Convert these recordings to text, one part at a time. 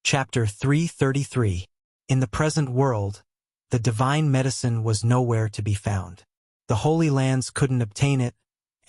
Chapter 333. In the present world, the divine medicine was nowhere to be found. The Holy Lands couldn't obtain it,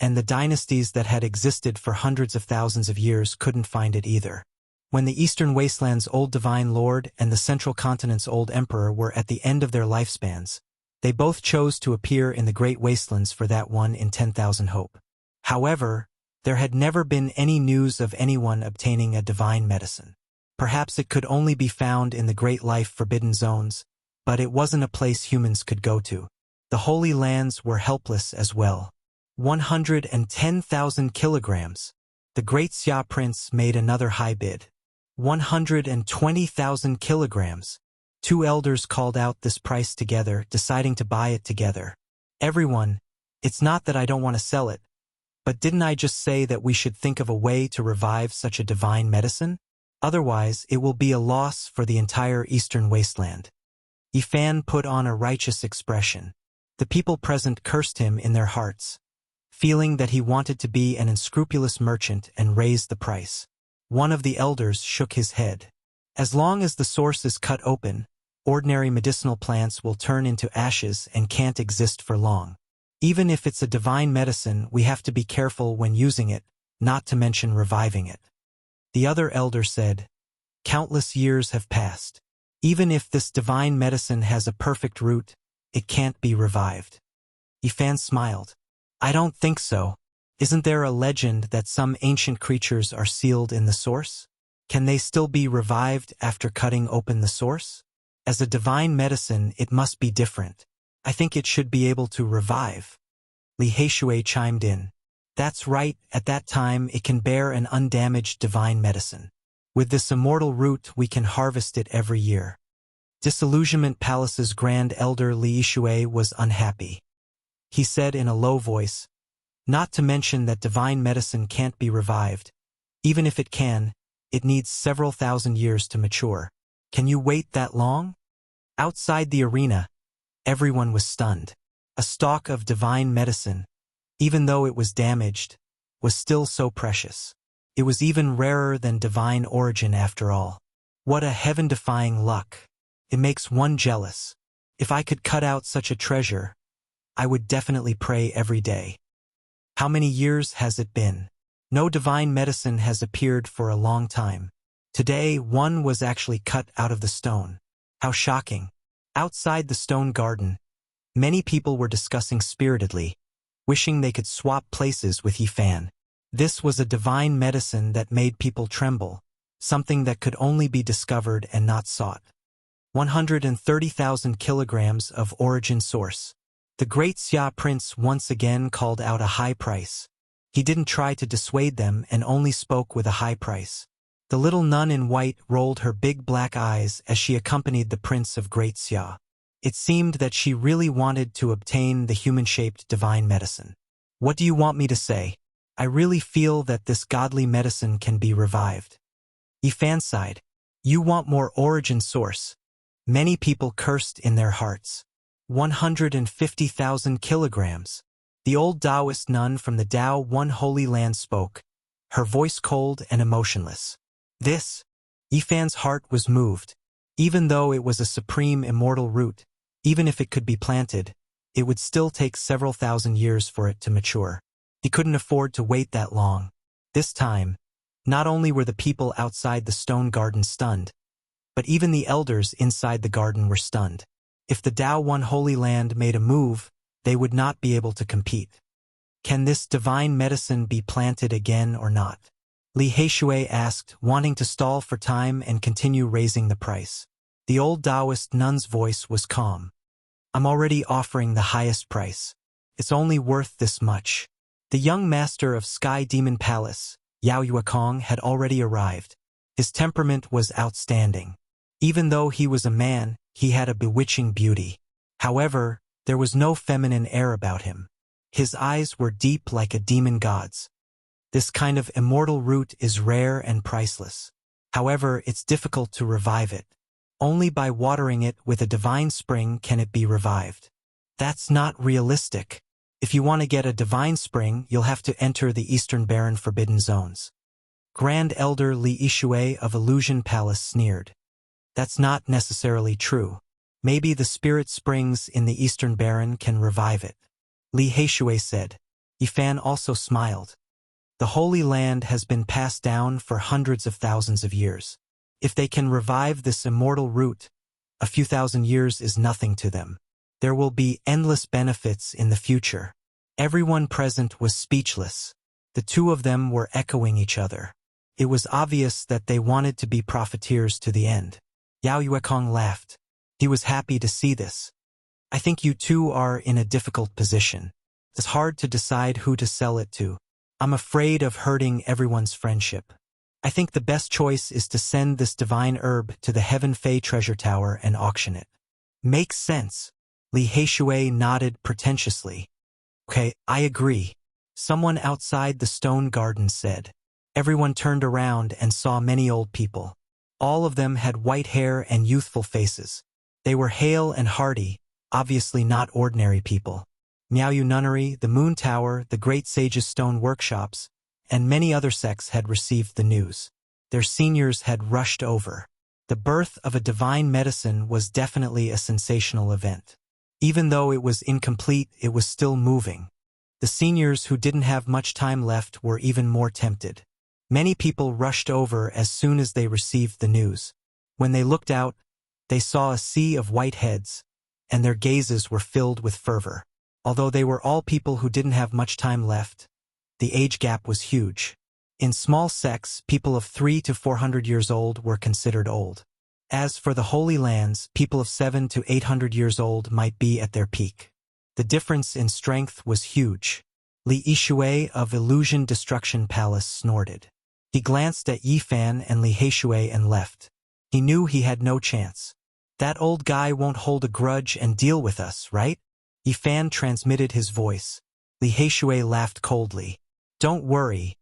and the dynasties that had existed for hundreds of thousands of years couldn't find it either. When the Eastern Wasteland's old divine lord and the Central Continent's old emperor were at the end of their lifespans, they both chose to appear in the Great Wastelands for that 1 in 10,000 hope. However, there had never been any news of anyone obtaining a divine medicine. Perhaps it could only be found in the Great Life Forbidden Zones, but it wasn't a place humans could go to. The Holy Lands were helpless as well. 110,000 kilograms. The Great Xia Prince made another high bid. 120,000 kilograms. Two elders called out this price together, deciding to buy it together. Everyone, it's not that I don't want to sell it, but didn't I just say that we should think of a way to revive such a divine medicine? Otherwise, it will be a loss for the entire Eastern Wasteland. Yifan put on a righteous expression. The people present cursed him in their hearts, feeling that he wanted to be an unscrupulous merchant and raise the price. One of the elders shook his head. As long as the source is cut open, ordinary medicinal plants will turn into ashes and can't exist for long. Even if it's a divine medicine, we have to be careful when using it, not to mention reviving it. The other elder said, "Countless years have passed. Even if this divine medicine has a perfect root, it can't be revived." Yifan smiled. "I don't think so. Isn't there a legend that some ancient creatures are sealed in the source? Can they still be revived after cutting open the source? As a divine medicine, it must be different. I think it should be able to revive." Li Heishui chimed in. "That's right, at that time it can bear an undamaged divine medicine. With this immortal root we can harvest it every year." Disillusionment Palace's Grand Elder Li Heishui was unhappy. He said in a low voice, "Not to mention that divine medicine can't be revived. Even if it can, it needs several thousand years to mature. Can you wait that long?" Outside the arena, everyone was stunned. A stalk of divine medicine, even though it was damaged, was still so precious. It was even rarer than divine origin after all. What a heaven-defying luck. It makes one jealous. If I could cut out such a treasure, I would definitely pray every day. How many years has it been? No divine medicine has appeared for a long time. Today, one was actually cut out of the stone. How shocking. Outside the stone garden, many people were discussing spiritedly, wishing they could swap places with Yifan. This was a divine medicine that made people tremble, something that could only be discovered and not sought. 130,000 kilograms of origin source. The Great Xia Prince once again called out a high price. He didn't try to dissuade them and only spoke with a high price. The little nun in white rolled her big black eyes as she accompanied the Prince of Great Xia. It seemed that she really wanted to obtain the human-shaped divine medicine. "What do you want me to say? I really feel that this godly medicine can be revived." Yifan sighed. "You want more origin source." Many people cursed in their hearts. 150,000 kilograms. The old Taoist nun from the Tao One Holy Land spoke, her voice cold and emotionless. This, Yifan's heart was moved. Even though it was a supreme immortal root, even if it could be planted, it would still take several thousand years for it to mature. He couldn't afford to wait that long. This time, not only were the people outside the stone garden stunned, but even the elders inside the garden were stunned. If the Tao One Holy Land made a move, they would not be able to compete. Can this divine medicine be planted again or not? Li Heishui asked, wanting to stall for time and continue raising the price. The old Taoist nun's voice was calm. "I'm already offering the highest price. It's only worth this much." The young master of Sky Demon Palace, Yao Yuekong, had already arrived. His temperament was outstanding. Even though he was a man, he had a bewitching beauty. However, there was no feminine air about him. His eyes were deep like a demon god's. This kind of immortal root is rare and priceless. However, it's difficult to revive it. Only by watering it with a divine spring can it be revived. That's not realistic. If you want to get a divine spring, you'll have to enter the Eastern Barren Forbidden Zones. Grand Elder Li Yishui of Illusion Palace sneered. That's not necessarily true. Maybe the spirit springs in the Eastern Baron can revive it. Li Heishui said. Yifan also smiled. The Holy Land has been passed down for hundreds of thousands of years. If they can revive this immortal root, a few thousand years is nothing to them. There will be endless benefits in the future. Everyone present was speechless. The two of them were echoing each other. It was obvious that they wanted to be profiteers to the end. Yao Yuekong laughed. He was happy to see this. I think you two are in a difficult position. It's hard to decide who to sell it to. I'm afraid of hurting everyone's friendship. I think the best choice is to send this divine herb to the Heaven Fei treasure tower and auction it. Makes sense. Li Heishui nodded pretentiously. Okay, I agree. Someone outside the stone garden said. Everyone turned around and saw many old people. All of them had white hair and youthful faces. They were hale and hearty, obviously not ordinary people. Miaoyu Nunnery, the Moon Tower, the Great Sage's Stone Workshops, and many other sects had received the news. Their seniors had rushed over. The birth of a divine medicine was definitely a sensational event. Even though it was incomplete, it was still moving. The seniors who didn't have much time left were even more tempted. Many people rushed over as soon as they received the news. When they looked out, they saw a sea of white heads, and their gazes were filled with fervor. Although they were all people who didn't have much time left, the age gap was huge. In small sects, people of 300 to 400 years old were considered old. As for the Holy Lands, people of 700 to 800 years old might be at their peak. The difference in strength was huge. Li Yishui of Illusion Destruction Palace snorted. He glanced at Yifan and Li Heishui and left. He knew he had no chance. That old guy won't hold a grudge and deal with us, right? Yifan transmitted his voice. Li Heishui laughed coldly. Don't worry.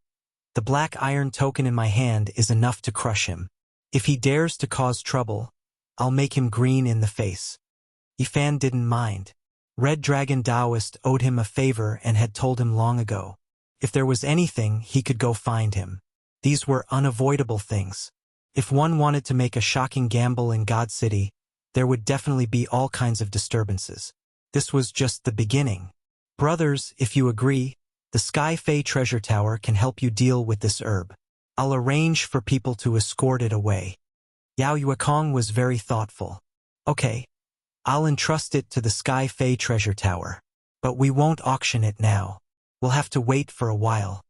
The black iron token in my hand is enough to crush him. If he dares to cause trouble, I'll make him green in the face. Yifan didn't mind. Red Dragon Taoist owed him a favor and had told him long ago. If there was anything, he could go find him. These were unavoidable things. If one wanted to make a shocking gamble in God City, there would definitely be all kinds of disturbances. This was just the beginning. Brothers, if you agree, the Sky Fei treasure tower can help you deal with this herb. I'll arrange for people to escort it away. Yao Yuekong was very thoughtful. Okay, I'll entrust it to the Sky Fei treasure tower. But we won't auction it now. We'll have to wait for a while.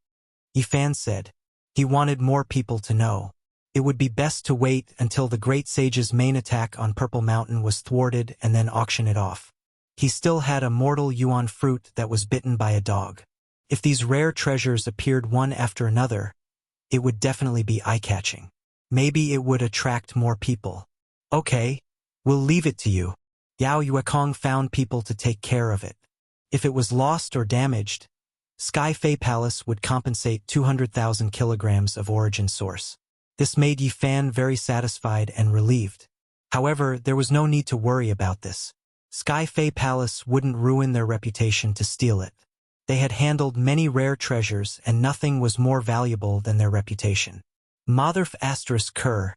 Yifan said. He wanted more people to know. It would be best to wait until the Great Sage's main attack on Purple Mountain was thwarted and then auction it off. He still had a mortal yuan fruit that was bitten by a dog. If these rare treasures appeared one after another, it would definitely be eye-catching. Maybe it would attract more people. Okay, we'll leave it to you. Yao Yuekong found people to take care of it. If it was lost or damaged, Sky Fei Palace would compensate 200,000 kilograms of origin source. This made Yifan very satisfied and relieved. However, there was no need to worry about this. Sky Fei Palace wouldn't ruin their reputation to steal it. They had handled many rare treasures and nothing was more valuable than their reputation. Motherf ****,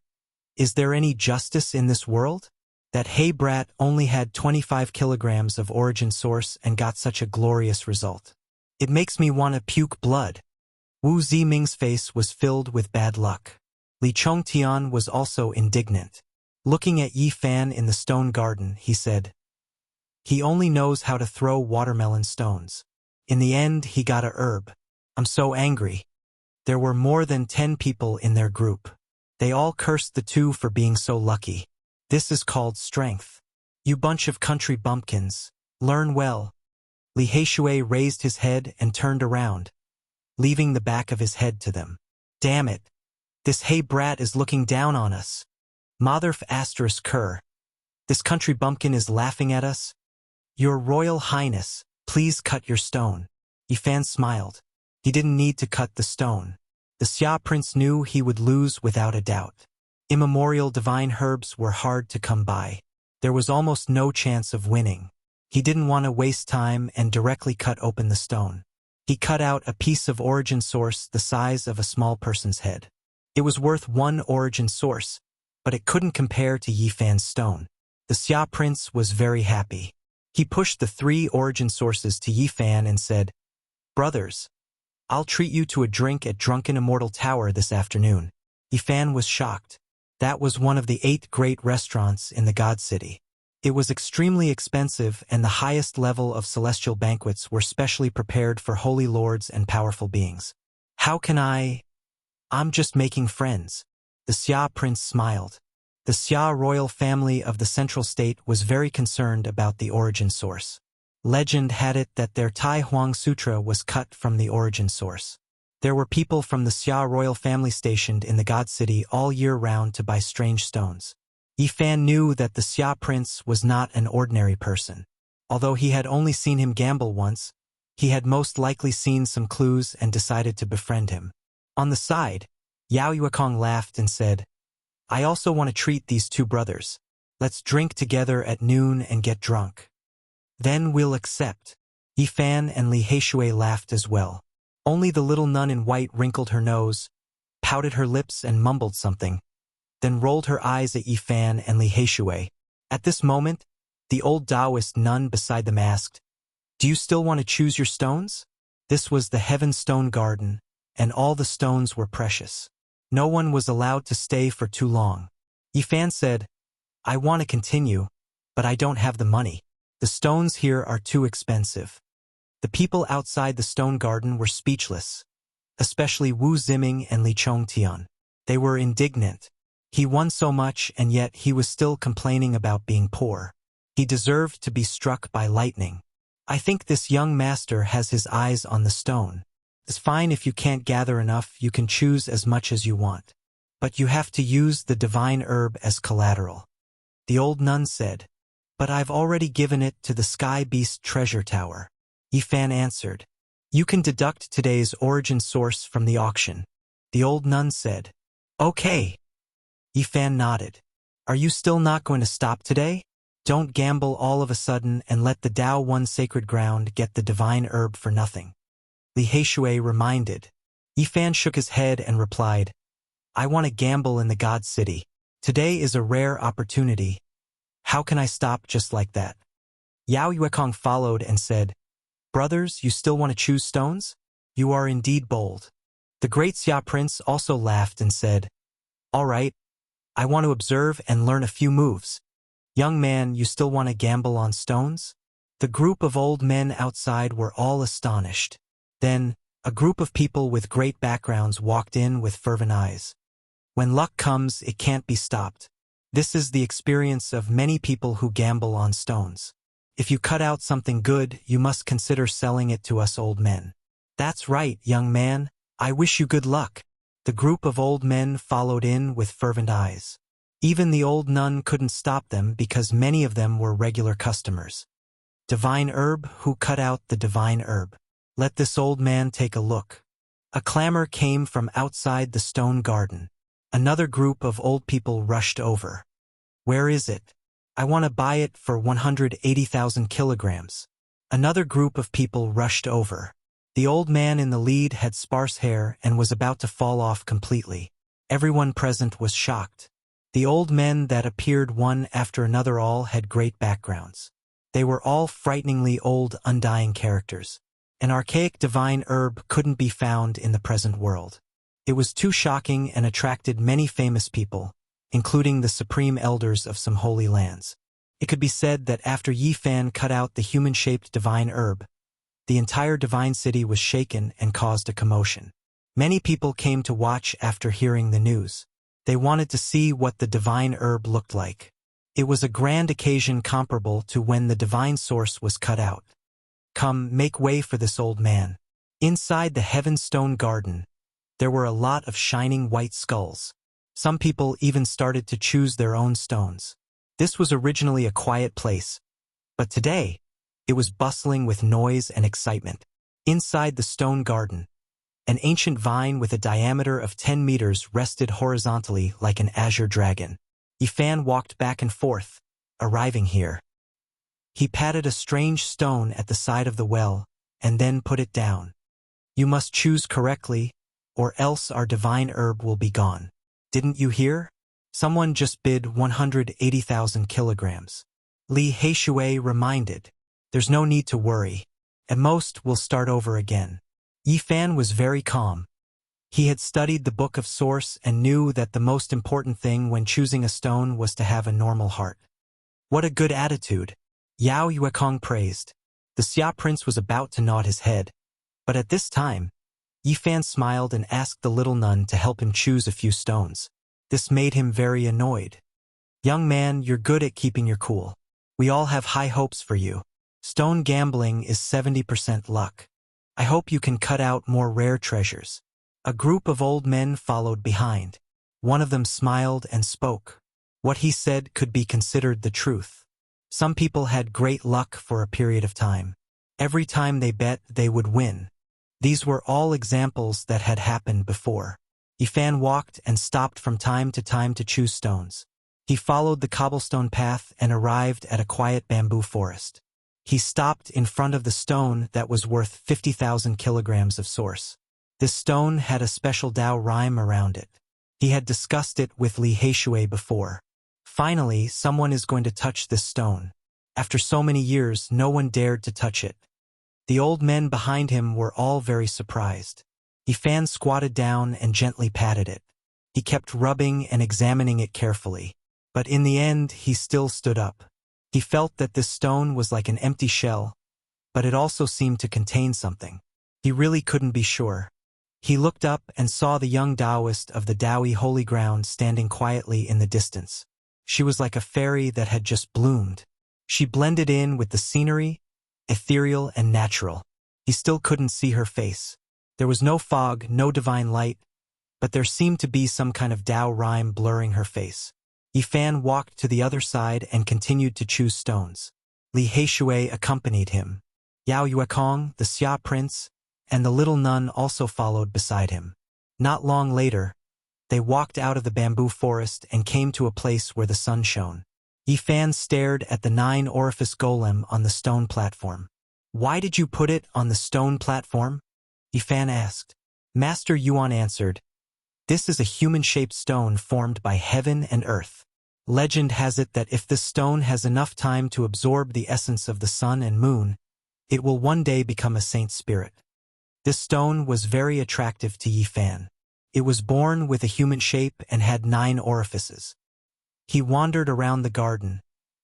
is there any justice in this world? That hay brat only had 25 kilograms of origin source and got such a glorious result. It makes me want to puke blood. Wu Ziming's face was filled with bad luck. Li Chongtian was also indignant. Looking at Yifan in the stone garden, he said, he only knows how to throw watermelon stones. In the end, he got a herb. I'm so angry. There were more than 10 people in their group. They all cursed the two for being so lucky. This is called strength. You bunch of country bumpkins, learn well. Li Heishui raised his head and turned around, leaving the back of his head to them. Damn it. This hay brat is looking down on us. Motherf ****, this country bumpkin is laughing at us. Your Royal Highness, please cut your stone. Yifan smiled. He didn't need to cut the stone. The Xia Prince knew he would lose without a doubt. Immemorial divine herbs were hard to come by. There was almost no chance of winning. He didn't want to waste time and directly cut open the stone. He cut out a piece of origin source the size of a small person's head. It was worth one origin source, but it couldn't compare to Yi Fan's stone. The Xia prince was very happy. He pushed the 3 origin sources to Yi Fan and said, "Brothers, I'll treat you to a drink at Drunken Immortal Tower this afternoon." Yi Fan was shocked. That was one of the 8 great restaurants in the God City. It was extremely expensive, and the highest level of celestial banquets were specially prepared for holy lords and powerful beings. "How can I'm just making friends." The Xia prince smiled. The Xia royal family of the central state was very concerned about the origin source. Legend had it that their Tai Huang Sutra was cut from the origin source. There were people from the Xia royal family stationed in the God City all year round to buy strange stones. Yi Fan knew that the Xia prince was not an ordinary person. Although he had only seen him gamble once, he had most likely seen some clues and decided to befriend him. On the side, Yao Yuekong laughed and said, "I also want to treat these 2 brothers. Let's drink together at noon and get drunk. Then we'll accept." Yi Fan and Li Heishui laughed as well. Only the little nun in white wrinkled her nose, pouted her lips and mumbled something, then rolled her eyes at Yi Fan and Li Heishui. At this moment, the old Taoist nun beside them asked, "Do you still want to choose your stones?" This was the Heaven Stone Garden, and all the stones were precious. No one was allowed to stay for too long. Yi Fan said, "I want to continue, but I don't have the money. The stones here are too expensive." The people outside the stone garden were speechless, especially Wu Ziming and Li Chongtian. They were indignant. He won so much, and yet he was still complaining about being poor. He deserved to be struck by lightning. "I think this young master has his eyes on the stone. It's fine if you can't gather enough, you can choose as much as you want. But you have to use the divine herb as collateral." The old nun said, "But I've already given it to the Sky Beast treasure tower." Yi Fan answered, "You can deduct today's origin source from the auction." The old nun said, "Okay." Yi Fan nodded. "Are you still not going to stop today? Don't gamble all of a sudden and let the Tao One sacred ground get the divine herb for nothing." Li Heishui reminded. Yi Fan shook his head and replied, "I want to gamble in the God City. Today is a rare opportunity. How can I stop just like that?" Yao Yuekong followed and said, "Brothers, you still want to choose stones? You are indeed bold." The great Xia prince also laughed and said, "All right, I want to observe and learn a few moves." "Young man, you still want to gamble on stones?" The group of old men outside were all astonished. Then, a group of people with great backgrounds walked in with fervent eyes. When luck comes, it can't be stopped. This is the experience of many people who gamble on stones. If you cut out something good, you must consider selling it to us old men. "That's right, young man. I wish you good luck." The group of old men followed in with fervent eyes. Even the old nun couldn't stop them because many of them were regular customers. "Divine herb, who cut out the divine herb? Let this old man take a look." A clamor came from outside the stone garden. Another group of old people rushed over. "Where is it? I want to buy it for 180,000 kilograms. Another group of people rushed over. The old man in the lead had sparse hair and was about to fall off completely. Everyone present was shocked. The old men that appeared one after another all had great backgrounds. They were all frighteningly old, undying characters. An archaic divine herb couldn't be found in the present world. It was too shocking and attracted many famous people, including the supreme elders of some holy lands. It could be said that after Yi Fan cut out the human-shaped divine herb, the entire divine city was shaken and caused a commotion. Many people came to watch after hearing the news. They wanted to see what the divine herb looked like. It was a grand occasion comparable to when the divine source was cut out. "Come, make way for this old man." Inside the Heaven Stone Garden, there were a lot of shining white skulls. Some people even started to choose their own stones. This was originally a quiet place, but today, it was bustling with noise and excitement. Inside the stone garden, an ancient vine with a diameter of 10 meters rested horizontally like an azure dragon. Yi Fan walked back and forth, arriving here. He patted a strange stone at the side of the well, and then put it down. "You must choose correctly, or else our divine herb will be gone. Didn't you hear? Someone just bid 180,000 kilograms. Li Heishui reminded. There's no need to worry. At most, we'll start over again. Yi Fan was very calm. He had studied the Book of Source and knew that the most important thing when choosing a stone was to have a normal heart. What a good attitude! Yao Yuekong praised. The Xia prince was about to nod his head, but at this time, Yi Fan smiled and asked the little nun to help him choose a few stones. This made him very annoyed. Young man, you're good at keeping your cool. We all have high hopes for you. Stone gambling is 70% luck. I hope you can cut out more rare treasures. A group of old men followed behind. One of them smiled and spoke. What he said could be considered the truth. Some people had great luck for a period of time. Every time they bet, they would win. These were all examples that had happened before. Yi Fan walked and stopped from time to choose stones. He followed the cobblestone path and arrived at a quiet bamboo forest. He stopped in front of the stone that was worth 50,000 kilograms of source. This stone had a special Tao rhyme around it. He had discussed it with Li Heishui before. Finally, someone is going to touch this stone. After so many years, no one dared to touch it. The old men behind him were all very surprised. Yi Fan squatted down and gently patted it. He kept rubbing and examining it carefully. But in the end, he still stood up. He felt that this stone was like an empty shell, but it also seemed to contain something. He really couldn't be sure. He looked up and saw the young Taoist of the Taoyi holy ground standing quietly in the distance. She was like a fairy that had just bloomed. She blended in with the scenery, ethereal and natural. He still couldn't see her face. There was no fog, no divine light, but there seemed to be some kind of Tao rhyme blurring her face. Yi Fan walked to the other side and continued to choose stones. Li Heishui accompanied him. Yao Yuekong, the Xia prince, and the little nun also followed beside him. Not long later, they walked out of the bamboo forest and came to a place where the sun shone. Yi Fan stared at the 9-orifice golem on the stone platform. Why did you put it on the stone platform? Yi Fan asked. Master Yuan answered, this is a human-shaped stone formed by heaven and earth. Legend has it that if this stone has enough time to absorb the essence of the sun and moon, it will one day become a saint spirit. This stone was very attractive to Yi Fan. It was born with a human shape and had 9 orifices. He wandered around the garden,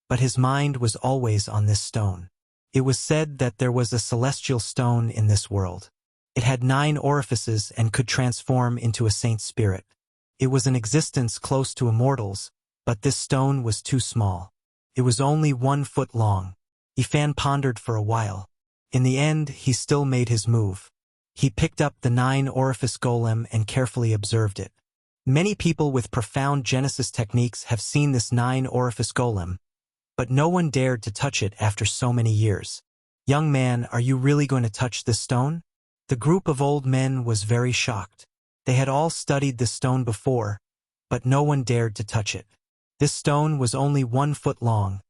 but his mind was always on this stone. It was said that there was a celestial stone in this world. It had 9 orifices and could transform into a saint spirit. It was an existence close to immortals, but this stone was too small. It was only 1 foot long. Yi Fan pondered for a while. In the end, he still made his move. He picked up the 9-orifice golem and carefully observed it. Many people with profound Genesis techniques have seen this 9-orifice golem, but no one dared to touch it after so many years. Young man, are you really going to touch this stone? The group of old men was very shocked. They had all studied this stone before, but no one dared to touch it. This stone was only 1 foot long,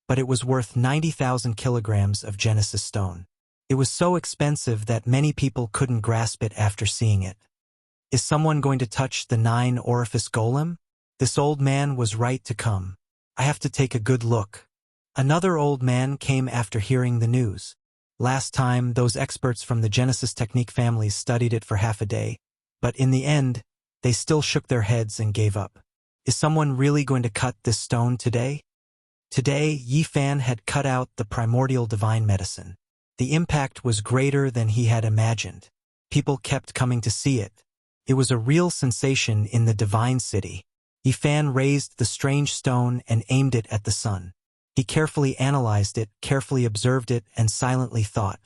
but it was worth 90,000 kilograms of Genesis stone. It was so expensive that many people couldn't grasp it after seeing it. Is someone going to touch the 9-orifice golem? This old man was right to come. I have to take a good look. Another old man came after hearing the news. Last time, those experts from the Genesis technique families studied it for half a day, but in the end, they still shook their heads and gave up. Is someone really going to cut this stone today? Today, Yi Fan had cut out the primordial divine medicine. The impact was greater than he had imagined. People kept coming to see it. It was a real sensation in the divine city. Yi Fan raised the strange stone and aimed it at the sun. He carefully analyzed it, carefully observed it, and silently thought.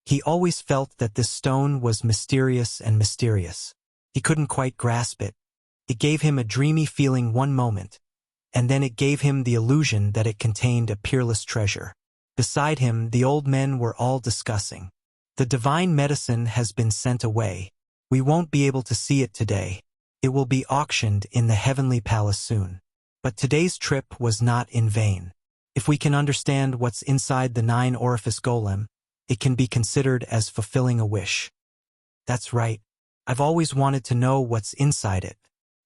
He always felt that this stone was mysterious and mysterious. He couldn't quite grasp it. It gave him a dreamy feeling one moment, and then it gave him the illusion that it contained a peerless treasure. Beside him, the old men were all discussing. The divine medicine has been sent away. We won't be able to see it today. It will be auctioned in the heavenly palace soon. But today's trip was not in vain. If we can understand what's inside the 9-orifice golem, it can be considered as fulfilling a wish. That's right. I've always wanted to know what's inside it.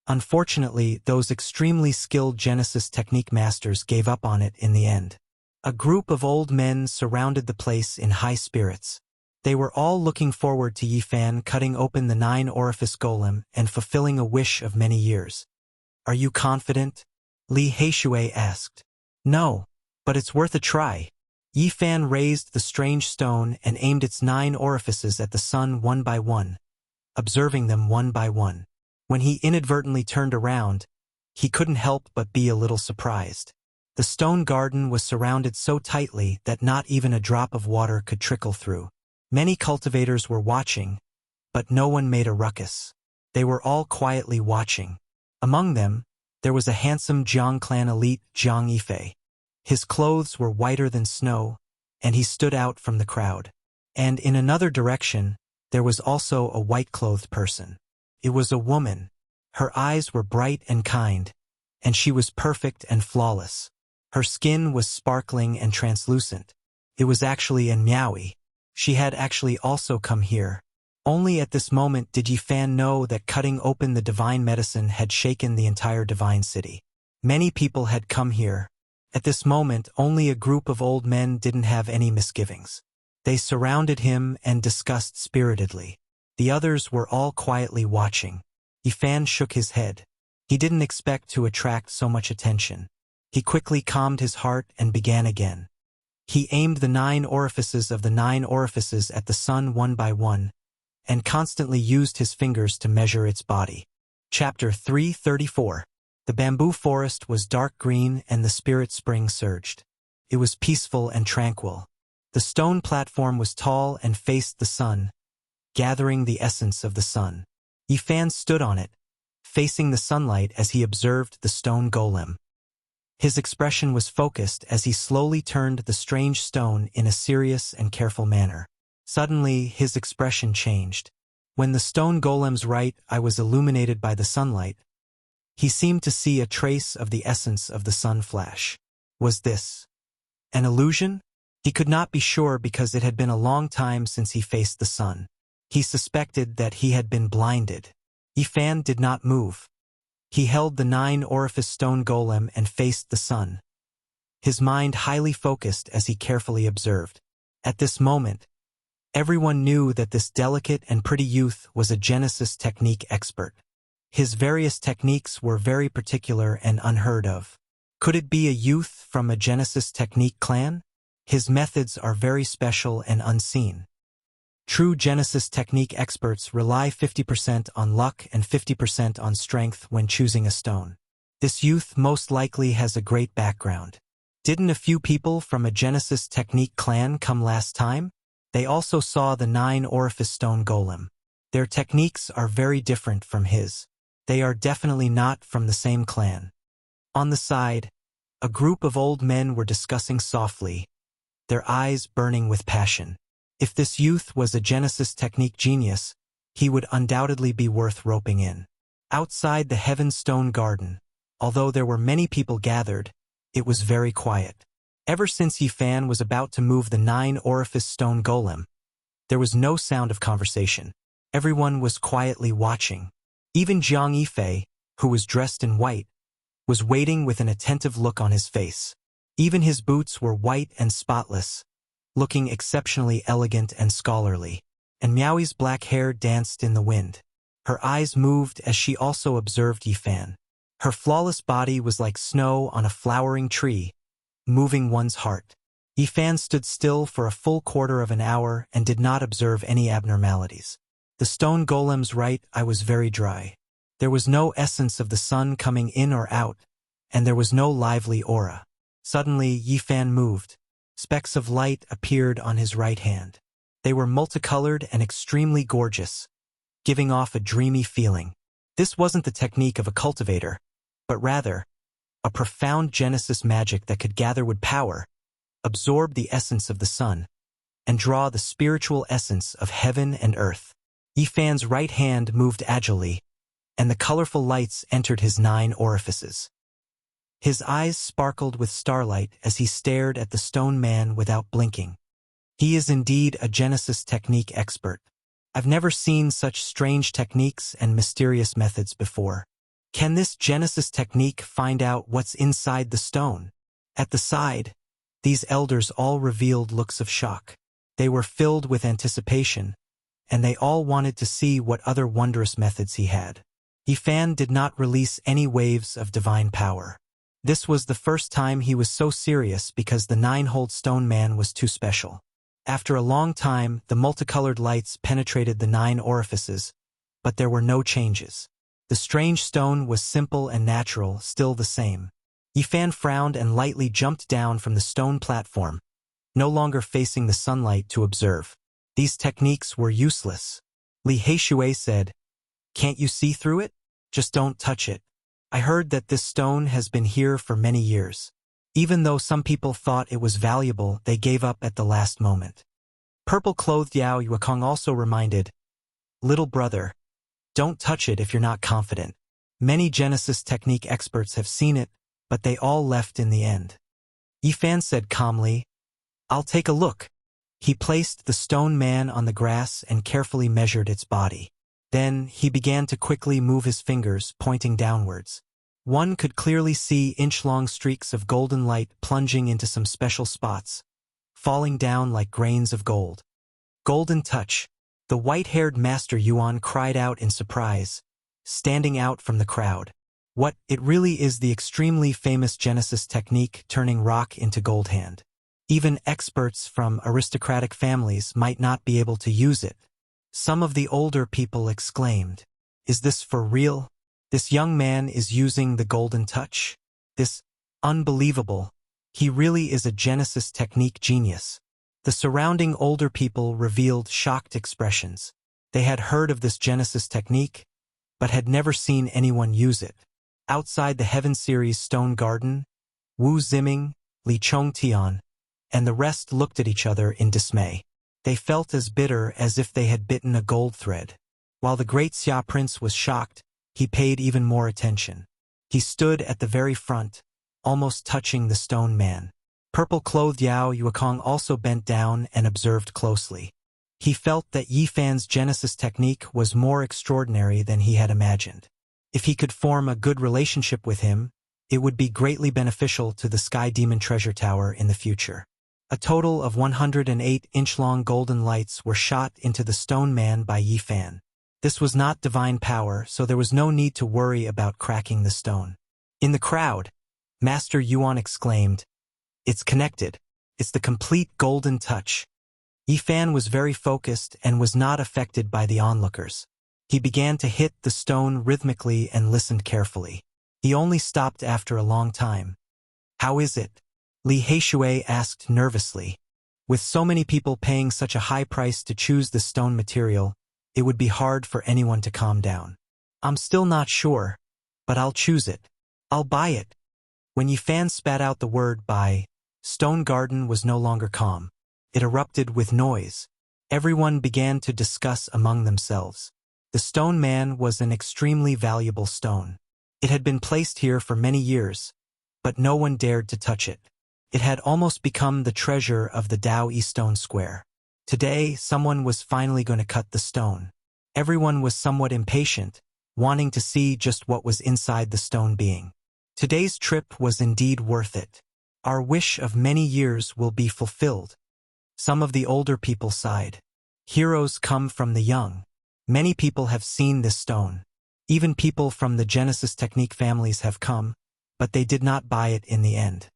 Unfortunately, those extremely skilled Genesis technique masters gave up on it in the end. A group of old men surrounded the place in high spirits. They were all looking forward to Yifan cutting open the 9-orifice golem and fulfilling a wish of many years. Are you confident? Li Heishui asked. No, but it's worth a try. Yifan raised the strange stone and aimed its 9 orifices at the sun one by one, observing them one by one. When he inadvertently turned around, he couldn't help but be a little surprised. The stone garden was surrounded so tightly that not even a drop of water could trickle through. Many cultivators were watching, but no one made a ruckus. They were all quietly watching. Among them, there was a handsome Jiang clan elite, Jiang Yifei. His clothes were whiter than snow, and he stood out from the crowd. And in another direction, there was also a white-clothed person. It was a woman. Her eyes were bright and kind, and she was perfect and flawless. Her skin was sparkling and translucent. It was actually An Miaoui. She had actually also come here. Only at this moment did Yifan know that cutting open the divine medicine had shaken the entire divine city. Many people had come here. At this moment, only a group of old men didn't have any misgivings. They surrounded him and discussed spiritedly. The others were all quietly watching. Yifan shook his head. He didn't expect to attract so much attention. He quickly calmed his heart and began again. He aimed the 9 orifices of the 9 orifices at the sun one by one, and constantly used his fingers to measure its body. Chapter 334. The bamboo forest was dark green and the spirit spring surged. It was peaceful and tranquil. The stone platform was tall and faced the sun, gathering the essence of the sun. Yifan stood on it, facing the sunlight as he observed the stone golem. His expression was focused as he slowly turned the strange stone in a serious and careful manner. Suddenly, his expression changed. When the stone golem's right eye was illuminated by the sunlight, he seemed to see a trace of the essence of the sun flash. Was this an illusion? He could not be sure because it had been a long time since he faced the sun. He suspected that he had been blinded. Yifan did not move. He held the 9-orifice stone golem and faced the sun, his mind highly focused as he carefully observed. At this moment, everyone knew that this delicate and pretty youth was a Genesis technique expert. His various techniques were very particular and unheard of. Could it be a youth from a Genesis technique clan? His methods are very special and unseen. True Genesis technique experts rely 50% on luck and 50% on strength when choosing a stone. This youth most likely has a great background. Didn't a few people from a Genesis technique clan come last time? They also saw the 9-orifice stone golem. Their techniques are very different from his. They are definitely not from the same clan. On the side, a group of old men were discussing softly, their eyes burning with passion. If this youth was a Genesis technique genius, he would undoubtedly be worth roping in. Outside the Heaven Stone Garden, although there were many people gathered, it was very quiet. Ever since Yifan was about to move the 9-orifice stone golem, there was no sound of conversation. Everyone was quietly watching. Even Jiang Yifei, who was dressed in white, was waiting with an attentive look on his face. Even his boots were white and spotless, looking exceptionally elegant and scholarly, and Miaoi's black hair danced in the wind. Her eyes moved as she also observed Yifan. Her flawless body was like snow on a flowering tree, moving one's heart. Yifan stood still for a full quarter of an hour and did not observe any abnormalities. The stone golem's right eye was very dry. There was no essence of the sun coming in or out, and there was no lively aura. Suddenly, Yifan moved. Specks of light appeared on his right hand. They were multicolored and extremely gorgeous, giving off a dreamy feeling. This wasn't the technique of a cultivator, but rather, a profound Genesis magic that could gather with power, absorb the essence of the sun, and draw the spiritual essence of heaven and earth. Yifan's right hand moved agilely, and the colorful lights entered his 9 orifices. His eyes sparkled with starlight as he stared at the stone man without blinking. He is indeed a Genesis technique expert. I've never seen such strange techniques and mysterious methods before. Can this Genesis technique find out what's inside the stone? At the side, these elders all revealed looks of shock. They were filled with anticipation, and they all wanted to see what other wondrous methods he had. Yifan did not release any waves of divine power. This was the first time he was so serious because the nine-holed stone man was too special. After a long time, the multicolored lights penetrated the 9 orifices, but there were no changes. The strange stone was simple and natural, still the same. Yifan frowned and lightly jumped down from the stone platform, no longer facing the sunlight to observe. These techniques were useless. Li Heishui said, "Can't you see through it? Just don't touch it. I heard that this stone has been here for many years. Even though some people thought it was valuable, they gave up at the last moment." Purple-clothed Yao Yuekong also reminded, "Little brother, don't touch it if you're not confident. Many Genesis technique experts have seen it, but they all left in the end." Yifan said calmly, "I'll take a look." He placed the stone man on the grass and carefully measured its body. Then he began to quickly move his fingers, pointing downwards. One could clearly see inch-long streaks of golden light plunging into some special spots, falling down like grains of gold. "Golden touch!" The white-haired Master Yuan cried out in surprise, standing out from the crowd. What, it really is the extremely famous Genesis technique turning rock into gold hand. Even experts from aristocratic families might not be able to use it. Some of the older people exclaimed, "Is this for real? This young man is using the golden touch? This, unbelievable. He really is a Genesis technique genius." The surrounding older people revealed shocked expressions. They had heard of this Genesis technique, but had never seen anyone use it. Outside the Heaven Series Stone Garden, Wu Ziming, Li Chongtian, and the rest looked at each other in dismay. They felt as bitter as if they had bitten a gold thread. While the great Xia Prince was shocked, he paid even more attention. He stood at the very front, almost touching the stone man. Purple-clothed Yao Yuekong also bent down and observed closely. He felt that Yifan's Genesis technique was more extraordinary than he had imagined. If he could form a good relationship with him, it would be greatly beneficial to the Sky Demon Treasure Tower in the future. A total of 108 inch-long golden lights were shot into the stone man by Yifan. This was not divine power, so there was no need to worry about cracking the stone. In the crowd, Master Yuan exclaimed, "It's connected. It's the complete golden touch." Yifan was very focused and was not affected by the onlookers. He began to hit the stone rhythmically and listened carefully. He only stopped after a long time. "How is it?" Li Heishui asked nervously. With so many people paying such a high price to choose the stone material, it would be hard for anyone to calm down. "I'm still not sure, but I'll choose it. I'll buy it." When Yifan spat out the word buy, Stone Garden was no longer calm. It erupted with noise. Everyone began to discuss among themselves. The stone man was an extremely valuable stone. It had been placed here for many years, but no one dared to touch it. It had almost become the treasure of the Dao Yi Stone Square. Today, someone was finally going to cut the stone. Everyone was somewhat impatient, wanting to see just what was inside the stone being. Today's trip was indeed worth it. Our wish of many years will be fulfilled. Some of the older people sighed. Heroes come from the young. Many people have seen this stone. Even people from the Genesis technique families have come, but they did not buy it in the end.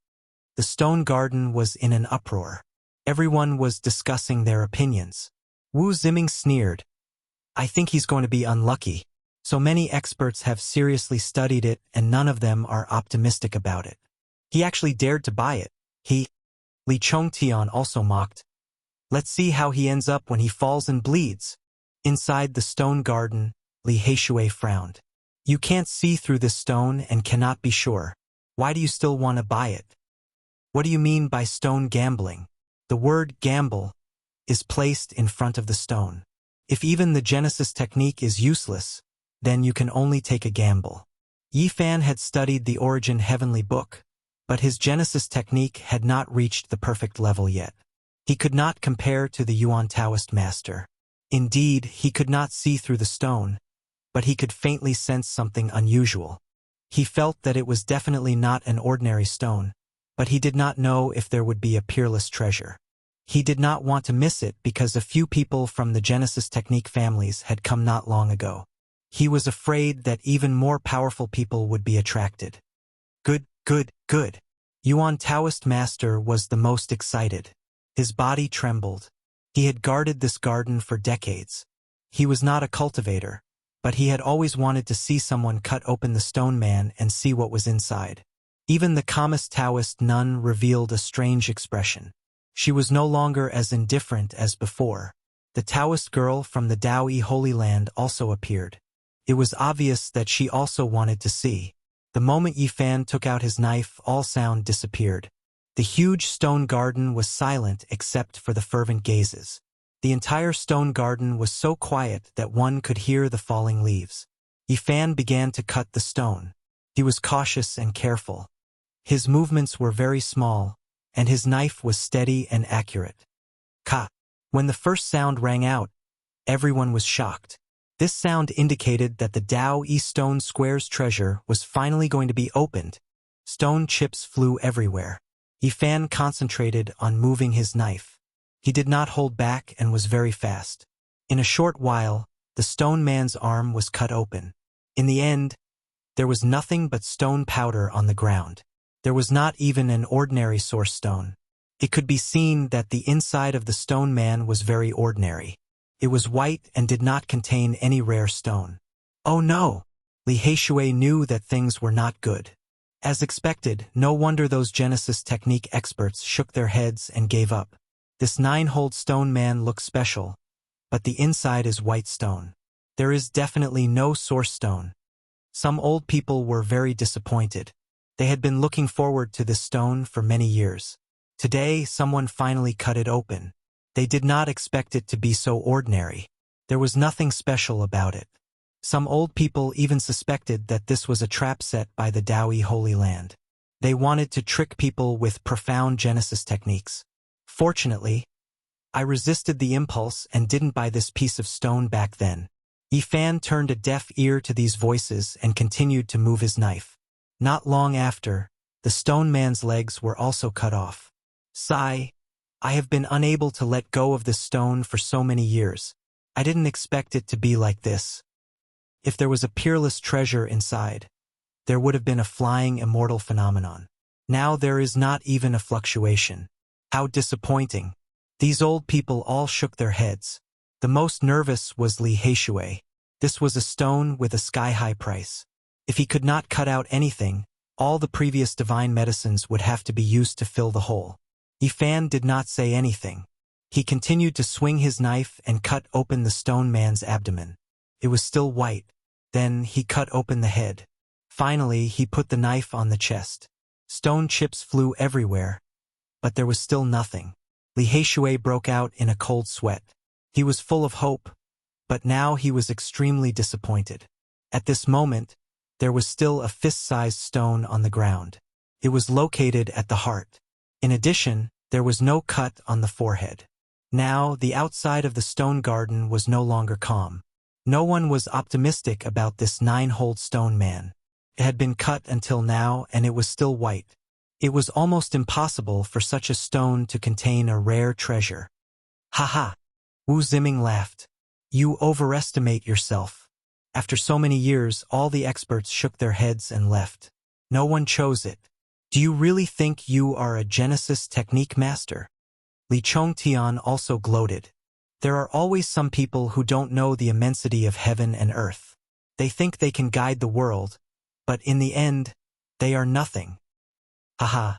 The stone garden was in an uproar. Everyone was discussing their opinions. Wu Ziming sneered. "I think he's going to be unlucky. So many experts have seriously studied it and none of them are optimistic about it. He actually dared to buy it. Li Chongtian also mocked. "Let's see how he ends up when he falls and bleeds." Inside the stone garden, Li Heishui frowned. "You can't see through this stone and cannot be sure. Why do you still want to buy it?" "What do you mean by stone gambling?" The word gamble is placed in front of the stone. If even the Genesis technique is useless, then you can only take a gamble. Yifan had studied the Origin Heavenly Book, but his Genesis technique had not reached the perfect level yet. He could not compare to the Yuan Taoist master. Indeed, he could not see through the stone, but he could faintly sense something unusual. He felt that it was definitely not an ordinary stone, but he did not know if there would be a peerless treasure. He did not want to miss it because a few people from the Genesis technique families had come not long ago. He was afraid that even more powerful people would be attracted. Good, good, good. Yuan Taoist master was the most excited. His body trembled. He had guarded this garden for decades. He was not a cultivator, but he had always wanted to see someone cut open the stone man and see what was inside. Even the calmest Taoist nun revealed a strange expression. She was no longer as indifferent as before. The Taoist girl from the Taoyi Holy Land also appeared. It was obvious that she also wanted to see. The moment Yifan took out his knife, all sound disappeared. The huge stone garden was silent except for the fervent gazes. The entire stone garden was so quiet that one could hear the falling leaves. Yifan began to cut the stone. He was cautious and careful. His movements were very small, and his knife was steady and accurate. Ka! When the first sound rang out, everyone was shocked. This sound indicated that the Taoyi stone square's treasure was finally going to be opened. Stone chips flew everywhere. Yifan concentrated on moving his knife. He did not hold back and was very fast. In a short while, the stone man's arm was cut open. In the end, there was nothing but stone powder on the ground. There was not even an ordinary source stone. It could be seen that the inside of the stone man was very ordinary. It was white and did not contain any rare stone. Oh no! Li Heishui knew that things were not good. As expected, no wonder those Genesis technique experts shook their heads and gave up. This 9-holed stone man looks special, but the inside is white stone. There is definitely no source stone. Some old people were very disappointed. They had been looking forward to this stone for many years. Today, someone finally cut it open. They did not expect it to be so ordinary. There was nothing special about it. Some old people even suspected that this was a trap set by the Taoyi Holy Land. They wanted to trick people with profound Genesis techniques. Fortunately, I resisted the impulse and didn't buy this piece of stone back then. Yifan turned a deaf ear to these voices and continued to move his knife. Not long after, the stone man's legs were also cut off. Sigh. I have been unable to let go of this stone for so many years. I didn't expect it to be like this. If there was a peerless treasure inside, there would have been a flying immortal phenomenon. Now there is not even a fluctuation. How disappointing. These old people all shook their heads. The most nervous was Li Heishui. This was a stone with a sky-high price. If he could not cut out anything, all the previous divine medicines would have to be used to fill the hole. Yifan did not say anything. He continued to swing his knife and cut open the stone man's abdomen. It was still white. Then he cut open the head. Finally, he put the knife on the chest. Stone chips flew everywhere, but there was still nothing. Li Heishui broke out in a cold sweat. He was full of hope, but now he was extremely disappointed. At this moment, there was still a fist-sized stone on the ground. It was located at the heart. In addition, there was no cut on the forehead. Now, the outside of the stone garden was no longer calm. No one was optimistic about this 9-holed stone man. It had been cut until now and it was still white. It was almost impossible for such a stone to contain a rare treasure. Ha ha! Wu Ziming laughed. You overestimate yourself. After so many years, all the experts shook their heads and left. No one chose it. Do you really think you are a Genesis technique master? Li Chongtian also gloated. There are always some people who don't know the immensity of heaven and earth. They think they can guide the world, but in the end, they are nothing. Haha.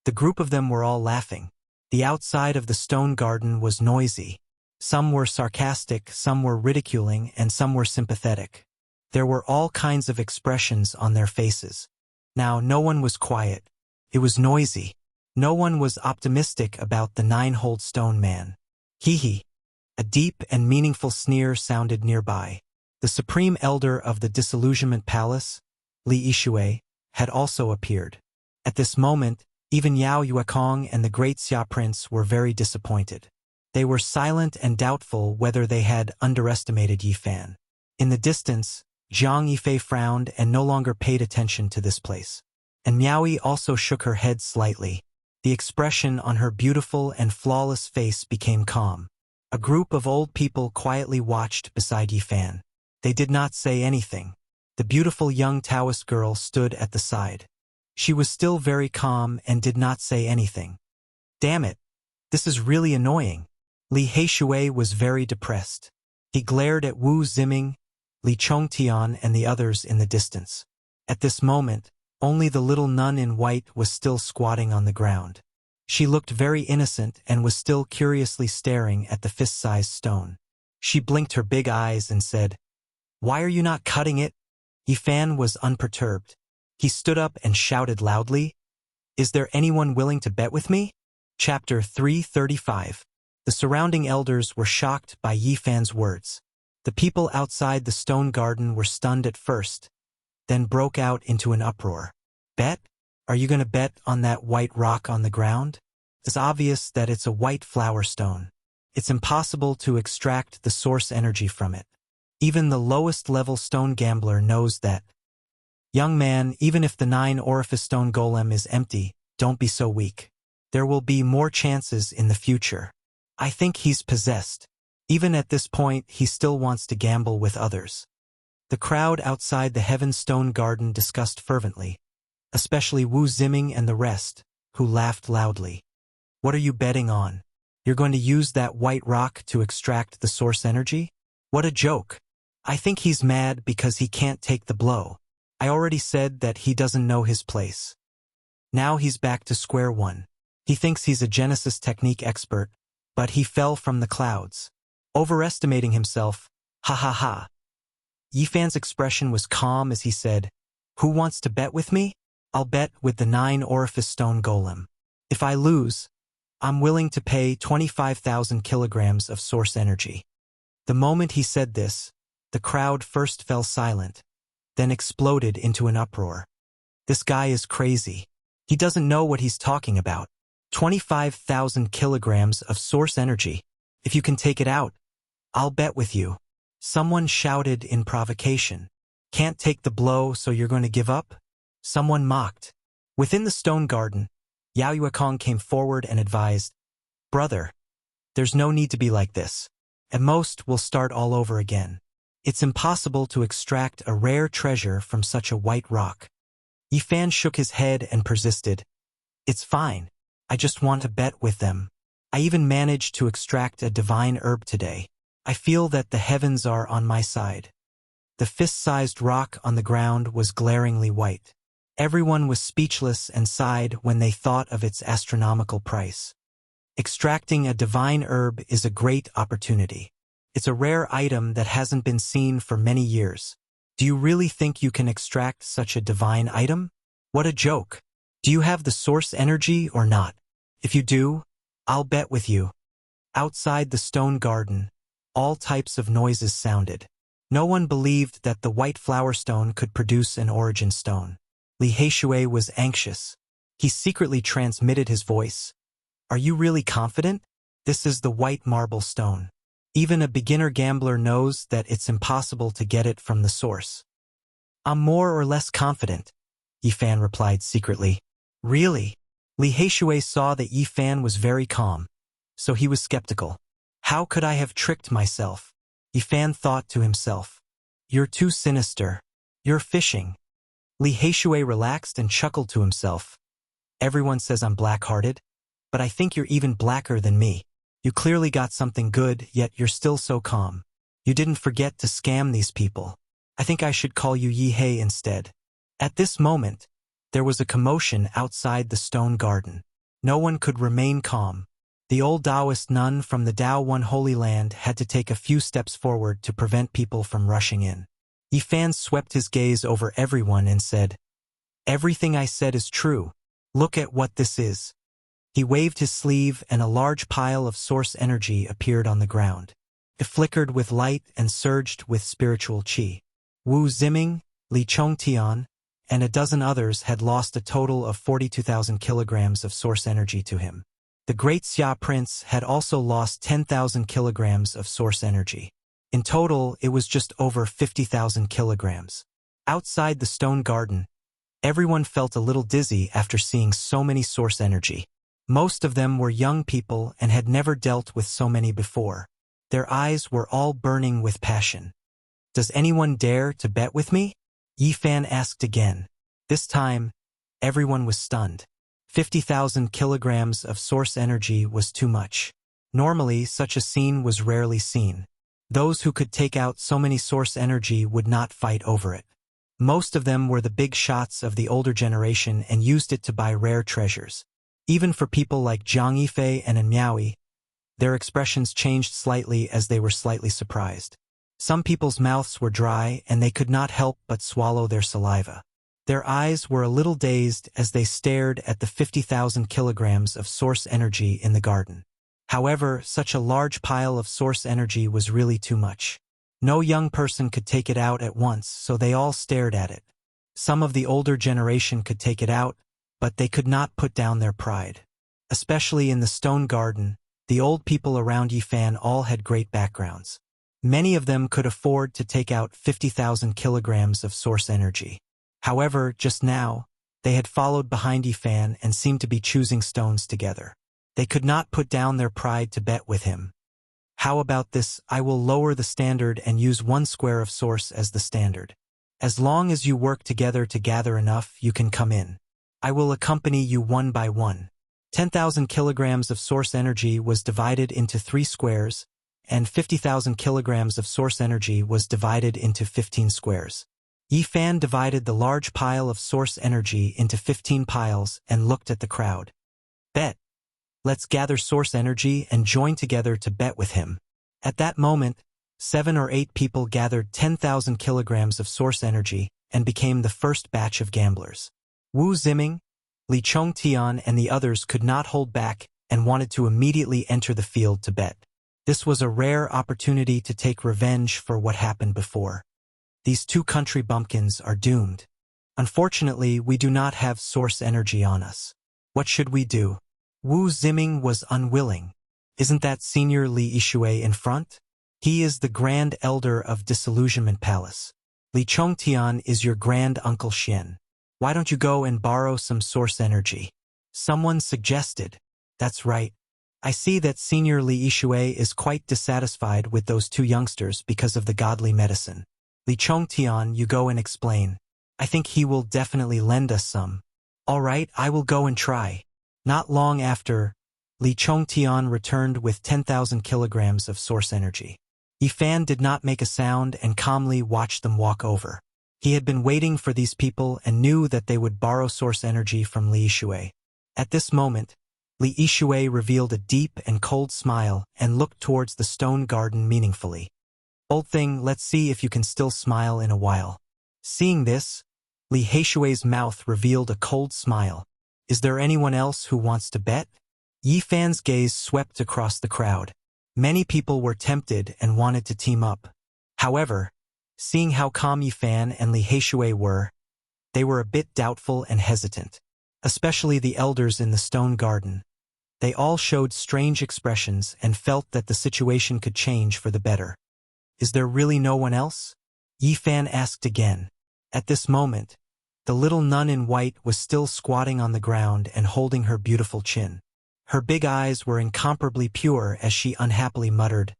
The group of them were all laughing. The outside of the stone garden was noisy. Some were sarcastic, some were ridiculing, and some were sympathetic. There were all kinds of expressions on their faces. Now, no one was quiet. It was noisy. No one was optimistic about the 9-holed stone man. Hee hee. A deep and meaningful sneer sounded nearby. The supreme elder of the Disillusionment Palace, Li Yishui, had also appeared. At this moment, even Yao Yuekong and the great Xia Prince were very disappointed. They were silent and doubtful whether they had underestimated Yifan. In the distance, Zhang Yifei frowned and no longer paid attention to this place. And Miaoyi also shook her head slightly. The expression on her beautiful and flawless face became calm. A group of old people quietly watched beside Yifan. They did not say anything. The beautiful young Taoist girl stood at the side. She was still very calm and did not say anything. Damn it! This is really annoying. Li Heishui was very depressed. He glared at Wu Ziming, Li Chongtian and the others in the distance. At this moment, only the little nun in white was still squatting on the ground. She looked very innocent and was still curiously staring at the fist-sized stone. She blinked her big eyes and said, "Why are you not cutting it?" Yifan was unperturbed. He stood up and shouted loudly, "Is there anyone willing to bet with me?" Chapter 335. The surrounding elders were shocked by Yifan's words. The people outside the stone garden were stunned at first, then broke out into an uproar. Bet? Are you going to bet on that white rock on the ground? It's obvious that it's a white flower stone. It's impossible to extract the source energy from it. Even the lowest level stone gambler knows that. Young man, even if the 9-orifice stone golem is empty, don't be so weak. There will be more chances in the future. I think he's possessed. Even at this point, he still wants to gamble with others. The crowd outside the Heaven Stone Garden discussed fervently, especially Wu Ziming and the rest, who laughed loudly. What are you betting on? You're going to use that white rock to extract the source energy? What a joke. I think he's mad because he can't take the blow. I already said that he doesn't know his place. Now he's back to square one. He thinks he's a Genesis technique expert, but he fell from the clouds. Overestimating himself, ha ha ha. Yifan's expression was calm as he said, "Who wants to bet with me? I'll bet with the 9-orifice stone golem. If I lose, I'm willing to pay 25,000 kilograms of source energy." The moment he said this, the crowd first fell silent, then exploded into an uproar. This guy is crazy. He doesn't know what he's talking about. 25,000 kilograms of source energy. If you can take it out, I'll bet with you. Someone shouted in provocation. Can't take the blow, so you're going to give up? Someone mocked. Within the stone garden, Yao Yuekong came forward and advised, "Brother, there's no need to be like this. At most, we'll start all over again. It's impossible to extract a rare treasure from such a white rock." Yifan shook his head and persisted, "It's fine. I just want to bet with them. I even managed to extract a divine herb today. I feel that the heavens are on my side." The fist-sized rock on the ground was glaringly white. Everyone was speechless and sighed when they thought of its astronomical price. Extracting a divine herb is a great opportunity. It's a rare item that hasn't been seen for many years. Do you really think you can extract such a divine item? What a joke. Do you have the source energy or not? If you do, I'll bet with you. Outside the stone garden, all types of noises sounded. No one believed that the white flower stone could produce an origin stone. Li Heishui was anxious. He secretly transmitted his voice. "Are you really confident? This is the white marble stone. Even a beginner gambler knows that it's impossible to get it from the source." "I'm more or less confident," Yifan replied secretly. "Really?" Li Heishui saw that Yifan was very calm, so he was skeptical. How could I have tricked myself? Yifan thought to himself. You're too sinister. You're fishing. Li Heishui relaxed and chuckled to himself. Everyone says I'm black-hearted, but I think you're even blacker than me. You clearly got something good, yet you're still so calm. You didn't forget to scam these people. I think I should call you Yihei instead. At this moment, there was a commotion outside the stone garden. No one could remain calm. The old Taoist nun from the Tao One Holy Land had to take a few steps forward to prevent people from rushing in. Yifan swept his gaze over everyone and said, "Everything I said is true. Look at what this is." He waved his sleeve and a large pile of source energy appeared on the ground. It flickered with light and surged with spiritual qi. Wu Ziming, Li Chongtian, and a dozen others had lost a total of 42,000 kilograms of source energy to him. The great Xia prince had also lost 10,000 kilograms of source energy. In total, it was just over 50,000 kilograms. Outside the stone garden, everyone felt a little dizzy after seeing so many source energy. Most of them were young people and had never dealt with so many before. Their eyes were all burning with passion. "Does anyone dare to bet with me?" Yi Fan asked again. This time, everyone was stunned. 50,000 kilograms of source energy was too much. Normally, such a scene was rarely seen. Those who could take out so many source energy would not fight over it. Most of them were the big shots of the older generation and used it to buy rare treasures. Even for people like Zhang Yifei and Miaoi, their expressions changed slightly as they were slightly surprised. Some people's mouths were dry and they could not help but swallow their saliva. Their eyes were a little dazed as they stared at the 50,000 kilograms of source energy in the garden. However, such a large pile of source energy was really too much. No young person could take it out at once, so they all stared at it. Some of the older generation could take it out, but they could not put down their pride. Especially in the stone garden, the old people around Yi Fan all had great backgrounds. Many of them could afford to take out 50,000 kilograms of source energy. However, just now, they had followed behind Yi Fan and seemed to be choosing stones together. They could not put down their pride to bet with him. "How about this? I will lower the standard and use 1 square of source as the standard. As long as you work together to gather enough, you can come in. I will accompany you one by one." 10,000 kilograms of source energy was divided into 3 squares, and 50,000 kilograms of source energy was divided into 15 squares. Yi Fan divided the large pile of source energy into 15 piles and looked at the crowd. "Bet. Let's gather source energy and join together to bet with him." At that moment, 7 or 8 people gathered 10,000 kilograms of source energy and became the first batch of gamblers. Wu Ziming, Li Chongtian, and the others could not hold back and wanted to immediately enter the field to bet. This was a rare opportunity to take revenge for what happened before. These 2 country bumpkins are doomed. Unfortunately, we do not have source energy on us. What should we do? Wu Ziming was unwilling. "Isn't that Senior Li Yishui in front? He is the Grand Elder of Disillusionment Palace. Li Chongtian is your Grand Uncle Xian. Why don't you go and borrow some source energy?" Someone suggested. "That's right. I see that Senior Li Yishui is quite dissatisfied with those 2 youngsters because of the godly medicine. Li Chongtian, you go and explain. I think he will definitely lend us some." "All right, I will go and try." Not long after, Li Chongtian returned with 10,000 kilograms of source energy. Yi Fan did not make a sound and calmly watched them walk over. He had been waiting for these people and knew that they would borrow source energy from Li Yishui. At this moment, Li Yishui revealed a deep and cold smile and looked towards the stone garden meaningfully. "Old thing, let's see if you can still smile in a while." Seeing this, Li Yishui's mouth revealed a cold smile. "Is there anyone else who wants to bet?" Yi Fan's gaze swept across the crowd. Many people were tempted and wanted to team up. However, seeing how calm Yi Fan and Li Yishui were, they were a bit doubtful and hesitant. Especially the elders in the stone garden. They all showed strange expressions and felt that the situation could change for the better. "Is there really no one else?" Yi Fan asked again. At this moment, the little nun in white was still squatting on the ground and holding her beautiful chin. Her big eyes were incomparably pure as she unhappily muttered,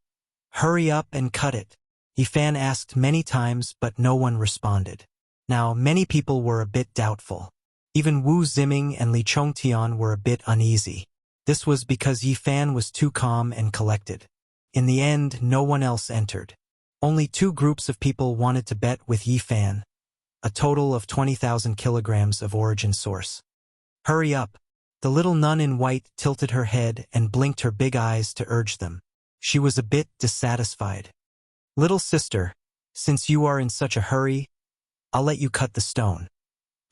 "Hurry up and cut it." Yi Fan asked many times, but no one responded. Now, many people were a bit doubtful. Even Wu Ziming and Li Chongtian were a bit uneasy. This was because Yi Fan was too calm and collected. In the end, no one else entered. Only 2 groups of people wanted to bet with Yi Fan. A total of 20,000 kilograms of origin source. "Hurry up." The little nun in white tilted her head and blinked her big eyes to urge them. She was a bit dissatisfied. "Little sister, since you are in such a hurry, I'll let you cut the stone.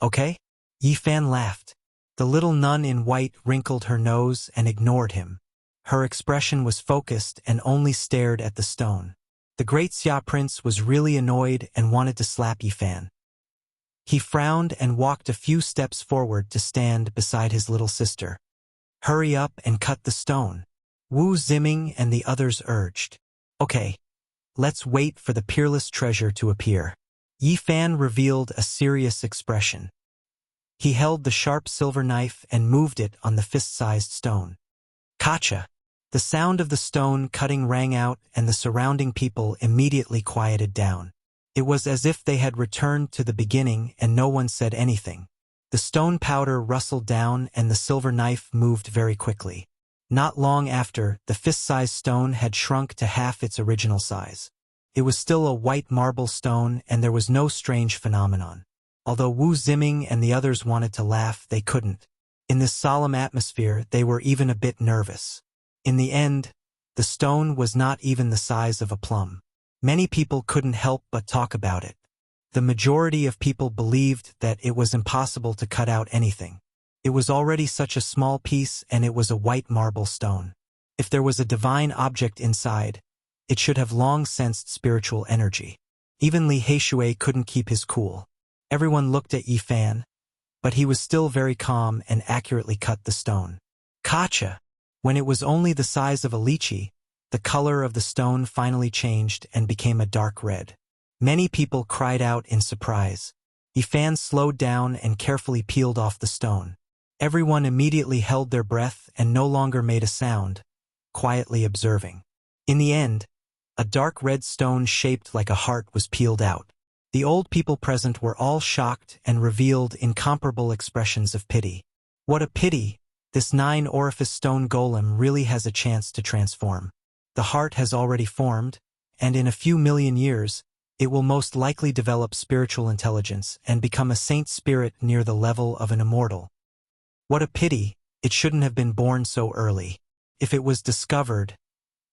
Okay?" Yi Fan laughed. The little nun in white wrinkled her nose and ignored him. Her expression was focused and only stared at the stone. The great Xia prince was really annoyed and wanted to slap Yi Fan. He frowned and walked a few steps forward to stand beside his little sister. Hurry up and cut the stone. Wu Ziming and the others urged. Okay, let's wait for the peerless treasure to appear. Yi Fan revealed a serious expression. He held the sharp silver knife and moved it on the fist-sized stone. Kacha! The sound of the stone cutting rang out, and the surrounding people immediately quieted down. It was as if they had returned to the beginning and no one said anything. The stone powder rustled down and the silver knife moved very quickly. Not long after, the fist-sized stone had shrunk to half its original size. It was still a white marble stone, and there was no strange phenomenon. Although Wu Ziming and the others wanted to laugh, they couldn't. In this solemn atmosphere, they were even a bit nervous. In the end, the stone was not even the size of a plum. Many people couldn't help but talk about it. The majority of people believed that it was impossible to cut out anything. It was already such a small piece, and it was a white marble stone. If there was a divine object inside, it should have long sensed spiritual energy. Even Li Heishui couldn't keep his cool. Everyone looked at Yi Fan, but he was still very calm and accurately cut the stone. Kacha! When it was only the size of a lychee, the color of the stone finally changed and became a dark red. Many people cried out in surprise. Yi Fan slowed down and carefully peeled off the stone. Everyone immediately held their breath and no longer made a sound, quietly observing. In the end, a dark red stone shaped like a heart was peeled out. The old people present were all shocked and revealed incomparable expressions of pity. What a pity! This 9-orifice stone golem really has a chance to transform. The heart has already formed, and in a few million years, it will most likely develop spiritual intelligence and become a saint spirit near the level of an immortal. What a pity, it shouldn't have been born so early. If it was discovered,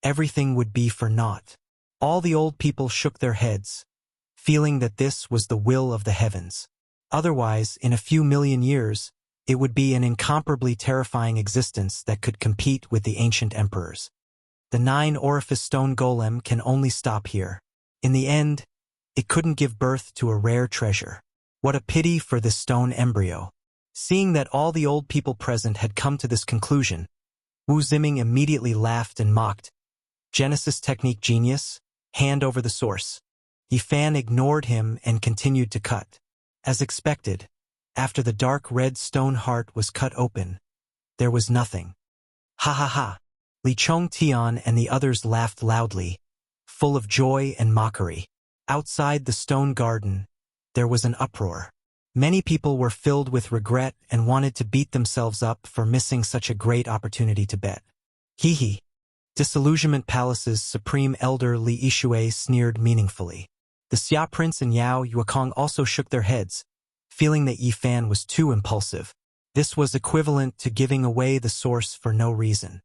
everything would be for naught. All the old people shook their heads, feeling that this was the will of the heavens. Otherwise, in a few million years, it would be an incomparably terrifying existence that could compete with the ancient emperors. The 9-orifice stone golem can only stop here. In the end, it couldn't give birth to a rare treasure. What a pity for this stone embryo. Seeing that all the old people present had come to this conclusion, Wu Ziming immediately laughed and mocked. Genesis technique genius, hand over the source. Yi Fan ignored him and continued to cut. As expected, after the dark red stone heart was cut open, there was nothing. Ha ha ha! Li Chongtian and the others laughed loudly, full of joy and mockery. Outside the stone garden, there was an uproar. Many people were filled with regret and wanted to beat themselves up for missing such a great opportunity to bet. Hee hee. Disillusionment Palace's supreme elder Li Yishui sneered meaningfully. The Xia Prince and Yao Yuekong also shook their heads, feeling that Yi Fan was too impulsive. This was equivalent to giving away the source for no reason.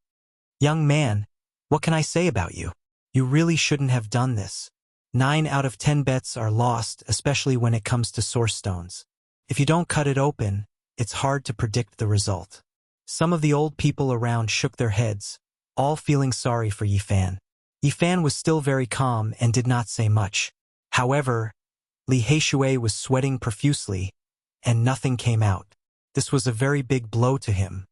Young man, what can I say about you? You really shouldn't have done this. 9 out of 10 bets are lost, especially when it comes to source stones. If you don't cut it open, it's hard to predict the result. Some of the old people around shook their heads, all feeling sorry for Yi Fan. Yi Fan was still very calm and did not say much. However, Li Heishui was sweating profusely, and nothing came out. This was a very big blow to him.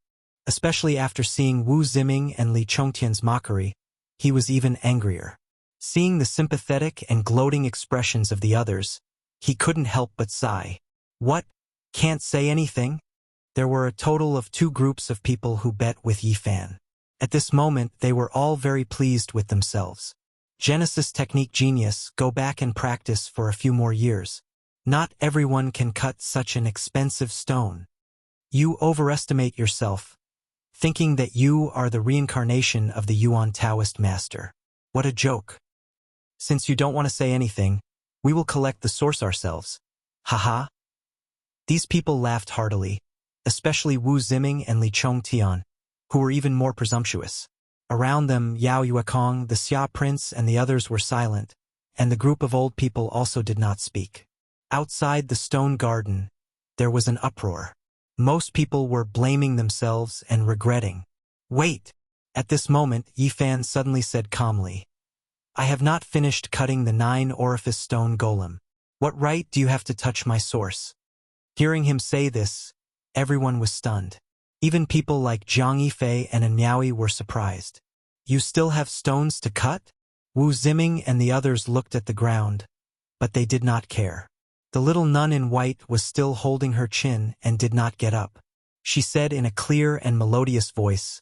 Especially after seeing Wu Ziming and Li Chongtian's mockery, he was even angrier. Seeing the sympathetic and gloating expressions of the others, he couldn't help but sigh. What? Can't say anything? There were a total of 2 groups of people who bet with Yi Fan. At this moment, they were all very pleased with themselves. Genesis technique genius, go back and practice for a few more years. Not everyone can cut such an expensive stone. You overestimate yourself, thinking that you are the reincarnation of the Yuan Taoist master. What a joke. Since you don't want to say anything, we will collect the source ourselves. Haha. These people laughed heartily, especially Wu Ziming and Li Chongtian, who were even more presumptuous. Around them, Yao Yuekong, the Xia Prince, and the others were silent, and the group of old people also did not speak. Outside the stone garden, there was an uproar. Most people were blaming themselves and regretting. Wait! At this moment, Yi Fan suddenly said calmly, I have not finished cutting the 9-orifice stone golem. What right do you have to touch my source? Hearing him say this, everyone was stunned. Even people like Jiang Yifei and Anyaoi were surprised. You still have stones to cut? Wu Ziming and the others looked at the ground, but they did not care. The little nun in white was still holding her chin and did not get up. She said in a clear and melodious voice,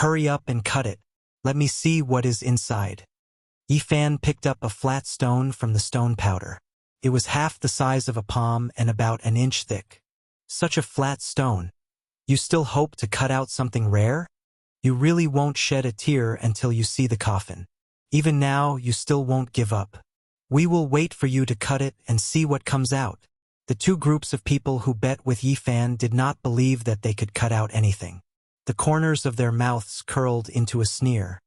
"Hurry up and cut it. Let me see what is inside." Yifan picked up a flat stone from the stone powder. It was half the size of a palm and about an inch thick. Such a flat stone. You still hope to cut out something rare? You really won't shed a tear until you see the coffin. Even now, you still won't give up. We will wait for you to cut it and see what comes out. The two groups of people who bet with Yifan did not believe that they could cut out anything. The corners of their mouths curled into a sneer.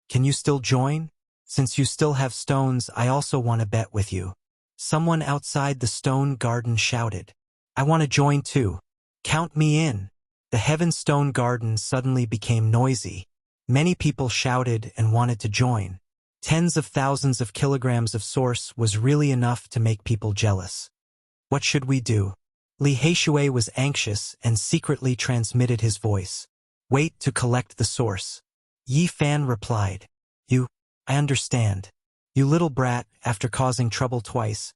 Can you still join? Since you still have stones, I also want to bet with you. Someone outside the stone garden shouted. I want to join too. Count me in. The Heaven Stone Garden suddenly became noisy. Many people shouted and wanted to join. Tens of thousands of kilograms of source was really enough to make people jealous. What should we do? Li Heishui was anxious and secretly transmitted his voice. Wait to collect the source. Yi Fan replied. I understand. You little brat, after causing trouble twice,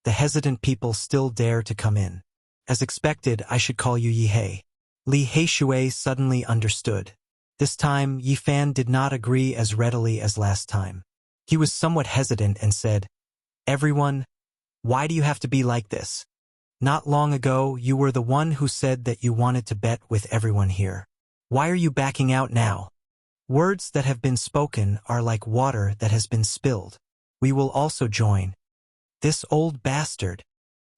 the hesitant people still dare to come in. As expected, I should call you Yihei. Li Heishui suddenly understood. This time, Yifan did not agree as readily as last time. He was somewhat hesitant and said, Everyone, why do you have to be like this? Not long ago, you were the one who said that you wanted to bet with everyone here. Why are you backing out now? Words that have been spoken are like water that has been spilled. We will also join. This old bastard.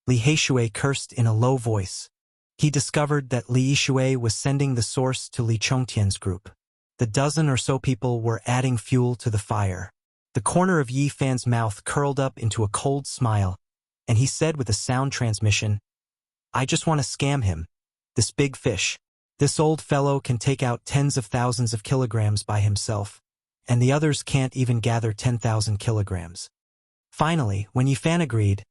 Li Heishui cursed in a low voice. He discovered that Li Yishui was sending the source to Li Chongtian's group. The dozen or so people were adding fuel to the fire. The corner of Yi Fan's mouth curled up into a cold smile, and he said with a sound transmission, I just want to scam him. This big fish. This old fellow can take out tens of thousands of kilograms by himself, and the others can't even gather 10,000 kilograms. Finally, when Yifan agreed,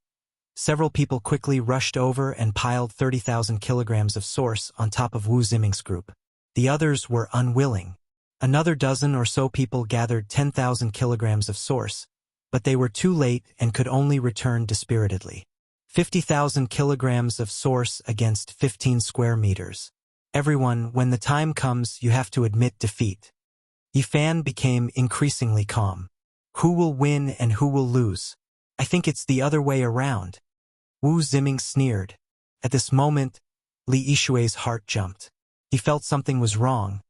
several people quickly rushed over and piled 30,000 kilograms of source on top of Wu Ziming's group. The others were unwilling. Another dozen or so people gathered 10,000 kilograms of source, but they were too late and could only return dispiritedly. 50,000 kilograms of source against 15 square meters. Everyone, when the time comes, you have to admit defeat. Yifan became increasingly calm. Who will win and who will lose? I think it's the other way around. Wu Ziming sneered. At this moment, Li Yishui's heart jumped. He felt something was wrong,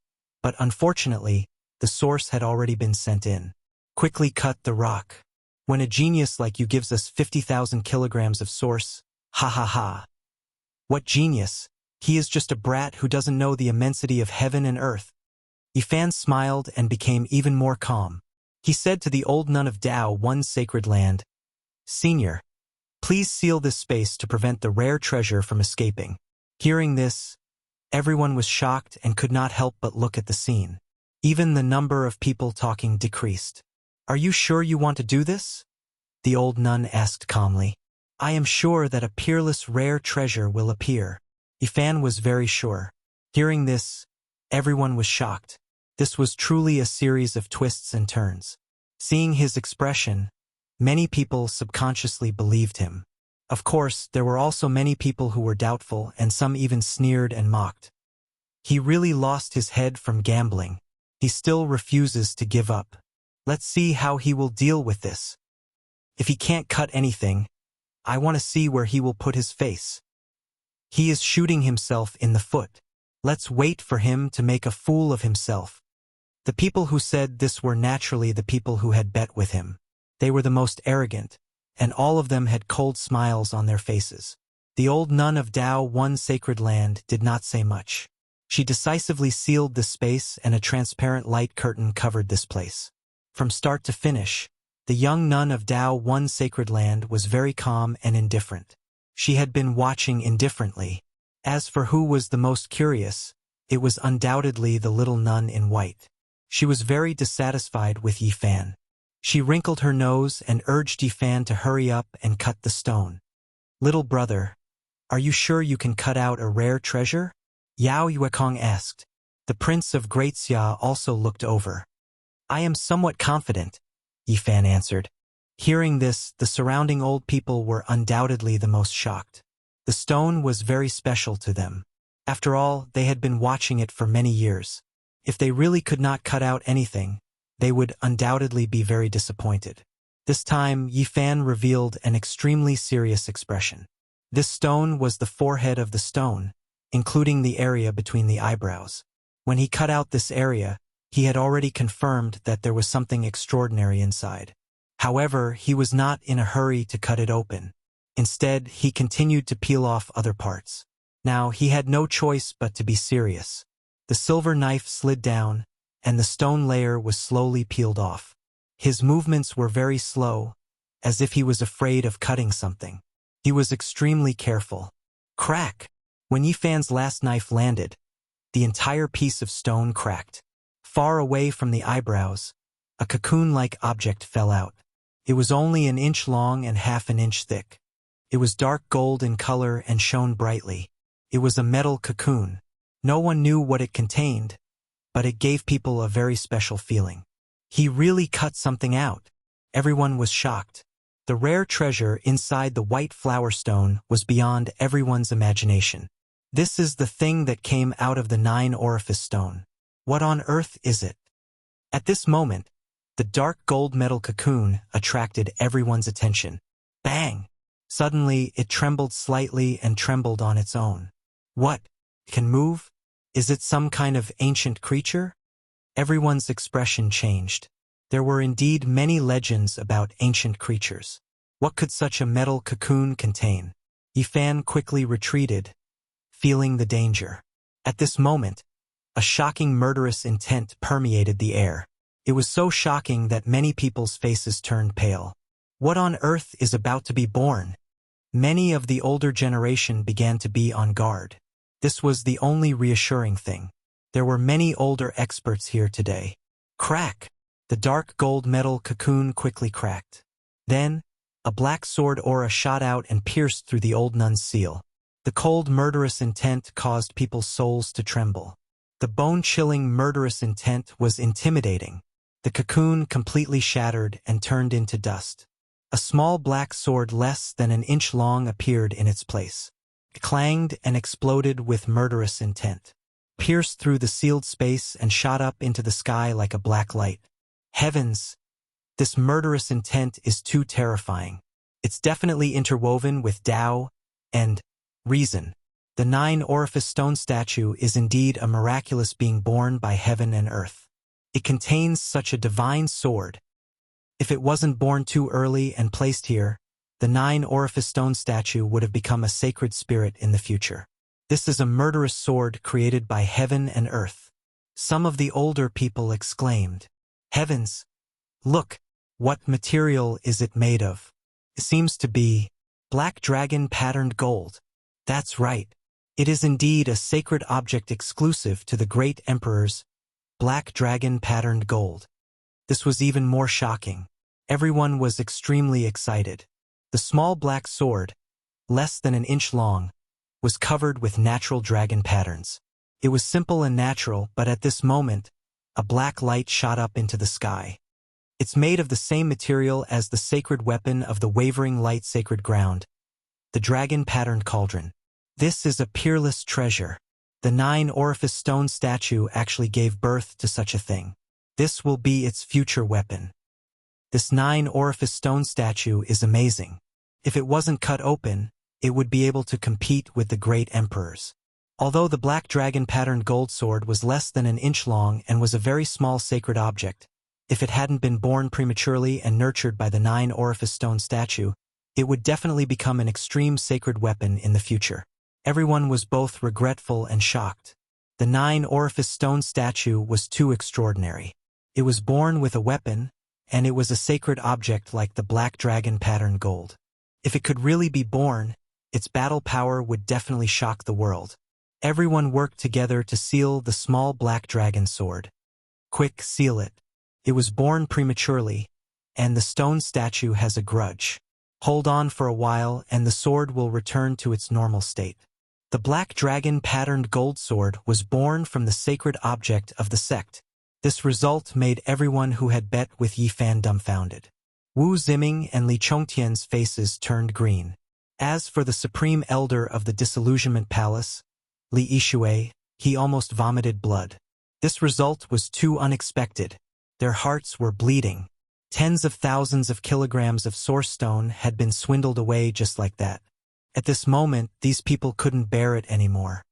but unfortunately, the source had already been sent in. Quickly cut the rock. When a genius like you gives us 50,000 kilograms of source, ha ha ha. What genius? He is just a brat who doesn't know the immensity of heaven and earth. Yifan smiled and became even more calm. He said to the old nun of Tao, one sacred land, Senior, please seal this space to prevent the rare treasure from escaping. Hearing this, everyone was shocked and could not help but look at the scene. Even the number of people talking decreased. Are you sure you want to do this? The old nun asked calmly. I am sure that a peerless rare treasure will appear. Yifan was very sure. Hearing this, everyone was shocked. This was truly a series of twists and turns. Seeing his expression, many people subconsciously believed him. Of course, there were also many people who were doubtful and some even sneered and mocked. He really lost his head from gambling. He still refuses to give up. Let's see how he will deal with this. If he can't cut anything, I want to see where he will put his face. He is shooting himself in the foot. Let's wait for him to make a fool of himself. The people who said this were naturally the people who had bet with him. They were the most arrogant, and all of them had cold smiles on their faces. The old nun of Tao, one sacred land, did not say much. She decisively sealed the space and a transparent light curtain covered this place. From start to finish, the young nun of Tao, one sacred land, was very calm and indifferent. She had been watching indifferently. As for who was the most curious, it was undoubtedly the little nun in white. She was very dissatisfied with Yifan. She wrinkled her nose and urged Yifan to hurry up and cut the stone. Little brother, are you sure you can cut out a rare treasure? Yao Yuekong asked. The prince of Great Xia also looked over. I am somewhat confident, Yifan answered. Hearing this, the surrounding old people were undoubtedly the most shocked. The stone was very special to them. After all, they had been watching it for many years. If they really could not cut out anything, they would undoubtedly be very disappointed. This time, Yifan revealed an extremely serious expression. This stone was the forehead of the stone, including the area between the eyebrows. When he cut out this area, he had already confirmed that there was something extraordinary inside. However, he was not in a hurry to cut it open. Instead, he continued to peel off other parts. Now, he had no choice but to be serious. The silver knife slid down, and the stone layer was slowly peeled off. His movements were very slow, as if he was afraid of cutting something. He was extremely careful. Crack! When Yifan's last knife landed, the entire piece of stone cracked. Far away from the eyebrows, a cocoon-like object fell out. It was only an inch long and half an inch thick. It was dark gold in color and shone brightly. It was a metal cocoon. No one knew what it contained, but it gave people a very special feeling. He really cut something out. Everyone was shocked. The rare treasure inside the white flower stone was beyond everyone's imagination. This is the thing that came out of the 9-orifice stone. What on earth is it? At this moment, the dark gold metal cocoon attracted everyone's attention. Bang! Suddenly, it trembled slightly and trembled on its own. What? Can move? Is it some kind of ancient creature? Everyone's expression changed. There were indeed many legends about ancient creatures. What could such a metal cocoon contain? Yifan quickly retreated, feeling the danger. At this moment, a shocking murderous intent permeated the air. It was so shocking that many people's faces turned pale. What on earth is about to be born? Many of the older generation began to be on guard. This was the only reassuring thing. There were many older experts here today. Crack! The dark gold metal cocoon quickly cracked. Then, a black sword aura shot out and pierced through the old nun's seal. The cold murderous intent caused people's souls to tremble. The bone-chilling murderous intent was intimidating. The cocoon completely shattered and turned into dust. A small black sword less than an inch long appeared in its place. It clanged and exploded with murderous intent. Pierced through the sealed space and shot up into the sky like a black light. Heavens! This murderous intent is too terrifying. It's definitely interwoven with Tao and reason. The 9-orifice stone statue is indeed a miraculous being born by heaven and earth. It contains such a divine sword. If it wasn't born too early and placed here, the 9-orifice stone statue would have become a sacred spirit in the future. This is a murderous sword created by heaven and earth. Some of the older people exclaimed, Heavens! Look, what material is it made of? It seems to be black dragon patterned gold. That's right. It is indeed a sacred object exclusive to the great emperor's black dragon patterned gold. This was even more shocking. Everyone was extremely excited. The small black sword, less than an inch long, was covered with natural dragon patterns. It was simple and natural, but at this moment, a black light shot up into the sky. It's made of the same material as the sacred weapon of the wavering light sacred ground, the dragon-patterned cauldron. This is a peerless treasure. The 9-orifice stone statue actually gave birth to such a thing. This will be its future weapon. This 9-orifice stone statue is amazing. If it wasn't cut open, it would be able to compete with the great emperors. Although the black dragon-patterned gold sword was less than an inch long and was a very small sacred object, if it hadn't been born prematurely and nurtured by the 9-orifice stone statue, it would definitely become an extreme sacred weapon in the future. Everyone was both regretful and shocked. The 9-orifice stone statue was too extraordinary. It was born with a weapon, and it was a sacred object like the black dragon-patterned gold. If it could really be born, its battle power would definitely shock the world. Everyone worked together to seal the small black dragon sword. Quick, seal it. It was born prematurely, and the stone statue has a grudge. Hold on for a while and the sword will return to its normal state. The black dragon-patterned gold sword was born from the sacred object of the sect. This result made everyone who had bet with Yi Fan dumbfounded. Wu Ziming and Li Chongtian's faces turned green. As for the supreme elder of the Disillusionment Palace, Li Yishui, he almost vomited blood. This result was too unexpected. Their hearts were bleeding. Tens of thousands of kilograms of source stone had been swindled away just like that. At this moment, these people couldn't bear it anymore.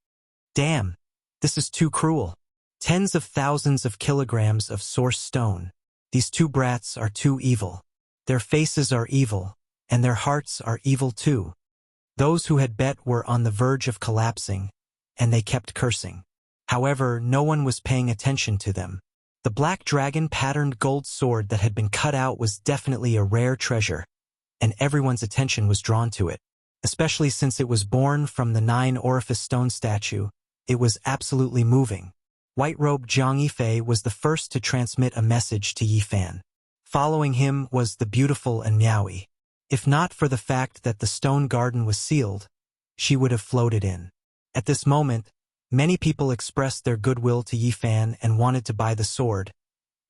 Damn, this is too cruel. Tens of thousands of kilograms of source stone. These two brats are too evil. Their faces are evil, and their hearts are evil too. Those who had bet were on the verge of collapsing, and they kept cursing. However, no one was paying attention to them. The black dragon-patterned gold sword that had been cut out was definitely a rare treasure, and everyone's attention was drawn to it. Especially since it was born from the 9-orifice stone statue, it was absolutely moving. White-robed Zhang Yifei was the first to transmit a message to Yi Fan. Following him was the beautiful and Miaoyi. If not for the fact that the stone garden was sealed, she would have floated in. At this moment, many people expressed their goodwill to Yi Fan and wanted to buy the sword,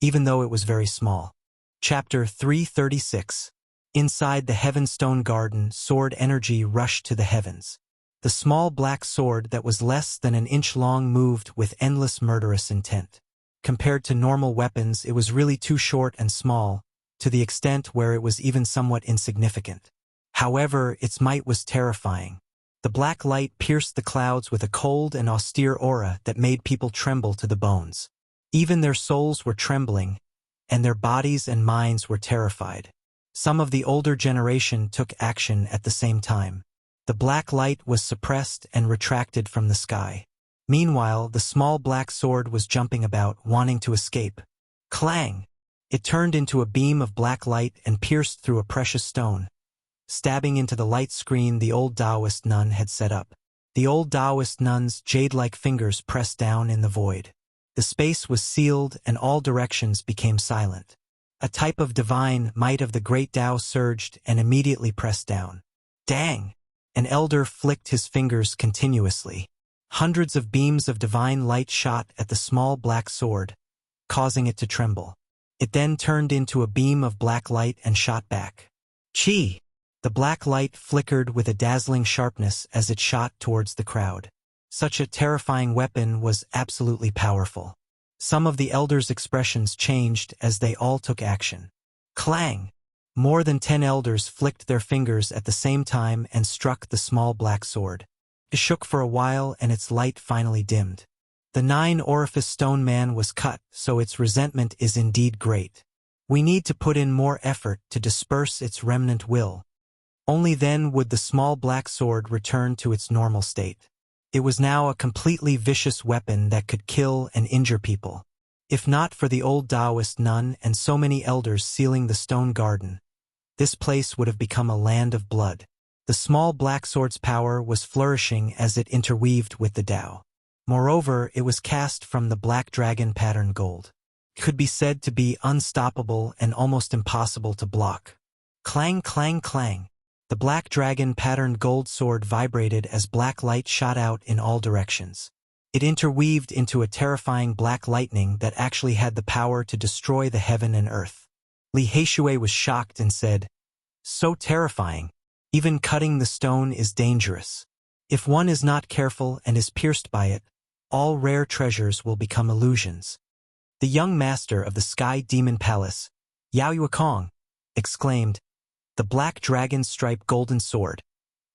even though it was very small. Chapter 336. Inside the Heavenstone Garden, sword energy rushed to the heavens. The small black sword that was less than an inch long moved with endless murderous intent. Compared to normal weapons, it was really too short and small, to the extent where it was even somewhat insignificant. However, its might was terrifying. The black light pierced the clouds with a cold and austere aura that made people tremble to the bones. Even their souls were trembling, and their bodies and minds were terrified. Some of the older generation took action at the same time. The black light was suppressed and retracted from the sky. Meanwhile, the small black sword was jumping about, wanting to escape. Clang! It turned into a beam of black light and pierced through a precious stone, stabbing into the light screen the old Taoist nun had set up. The old Taoist nun's jade-like fingers pressed down in the void. The space was sealed and all directions became silent. A type of divine might of the great Tao surged and immediately pressed down. Dang! An elder flicked his fingers continuously. Hundreds of beams of divine light shot at the small black sword, causing it to tremble. It then turned into a beam of black light and shot back. Chi! The black light flickered with a dazzling sharpness as it shot towards the crowd. Such a terrifying weapon was absolutely powerful. Some of the elders' expressions changed as they all took action. Clang! More than 10 elders flicked their fingers at the same time and struck the small black sword. It shook for a while and its light finally dimmed. The 9-orifice stone man was cut, so its resentment is indeed great. We need to put in more effort to disperse its remnant will. Only then would the small black sword return to its normal state. It was now a completely vicious weapon that could kill and injure people. If not for the old Taoist nun and so many elders sealing the stone garden, this place would have become a land of blood. The small black sword's power was flourishing as it interweaved with the Tao. Moreover, it was cast from the black dragon pattern gold. It could be said to be unstoppable and almost impossible to block. Clang, clang, clang. The black dragon patterned gold sword vibrated as black light shot out in all directions. It interweaved into a terrifying black lightning that actually had the power to destroy the heaven and earth. Li Heishui was shocked and said, "So terrifying. Even cutting the stone is dangerous. If one is not careful and is pierced by it, all rare treasures will become illusions." The young master of the Sky Demon Palace, Yao Yuekong, exclaimed, "The black dragon-striped golden sword.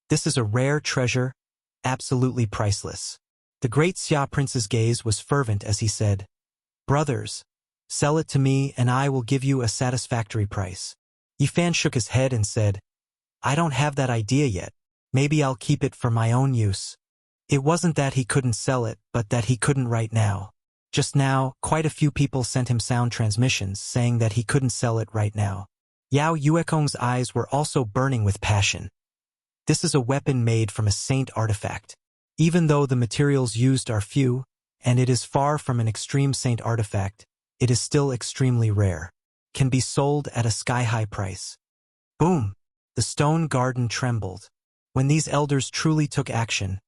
This is a rare treasure, absolutely priceless." The great Xia Prince's gaze was fervent as he said, "Brothers, sell it to me and I will give you a satisfactory price." Yifan shook his head and said, "I don't have that idea yet. Maybe I'll keep it for my own use." It wasn't that he couldn't sell it, but that he couldn't right now. Just now, quite a few people sent him sound transmissions saying that he couldn't sell it right now. Yao Yuekong's eyes were also burning with passion. This is a weapon made from a saint artifact. Even though the materials used are few, and it is far from an extreme saint artifact, it is still extremely rare. Can be sold at a sky-high price. Boom! The stone garden trembled. When these elders truly took action,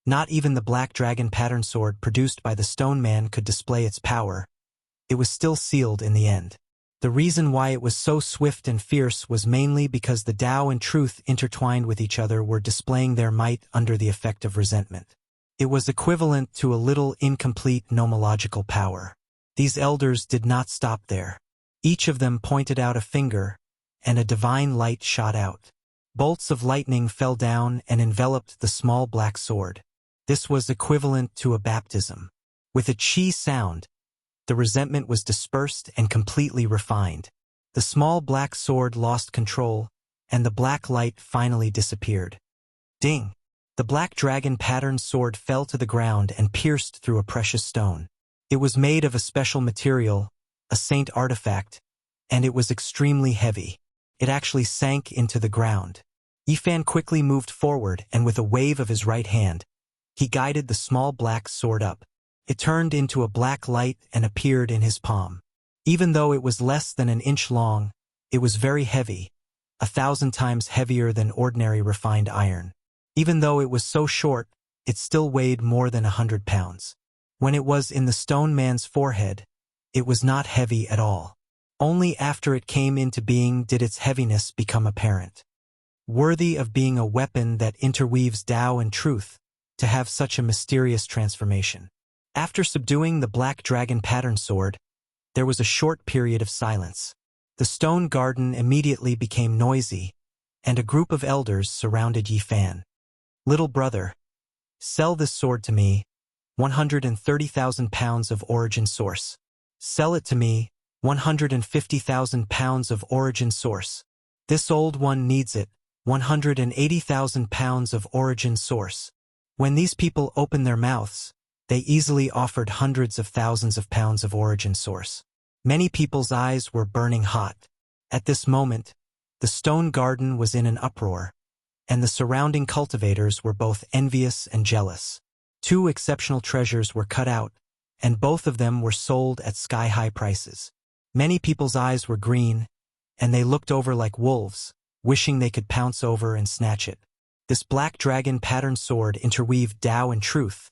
Not even the black dragon pattern sword produced by the stone man could display its power. It was still sealed in the end. The reason why it was so swift and fierce was mainly because the Tao and truth intertwined with each other were displaying their might under the effect of resentment. It was equivalent to a little incomplete nomological power. These elders did not stop there. Each of them pointed out a finger, and a divine light shot out. Bolts of lightning fell down and enveloped the small black sword. This was equivalent to a baptism. With a chi sound, the resentment was dispersed and completely refined. The small black sword lost control, and the black light finally disappeared. Ding! The black dragon patterned sword fell to the ground and pierced through a precious stone. It was made of a special material, a saint artifact, and it was extremely heavy. It actually sank into the ground. Yifan quickly moved forward, and with a wave of his right hand, he guided the small black sword up. It turned into a black light and appeared in his palm. Even though it was less than an inch long, it was very heavy, 1,000 times heavier than ordinary refined iron. Even though it was so short, it still weighed more than 100 pounds. When it was in the stone man's forehead, it was not heavy at all. Only after it came into being did its heaviness become apparent. Worthy of being a weapon that interweaves Tao and truth, to have such a mysterious transformation. After subduing the black dragon pattern sword, there was a short period of silence. The stone garden immediately became noisy, and a group of elders surrounded Yifan. Little brother, sell this sword to me, 130,000 pounds of origin source. Sell it to me, 150,000 pounds of origin source. This old one needs it, 180,000 pounds of origin source. When these people opened their mouths, they easily offered hundreds of thousands of pounds of origin source. Many people's eyes were burning hot. At this moment, the stone garden was in an uproar, and the surrounding cultivators were both envious and jealous. 2 exceptional treasures were cut out, and both of them were sold at sky-high prices. Many people's eyes were green, and they looked over like wolves, wishing they could pounce over and snatch it. This black dragon pattern sword interweaved Tao and truth,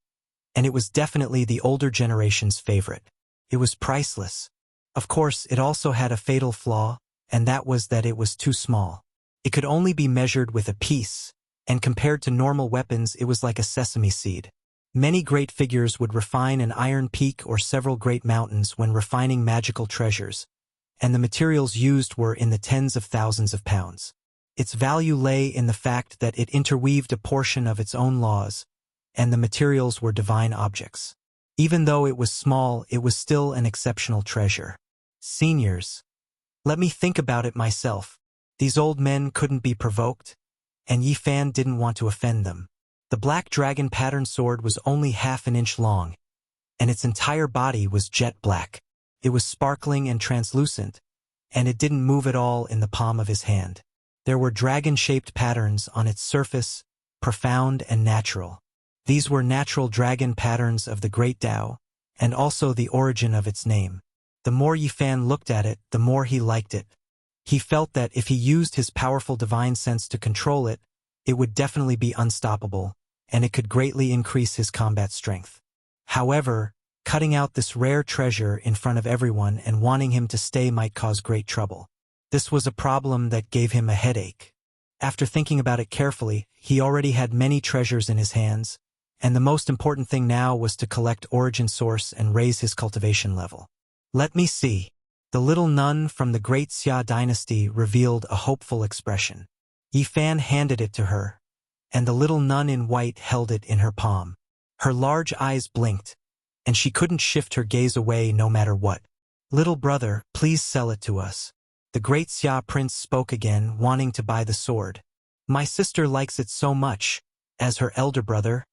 and it was definitely the older generation's favorite. It was priceless. Of course, it also had a fatal flaw, and that was that it was too small. It could only be measured with a piece, and compared to normal weapons it was like a sesame seed. Many great figures would refine an iron peak or several great mountains when refining magical treasures, and the materials used were in the tens of thousands of pounds. Its value lay in the fact that it interweaved a portion of its own laws, and the materials were divine objects. Even though it was small, it was still an exceptional treasure. Seniors, let me think about it myself. These old men couldn't be provoked, and Yifan didn't want to offend them. The black dragon pattern sword was only half an inch long, and its entire body was jet black. It was sparkling and translucent, and it didn't move at all in the palm of his hand. There were dragon-shaped patterns on its surface, profound and natural. These were natural dragon patterns of the Great Tao, and also the origin of its name. The more Yifan looked at it, the more he liked it. He felt that if he used his powerful divine sense to control it, it would definitely be unstoppable, and it could greatly increase his combat strength. However, cutting out this rare treasure in front of everyone and wanting him to stay might cause great trouble. This was a problem that gave him a headache. After thinking about it carefully, he already had many treasures in his hands, and the most important thing now was to collect origin source and raise his cultivation level. Let me see. The little nun from the Great Xia dynasty revealed a hopeful expression. Yifan handed it to her, and the little nun in white held it in her palm. Her large eyes blinked, and she couldn't shift her gaze away no matter what. Little brother, please sell it to us. The Great Xia prince spoke again, wanting to buy the sword. My sister likes it so much. As her elder brother,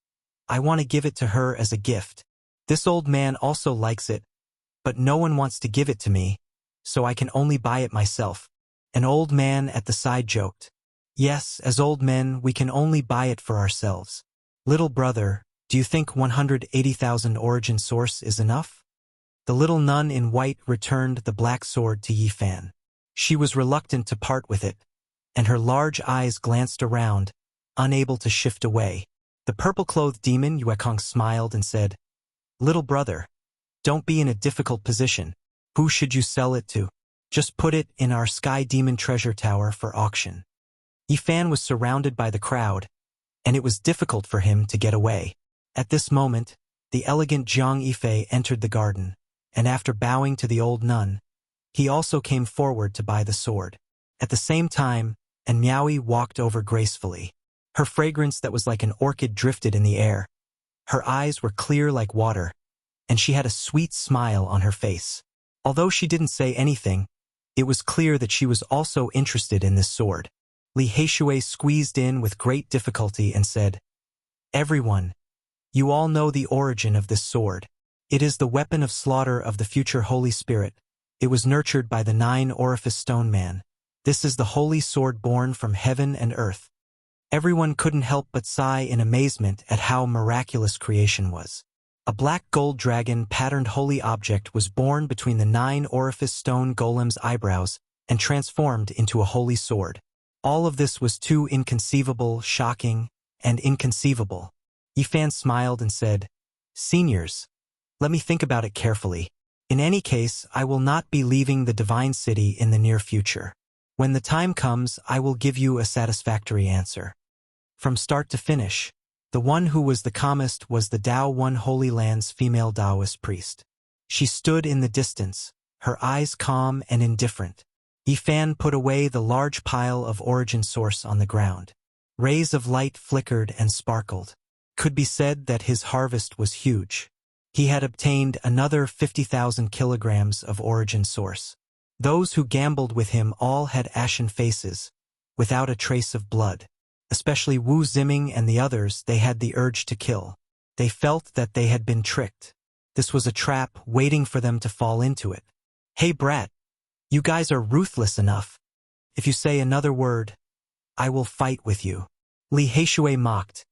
I want to give it to her as a gift. This old man also likes it, but no one wants to give it to me, so I can only buy it myself. An old man at the side joked. Yes, as old men, we can only buy it for ourselves. Little brother, do you think 180,000 origin source is enough? The little nun in white returned the black sword to Yifan. She was reluctant to part with it, and her large eyes glanced around, unable to shift away. The The purple-clothed demon Yuekong smiled and said, "Little brother, don't be in a difficult position. Who should you sell it to? Just put it in our Sky Demon treasure tower for auction." Yifan was surrounded by the crowd, and it was difficult for him to get away. At this moment, the elegant Jiang Yifei entered the garden, and after bowing to the old nun, he also came forward to buy the sword. At the same time, and Miaoi walked over gracefully. Her fragrance that was like an orchid drifted in the air. Her eyes were clear like water, and she had a sweet smile on her face. Although she didn't say anything, it was clear that she was also interested in this sword. Li Heishui squeezed in with great difficulty and said, "Everyone, you all know the origin of this sword. It is the weapon of slaughter of the future Holy Spirit. It was nurtured by the 9-orifice stone man. This is the holy sword born from heaven and earth." Everyone couldn't help but sigh in amazement at how miraculous creation was. A black gold dragon patterned holy object was born between the 9-orifice stone golem's eyebrows and transformed into a holy sword. All of this was too inconceivable, shocking, and inconceivable. Yifan smiled and said, "Seniors, let me think about it carefully. In any case, I will not be leaving the Divine City in the near future. When the time comes, I will give you a satisfactory answer." From start to finish, the one who was the calmest was the Dao One Holy Land's female Taoist priest. She stood in the distance, her eyes calm and indifferent. Yifan put away the large pile of origin source on the ground. Rays of light flickered and sparkled. Could be said that his harvest was huge. He had obtained another 50,000 kilograms of origin source. Those who gambled with him all had ashen faces, without a trace of blood. Especially Wu Ziming and the others, they had the urge to kill. They felt that they had been tricked. This was a trap waiting for them to fall into it. "Hey brat, you guys are ruthless enough. If you say another word, I will fight with you." Li Heishui mocked.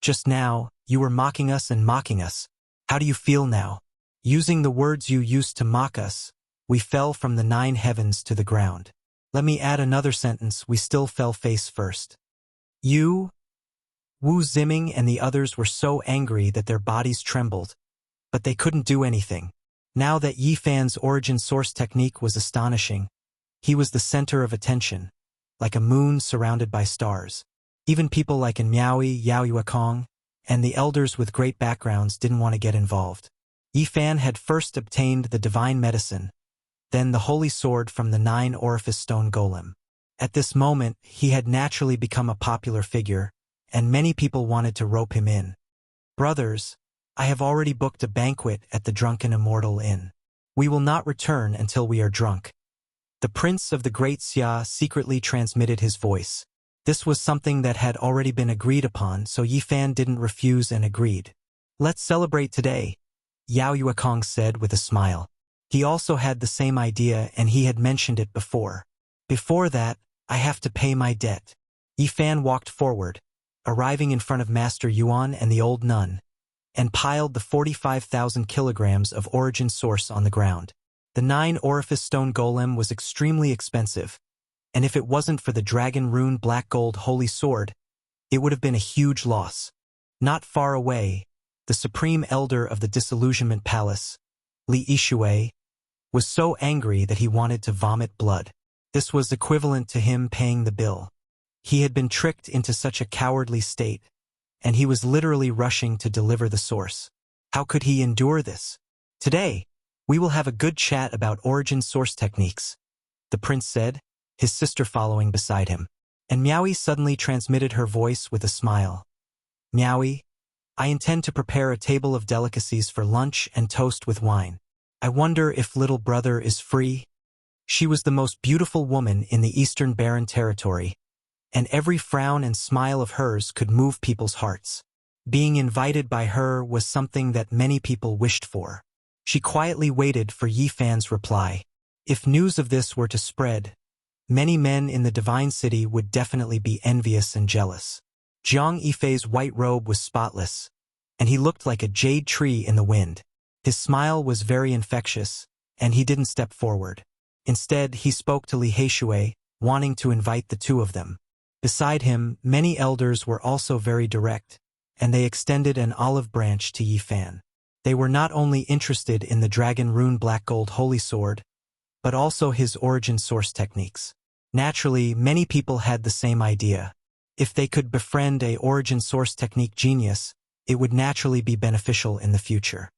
"Just now, you were mocking us and mocking us. How do you feel now? Using the words you used to mock us, we fell from the 9 heavens to the ground. Let me add another sentence, we still fell face first." You, Wu Ziming and the others were so angry that their bodies trembled, but they couldn't do anything. Now that Yifan's origin source technique was astonishing, he was the center of attention, like a moon surrounded by stars. Even people like Miaoi, Yao Yuekong, and the elders with great backgrounds didn't want to get involved. Yifan had first obtained the divine medicine, then the holy sword from the 9-orifice stone golem. At this moment, he had naturally become a popular figure, and many people wanted to rope him in. "Brothers, I have already booked a banquet at the Drunken Immortal Inn. We will not return until we are drunk." The prince of the Great Xia secretly transmitted his voice. This was something that had already been agreed upon, so Yifan didn't refuse and agreed. "Let's celebrate today," Yao Yuekong said with a smile. He also had the same idea and he had mentioned it before. "Before that, I have to pay my debt." Yifan walked forward, arriving in front of Master Yuan and the old nun, and piled the 45,000 kilograms of origin source on the ground. The 9-orifice stone golem was extremely expensive, and if it wasn't for the dragon rune black gold holy sword, it would have been a huge loss. Not far away, the supreme elder of the disillusionment palace, Li Heishui, was so angry that he wanted to vomit blood. This was equivalent to him paying the bill. He had been tricked into such a cowardly state, and he was literally rushing to deliver the source. How could he endure this? "Today, we will have a good chat about origin source techniques," the prince said, his sister following beside him. And Miaoi suddenly transmitted her voice with a smile. "Miaoi, I intend to prepare a table of delicacies for lunch and toast with wine. I wonder if little brother is free?" She was the most beautiful woman in the Eastern Barren Territory, and every frown and smile of hers could move people's hearts. Being invited by her was something that many people wished for. She quietly waited for Yifan's reply. If news of this were to spread, many men in the Divine City would definitely be envious and jealous. Jiang Yifei's white robe was spotless, and he looked like a jade tree in the wind. His smile was very infectious, and he didn't step forward. Instead, he spoke to Li Heishui, wanting to invite the two of them. Beside him, many elders were also very direct, and they extended an olive branch to Yi Fan. They were not only interested in the dragon rune black gold holy sword, but also his origin source techniques. Naturally, many people had the same idea. If they could befriend a origin source technique genius, it would naturally be beneficial in the future.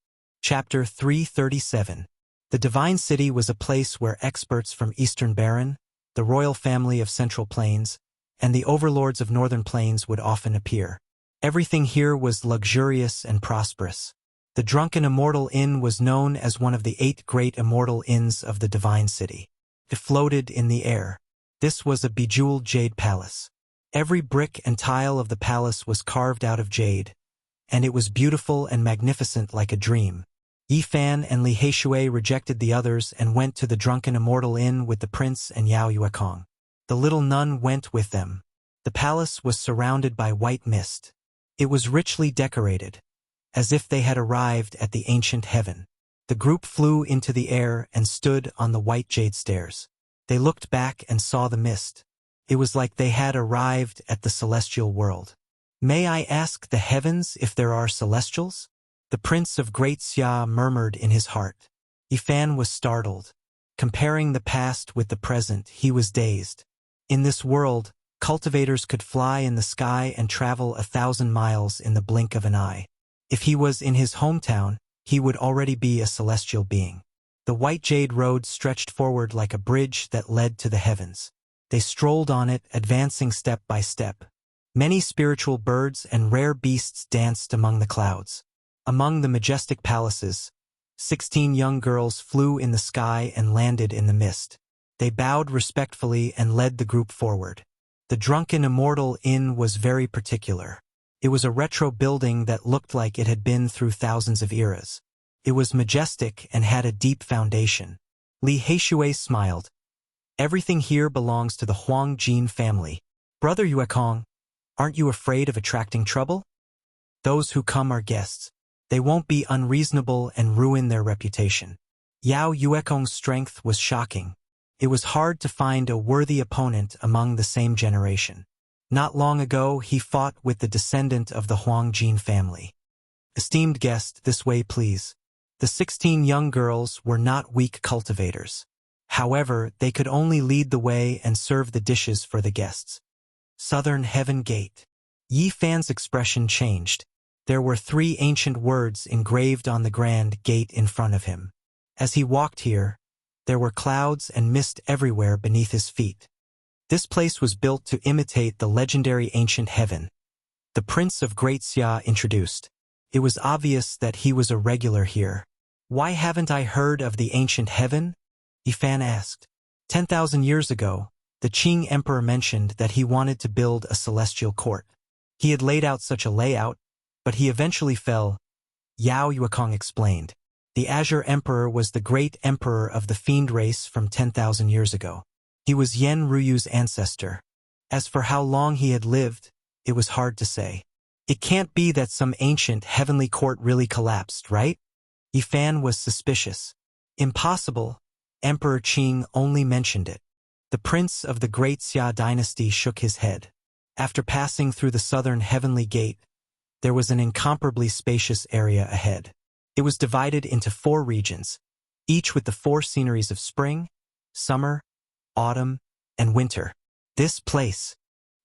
Chapter 337. The Divine City was a place where experts from Eastern Baron, the royal family of Central Plains, and the overlords of Northern Plains would often appear. Everything here was luxurious and prosperous. The Drunken Immortal Inn was known as one of the 8 great immortal inns of the Divine City. It floated in the air. This was a bejeweled jade palace. Every brick and tile of the palace was carved out of jade, and it was beautiful and magnificent like a dream. Yi Fan and Li Heishui rejected the others and went to the Drunken Immortal Inn with the prince and Yao Yuekong. The little nun went with them. The palace was surrounded by white mist. It was richly decorated, as if they had arrived at the ancient heaven. The group flew into the air and stood on the white jade stairs. They looked back and saw the mist. It was like they had arrived at the celestial world. "May I ask the heavens if there are celestials?" The prince of Great Xia murmured in his heart. Yi Fan was startled. Comparing the past with the present, he was dazed. In this world, cultivators could fly in the sky and travel 1,000 miles in the blink of an eye. If he was in his hometown, he would already be a celestial being. The white jade road stretched forward like a bridge that led to the heavens. They strolled on it, advancing step by step. Many spiritual birds and rare beasts danced among the clouds. Among the majestic palaces, 16 young girls flew in the sky and landed in the mist. They bowed respectfully and led the group forward. The Drunken Immortal Inn was very particular. It was a retro building that looked like it had been through thousands of eras. It was majestic and had a deep foundation. Li Heishui smiled. "Everything here belongs to the Huang Jin family. Brother Yuekong, aren't you afraid of attracting trouble? Those who come are guests. They won't be unreasonable and ruin their reputation." Yao Yuekong's strength was shocking. It was hard to find a worthy opponent among the same generation. Not long ago, he fought with the descendant of the Huang Jin family. "Esteemed guest, this way please." The 16 young girls were not weak cultivators. However, they could only lead the way and serve the dishes for the guests. Southern Heaven Gate. Yi Fan's expression changed. There were 3 ancient words engraved on the grand gate in front of him. As he walked here, there were clouds and mist everywhere beneath his feet. This place was built to imitate the legendary ancient heaven. The Prince of Great Xia introduced. It was obvious that he was a regular here. "Why haven't I heard of the ancient heaven?" Yi Fan asked. 10,000 years ago, the Qing Emperor mentioned that he wanted to build a celestial court. He had laid out such a layout, but he eventually fell. Yao Yuekong explained. The Azure Emperor was the great emperor of the fiend race from 10,000 years ago. He was Yen Ruyu's ancestor. As for how long he had lived, it was hard to say. It can't be that some ancient heavenly court really collapsed, right? Yi Fan was suspicious. Impossible. Emperor Qing only mentioned it. The prince of the Great Xia dynasty shook his head. After passing through the southern heavenly gate, there was an incomparably spacious area ahead. It was divided into 4 regions, each with the 4 sceneries of spring, summer, autumn, and winter. This place.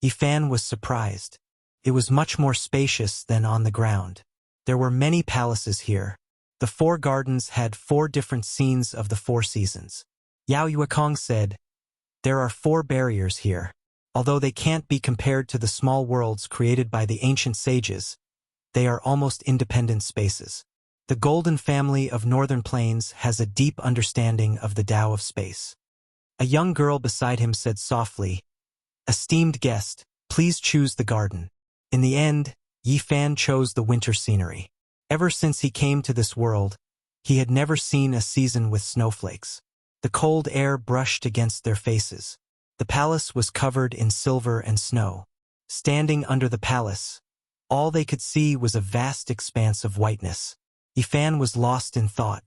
Yi Fan was surprised. It was much more spacious than on the ground. There were many palaces here. The 4 gardens had 4 different scenes of the 4 seasons. Yao Yuekong said, "There are 4 barriers here. Although they can't be compared to the small worlds created by the ancient sages, they are almost independent spaces. The Golden Family of Northern Plains has a deep understanding of the Tao of space." A young girl beside him said softly, "Esteemed guest, please choose the garden." In the end, Yi Fan chose the winter scenery. Ever since he came to this world, he had never seen a season with snowflakes. The cold air brushed against their faces. The palace was covered in silver and snow. Standing under the palace, all they could see was a vast expanse of whiteness. Yi Fan was lost in thought.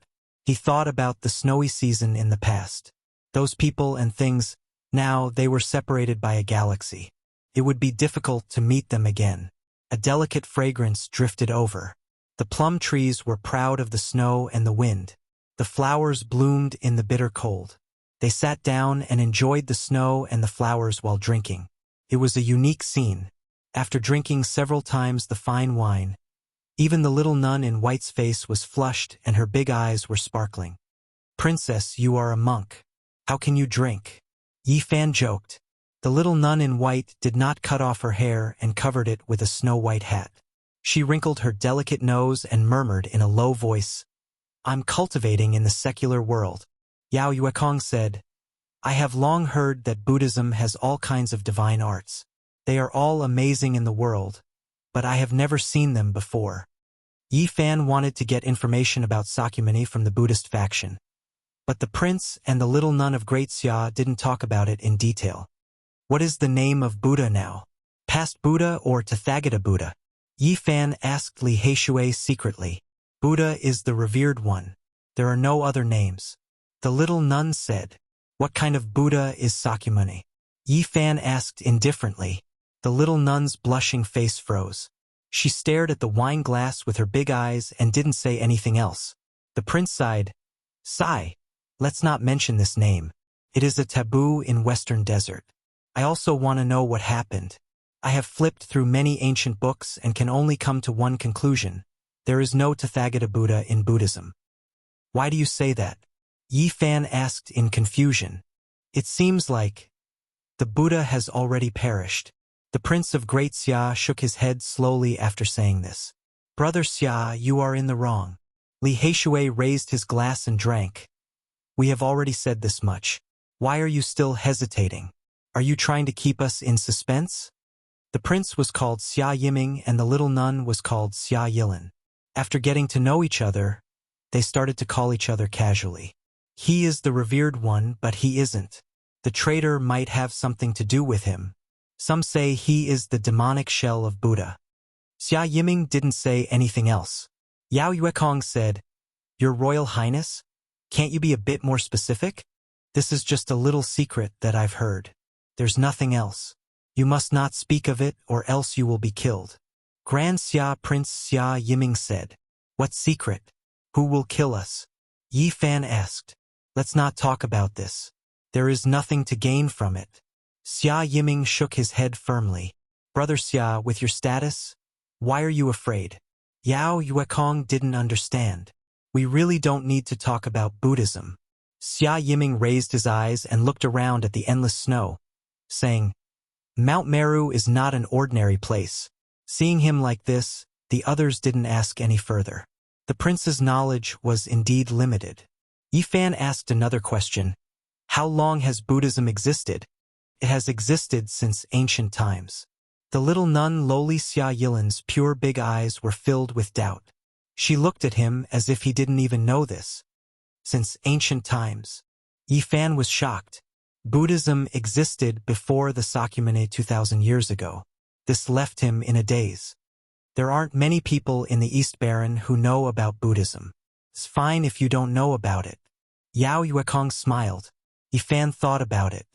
He thought about the snowy season in the past. Those people and things, now they were separated by a galaxy. It would be difficult to meet them again. A delicate fragrance drifted over. The plum trees were proud of the snow and the wind. The flowers bloomed in the bitter cold. They sat down and enjoyed the snow and the flowers while drinking. It was a unique scene. After drinking several times the fine wine, even the little nun in white's face was flushed and her big eyes were sparkling. "Princess, you are a monk. How can you drink?" Yi Fan joked. The little nun in white did not cut off her hair and covered it with a snow-white hat. She wrinkled her delicate nose and murmured in a low voice, "I'm cultivating in the secular world." Yao Yuekong said, "I have long heard that Buddhism has all kinds of divine arts. They are all amazing in the world, but I have never seen them before." Yi Fan wanted to get information about Sakyamuni from the Buddhist faction, but the prince and the little nun of Great Xia didn't talk about it in detail. "What is the name of Buddha now? Past Buddha or Tathagata Buddha?" Yi Fan asked Li Heishui secretly. "Buddha is the revered one. There are no other names." The little nun said, "What kind of Buddha is Sakyamuni?" Yi Fan asked indifferently. The little nun's blushing face froze. She stared at the wine glass with her big eyes and didn't say anything else. The prince sighed. "Sigh. Let's not mention this name. It is a taboo in Western Desert. I also want to know what happened. I have flipped through many ancient books and can only come to one conclusion. There is no Tathagata Buddha in Buddhism." "Why do you say that?" Yi Fan asked in confusion. "It seems like the Buddha has already perished." The prince of Great Xia shook his head slowly after saying this. "Brother Xia, you are in the wrong." Li Heishui raised his glass and drank. "We have already said this much. Why are you still hesitating? Are you trying to keep us in suspense?" The prince was called Xia Yiming and the little nun was called Xia Yilin. After getting to know each other, they started to call each other casually. "He is the revered one, but he isn't. The traitor might have something to do with him. Some say he is the demonic shell of Buddha." Xia Yiming didn't say anything else. Yao Yuekong said, "Your Royal Highness, can't you be a bit more specific? This is just a little secret that I've heard. There's nothing else. You must not speak of it or else you will be killed." Grand Xia Prince Xia Yiming said, "What secret? Who will kill us?" Yi Fan asked. "Let's not talk about this. There is nothing to gain from it." Xia Yiming shook his head firmly. "Brother Xia, with your status, why are you afraid?" Yao Yuekong didn't understand. "We really don't need to talk about Buddhism." Xia Yiming raised his eyes and looked around at the endless snow, saying, "Mount Meru is not an ordinary place." Seeing him like this, the others didn't ask any further. The prince's knowledge was indeed limited. Yi Fan asked another question. "How long has Buddhism existed?" "It has existed since ancient times." The little nun lowly Xia Yilin's pure big eyes were filled with doubt. She looked at him as if he didn't even know this. Since ancient times. Yi Fan was shocked. Buddhism existed before the Sakyamuni 2,000 years ago. This left him in a daze. There aren't many people in the East Baron who know about Buddhism. It's fine if you don't know about it. Yao Yuekong smiled. Yi Fan thought about it.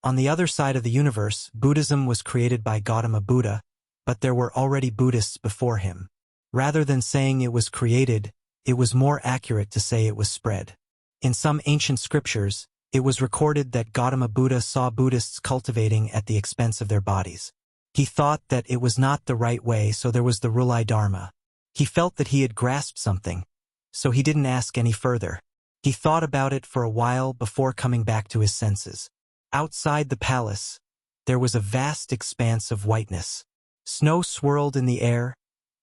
On the other side of the universe, Buddhism was created by Gautama Buddha, but there were already Buddhists before him. Rather than saying it was created, it was more accurate to say it was spread. In some ancient scriptures, it was recorded that Gautama Buddha saw Buddhists cultivating at the expense of their bodies. He thought that it was not the right way, so there was the Rulai Dharma. He felt that he had grasped something, so he didn't ask any further. He thought about it for a while before coming back to his senses. Outside the palace, there was a vast expanse of whiteness. Snow swirled in the air,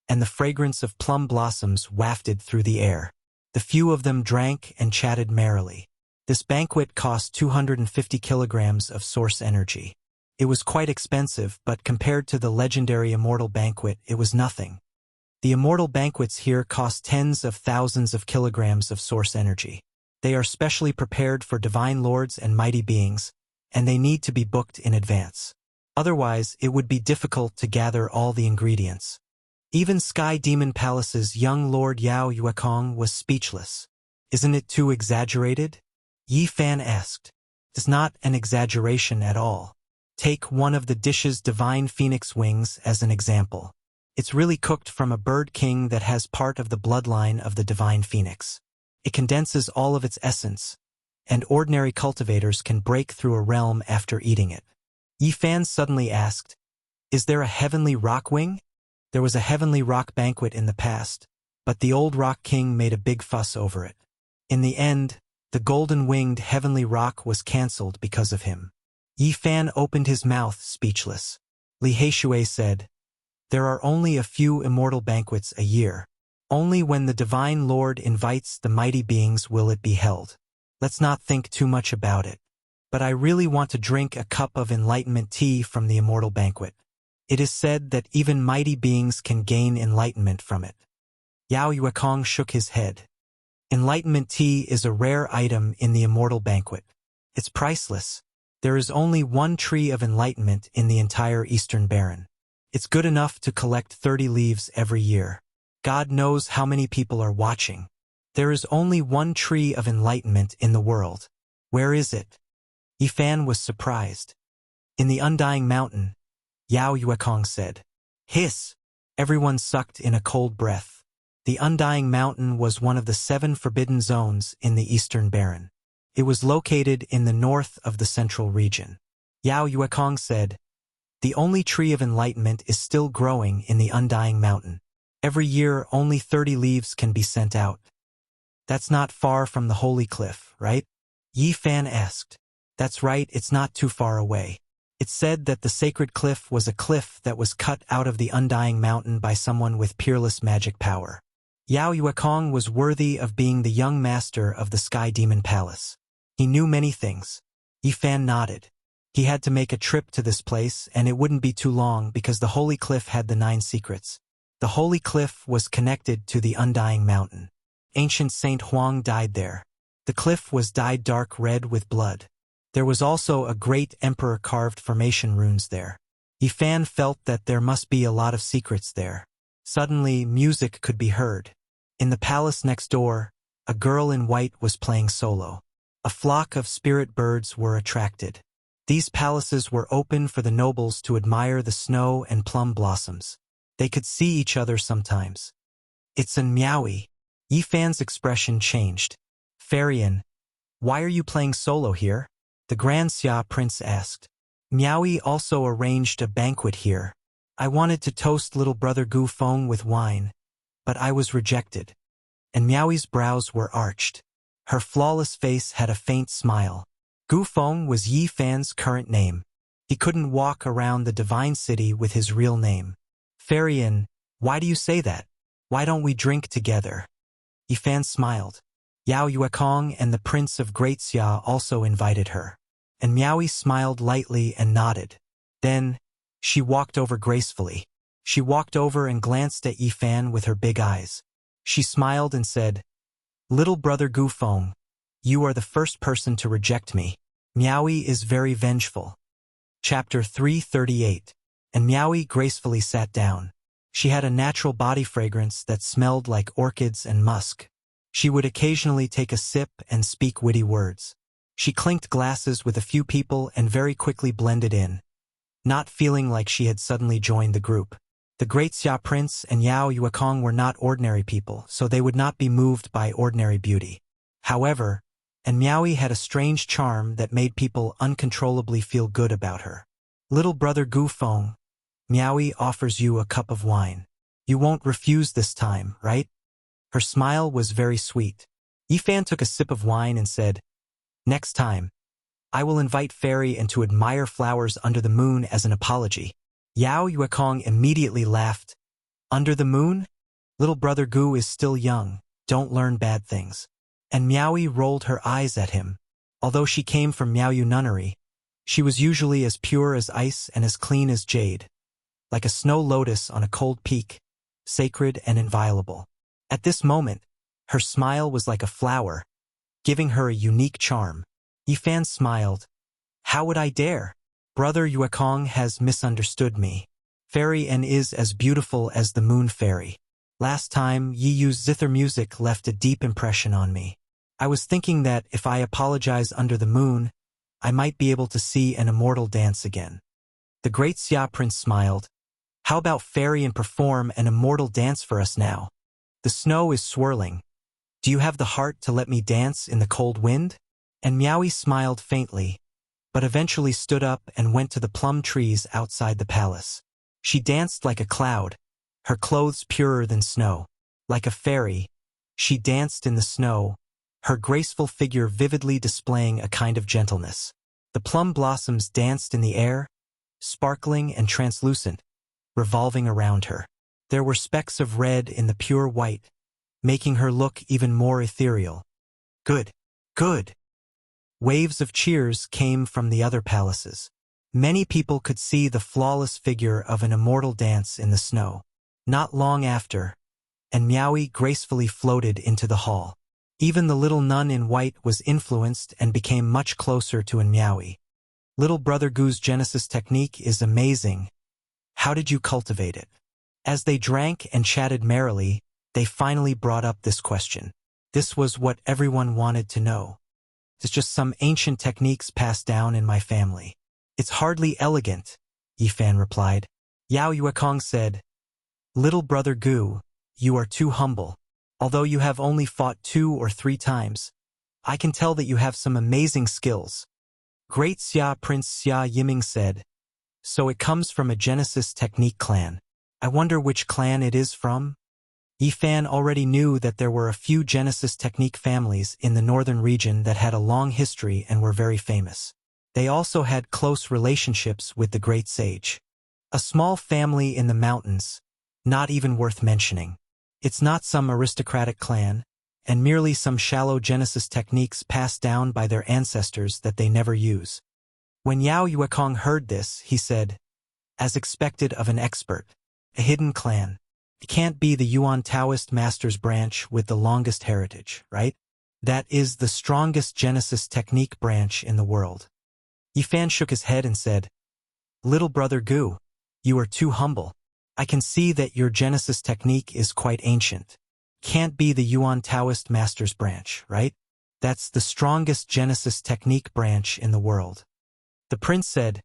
and the fragrance of plum blossoms wafted through the air. The few of them drank and chatted merrily. This banquet cost 250 kilograms of source energy. It was quite expensive, but compared to the legendary Immortal Banquet, it was nothing. The Immortal Banquets here cost tens of thousands of kilograms of source energy. They are specially prepared for divine lords and mighty beings, and they need to be booked in advance. Otherwise, it would be difficult to gather all the ingredients. Even Sky Demon Palace's young Lord Yao Yuekong was speechless. "Isn't it too exaggerated?" Yi Fan asked. "It's not an exaggeration at all. Take one of the dish's divine phoenix wings as an example. It's really cooked from a bird king that has part of the bloodline of the divine phoenix. It condenses all of its essence, and ordinary cultivators can break through a realm after eating it. Yi Fan suddenly asked, "Is there a heavenly rock wing?" There was a heavenly rock banquet in the past, but the old rock king made a big fuss over it. In the end, the golden-winged heavenly rock was cancelled because of him. Yi Fan opened his mouth, speechless. Li Heishui said, "There are only a few immortal banquets a year. Only when the Divine Lord invites the mighty beings will it be held. Let's not think too much about it. But I really want to drink a cup of enlightenment tea from the immortal banquet. It is said that even mighty beings can gain enlightenment from it." Yao Yuekong shook his head. Enlightenment tea is a rare item in the immortal banquet. It's priceless. There is only one tree of enlightenment in the entire Eastern Baron. It's good enough to collect 30 leaves every year. God knows how many people are watching. There is only one tree of enlightenment in the world. Where is it? Yi Fan was surprised. In the Undying Mountain, Yao Yuekong said. Hiss! Everyone sucked in a cold breath. The Undying Mountain was one of the 7 forbidden zones in the Eastern Baron. It was located in the north of the central region. Yao Yuekong said, "The only tree of enlightenment is still growing in the Undying Mountain. Every year only 30 leaves can be sent out. That's not far from the Holy Cliff, right?" Yi Fan asked. "That's right, it's not too far away. It's said that the sacred cliff was a cliff that was cut out of the Undying Mountain by someone with peerless magic power. Yao Yuekong was worthy of being the young master of the Sky Demon Palace. He knew many things." Yi Fan nodded. He had to make a trip to this place, and it wouldn't be too long because the Holy Cliff had the 9 secrets. The Holy Cliff was connected to the Undying Mountain. Ancient Saint Huang died there. The cliff was dyed dark red with blood. There was also a great emperor-carved formation runes there. Yi Fan felt that there must be a lot of secrets there. Suddenly, music could be heard. In the palace next door, a girl in white was playing solo. A flock of spirit birds were attracted. These palaces were open for the nobles to admire the snow and plum blossoms. They could see each other sometimes. "It's an Miaowie." Yi Fan's expression changed. "Farian, why are you playing solo here?" The Grand Xia Prince asked. "Miaowie also arranged a banquet here. I wanted to toast little brother Gu Feng with wine, but I was rejected." And Miaowie's brows were arched. Her flawless face had a faint smile. Gu Feng was Yi Fan's current name. He couldn't walk around the Divine City with his real name. "Farian, why do you say that? Why don't we drink together?" Yi Fan smiled. Yao Yuekong and the Prince of Great Xia also invited her. And Miaowie smiled lightly and nodded. Then, she walked over gracefully. She walked over and glanced at Yi Fan with her big eyes. She smiled and said, "Little brother Gu Feng, you are the first person to reject me. Miaowie is very vengeful." Chapter 338. And Miaowie gracefully sat down. She had a natural body fragrance that smelled like orchids and musk. She would occasionally take a sip and speak witty words. She clinked glasses with a few people and very quickly blended in, not feeling like she had suddenly joined the group. The Great Xia Prince and Yao Yuekong were not ordinary people, so they would not be moved by ordinary beauty. However, and Miaowie had a strange charm that made people uncontrollably feel good about her. "Little brother Gu Feng, Miaowie offers you a cup of wine. You won't refuse this time, right?" Her smile was very sweet. Yi Fan took a sip of wine and said, "Next time, I will invite Fairy and to admire flowers under the moon as an apology." Yao Yuekong immediately laughed. "Under the moon? Little brother Gu is still young, don't learn bad things." And Miaowie rolled her eyes at him. Although she came from Miaoyu Nunnery, she was usually as pure as ice and as clean as jade, like a snow lotus on a cold peak, sacred and inviolable. At this moment, her smile was like a flower, giving her a unique charm. Yi Fan smiled. "How would I dare? Brother Yuekong has misunderstood me. Fairy N is as beautiful as the moon fairy. Last time Yi Yu's zither music left a deep impression on me. I was thinking that if I apologize under the moon, I might be able to see an immortal dance again." The Great Xia Prince smiled. How about ferry and perform an immortal dance for us now? The snow is swirling. Do you have the heart to let me dance in the cold wind? And Meowie smiled faintly, but eventually stood up and went to the plum trees outside the palace. She danced like a cloud, her clothes purer than snow. Like a fairy, she danced in the snow, her graceful figure vividly displaying a kind of gentleness. The plum blossoms danced in the air, sparkling and translucent, revolving around her. There were specks of red in the pure white, making her look even more ethereal. Good, good. Waves of cheers came from the other palaces. Many people could see the flawless figure of an immortal dance in the snow. Not long after, and Meowie gracefully floated into the hall. Even the little nun in white was influenced and became much closer to Meowie. Little Brother Goo's Genesis technique is amazing. How did you cultivate it? As they drank and chatted merrily, they finally brought up this question. This was what everyone wanted to know. It's just some ancient techniques passed down in my family. It's hardly elegant, Yifan replied. Yao Yuekong said, Little Brother Gu, you are too humble. Although you have only fought 2 or 3 times, I can tell that you have some amazing skills. Great Xia Prince Xia Yiming said, So it comes from a Genesis technique clan. I wonder which clan it is from? Yifan already knew that there were a few Genesis technique families in the northern region that had a long history and were very famous. They also had close relationships with the great sage. A small family in the mountains, not even worth mentioning. It's not some aristocratic clan, and merely some shallow Genesis techniques passed down by their ancestors that they never use. When Yao Yuekong heard this, he said, As expected of an expert, a hidden clan. It can't be the Yuan Taoist Masters branch with the longest heritage, right? That is the strongest Genesis technique branch in the world. Yifan shook his head and said, Little Brother Gu, you are too humble. I can see that your Genesis technique is quite ancient. Can't be the Yuan Taoist Masters branch, right? That's the strongest Genesis technique branch in the world. The prince said,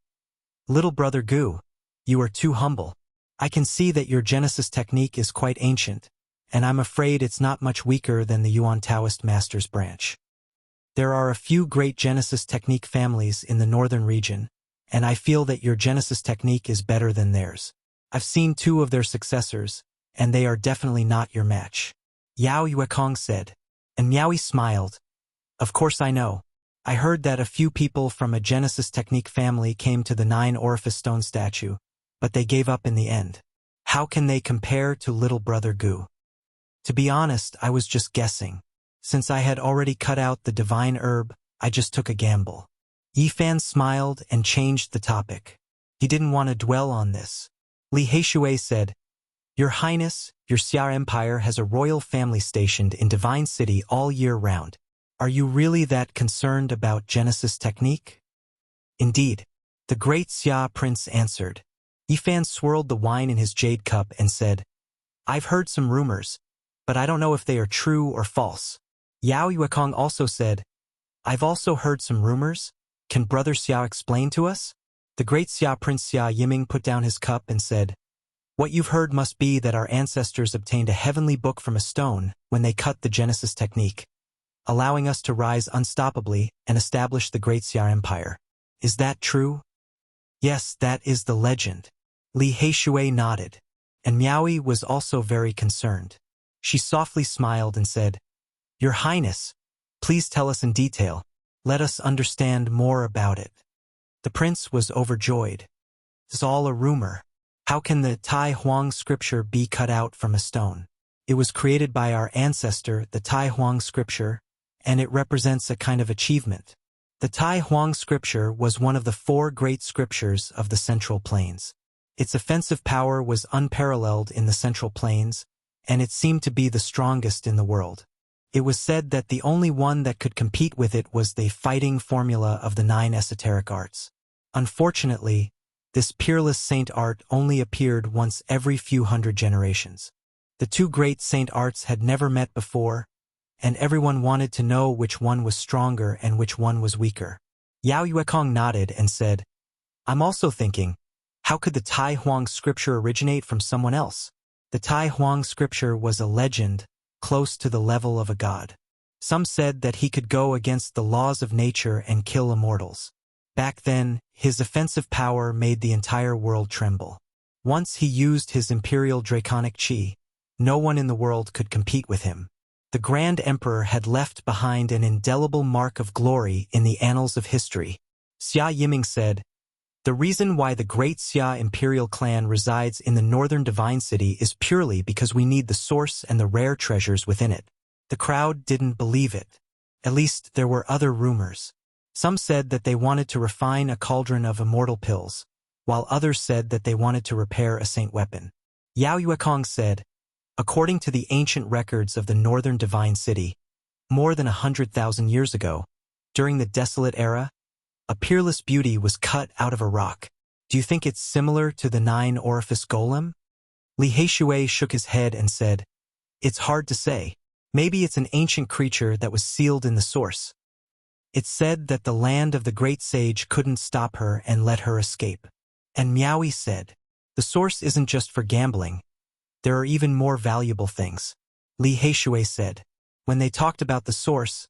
Little Brother Gu, you are too humble. I can see that your Genesis technique is quite ancient, and I'm afraid it's not much weaker than the Yuan Taoist Masters branch. There are a few great Genesis technique families in the northern region, and I feel that your Genesis technique is better than theirs. I've seen 2 of their successors, and they are definitely not your match. Yao Yuekong said, and Meowie smiled. Of course I know. I heard that a few people from a Genesis technique family came to the 9 orifice stone statue, but they gave up in the end. How can they compare to Little Brother Gu? To be honest, I was just guessing. Since I had already cut out the divine herb, I just took a gamble. Yifan smiled and changed the topic. He didn't want to dwell on this. Li Heishui said, Your Highness, your Xia Empire has a royal family stationed in Divine City all year round. Are you really that concerned about Genesis technique? Indeed, the great Xia Prince answered. Yifan swirled the wine in his jade cup and said, I've heard some rumors, but I don't know if they are true or false. Yao Yuekong also said, I've also heard some rumors. Can Brother Xia explain to us? The great Xia Prince Xia Yiming put down his cup and said, What you've heard must be that our ancestors obtained a heavenly book from a stone when they cut the Genesis technique, allowing us to rise unstoppably and establish the great Xia Empire. Is that true? Yes, that is the legend. Li Heishui nodded, and Meowie was also very concerned. She softly smiled and said, Your Highness, please tell us in detail. Let us understand more about it. The prince was overjoyed. It's all a rumor. How can the Tai Huang scripture be cut out from a stone? It was created by our ancestor, the Tai Huang scripture, and it represents a kind of achievement. The Tai Huang scripture was one of the 4 great scriptures of the Central Plains. Its offensive power was unparalleled in the Central Plains, and it seemed to be the strongest in the world. It was said that the only one that could compete with it was the fighting formula of the 9 esoteric arts. Unfortunately, this peerless saint art only appeared once every few hundred generations. The 2 great saint arts had never met before, and everyone wanted to know which one was stronger and which one was weaker. Yao Yuekong nodded and said, I'm also thinking, How could the Tai Huang scripture originate from someone else? The Tai Huang scripture was a legend, close to the level of a god. Some said that he could go against the laws of nature and kill immortals. Back then, his offensive power made the entire world tremble. Once he used his imperial draconic chi, no one in the world could compete with him. The Grand Emperor had left behind an indelible mark of glory in the annals of history. Xia Yiming said, "The reason why the great Xia imperial clan resides in the northern divine city is purely because we need the source and the rare treasures within it." The crowd didn't believe it. At least there were other rumors. Some said that they wanted to refine a cauldron of immortal pills, while others said that they wanted to repair a saint weapon. Yao Yuekong said, "According to the ancient records of the northern divine city, more than 100,000 years ago, during the desolate era, a peerless beauty was cut out of a rock. Do you think it's similar to the 9-orifice golem?" Li Heishui shook his head and said, "It's hard to say. Maybe it's an ancient creature that was sealed in the source." It's said that the land of the great sage couldn't stop her and let her escape. And Miaoyi said, "The source isn't just for gambling. There are even more valuable things." Li Heishui said, "When they talked about the source,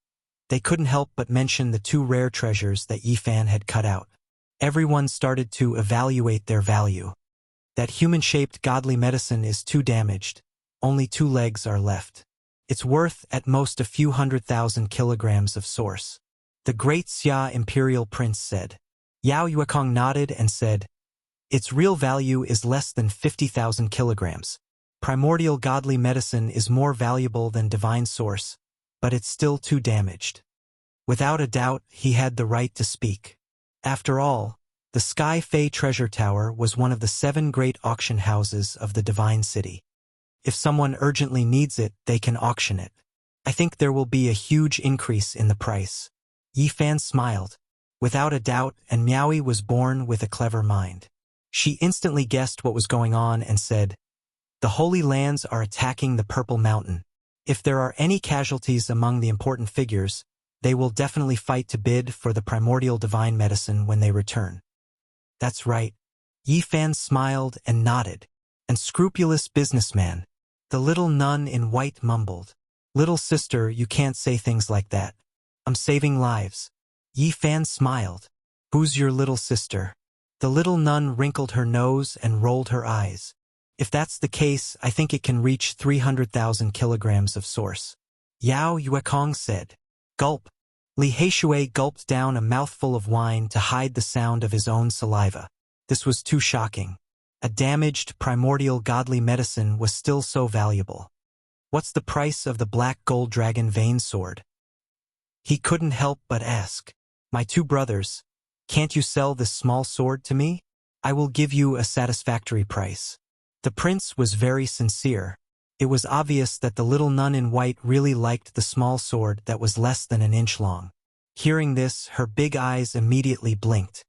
they couldn't help but mention the 2 rare treasures that Yifan had cut out. Everyone started to evaluate their value. That human-shaped godly medicine is too damaged. Only 2 legs are left. It's worth at most a few 100,000 kilograms of source." The great Xia imperial prince said. Yao Yuekong nodded and said, "Its real value is less than 50,000 kilograms. Primordial godly medicine is more valuable than divine source, but it's still too damaged." Without a doubt, he had the right to speak. After all, the Sky Fei Treasure Tower was one of the 7 great auction houses of the divine city. If someone urgently needs it, they can auction it. I think there will be a huge increase in the price. Yifan smiled. Without a doubt, and Miaoyi was born with a clever mind. She instantly guessed what was going on and said, "The Holy Lands are attacking the Purple Mountain. If there are any casualties among the important figures, they will definitely fight to bid for the primordial divine medicine when they return." "That's right." Yifan smiled and nodded. "And scrupulous businessman." The little nun in white mumbled, "Little sister, you can't say things like that. I'm saving lives." Yifan smiled. "Who's your little sister?" The little nun wrinkled her nose and rolled her eyes. "If that's the case, I think it can reach 300,000 kilograms of source." Yao Yuekong said. "Gulp." Li Heishui gulped down a mouthful of wine to hide the sound of his own saliva. This was too shocking. A damaged, primordial godly medicine was still so valuable. "What's the price of the black gold dragon vein sword?" He couldn't help but ask. "My 2 brothers, can't you sell this small sword to me? I will give you a satisfactory price." The prince was very sincere. It was obvious that the little nun in white really liked the small sword that was less than an inch long. Hearing this, her big eyes immediately blinked.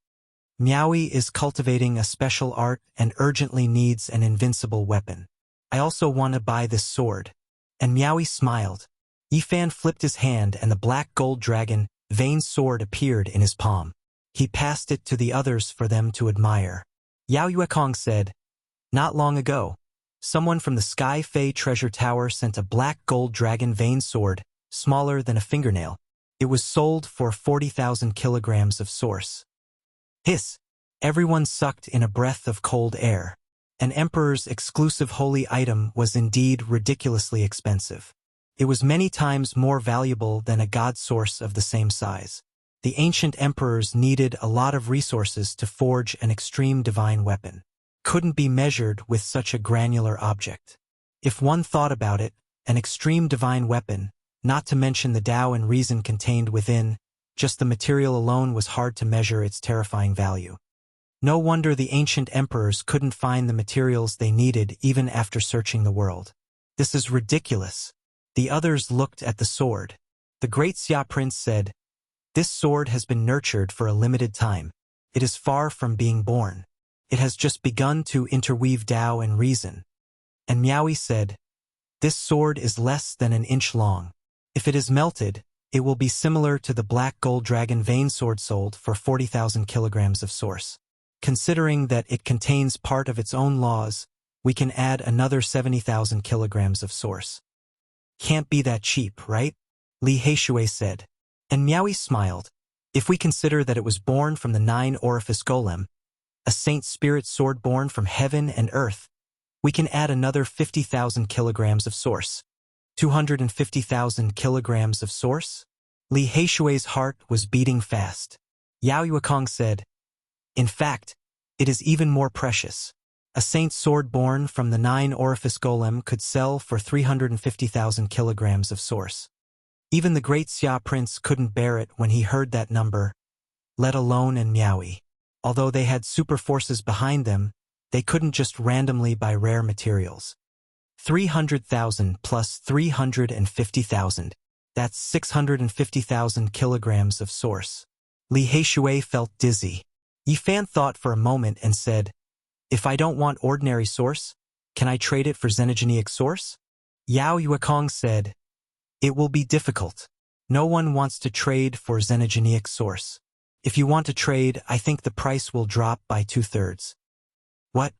"Miaoyi is cultivating a special art and urgently needs an invincible weapon. I also want to buy this sword." And Miaoyi smiled. Yifan flipped his hand and the black gold dragon vein sword appeared in his palm. He passed it to the others for them to admire. Yao Yuekong said, "Not long ago, someone from the Sky Fei Treasure Tower sent a black gold dragon vein sword, smaller than a fingernail. It was sold for 40,000 kilograms of source." Hiss! Everyone sucked in a breath of cold air. An emperor's exclusive holy item was indeed ridiculously expensive. It was many times more valuable than a god source of the same size. The ancient emperors needed a lot of resources to forge an extreme divine weapon. Couldn't be measured with such a granular object. If one thought about it, an extreme divine weapon, not to mention the Tao and reason contained within, just the material alone was hard to measure its terrifying value. No wonder the ancient emperors couldn't find the materials they needed even after searching the world. "This is ridiculous." The others looked at the sword. The great Xia prince said, "This sword has been nurtured for a limited time. It is far from being born. It has just begun to interweave Tao and reason." And Miaoyi said, "This sword is less than an inch long. If it is melted, it will be similar to the black gold dragon vein sword sold for 40,000 kilograms of source." Considering that it contains part of its own laws, we can add another 70,000 kilograms of source. Can't be that cheap, right? Li Heishui said. And Miaoyi smiled. If we consider that it was born from the 9-orifice golem, a saint spirit sword born from heaven and earth, we can add another 50,000 kilograms of source. 250,000 kilograms of source? Li Heishui's heart was beating fast. Yao Yuekong said, in fact, it is even more precious. A saint sword born from the 9-orifice golem could sell for 350,000 kilograms of source. Even the great Xia prince couldn't bear it when he heard that number, let alone in Miaoyi. Although they had super forces behind them, they couldn't just randomly buy rare materials. 300,000 plus 350,000. That's 650,000 kilograms of source. Li Heishui felt dizzy. Yifan thought for a moment and said, if I don't want ordinary source, can I trade it for xenogeneic source? Yao Yuekong said, it will be difficult. No one wants to trade for xenogeneic source. If you want to trade, I think the price will drop by 2/3. What?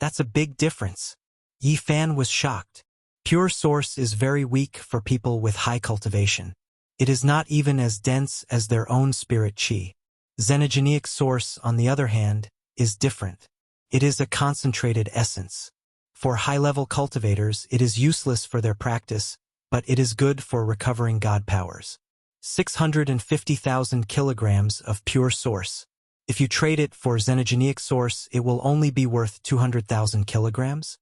That's a big difference. Yifan was shocked. Pure source is very weak for people with high cultivation. It is not even as dense as their own spirit qi. Xenogeneic source, on the other hand, is different. It is a concentrated essence. For high-level cultivators, it is useless for their practice, but it is good for recovering god powers. 650,000 kilograms of pure source. If you trade it for xenogeneic source, it will only be worth 200,000 kilograms?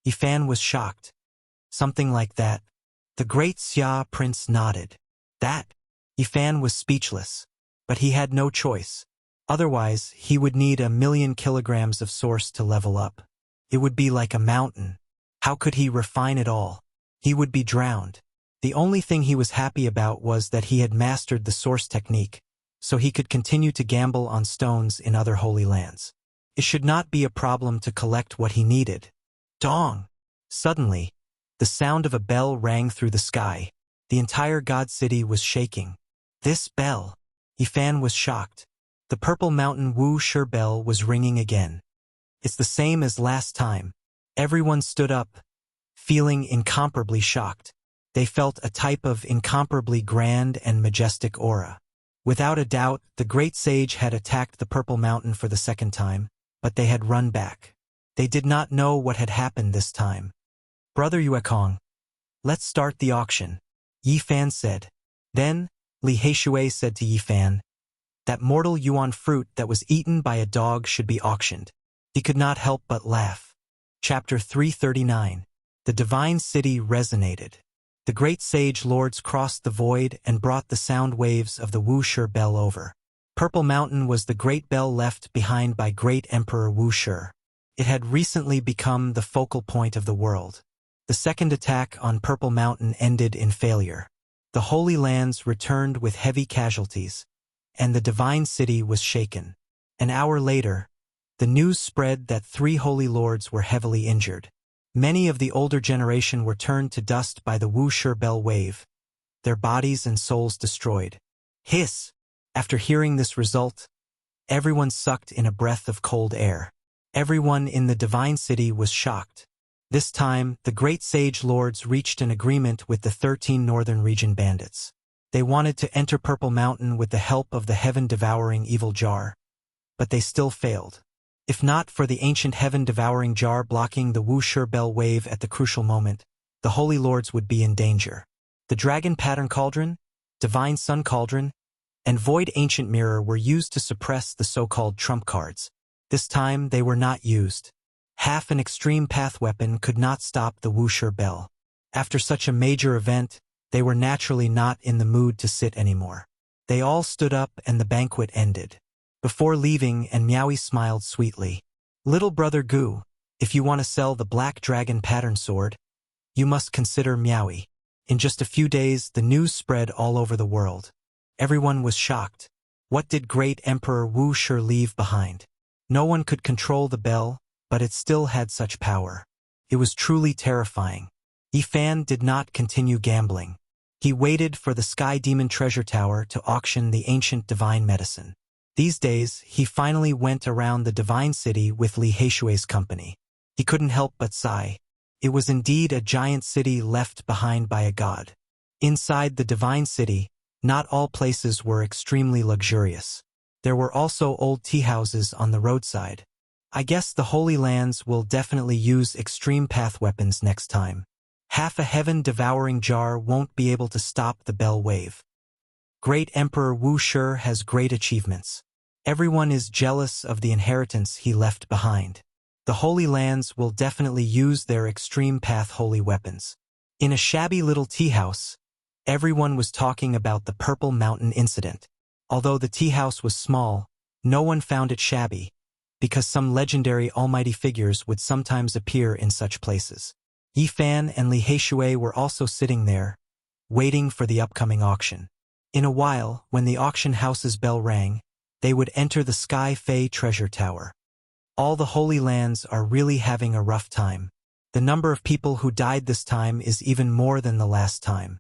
Yifan was shocked. Something like that. The great Xia prince nodded. That? Yifan was speechless. But he had no choice. Otherwise, he would need 1,000,000 kilograms of source to level up. It would be like a mountain. How could he refine it all? He would be drowned. The only thing he was happy about was that he had mastered the source technique, so he could continue to gamble on stones in other holy lands. It should not be a problem to collect what he needed. Dong! Suddenly, the sound of a bell rang through the sky. The entire god city was shaking. This bell! Yifan was shocked. The Purple Mountain Wuxia bell was ringing again. It's the same as last time. Everyone stood up, feeling incomparably shocked. They felt a type of incomparably grand and majestic aura. Without a doubt, the great sage had attacked the Purple Mountain for the second time, but they had run back. They did not know what had happened this time. Brother Yuekong, let's start the auction, Yifan said. Then, Li Heishui said to Yifan, that mortal yuan fruit that was eaten by a dog should be auctioned. He could not help but laugh. Chapter 339. The Divine City resonated. The great sage lords crossed the void and brought the sound waves of the Wuxia bell over. Purple Mountain was the great bell left behind by great Emperor Wuxia. It had recently become the focal point of the world. The second attack on Purple Mountain ended in failure. The Holy Lands returned with heavy casualties, and the Divine City was shaken. An hour later, the news spread that 3 holy lords were heavily injured. Many of the older generation were turned to dust by the Wuxia bell wave, their bodies and souls destroyed. Hiss! After hearing this result, everyone sucked in a breath of cold air. Everyone in the Divine City was shocked. This time, the great sage lords reached an agreement with the 13 northern region bandits. They wanted to enter Purple Mountain with the help of the heaven-devouring evil jar, but they still failed. If not for the ancient heaven-devouring jar blocking the Wuxia bell wave at the crucial moment, the holy lords would be in danger. The dragon pattern cauldron, divine sun cauldron, and void ancient mirror were used to suppress the so-called trump cards. This time they were not used. Half an extreme path weapon could not stop the Wuxia bell. After such a major event, they were naturally not in the mood to sit anymore. They all stood up and the banquet ended. Before leaving, and Miaoyi smiled sweetly. Little brother Gu, if you want to sell the black dragon pattern sword, you must consider Miaoyi. In just a few days, the news spread all over the world. Everyone was shocked. What did great Emperor Wuxia leave behind? No one could control the bell, but it still had such power. It was truly terrifying. Yifan did not continue gambling. He waited for the Sky Demon Treasure Tower to auction the ancient divine medicine. These days, he finally went around the divine city with Li Heishui's company. He couldn't help but sigh. It was indeed a giant city left behind by a god. Inside the divine city, not all places were extremely luxurious. There were also old tea houses on the roadside. I guess the Holy Lands will definitely use extreme path weapons next time. Half a heaven-devouring jar won't be able to stop the bell wave. Great Emperor Wuxia has great achievements. Everyone is jealous of the inheritance he left behind. The Holy Lands will definitely use their extreme path holy weapons. In a shabby little tea house, everyone was talking about the Purple Mountain incident. Although the tea house was small, no one found it shabby, because some legendary almighty figures would sometimes appear in such places. Yi Fan and Li Heishui were also sitting there, waiting for the upcoming auction. In a while, when the auction house's bell rang, they would enter the Sky Fei treasure tower. All the Holy Lands are really having a rough time. The number of people who died this time is even more than the last time.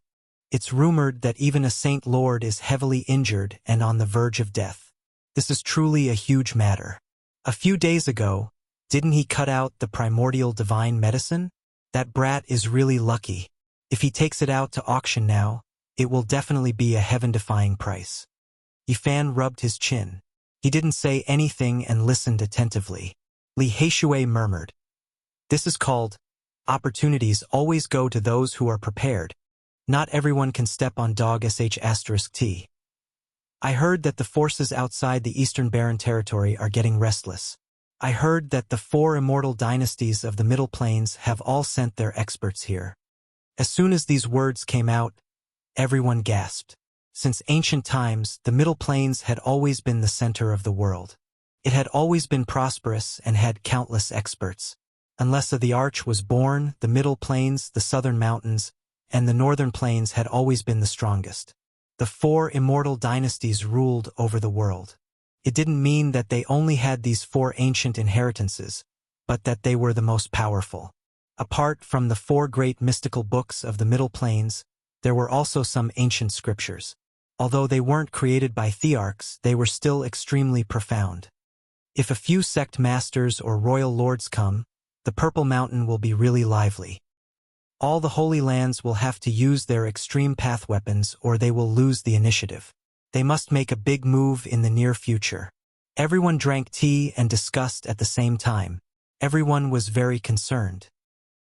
It's rumored that even a Saint Lord is heavily injured and on the verge of death. This is truly a huge matter. A few days ago, didn't he cut out the primordial divine medicine? That brat is really lucky. If he takes it out to auction now, it will definitely be a heaven-defying price. Yifan rubbed his chin. He didn't say anything and listened attentively. Li Heishui murmured, "This is called, opportunities always go to those who are prepared. Not everyone can step on dog sh*t. I heard that the forces outside the Eastern Barren Territory are getting restless. I heard that the 4 immortal dynasties of the Middle Plains have all sent their experts here." As soon as these words came out, everyone gasped. Since ancient times, the Middle Plains had always been the center of the world. It had always been prosperous and had countless experts. Unless the Arch was born, the Middle Plains, the Southern Mountains, and the Northern Plains had always been the strongest. The 4 immortal dynasties ruled over the world. It didn't mean that they only had these 4 ancient inheritances, but that they were the most powerful. Apart from the 4 great mystical books of the Middle Plains, there were also some ancient scriptures. Although they weren't created by thearchs, they were still extremely profound. If a few sect masters or royal lords come, the Purple Mountain will be really lively. All the Holy Lands will have to use their extreme path weapons or they will lose the initiative. They must make a big move in the near future. Everyone drank tea and discussed at the same time. Everyone was very concerned.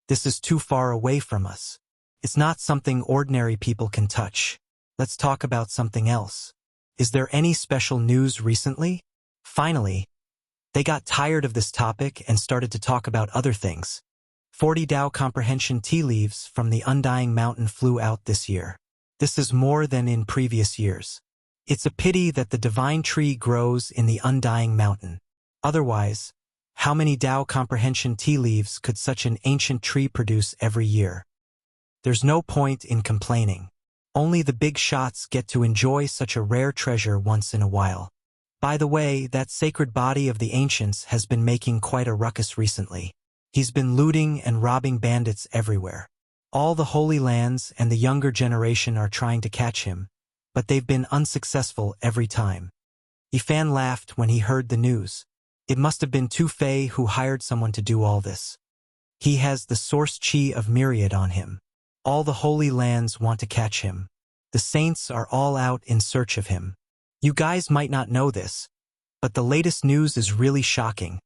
This is too far away from us. It's not something ordinary people can touch. Let's talk about something else. Is there any special news recently? Finally, they got tired of this topic and started to talk about other things. 40 Dao comprehension tea leaves from the Undying Mountain flew out this year. This is more than in previous years. It's a pity that the divine tree grows in the Undying Mountain. Otherwise, how many Dao comprehension tea leaves could such an ancient tree produce every year? There's no point in complaining. Only the big shots get to enjoy such a rare treasure once in a while. By the way, that sacred body of the ancients has been making quite a ruckus recently. He's been looting and robbing bandits everywhere. All the Holy Lands and the younger generation are trying to catch him, but they've been unsuccessful every time. Yifan laughed when he heard the news. It must have been Tu Fei who hired someone to do all this. He has the source chi of Myriad on him. All the Holy Lands want to catch him. The saints are all out in search of him. You guys might not know this, but the latest news is really shocking.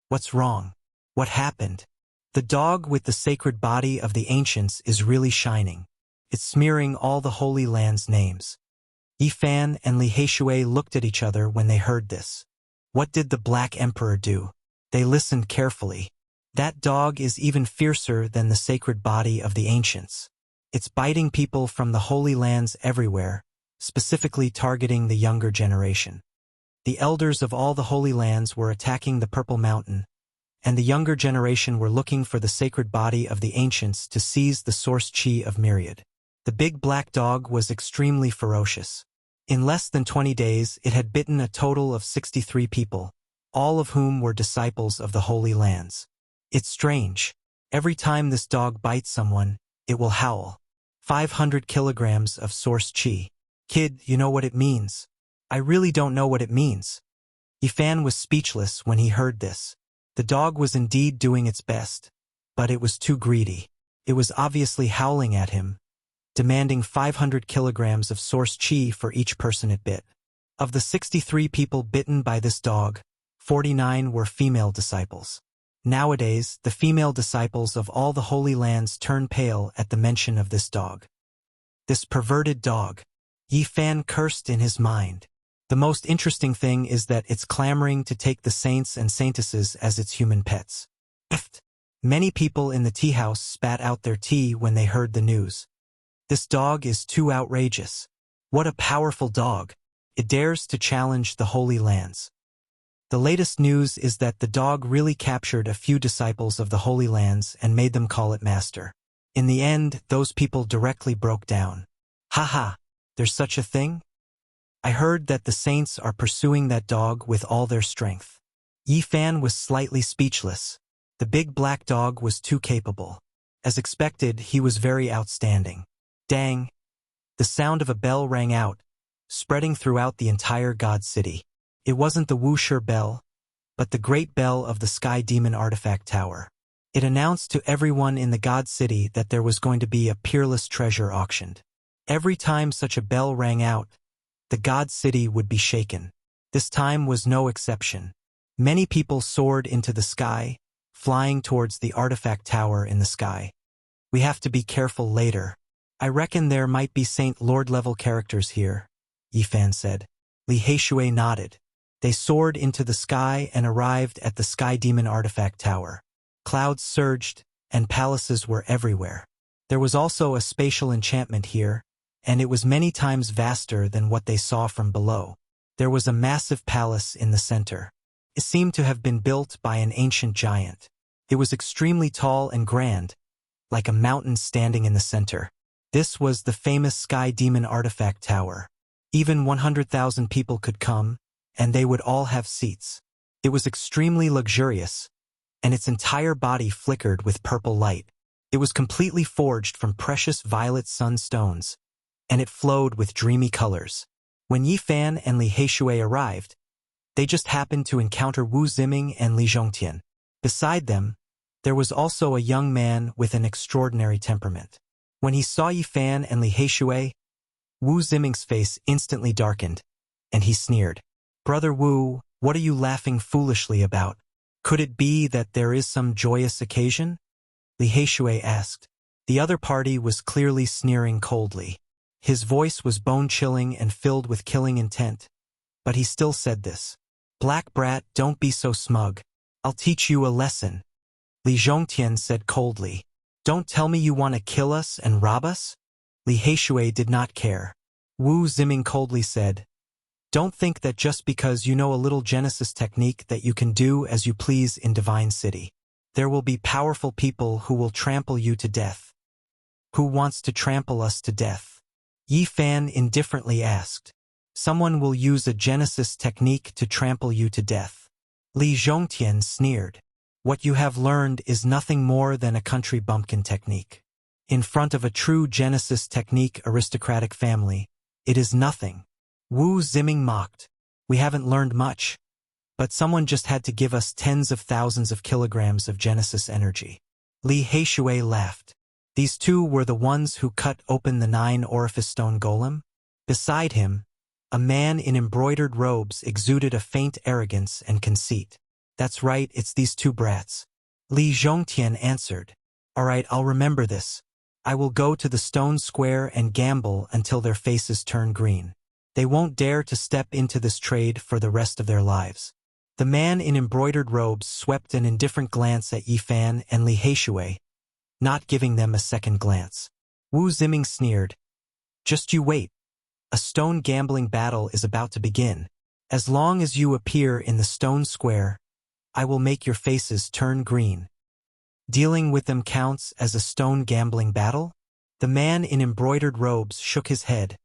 What's wrong? What happened? The dog with the sacred body of the ancients is really shining. It's smearing all the Holy Lands' names. Yifan and Li Heishui looked at each other when they heard this. What did the Black Emperor do? They listened carefully. That dog is even fiercer than the sacred body of the ancients. It's biting people from the Holy Lands everywhere, specifically targeting the younger generation. The elders of all the Holy Lands were attacking the Purple Mountain, and the younger generation were looking for the sacred body of the ancients to seize the source chi of Myriad. The big black dog was extremely ferocious. In less than 20 days, it had bitten a total of 63 people, all of whom were disciples of the Holy Lands. It's strange. Every time this dog bites someone, it will howl. 500 kilograms of source chi. Kid, you know what it means? I really don't know what it means. Yifan was speechless when he heard this. The dog was indeed doing its best, but it was too greedy. It was obviously howling at him, demanding 500 kilograms of source qi for each person it bit. Of the 63 people bitten by this dog, 49 were female disciples. Nowadays, the female disciples of all the Holy Lands turn pale at the mention of this dog. This perverted dog. Yifan cursed in his mind. The most interesting thing is that it's clamoring to take the saints and saintesses as its human pets. Many people in the tea house spat out their tea when they heard the news. This dog is too outrageous. What a powerful dog. It dares to challenge the Holy Lands. The latest news is that the dog really captured a few disciples of the Holy Lands and made them call it master. In the end, those people directly broke down. Haha, there's such a thing? I heard that the saints are pursuing that dog with all their strength. Yifan was slightly speechless. The big black dog was too capable. As expected, he was very outstanding. Dang! The sound of a bell rang out, spreading throughout the entire God City. It wasn't the Wuxia bell, but the great bell of the Sky Demon Artifact Tower. It announced to everyone in the God City that there was going to be a peerless treasure auctioned. Every time such a bell rang out, the God City would be shaken. This time was no exception. Many people soared into the sky, flying towards the artifact tower in the sky. We have to be careful later. I reckon there might be Saint Lord-level characters here, Yifan said. Li Heishui nodded. They soared into the sky and arrived at the Sky Demon Artifact Tower. Clouds surged, and palaces were everywhere. There was also a spatial enchantment here, and it was many times vaster than what they saw from below. There was a massive palace in the center. It seemed to have been built by an ancient giant. It was extremely tall and grand, like a mountain standing in the center. This was the famous Sky Demon Artifact Tower. Even 100,000 people could come, and they would all have seats. It was extremely luxurious, and its entire body flickered with purple light. It was completely forged from precious violet sunstones, and it flowed with dreamy colors. When Yifan and Li Heishui arrived, they just happened to encounter Wu Ziming and Li Zhongtian. Beside them, there was also a young man with an extraordinary temperament. When he saw Yifan and Li Heishui, Wu Ziming's face instantly darkened, and he sneered. "Brother Wu, what are you laughing foolishly about? Could it be that there is some joyous occasion?" Li Heishui asked. The other party was clearly sneering coldly. His voice was bone-chilling and filled with killing intent, but he still said this. "Black brat, don't be so smug. I'll teach you a lesson." Li Zhongtian said coldly. "Don't tell me you want to kill us and rob us?" Li Heishui did not care. Wu Ziming coldly said, "Don't think that just because you know a little Genesis technique that you can do as you please in Divine City. There will be powerful people who will trample you to death." "Who wants to trample us to death?" Yifan indifferently asked. "Someone will use a Genesis technique to trample you to death." Li Zhongtian sneered. "What you have learned is nothing more than a country bumpkin technique. In front of a true Genesis technique aristocratic family, it is nothing." Wu Ziming mocked. "We haven't learned much, but someone just had to give us tens of thousands of kilograms of Genesis energy." Li Heishui laughed. These two were the ones who cut open the 9-orifice stone golem. Beside him, a man in embroidered robes exuded a faint arrogance and conceit. "That's right, it's these two brats." Li Zhongtian answered. "All right, I'll remember this. I will go to the stone square and gamble until their faces turn green. They won't dare to step into this trade for the rest of their lives." The man in embroidered robes swept an indifferent glance at Yifan and Li Heishui, not giving them a second glance. Wu Ziming sneered. "Just you wait. A stone gambling battle is about to begin. As long as you appear in the stone square, I will make your faces turn green." "Dealing with them counts as a stone gambling battle?" The man in embroidered robes shook his head,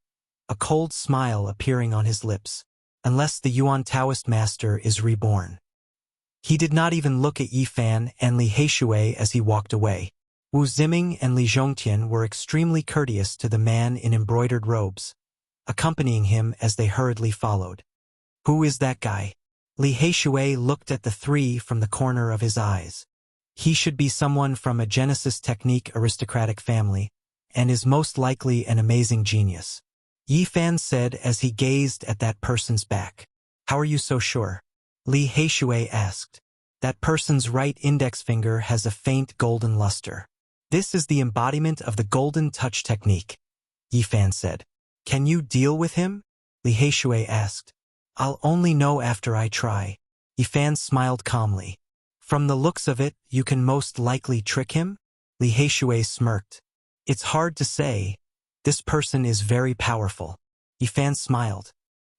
a cold smile appearing on his lips. "Unless the Yuan Taoist master is reborn." He did not even look at Yifan and Li Heishui as he walked away. Wu Ziming and Li Zhongtian were extremely courteous to the man in embroidered robes, accompanying him as they hurriedly followed. "Who is that guy?" Li Heishui looked at the three from the corner of his eyes. He should be someone from a Genesis technique aristocratic family, and is most likely an amazing genius. Yi Fan said as he gazed at that person's back. How are you so sure? Li Heishui asked. That person's right index finger has a faint golden luster. This is the embodiment of the golden touch technique, Yi Fan said. Can you deal with him? Li Heishui asked. I'll only know after I try. Yi Fan smiled calmly. From the looks of it, you can most likely trick him? Li Heishui smirked. It's hard to say. This person is very powerful. Yi Fan smiled.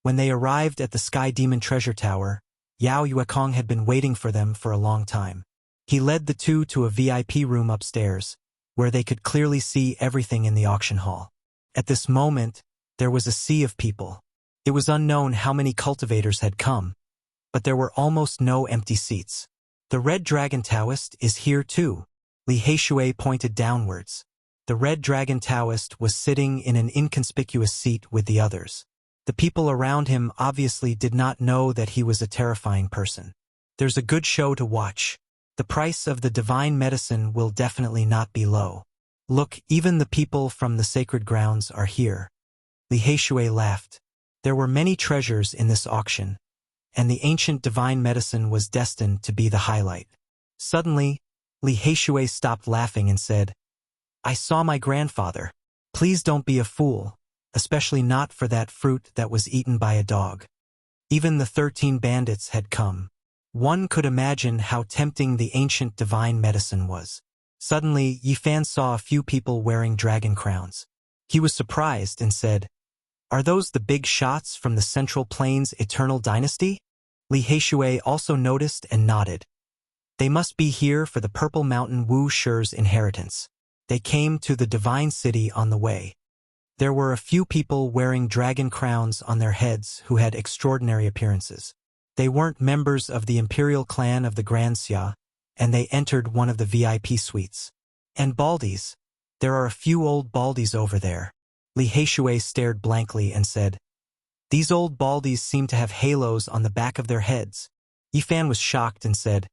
When they arrived at the Sky Demon Treasure Tower, Yao Yuekong had been waiting for them for a long time. He led the two to a VIP room upstairs, where they could clearly see everything in the auction hall. At this moment, there was a sea of people. It was unknown how many cultivators had come, but there were almost no empty seats. The Red Dragon Taoist is here too. Li Heishui pointed downwards. The Red Dragon Taoist was sitting in an inconspicuous seat with the others. The people around him obviously did not know that he was a terrifying person. There's a good show to watch. The price of the divine medicine will definitely not be low. Look, even the people from the sacred grounds are here. Li Heishui laughed. There were many treasures in this auction, and the ancient divine medicine was destined to be the highlight. Suddenly, Li Heishui stopped laughing and said, I saw my grandfather. Please don't be a fool, especially not for that fruit that was eaten by a dog. Even the 13 bandits had come. One could imagine how tempting the ancient divine medicine was. Suddenly, Yi Fan saw a few people wearing dragon crowns. He was surprised and said, Are those the big shots from the Central Plains Eternal Dynasty? Li Heishui also noticed and nodded. They must be here for the Purple Mountain Wu Shi's inheritance. They came to the Divine City on the way. There were a few people wearing dragon crowns on their heads who had extraordinary appearances. They weren't members of the imperial clan of the Grand Xia, and they entered one of the VIP suites. And baldies. There are a few old baldies over there. Li Heishui stared blankly and said, These old baldies seem to have halos on the back of their heads. Yi Fan was shocked and said,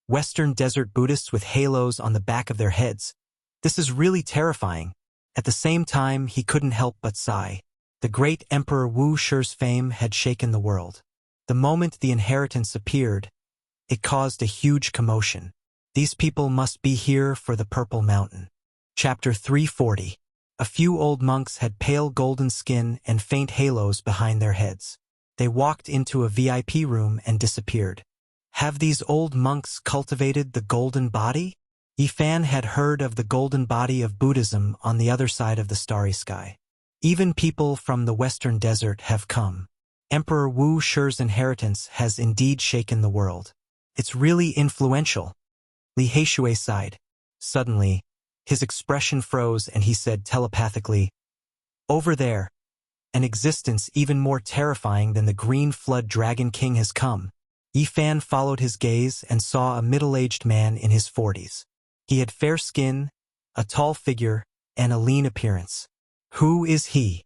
Western desert Buddhists with halos on the back of their heads. This is really terrifying. At the same time, he couldn't help but sigh. The great Emperor Wu Shi's fame had shaken the world. The moment the inheritance appeared, it caused a huge commotion. These people must be here for the Purple Mountain. Chapter 340. A few old monks had pale golden skin and faint halos behind their heads. They walked into a VIP room and disappeared. Have these old monks cultivated the golden body? Yi Fan had heard of the golden body of Buddhism on the other side of the starry sky. Even people from the western desert have come. Emperor Wu Shi's inheritance has indeed shaken the world. It's really influential. Li Heishui sighed. Suddenly, his expression froze and he said telepathically, Over there, an existence even more terrifying than the Green Flood Dragon King has come. Yi Fan followed his gaze and saw a middle-aged man in his 40s. He had fair skin, a tall figure, and a lean appearance. Who is he?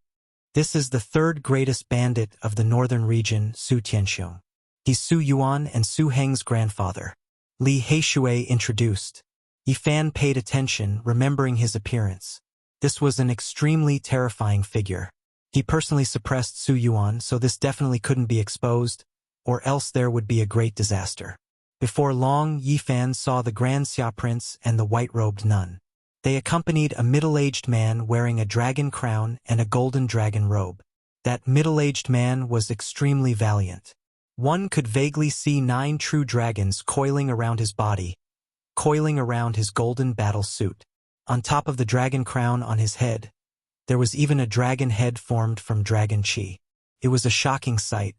This is the third greatest bandit of the northern region, Su Tianxiong. He's Su Yuan and Su Heng's grandfather. Li Heishui introduced. Yi Fan paid attention, remembering his appearance. This was an extremely terrifying figure. He personally suppressed Su Yuan, so this definitely couldn't be exposed, or else there would be a great disaster. Before long, Yi Fan saw the Grand Xia Prince and the white-robed nun. They accompanied a middle-aged man wearing a dragon crown and a golden dragon robe. That middle-aged man was extremely valiant. One could vaguely see 9 true dragons coiling around his body, coiling around his golden battle suit. On top of the dragon crown on his head, there was even a dragon head formed from dragon chi. It was a shocking sight.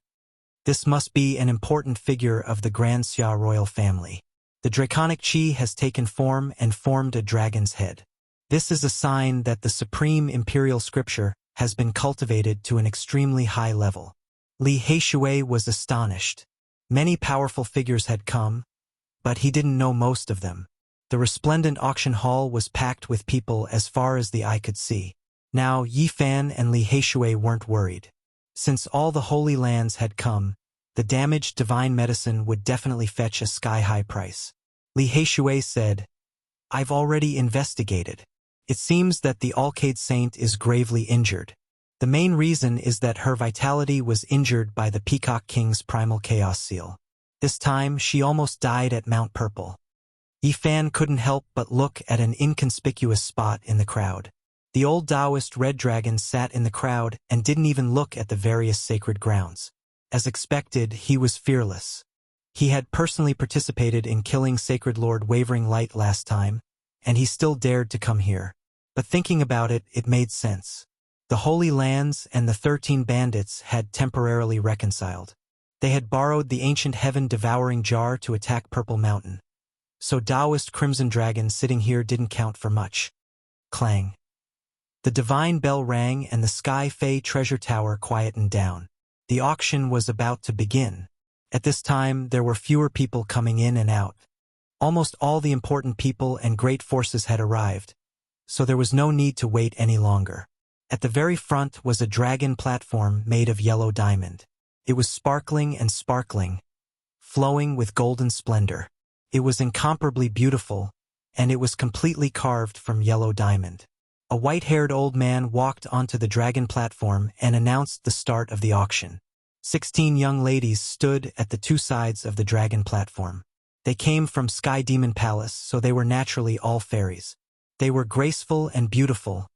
This must be an important figure of the Grand Xia royal family. The draconic chi has taken form and formed a dragon's head. This is a sign that the supreme imperial scripture has been cultivated to an extremely high level. Li Heishui was astonished. Many powerful figures had come, but he didn't know most of them. The resplendent auction hall was packed with people as far as the eye could see. Now Yi Fan and Li Heishui weren't worried. Since all the Holy Lands had come, The damaged divine medicine would definitely fetch a sky-high price. Li Heishui said, "I've already investigated. It seems that the Alcade Saint is gravely injured. The main reason is that her vitality was injured by the Peacock King's primal chaos seal. This time, she almost died at Mount Purple." Yi Fan couldn't help but look at an inconspicuous spot in the crowd. The old Taoist red dragon sat in the crowd and didn't even look at the various sacred grounds. As expected, he was fearless. He had personally participated in killing Sacred Lord Wavering Light last time, and he still dared to come here. But thinking about it, it made sense. The Holy Lands and the 13 bandits had temporarily reconciled. They had borrowed the ancient heaven-devouring jar to attack Purple Mountain. So Taoist Crimson Dragon sitting here didn't count for much. Clang. The divine bell rang and the Sky Fae treasure tower quietened down. The auction was about to begin. At this time, there were fewer people coming in and out. Almost all the important people and great forces had arrived, so there was no need to wait any longer. At the very front was a dragon platform made of yellow diamond. It was sparkling and sparkling, flowing with golden splendor. It was incomparably beautiful, and it was completely carved from yellow diamond. A white-haired old man walked onto the dragon platform and announced the start of the auction. 16 young ladies stood at the two sides of the dragon platform. They came from Sky Demon Palace, so they were naturally all fairies. They were graceful and beautiful,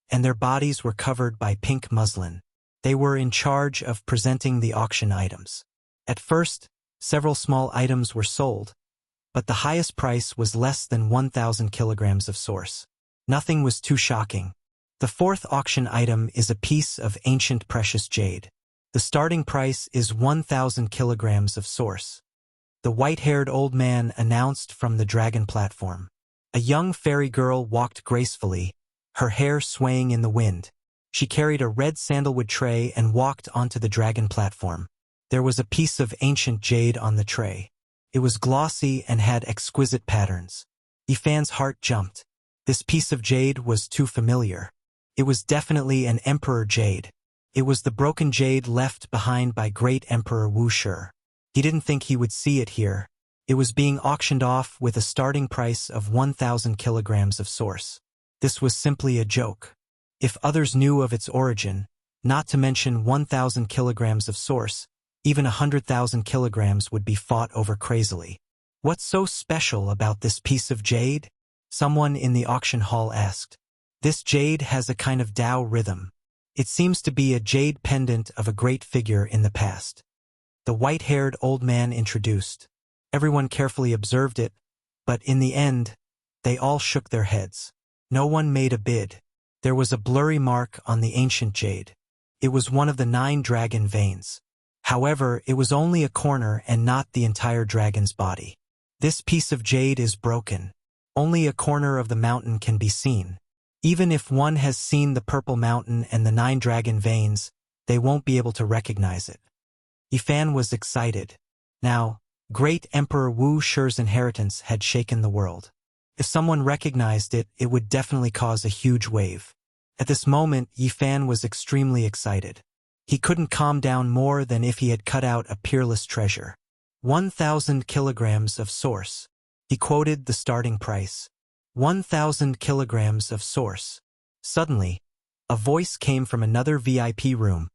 and their bodies were covered by pink muslin. They were in charge of presenting the auction items. At first, several small items were sold, but the highest price was less than 1,000 kilograms of source. Nothing was too shocking. The fourth auction item is a piece of ancient precious jade. The starting price is 1,000 kilograms of source. The white-haired old man announced from the dragon platform. A young fairy girl walked gracefully, her hair swaying in the wind. She carried a red sandalwood tray and walked onto the dragon platform. There was a piece of ancient jade on the tray. It was glossy and had exquisite patterns. Yi Fan's heart jumped. This piece of jade was too familiar. It was definitely an emperor jade. It was the broken jade left behind by great Emperor Wuxia. He didn't think he would see it here. It was being auctioned off with a starting price of 1,000 kilograms of source. This was simply a joke. If others knew of its origin, not to mention 1,000 kilograms of source, even 100,000 kilograms would be fought over crazily. "What's so special about this piece of jade?" someone in the auction hall asked. "This jade has a kind of Tao rhythm. It seems to be a jade pendant of a great figure in the past." The white-haired old man introduced. Everyone carefully observed it, but in the end, they all shook their heads. No one made a bid. There was a blurry mark on the ancient jade. It was one of the 9 dragon veins. However, it was only a corner and not the entire dragon's body. "This piece of jade is broken. Only a corner of the mountain can be seen. Even if one has seen the Purple Mountain and the 9 dragon veins, they won't be able to recognize it." Yi Fan was excited. Now, great Emperor Wu Shi's inheritance had shaken the world. If someone recognized it, it would definitely cause a huge wave. At this moment, Yi Fan was extremely excited. He couldn't calm down more than if he had cut out a peerless treasure. 1,000 kilograms of source. He quoted the starting price. 1,000 kilograms of source. Suddenly, a voice came from another VIP room,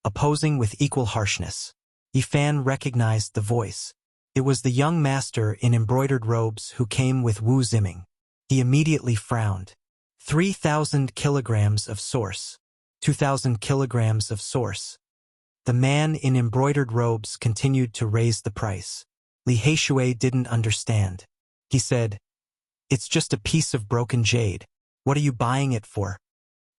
opposing with equal harshness. Yi Fan recognized the voice. It was the young master in embroidered robes who came with Wu Ziming. He immediately frowned. 3,000 kilograms of source. 2,000 kilograms of source. The man in embroidered robes continued to raise the price. Li Heishui didn't understand. He said, "It's just a piece of broken jade. What are you buying it for?"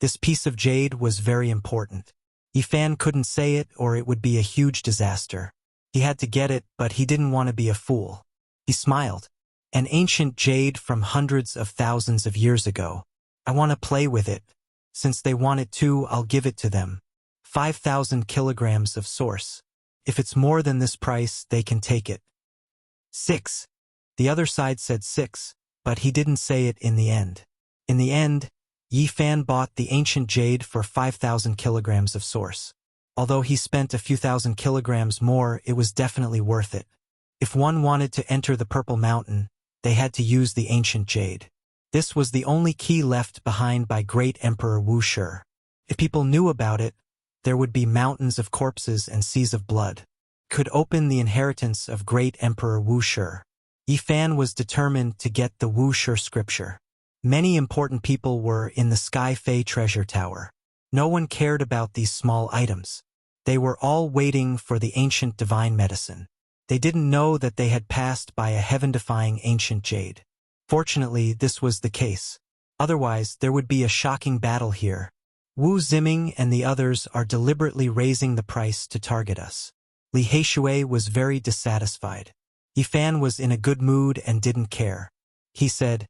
This piece of jade was very important. Yi Fan couldn't say it or it would be a huge disaster. He had to get it, but he didn't want to be a fool. He smiled. "An ancient jade from hundreds of thousands of years ago. I want to play with it. Since they want it too, I'll give it to them. 5,000 kilograms of source. If it's more than this price, they can take it." 6. The other side said 6, but he didn't say it in the end. In the end, Yi Fan bought the ancient jade for 5,000 kilograms of source. Although he spent a few thousand kilograms more, it was definitely worth it. If one wanted to enter the Purple Mountain, they had to use the ancient jade. This was the only key left behind by great Emperor Wuxia. If people knew about it, there would be mountains of corpses and seas of blood. Could open the inheritance of great Emperor Wuxia. Yifan was determined to get the Wuxia scripture. Many important people were in the Sky Fei treasure tower. No one cared about these small items. They were all waiting for the ancient divine medicine. They didn't know that they had passed by a heaven-defying ancient jade. Fortunately, this was the case. Otherwise, there would be a shocking battle here. Wu Ziming and the others are deliberately raising the price to target us. Li Heishui was very dissatisfied. Yifan was in a good mood and didn't care. He said,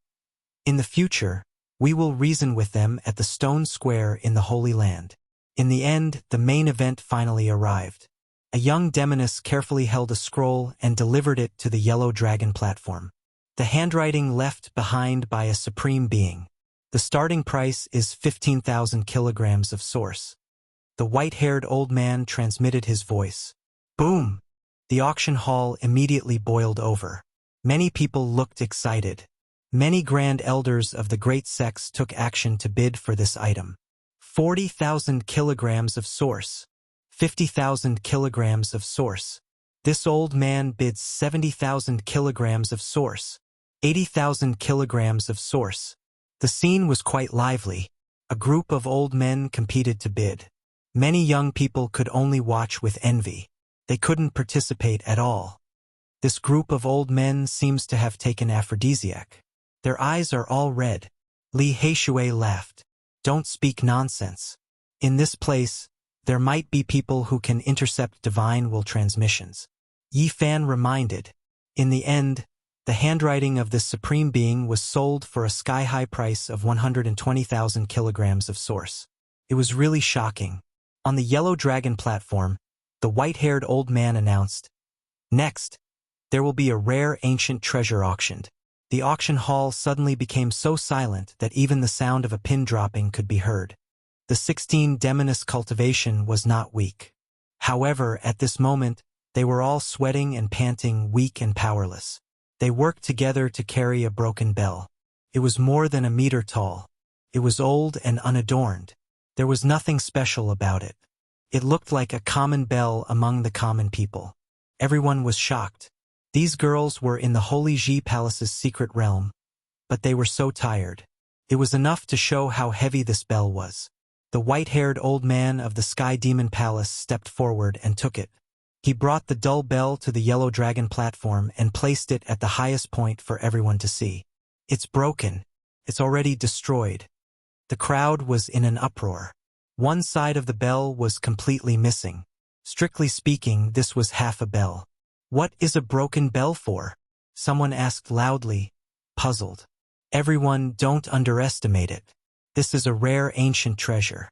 "In the future, we will reason with them at the stone square in the Holy Land." In the end, the main event finally arrived. A young demoness carefully held a scroll and delivered it to the yellow dragon platform. The handwriting left behind by a supreme being. The starting price is 15,000 kilograms of source. The white-haired old man transmitted his voice. Boom! The auction hall immediately boiled over. Many people looked excited. Many grand elders of the great sects took action to bid for this item. 40,000 kilograms of source. 50,000 kilograms of source. This old man bids 70,000 kilograms of source. 80,000 kilograms of source. The scene was quite lively. A group of old men competed to bid. Many young people could only watch with envy. They couldn't participate at all. This group of old men seems to have taken aphrodisiac. Their eyes are all red. Li Heishui laughed. Don't speak nonsense. In this place, there might be people who can intercept divine will transmissions. Yifan reminded. In the end, the handwriting of this supreme being was sold for a sky-high price of 120,000 kilograms of source. It was really shocking. On the yellow dragon platform, the white-haired old man announced, "Next, there will be a rare ancient treasure auctioned." The auction hall suddenly became so silent that even the sound of a pin dropping could be heard. The 16 demoness cultivation was not weak. However, at this moment, they were all sweating and panting, weak and powerless. They worked together to carry a broken bell. It was more than a meter tall. It was old and unadorned. There was nothing special about it. It looked like a common bell among the common people. Everyone was shocked. These girls were in the Holy Ji Palace's secret realm, but they were so tired. It was enough to show how heavy this bell was. The white-haired old man of the Sky Demon Palace stepped forward and took it. He brought the dull bell to the yellow dragon platform and placed it at the highest point for everyone to see. It's broken. It's already destroyed. The crowd was in an uproar. One side of the bell was completely missing. Strictly speaking, this was half a bell. What is a broken bell for? Someone asked loudly, puzzled. Everyone, don't underestimate it. This is a rare ancient treasure.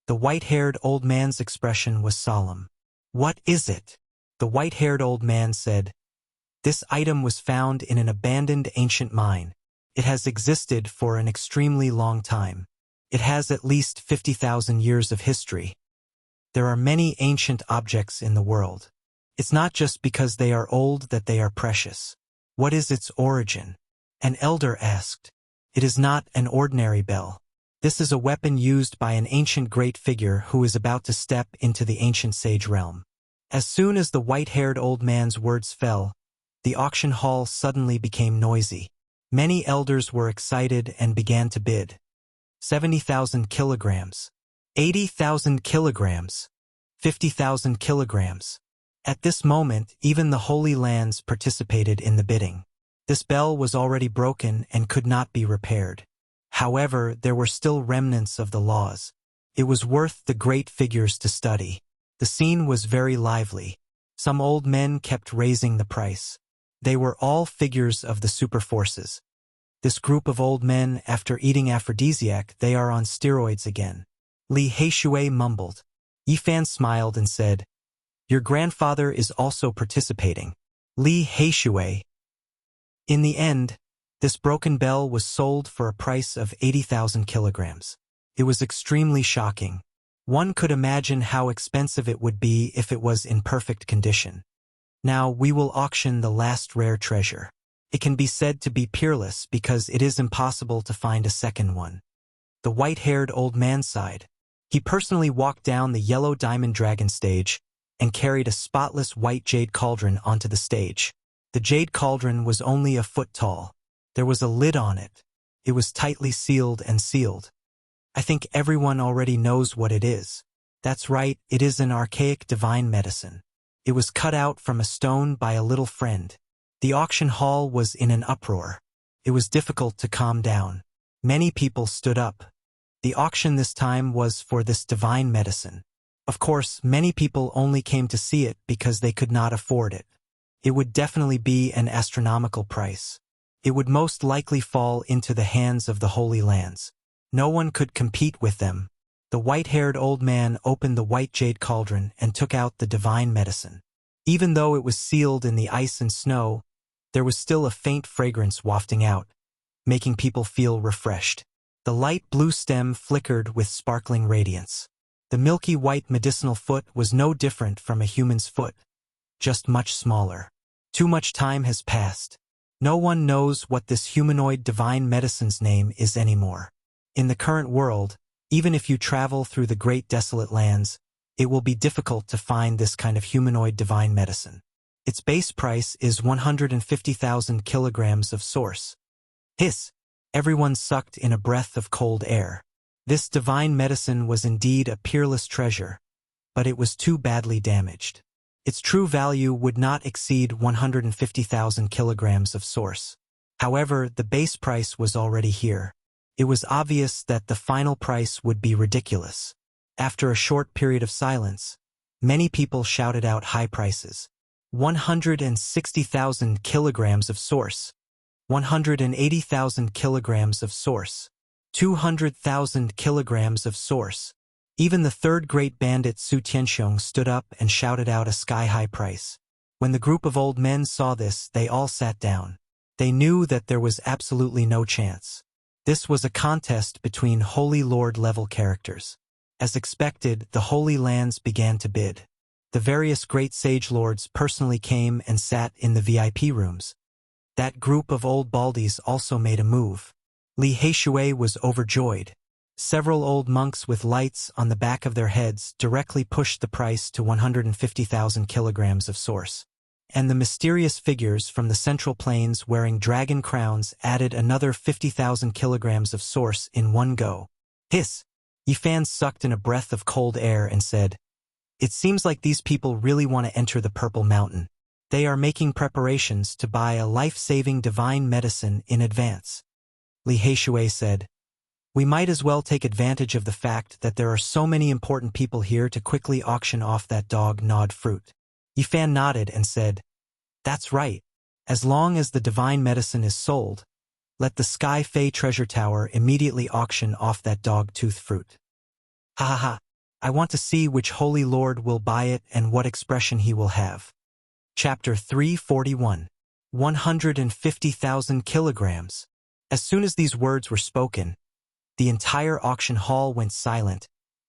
The white-haired old man's expression was solemn. What is it? The white-haired old man said, "This item was found in an abandoned ancient mine. It has existed for an extremely long time. It has at least 50,000 years of history. There are many ancient objects in the world. It's not just because they are old that they are precious. What is its origin?" An elder asked. "It is not an ordinary bell. This is a weapon used by an ancient great figure who is about to step into the ancient sage realm." As soon as the white-haired old man's words fell, the auction hall suddenly became noisy. Many elders were excited and began to bid. 70,000 kilograms. 80,000 kilograms. 50,000 kilograms. At this moment, even the Holy Lands participated in the bidding. This bell was already broken and could not be repaired. However, there were still remnants of the laws. It was worth the great figures to study. The scene was very lively. Some old men kept raising the price. They were all figures of the super forces. This group of old men, after eating aphrodisiac, they are on steroids again. Li Heishui mumbled. Yifan smiled and said, "Your grandfather is also participating." Li Heishui. In the end, this broken bell was sold for a price of 80,000 kilograms. It was extremely shocking. One could imagine how expensive it would be if it was in perfect condition. Now we will auction the last rare treasure. It can be said to be peerless because it is impossible to find a second one. The white-haired old man sighed. He personally walked down the yellow diamond dragon stage and carried a spotless white jade cauldron onto the stage. The jade cauldron was only a foot tall. There was a lid on it. It was tightly sealed and sealed. I think everyone already knows what it is. That's right, it is an archaic divine medicine. It was cut out from a stone by a little friend. The auction hall was in an uproar. It was difficult to calm down. Many people stood up. The auction this time was for this divine medicine. Of course, many people only came to see it because they could not afford it. It would definitely be an astronomical price. It would most likely fall into the hands of the Holy Lands. No one could compete with them. The white-haired old man opened the white jade cauldron and took out the divine medicine. Even though it was sealed in the ice and snow, there was still a faint fragrance wafting out, making people feel refreshed. The light blue stem flickered with sparkling radiance. The milky white medicinal foot was no different from a human's foot, just much smaller. Too much time has passed. No one knows what this humanoid divine medicine's name is anymore. In the current world, even if you travel through the great desolate lands, it will be difficult to find this kind of humanoid divine medicine. Its base price is 150,000 kilograms of source. Hiss! Everyone sucked in a breath of cold air. This divine medicine was indeed a peerless treasure, but it was too badly damaged. Its true value would not exceed 150,000 kilograms of source. However, the base price was already here. It was obvious that the final price would be ridiculous. After a short period of silence, many people shouted out high prices. 160,000 kilograms of source. 180,000 kilograms of source. 200,000 kilograms of source. Even the third great bandit Su Tianxiong stood up and shouted out a sky-high price. When the group of old men saw this, they all sat down. They knew that there was absolutely no chance. This was a contest between Holy Lord-level characters. As expected, the Holy Lands began to bid. The various great sage lords personally came and sat in the VIP rooms. That group of old baldies also made a move. Li Heishui was overjoyed. Several old monks with lights on the back of their heads directly pushed the price to 150,000 kilograms of source. And the mysterious figures from the Central Plains wearing dragon crowns added another 50,000 kilograms of source in one go. Hiss! Yifan sucked in a breath of cold air and said, "It seems like these people really want to enter the Purple Mountain. They are making preparations to buy a life-saving divine medicine in advance." Li Heishui said, "We might as well take advantage of the fact that there are so many important people here to quickly auction off that dog-gnawed fruit." Yifan nodded and said, "That's right. As long as the divine medicine is sold, let the Sky Fei Treasure Tower immediately auction off that dog-tooth fruit. Ha ha ha. I want to see which Holy Lord will buy it and what expression he will have." Chapter 341. 150,000 kilograms. As soon as these words were spoken, the entire auction hall went silent,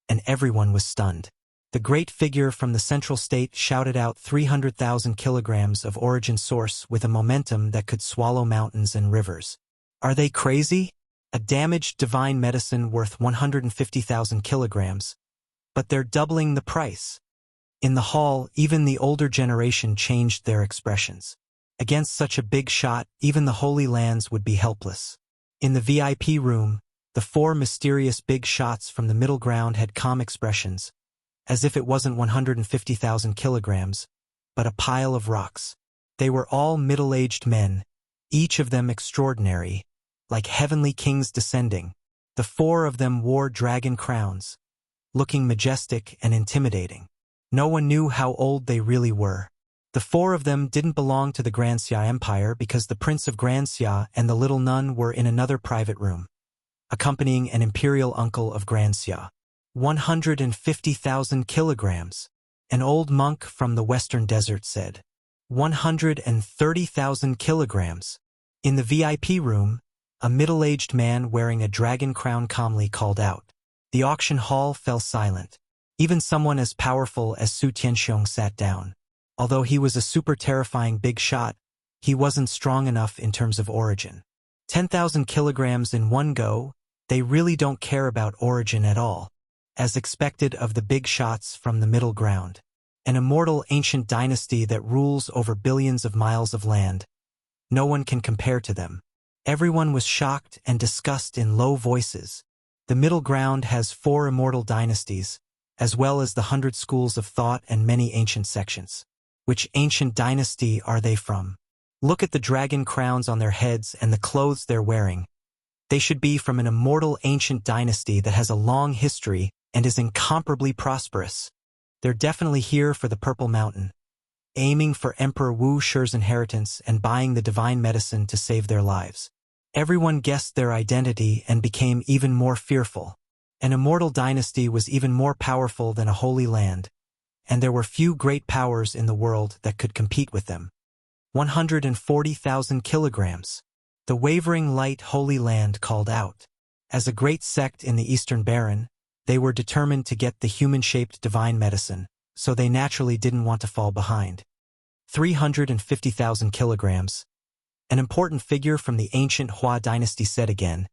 and everyone was stunned. The great figure from the central state shouted out 300,000 kilograms of origin source with a momentum that could swallow mountains and rivers. Are they crazy? A damaged divine medicine worth 150,000 kilograms. But they're doubling the price. In the hall, even the older generation changed their expressions. Against such a big shot, even the Holy Lands would be helpless. In the VIP room, the four mysterious big shots from the middle ground had calm expressions, as if it wasn't 150,000 kilograms, but a pile of rocks. They were all middle-aged men, each of them extraordinary, like heavenly kings descending. The four of them wore dragon crowns, looking majestic and intimidating. No one knew how old they really were. The four of them didn't belong to the Grand Xia Empire because the Prince of Grand Xia and the little nun were in another private room, accompanying an imperial uncle of Grand Xia. 150,000 kilograms. An old monk from the western desert said. 130,000 kilograms. In the VIP room, a middle-aged man wearing a dragon crown calmly called out. The auction hall fell silent. Even someone as powerful as Su Tianxiong sat down. Although he was a super terrifying big shot, he wasn't strong enough in terms of origin. 10,000 kilograms in one go, they really don't care about origin at all, as expected of the big shots from the middle ground. An immortal ancient dynasty that rules over billions of miles of land. No one can compare to them. Everyone was shocked and discussed in low voices. The middle ground has 4 immortal dynasties, as well as the 100 schools of thought and many ancient sections. Which ancient dynasty are they from? Look at the dragon crowns on their heads and the clothes they're wearing. They should be from an immortal ancient dynasty that has a long history and is incomparably prosperous. They're definitely here for the Purple Mountain, aiming for Emperor Wu Shi's inheritance and buying the divine medicine to save their lives. Everyone guessed their identity and became even more fearful. An immortal dynasty was even more powerful than a holy land, and there were few great powers in the world that could compete with them. 140,000 kilograms. The wavering light Holy Land called out. As a great sect in the Eastern Baron, they were determined to get the human-shaped divine medicine, so they naturally didn't want to fall behind. 350,000 kilograms. An important figure from the ancient Hua dynasty said again,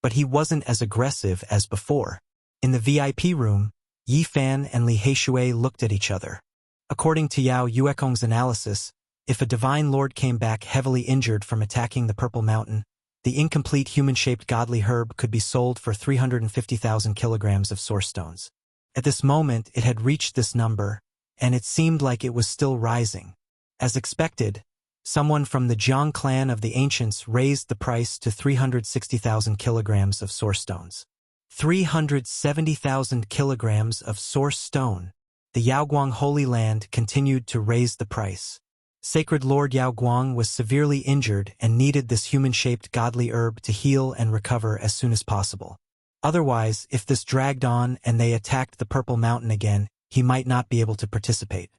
but he wasn't as aggressive as before. In the VIP room, Yi Fan and Li Heishui looked at each other. According to Yao Yuekong's analysis, if a divine lord came back heavily injured from attacking the Purple Mountain, the incomplete human-shaped godly herb could be sold for 350,000 kilograms of source stones. At this moment, it had reached this number, and it seemed like it was still rising. As expected, someone from the Jiang clan of the ancients raised the price to 360,000 kilograms of source stones. 370,000 kilograms of source stone. The Yaoguang Holy Land continued to raise the price. Sacred Lord Yaoguang was severely injured and needed this human-shaped godly herb to heal and recover as soon as possible. Otherwise, if this dragged on and they attacked the Purple Mountain again, he might not be able to participate.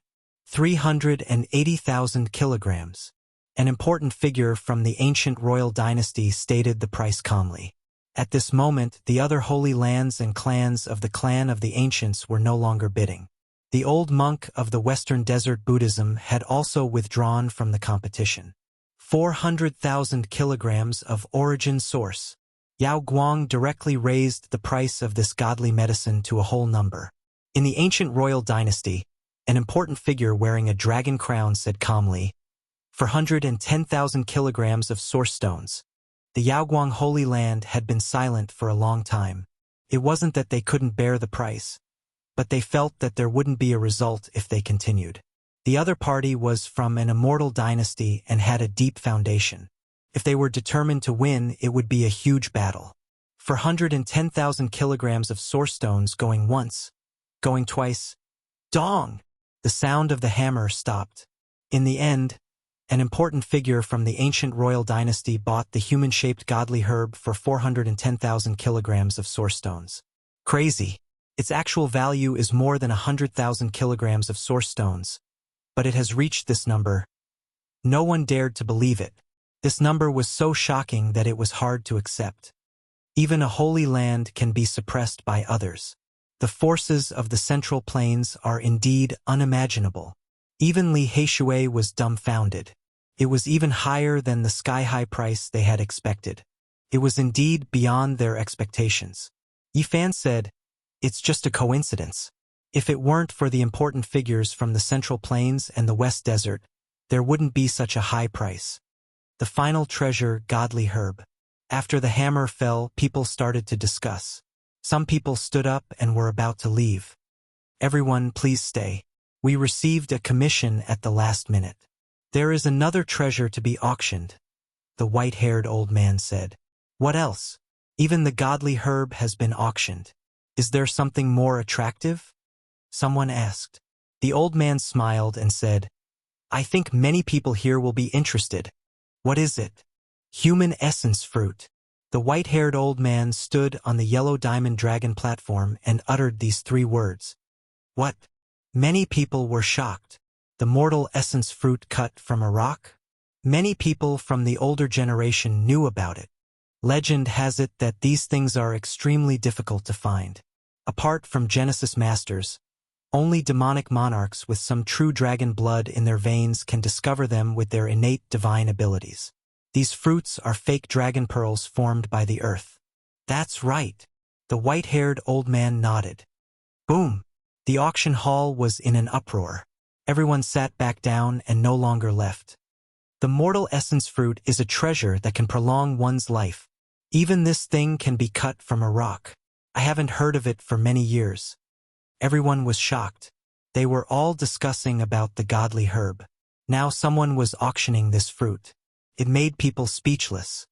380,000 kilograms. An important figure from the ancient royal dynasty stated the price calmly. At this moment, the other holy lands and clans of the clan of the ancients were no longer bidding. The old monk of the Western Desert Buddhism had also withdrawn from the competition. 400,000 kilograms of origin source. Yao Guang directly raised the price of this godly medicine to a whole number. In the ancient royal dynasty, an important figure wearing a dragon crown said calmly, 410,000 kilograms of source stones. The Yaoguang Holy Land had been silent for a long time. It wasn't that they couldn't bear the price, but they felt that there wouldn't be a result if they continued. The other party was from an immortal dynasty and had a deep foundation. If they were determined to win, it would be a huge battle. 410,000 kilograms of source stones going once, going twice. Dong! The sound of the hammer stopped. In the end, an important figure from the ancient royal dynasty bought the human-shaped godly herb for 410,000 kilograms of source stones. Crazy. Its actual value is more than 100,000 kilograms of source stones, but it has reached this number. No one dared to believe it. This number was so shocking that it was hard to accept. Even a holy land can be suppressed by others. The forces of the Central Plains are indeed unimaginable. Even Li Heishui was dumbfounded. It was even higher than the sky-high price they had expected. It was indeed beyond their expectations. Yi Fan said, "It's just a coincidence. If it weren't for the important figures from the Central Plains and the West Desert, there wouldn't be such a high price." The final treasure, godly herb. After the hammer fell, people started to discuss. Some people stood up and were about to leave. "Everyone, please stay. We received a commission at the last minute. There is another treasure to be auctioned," the white-haired old man said. "What else? Even the godly herb has been auctioned. Is there something more attractive?" Someone asked. The old man smiled and said, "I think many people here will be interested." "What is it?" "Human essence fruit." The white-haired old man stood on the yellow diamond dragon platform and uttered these 3 words. "What?" Many people were shocked. The mortal essence fruit cut from a rock? Many people from the older generation knew about it. Legend has it that these things are extremely difficult to find. Apart from Genesis masters, Only demonic monarchs with some true dragon blood in their veins can discover them with their innate divine abilities. These fruits are fake dragon pearls formed by the earth. That's right. The white-haired old man nodded. Boom! The auction hall was in an uproar. Everyone sat back down and no longer left. The mortal essence fruit is a treasure that can prolong one's life. Even this thing can be cut from a rock. I haven't heard of it for many years. Everyone was shocked. They were all discussing about the godly herb. Now someone was auctioning this fruit. It made people speechless.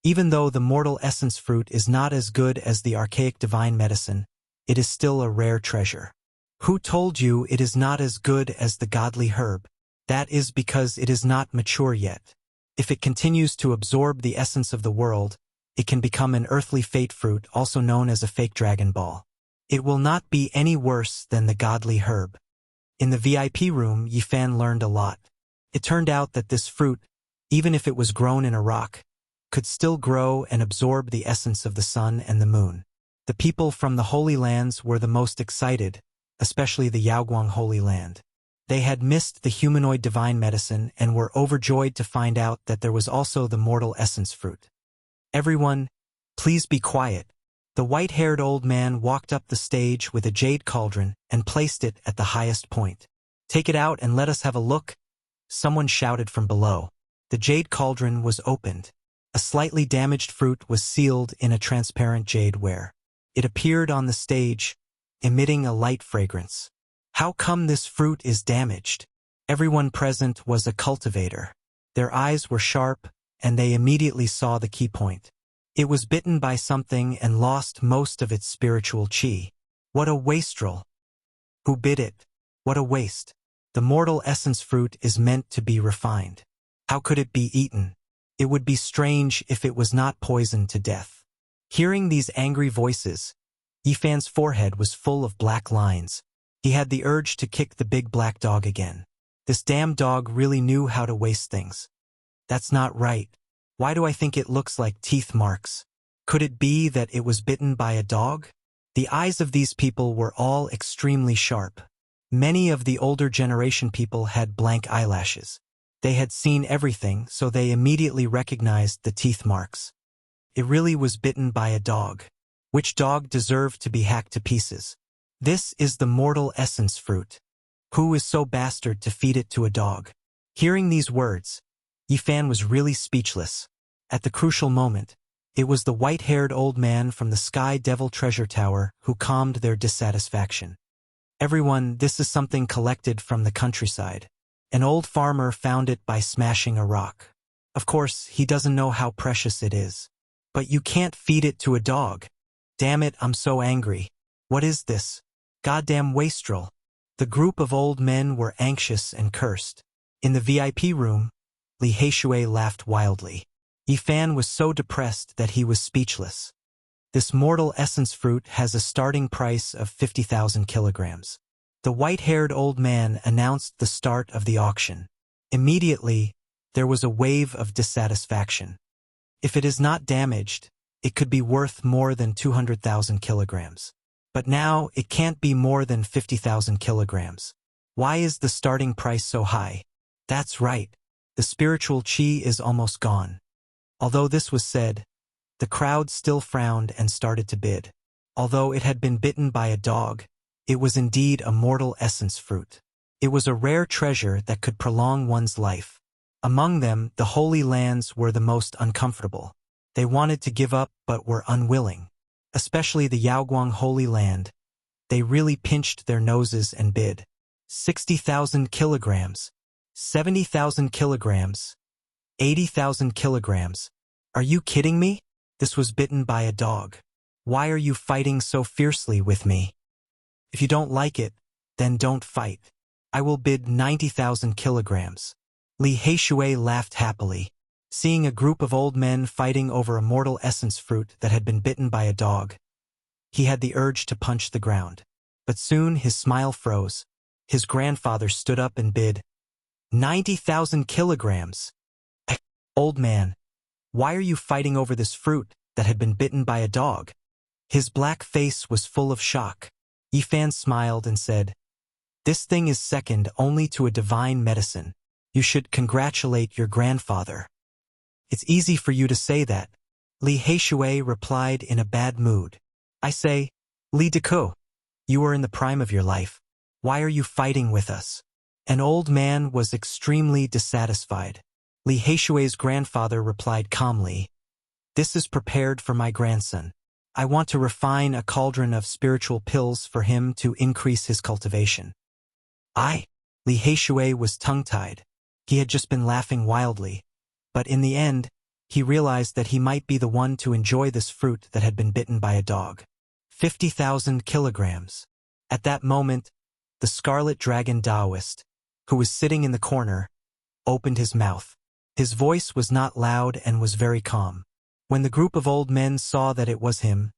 Even though the mortal essence fruit is not as good as the archaic divine medicine, it is still a rare treasure. Who told you it is not as good as the godly herb? That is because it is not mature yet. If it continues to absorb the essence of the world, it can become an earthly fate fruit, also known as a fake dragon ball. It will not be any worse than the godly herb. In the VIP room, Yifan learned a lot. It turned out that this fruit, even if it was grown in a rock, could still grow and absorb the essence of the sun and the moon. The people from the Holy Lands were the most excited, especially the Yaoguang Holy Land. They had missed the humanoid divine medicine and were overjoyed to find out that there was also the mortal essence fruit. Everyone, please be quiet. The white-haired old man walked up the stage with a jade cauldron and placed it at the highest point. Take it out and let us have a look, someone shouted from below. The jade cauldron was opened. A slightly damaged fruit was sealed in a transparent jade ware. It appeared on the stage, emitting a light fragrance. How come this fruit is damaged? Everyone present was a cultivator. Their eyes were sharp, and they immediately saw the key point. It was bitten by something and lost most of its spiritual chi. What a wastrel! Who bit it? What a waste! The mortal essence fruit is meant to be refined. How could it be eaten? It would be strange if it was not poisoned to death. Hearing these angry voices, Yifan's forehead was full of black lines. He had the urge to kick the big black dog again. This damn dog really knew how to waste things. That's not right. Why do I think it looks like teeth marks? Could it be that it was bitten by a dog? The eyes of these people were all extremely sharp. Many of the older generation people had blank eyelashes. They had seen everything, so they immediately recognized the teeth marks. It really was bitten by a dog. Which dog deserved to be hacked to pieces? This is the mortal essence fruit. Who is so bastard to feed it to a dog? Hearing these words, Yifan was really speechless. At the crucial moment, it was the white-haired old man from the Sky Devil Treasure Tower who calmed their dissatisfaction. Everyone, this is something collected from the countryside. An old farmer found it by smashing a rock. Of course, he doesn't know how precious it is. But you can't feed it to a dog. Damn it, I'm so angry. What is this? Goddamn wastrel. The group of old men were anxious and cursed. In the VIP room, Li Heishui laughed wildly. Yifan was so depressed that he was speechless. This mortal essence fruit has a starting price of 50,000 kilograms. The white-haired old man announced the start of the auction. Immediately, there was a wave of dissatisfaction. If it is not damaged, it could be worth more than 200,000 kilograms. But now, it can't be more than 50,000 kilograms. Why is the starting price so high? That's right. The spiritual chi is almost gone. Although this was said, the crowd still frowned and started to bid. Although it had been bitten by a dog, it was indeed a mortal essence fruit. It was a rare treasure that could prolong one's life. Among them, the Holy Lands were the most uncomfortable. They wanted to give up but were unwilling. Especially the Yaoguang Holy Land. They really pinched their noses and bid. 60,000 kilograms. 70,000 kilograms. 80,000 kilograms. Are you kidding me? This was bitten by a dog. Why are you fighting so fiercely with me? If you don't like it, then don't fight. I will bid 90,000 kilograms. Li Heishui laughed happily. Seeing a group of old men fighting over a mortal essence fruit that had been bitten by a dog, he had the urge to punch the ground. But soon his smile froze. His grandfather stood up and bid 90,000 kilograms. Old man, why are you fighting over this fruit that had been bitten by a dog? His black face was full of shock. Yifan smiled and said, This thing is second only to a divine medicine. You should congratulate your grandfather. It's easy for you to say that, Li Heishui replied in a bad mood. I say, Li Deco, you are in the prime of your life. Why are you fighting with us? An old man was extremely dissatisfied. Li Heishui's grandfather replied calmly, This is prepared for my grandson. I want to refine a cauldron of spiritual pills for him to increase his cultivation. Li Heishui was tongue-tied. He had just been laughing wildly, but in the end, he realized that he might be the one to enjoy this fruit that had been bitten by a dog. 50,000 kilograms. At that moment, the Scarlet Dragon Taoist, who was sitting in the corner, opened his mouth. His voice was not loud and was very calm. When the group of old men saw that it was him,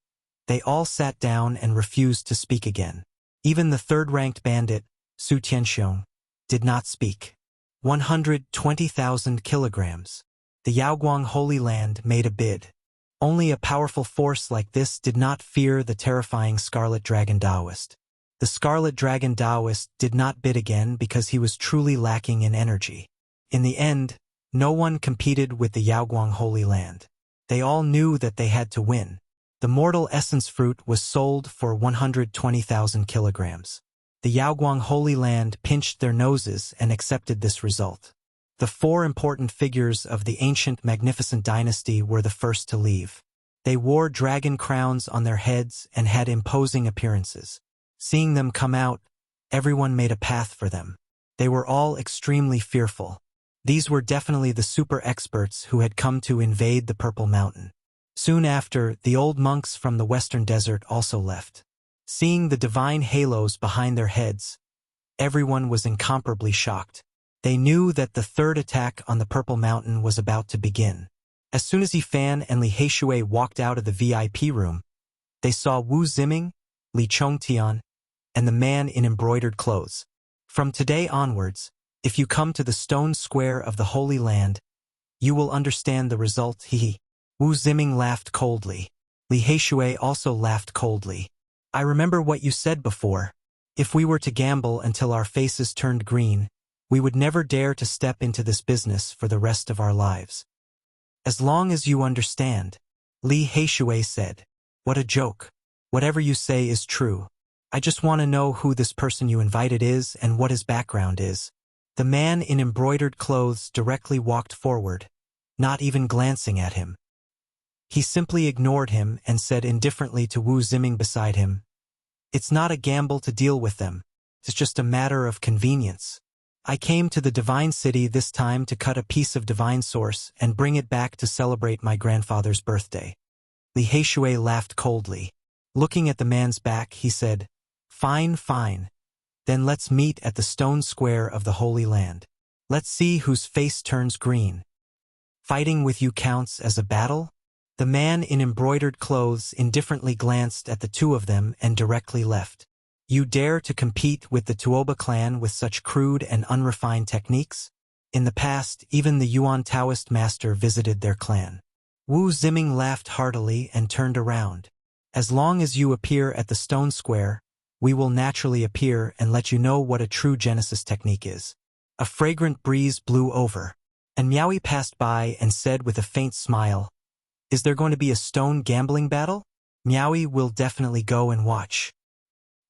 they all sat down and refused to speak again. Even the third-ranked bandit, Su Tianxiong, did not speak. 120,000 kilograms. The Yaoguang Holy Land made a bid. Only a powerful force like this did not fear the terrifying Scarlet Dragon Taoist. The Scarlet Dragon Taoist did not bid again because he was truly lacking in energy. In the end, no one competed with the Yaoguang Holy Land. They all knew that they had to win. The Mortal Essence fruit was sold for 120,000 kilograms. The Yaoguang Holy Land pinched their noses and accepted this result. The four important figures of the ancient magnificent dynasty were the first to leave. They wore dragon crowns on their heads and had imposing appearances. Seeing them come out, everyone made a path for them. They were all extremely fearful. These were definitely the super experts who had come to invade the Purple Mountain. Soon after, the old monks from the Western Desert also left. Seeing the divine halos behind their heads, everyone was incomparably shocked. They knew that the third attack on the Purple Mountain was about to begin. As soon as Yifan and Li Heishui walked out of the VIP room, they saw Wu Ziming, Li Chongtian, and the man in embroidered clothes. From today onwards, if you come to the stone square of the Holy Land, you will understand the result. Wu Ziming laughed coldly. Li Heishui also laughed coldly. I remember what you said before. If we were to gamble until our faces turned green, we would never dare to step into this business for the rest of our lives. As long as you understand, Li Heishui said. What a joke. Whatever you say is true. I just want to know who this person you invited is and what his background is. The man in embroidered clothes directly walked forward, not even glancing at him. He simply ignored him and said indifferently to Wu Ziming beside him, It's not a gamble to deal with them. It's just a matter of convenience. I came to the Divine City this time to cut a piece of divine source and bring it back to celebrate my grandfather's birthday. Li Heishui laughed coldly. Looking at the man's back, he said, Fine, fine. Then let's meet at the stone square of the Holy Land. Let's see whose face turns green. Fighting with you counts as a battle? The man in embroidered clothes indifferently glanced at the two of them and directly left. You dare to compete with the Tuoba clan with such crude and unrefined techniques? In the past, even the Yuan Taoist master visited their clan. Wu Ziming laughed heartily and turned around. As long as you appear at the stone square, we will naturally appear and let you know what a true Genesis technique is. A fragrant breeze blew over, and Miaoi passed by and said with a faint smile, Is there going to be a stone gambling battle? Miaoi will definitely go and watch.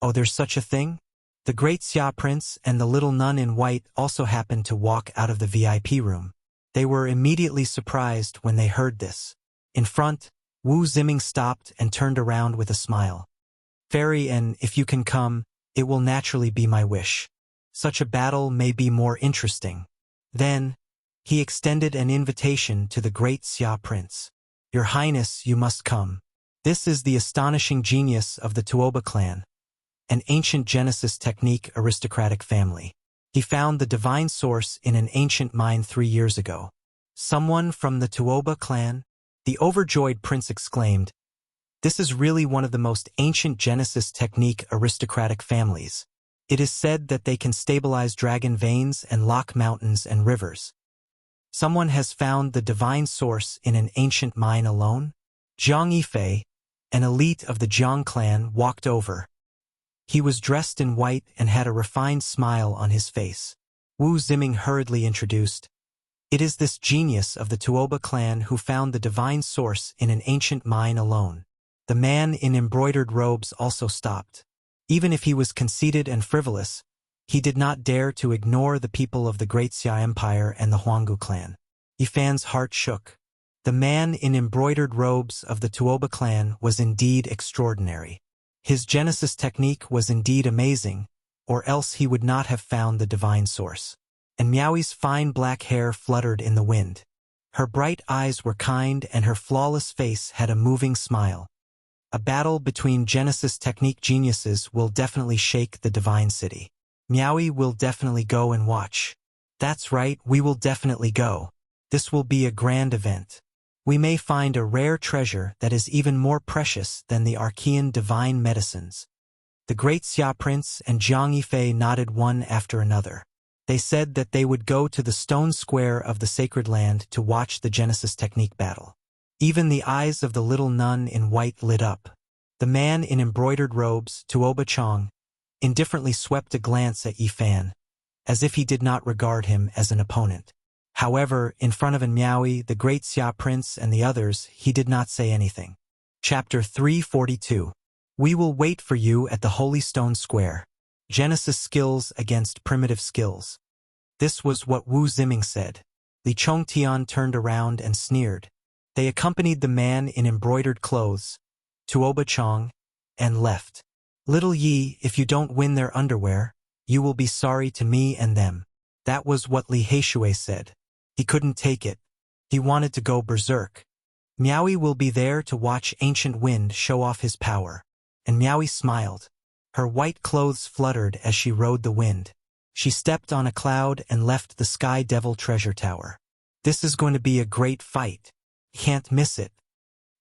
Oh, there's such a thing? The great Xia prince and the little nun in white also happened to walk out of the VIP room. They were immediately surprised when they heard this. In front, Wu Ziming stopped and turned around with a smile. Fairy, and if you can come, it will naturally be my wish. Such a battle may be more interesting. Then, he extended an invitation to the great Xia prince. Your Highness, you must come. This is the astonishing genius of the Tuoba clan, an ancient Genesis technique aristocratic family. He found the divine source in an ancient mine 3 years ago. Someone from the Tuoba clan? The overjoyed prince exclaimed, This is really one of the most ancient Genesis technique aristocratic families. It is said that they can stabilize dragon veins and lock mountains and rivers. Someone has found the divine source in an ancient mine alone? Jiang Yifei, an elite of the Jiang clan, walked over. He was dressed in white and had a refined smile on his face. Wu Ziming hurriedly introduced, "It is this genius of the Tuoba clan who found the divine source in an ancient mine alone." The man in embroidered robes also stopped. Even if he was conceited and frivolous, he did not dare to ignore the people of the Great Xia Empire and the Huanggu clan. Yifan's heart shook. The man in embroidered robes of the Tuoba clan was indeed extraordinary. His Genesis technique was indeed amazing, or else he would not have found the divine source. And Miaoi's fine black hair fluttered in the wind. Her bright eyes were kind and her flawless face had a moving smile. A battle between Genesis technique geniuses will definitely shake the divine city. Miaoi will definitely go and watch. That's right, we will definitely go. This will be a grand event. We may find a rare treasure that is even more precious than the Archean divine medicines. The great Xia Prince and Jiang Yifei nodded one after another. They said that they would go to the stone square of the sacred land to watch the Genesis technique battle. Even the eyes of the little nun in white lit up. The man in embroidered robes, Tuoba Chong, indifferently swept a glance at Yifan, as if he did not regard him as an opponent. However, in front of Miaoi, the great Xia Prince and the others, he did not say anything. Chapter 342. We will wait for you at the Holy Stone Square. Genesis skills against primitive skills. This was what Wu Ziming said. Li Chongtian turned around and sneered. They accompanied the man in embroidered clothes, Tuoba Chong, and left. Little Yi, if you don't win their underwear, you will be sorry to me and them. That was what Li Heishui said. He couldn't take it. He wanted to go berserk. Miaoi will be there to watch Ancient Wind show off his power. And Miaoi smiled. Her white clothes fluttered as she rode the wind. She stepped on a cloud and left the Sky Devil treasure tower. This is going to be a great fight. Can't miss it.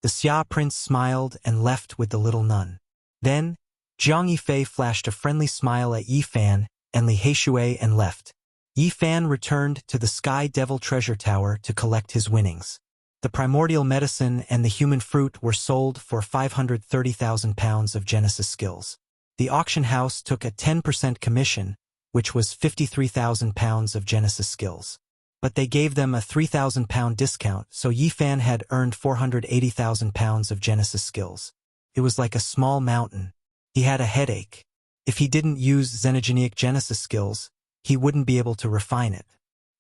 The Xia Prince smiled and left with the little nun. Then, Jiang Yifei flashed a friendly smile at Yifan and Li Heishui and left. Yifan returned to the Sky Devil treasure tower to collect his winnings. The primordial medicine and the human fruit were sold for 530,000 pounds of Genesis skills. The auction house took a 10% commission, which was 53,000 pounds of Genesis skills. But they gave them a 3,000 pound discount, so Yifan had earned 480,000 pounds of Genesis skills. It was like a small mountain. He had a headache. If he didn't use xenogenic Genesis skills, he wouldn't be able to refine it.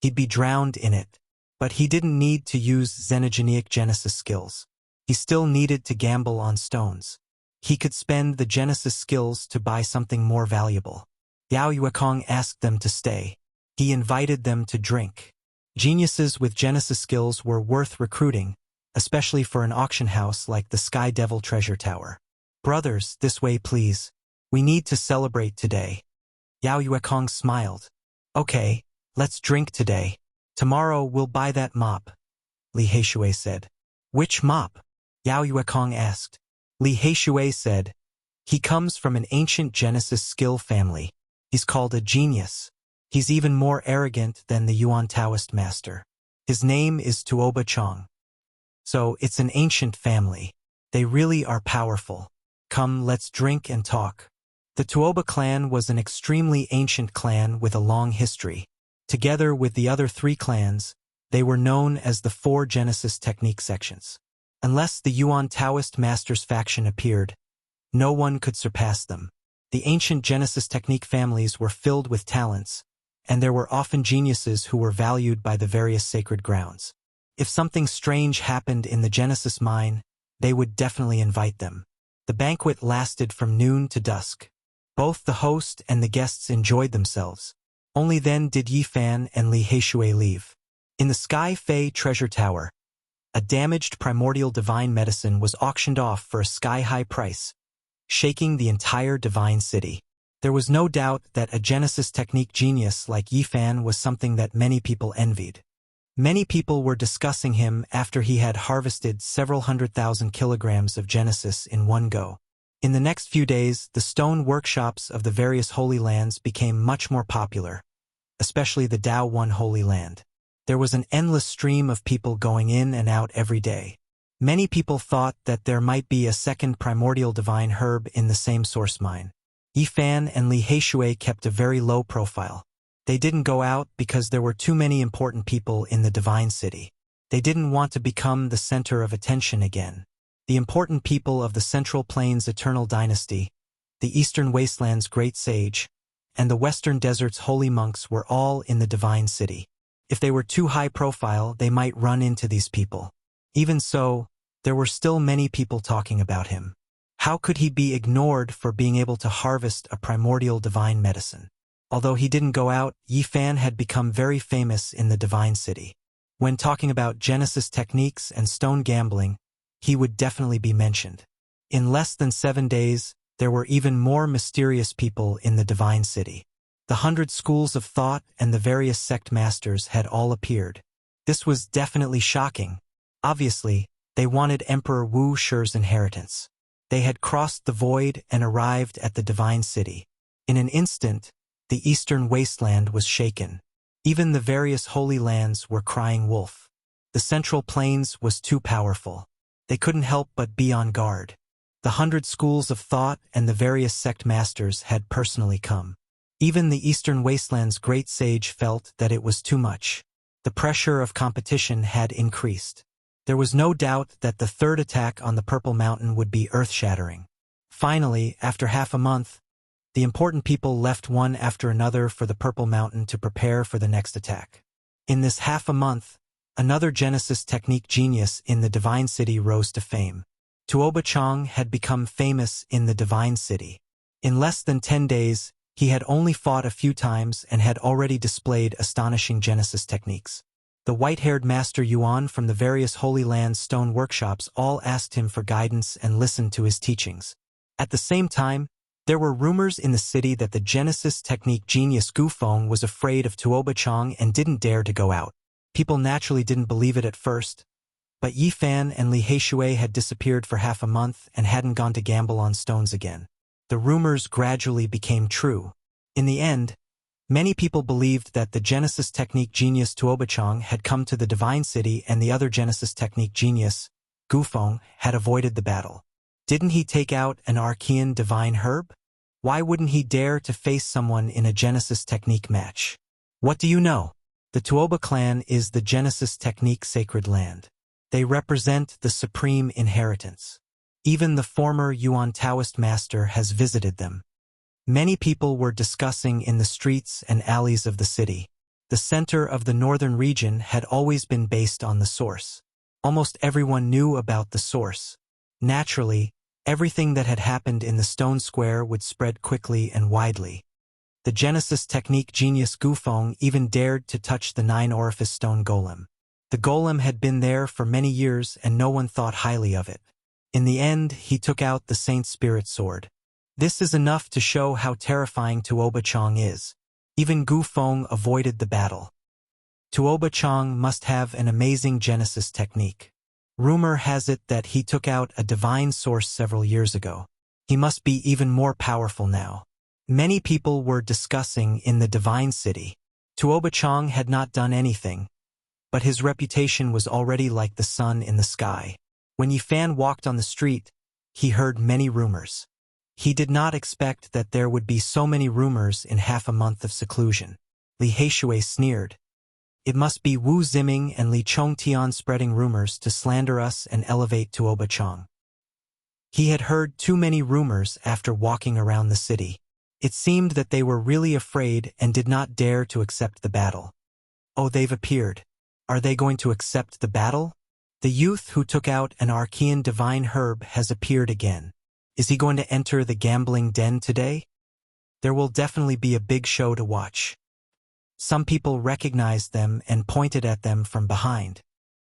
He'd be drowned in it. But he didn't need to use xenogenic Genesis skills. He still needed to gamble on stones. He could spend the Genesis skills to buy something more valuable. Yao Yuekong asked them to stay. He invited them to drink. Geniuses with Genesis skills were worth recruiting, especially for an auction house like the Sky Devil treasure tower. Brothers, this way please. We need to celebrate today. Yao Yuekong smiled. Okay, let's drink today. Tomorrow we'll buy that mop, Li Heishui said. Which mop? Yao Yuekong asked. Li Heishui said, he comes from an ancient Genesis skill family. He's called a genius. He's even more arrogant than the Yuan Taoist master. His name is Tuoba Chong. So it's an ancient family. They really are powerful. Come, let's drink and talk. The Tuoba clan was an extremely ancient clan with a long history. Together with the other three clans, they were known as the 4 Genesis technique sections. Unless the Yuan Taoist Masters faction appeared, no one could surpass them. The ancient Genesis technique families were filled with talents, and there were often geniuses who were valued by the various sacred grounds. If something strange happened in the Genesis mine, they would definitely invite them. The banquet lasted from noon to dusk. Both the host and the guests enjoyed themselves. Only then did Yifan and Li Heishui leave. In the Sky Fei treasure tower, a damaged primordial divine medicine was auctioned off for a sky-high price, shaking the entire divine city. There was no doubt that a Genesis technique genius like Yifan was something that many people envied. Many people were discussing him after he had harvested several 100,000 kilograms of Genesis in one go. In the next few days, the stone workshops of the various Holy Lands became much more popular, especially the Dao One Holy Land. There was an endless stream of people going in and out every day. Many people thought that there might be a second primordial divine herb in the same source mine. Yifan and Li Heishui kept a very low profile. They didn't go out because there were too many important people in the Divine City. They didn't want to become the center of attention again. The important people of the Central Plains Eternal Dynasty, the Eastern Wastelands Great Sage, and the Western Desert's holy monks were all in the Divine City. If they were too high profile, they might run into these people. Even so, there were still many people talking about him. How could he be ignored for being able to harvest a primordial divine medicine? Although he didn't go out, Yifan had become very famous in the Divine City. When talking about Genesis techniques and stone gambling, he would definitely be mentioned. In less than 7 days, there were even more mysterious people in the Divine City. The 100 schools of thought and the various sect masters had all appeared. This was definitely shocking. Obviously, they wanted Emperor Wu Shi's inheritance. They had crossed the void and arrived at the Divine City. In an instant, the Eastern Wasteland was shaken. Even the various holy lands were crying wolf. The Central Plains was too powerful. They couldn't help but be on guard. The 100 schools of thought and the various sect masters had personally come. Even the Eastern Wasteland's great sage felt that it was too much. The pressure of competition had increased. There was no doubt that the third attack on the Purple Mountain would be earth-shattering. Finally, after half a month, the important people left one after another for the Purple Mountain to prepare for the next attack. In this half a month, another Genesis technique genius in the Divine City rose to fame. Tuoba Chang had become famous in the Divine City. In less than 10 days, he had only fought a few times and had already displayed astonishing Genesis techniques. The white-haired Master Yuan from the various Holy Lands stone workshops all asked him for guidance and listened to his teachings. At the same time, there were rumors in the city that the Genesis technique genius Gu Feng was afraid of Tuoba Chang and didn't dare to go out. People naturally didn't believe it at first, but Yifan and Li Heishui had disappeared for half a month and hadn't gone to gamble on stones again. The rumors gradually became true. In the end, many people believed that the Genesis technique genius Tuoba Chang had come to the Divine City and the other Genesis technique genius, Gu Feng, had avoided the battle. Didn't he take out an Archean divine herb? Why wouldn't he dare to face someone in a Genesis technique match? What do you know? The Tuoba clan is the Genesis technique sacred land. They represent the supreme inheritance. Even the former Yuan Taoist master has visited them. Many people were discussing in the streets and alleys of the city. The center of the northern region had always been based on the source. Almost everyone knew about the source. Naturally, everything that had happened in the stone square would spread quickly and widely. The Genesis technique genius Gu Feng even dared to touch the 9-orifice stone golem. The golem had been there for many years and no one thought highly of it. In the end, he took out the Saint Spirit sword. This is enough to show how terrifying Tuoba Chang is. Even Gu Feng avoided the battle. Tuoba Chang must have an amazing Genesis technique. Rumor has it that he took out a divine source several years ago. He must be even more powerful now. Many people were discussing in the Divine City. Tuoba Chang had not done anything, but his reputation was already like the sun in the sky. When Yifan walked on the street, he heard many rumors. He did not expect that there would be so many rumors in half a month of seclusion. Li Heishui sneered. It must be Wu Ziming and Li Chongtian spreading rumors to slander us and elevate Tuoba Chang. He had heard too many rumors after walking around the city. It seemed that they were really afraid and did not dare to accept the battle. Oh, they've appeared. Are they going to accept the battle? The youth who took out an Archean divine herb has appeared again. Is he going to enter the gambling den today? There will definitely be a big show to watch. Some people recognized them and pointed at them from behind.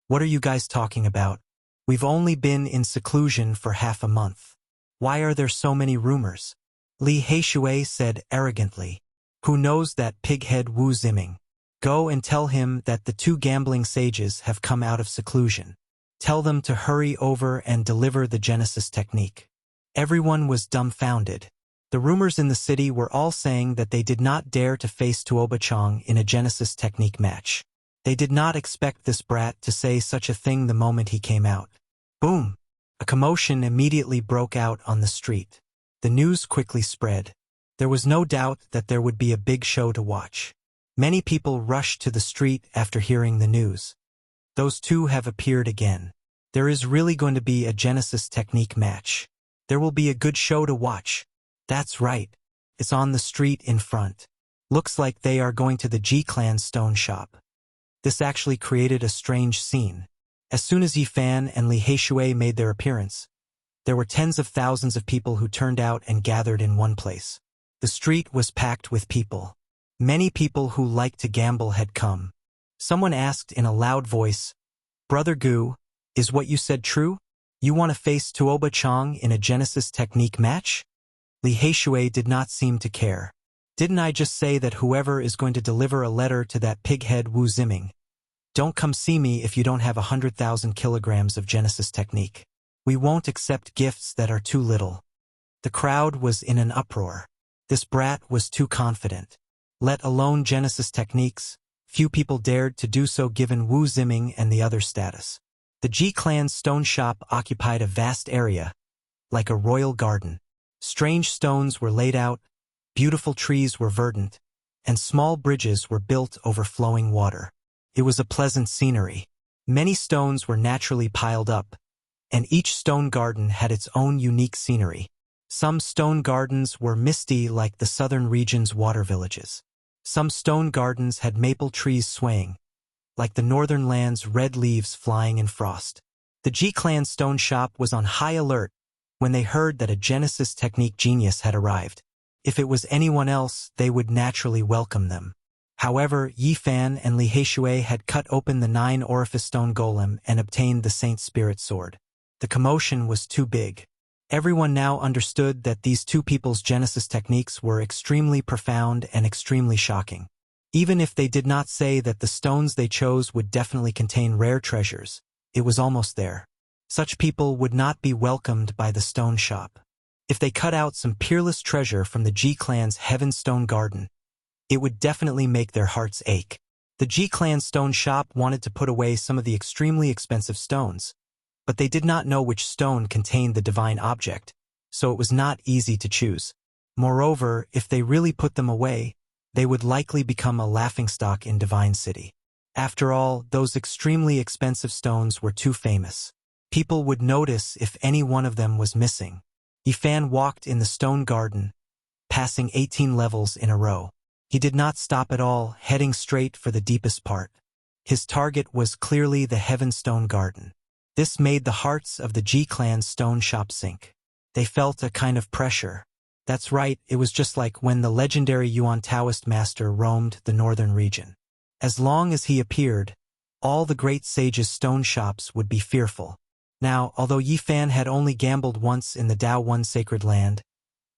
What are you guys talking about? We've only been in seclusion for half a month. Why are there so many rumors? Li Heishui said arrogantly. Who knows that pighead Wu Ziming? Go and tell him that the 2 gambling sages have come out of seclusion. Tell them to hurry over and deliver the Genesis technique. Everyone was dumbfounded. The rumors in the city were all saying that they did not dare to face Tuoba Chang in a Genesis technique match. They did not expect this brat to say such a thing the moment he came out. Boom! A commotion immediately broke out on the street. The news quickly spread. There was no doubt that there would be a big show to watch. Many people rushed to the street after hearing the news. Those two have appeared again. There is really going to be a Genesis technique match. There will be a good show to watch. That's right. It's on the street in front. Looks like they are going to the G-Clan stone shop. This actually created a strange scene. As soon as Yi Fan and Li Heishui made their appearance, there were tens of thousands of people who turned out and gathered in one place. The street was packed with people. Many people who liked to gamble had come. Someone asked in a loud voice, "Brother Gu, is what you said true? You want to face Tuoba Chang in a Genesis technique match?" Li Heishui did not seem to care. "Didn't I just say that whoever is going to deliver a letter to that pighead Wu Ziming? Don't come see me if you don't have 100,000 kilograms of Genesis technique. We won't accept gifts that are too little." The crowd was in an uproar. This brat was too confident. Let alone Genesis techniques, few people dared to do so given Wu Ziming and the other status. The G-Clan's stone shop occupied a vast area, like a royal garden. Strange stones were laid out, beautiful trees were verdant, and small bridges were built over flowing water. It was a pleasant scenery. Many stones were naturally piled up, and each stone garden had its own unique scenery. Some stone gardens were misty like the southern region's water villages. Some stone gardens had maple trees swaying, like the northern land's red leaves flying in frost. The G-Clan stone shop was on high alert when they heard that a Genesis technique genius had arrived. If it was anyone else, they would naturally welcome them. However, Yi Fan and Li Heishui had cut open the 9-orifice stone golem and obtained the Saint Spirit sword. The commotion was too big. Everyone now understood that these two people's Genesis techniques were extremely profound and extremely shocking. Even if they did not say that the stones they chose would definitely contain rare treasures, it was almost there. Such people would not be welcomed by the stone shop. If they cut out some peerless treasure from the G-Clan's Heaven Stone Garden, it would definitely make their hearts ache. The G-Clan stone shop wanted to put away some of the extremely expensive stones, but they did not know which stone contained the divine object, so it was not easy to choose. Moreover, if they really put them away, they would likely become a laughingstock in Divine City. After all, those extremely expensive stones were too famous. People would notice if any one of them was missing. Yi Fan walked in the stone garden, passing 18 levels in a row. He did not stop at all, heading straight for the deepest part. His target was clearly the Heaven Stone Garden. This made the hearts of the G-Clan's stone shop sink. They felt a kind of pressure. That's right, it was just like when the legendary Yuan Taoist master roamed the northern region. As long as he appeared, all the great sages' stone shops would be fearful. Now, although Yi Fan had only gambled once in the Dao One sacred land,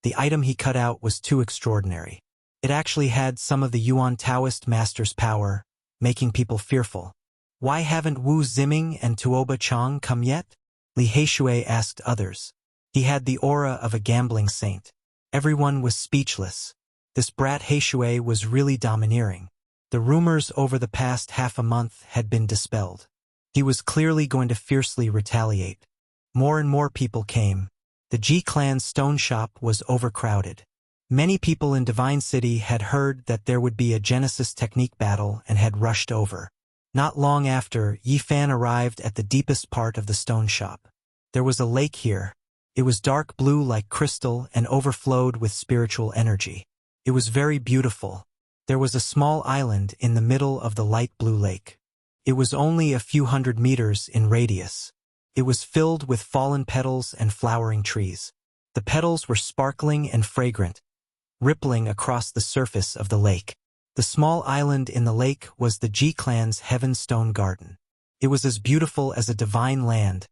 the item he cut out was too extraordinary. It actually had some of the Yuan Taoist master's power, making people fearful. "Why haven't Wu Ziming and Tuoba Chang come yet?" Li Heishui asked others. He had the aura of a gambling saint. Everyone was speechless. This brat Heishui was really domineering. The rumors over the past half a month had been dispelled. He was clearly going to fiercely retaliate. More and more people came. The G-Clan's stone shop was overcrowded. Many people in Divine City had heard that there would be a Genesis technique battle and had rushed over. Not long after, Yi Fan arrived at the deepest part of the stone shop. There was a lake here. It was dark blue like crystal and overflowed with spiritual energy. It was very beautiful. There was a small island in the middle of the light blue lake. It was only a few hundred meters in radius. It was filled with fallen petals and flowering trees. The petals were sparkling and fragrant, rippling across the surface of the lake. The small island in the lake was the G-Clan's Heaven Stone Garden. It was as beautiful as a divine land,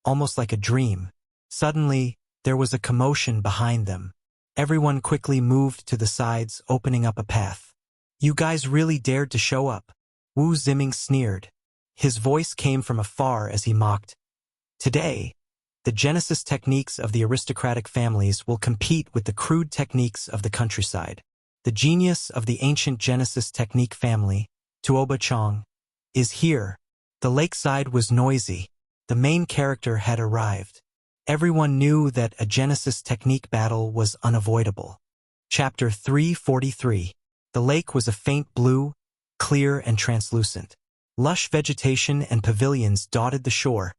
almost like a dream. Suddenly, there was a commotion behind them. Everyone quickly moved to the sides, opening up a path. "You guys really dared to show up," Wu Ziming sneered. His voice came from afar as he mocked. "Today, the Genesis techniques of the aristocratic families will compete with the crude techniques of the countryside. The genius of the ancient Genesis technique family, Tuoba Chang, is here." The lakeside was noisy. The main character had arrived. Everyone knew that a Genesis technique battle was unavoidable. Chapter 343. The lake was a faint blue, clear and translucent. Lush vegetation and pavilions dotted the shore,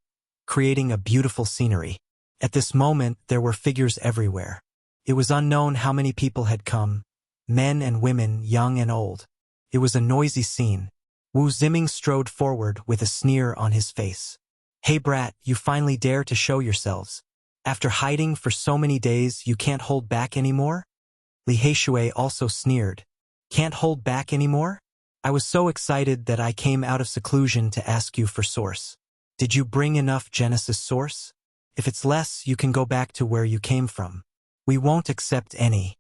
creating a beautiful scenery. At this moment, there were figures everywhere. It was unknown how many people had come, men and women, young and old. It was a noisy scene. Wu Ziming strode forward with a sneer on his face. "Hey brat, you finally dare to show yourselves. After hiding for so many days, you can't hold back anymore?" Li Heishui also sneered. "Can't hold back anymore? I was so excited that I came out of seclusion to ask you for source. Did you bring enough Genesis source? If it's less, you can go back to where you came from. We won't accept any."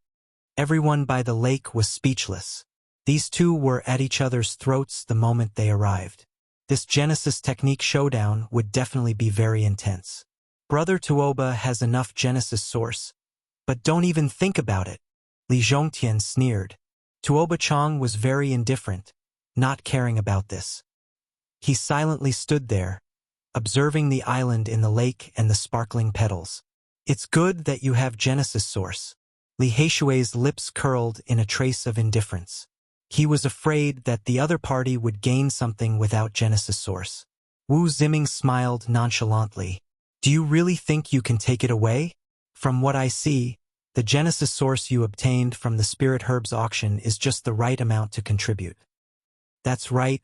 Everyone by the lake was speechless. These two were at each other's throats the moment they arrived. This Genesis technique showdown would definitely be very intense. Brother Tuoba has enough Genesis source, but don't even think about it. Li Zhongtian sneered. Tuoba Chang was very indifferent, not caring about this. He silently stood there, observing the island in the lake and the sparkling petals. "It's good that you have Genesis source." Li Heishui's lips curled in a trace of indifference. He was afraid that the other party would gain something without Genesis source. Wu Ziming smiled nonchalantly. "Do you really think you can take it away? From what I see, the Genesis source you obtained from the Spirit Herbs auction is just the right amount to contribute." "That's right.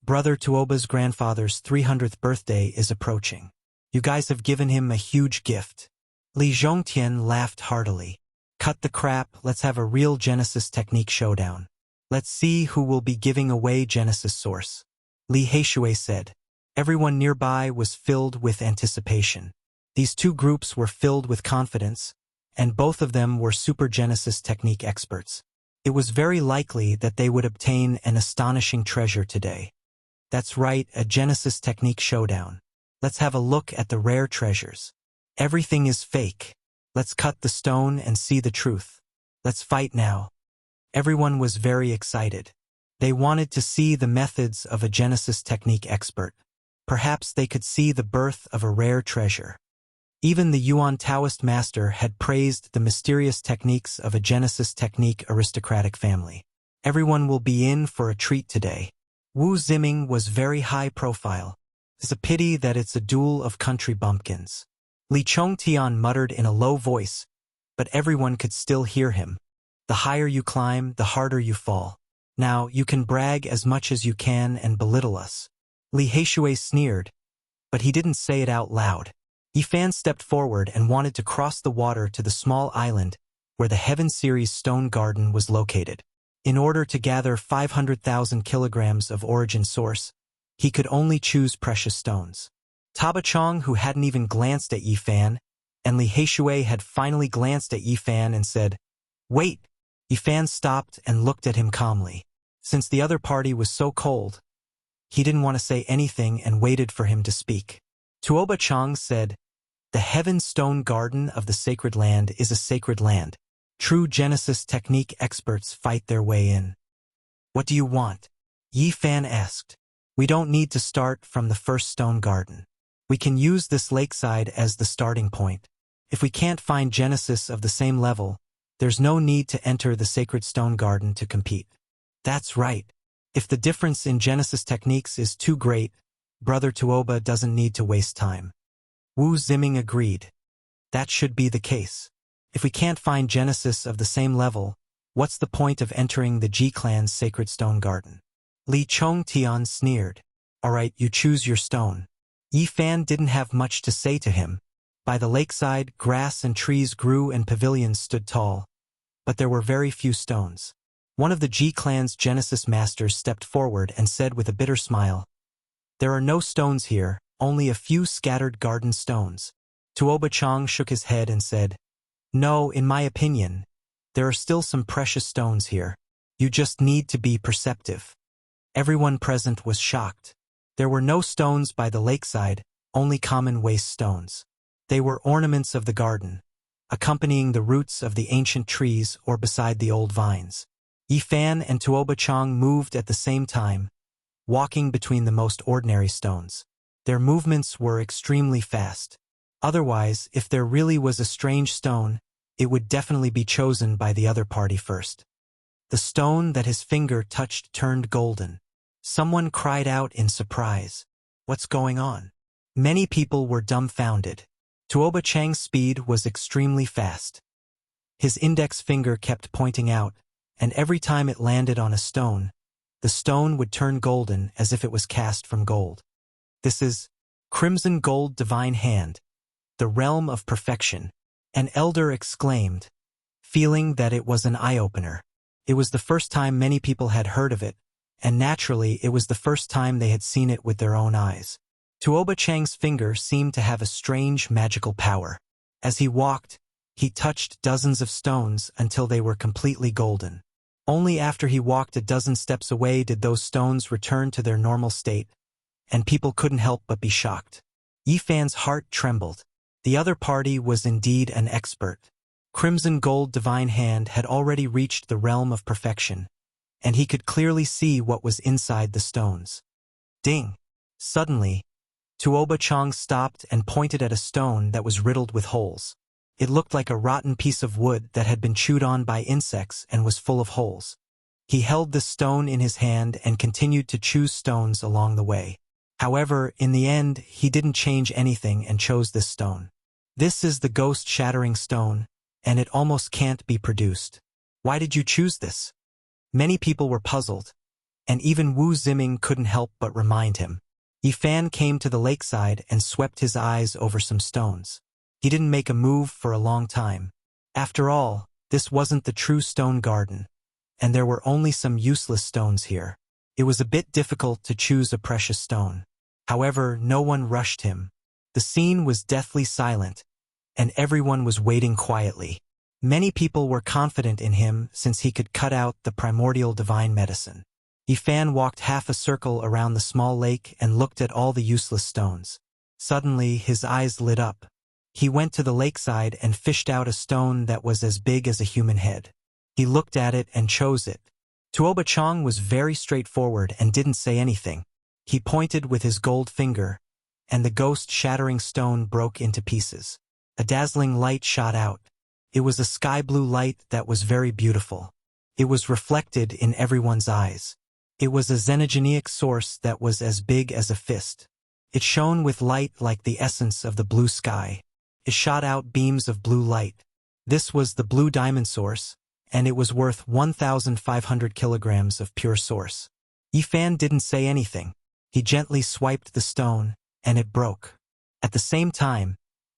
Brother Tuoba's grandfather's 300th birthday is approaching. You guys have given him a huge gift." Li Zhongtian laughed heartily. "Cut the crap, let's have a real Genesis technique showdown. Let's see who will be giving away Genesis source," Li Heishui said. Everyone nearby was filled with anticipation. These two groups were filled with confidence, and both of them were Super Genesis technique experts. It was very likely that they would obtain an astonishing treasure today. "That's right, a Genesis technique showdown. Let's have a look at the rare treasures. Everything is fake. Let's cut the stone and see the truth. Let's fight now." Everyone was very excited. They wanted to see the methods of a Genesis technique expert. Perhaps they could see the birth of a rare treasure. Even the Yuan Taoist master had praised the mysterious techniques of a Genesis technique aristocratic family. Everyone will be in for a treat today. Wu Ziming was very high profile. It's a pity that it's a duel of country bumpkins. Li Chongtian muttered in a low voice, but everyone could still hear him. "The higher you climb, the harder you fall. Now, you can brag as much as you can and belittle us." Li Heishui sneered, but he didn't say it out loud. Yifan stepped forward and wanted to cross the water to the small island where the Heaven Series stone garden was located. In order to gather 500,000 kilograms of origin source, he could only choose precious stones. Taba Chong, who hadn't even glanced at Yifan, and Li Heishui had finally glanced at Yifan and said, "Wait." Yifan stopped and looked at him calmly. Since the other party was so cold, he didn't want to say anything and waited for him to speak. Tuoba Chang said, "The Heaven Stone Garden of the Sacred Land is a sacred land. True Genesis technique experts fight their way in." "What do you want?" Yifan asked. "We don't need to start from the first stone garden. We can use this lakeside as the starting point. If we can't find Genesis of the same level, there's no need to enter the sacred stone garden to compete." "That's right. If the difference in Genesis techniques is too great, Brother Tuoba doesn't need to waste time." Wu Ziming agreed. "That should be the case. If we can't find Genesis of the same level, what's the point of entering the Ji clan's sacred stone garden?" Li Chongtian sneered. "All right, you choose your stone." Yifan didn't have much to say to him. By the lakeside, grass and trees grew and pavilions stood tall, but there were very few stones. One of the Ji clan's Genesis masters stepped forward and said with a bitter smile, "There are no stones here, only a few scattered garden stones." Tuoba Chang shook his head and said, "No, in my opinion, there are still some precious stones here. You just need to be perceptive." Everyone present was shocked. There were no stones by the lakeside, only common waste stones. They were ornaments of the garden, accompanying the roots of the ancient trees or beside the old vines. Yifan and Tuoba Chang moved at the same time, walking between the most ordinary stones. Their movements were extremely fast. Otherwise, if there really was a strange stone, it would definitely be chosen by the other party first. The stone that his finger touched turned golden. Someone cried out in surprise. What's going on? Many people were dumbfounded. Tuoba Chang's speed was extremely fast. His index finger kept pointing out, and every time it landed on a stone, the stone would turn golden as if it was cast from gold. This is Crimson Gold Divine Hand, the realm of perfection, an elder exclaimed, feeling that it was an eye-opener. It was the first time many people had heard of it, and naturally it was the first time they had seen it with their own eyes. Tuoba Chang's finger seemed to have a strange magical power. As he walked, he touched dozens of stones until they were completely golden. Only after he walked a dozen steps away did those stones return to their normal state, and people couldn't help but be shocked. Yifan's heart trembled. The other party was indeed an expert. Crimson Gold Divine Hand had already reached the realm of perfection, and he could clearly see what was inside the stones. Ding! Suddenly, Tuoba Chang stopped and pointed at a stone that was riddled with holes. It looked like a rotten piece of wood that had been chewed on by insects and was full of holes. He held the stone in his hand and continued to choose stones along the way. However, in the end, he didn't change anything and chose this stone. This is the ghost-shattering stone, and it almost can't be produced. Why did you choose this? Many people were puzzled, and even Wu Ziming couldn't help but remind him. Yifan came to the lakeside and swept his eyes over some stones. He didn't make a move for a long time. After all, this wasn't the true stone garden, and there were only some useless stones here. It was a bit difficult to choose a precious stone. However, no one rushed him. The scene was deathly silent, and everyone was waiting quietly. Many people were confident in him since he could cut out the primordial divine medicine. Yifan walked half a circle around the small lake and looked at all the useless stones. Suddenly, his eyes lit up. He went to the lakeside and fished out a stone that was as big as a human head. He looked at it and chose it. Tuoba Chang was very straightforward and didn't say anything. He pointed with his gold finger, and the ghost-shattering stone broke into pieces. A dazzling light shot out. It was a sky-blue light that was very beautiful. It was reflected in everyone's eyes. It was a xenogenic source that was as big as a fist. It shone with light like the essence of the blue sky. It shot out beams of blue light. This was the blue diamond source, and it was worth 1,500 kilograms of pure source. Yifan didn't say anything. He gently swiped the stone, and it broke. At the same time,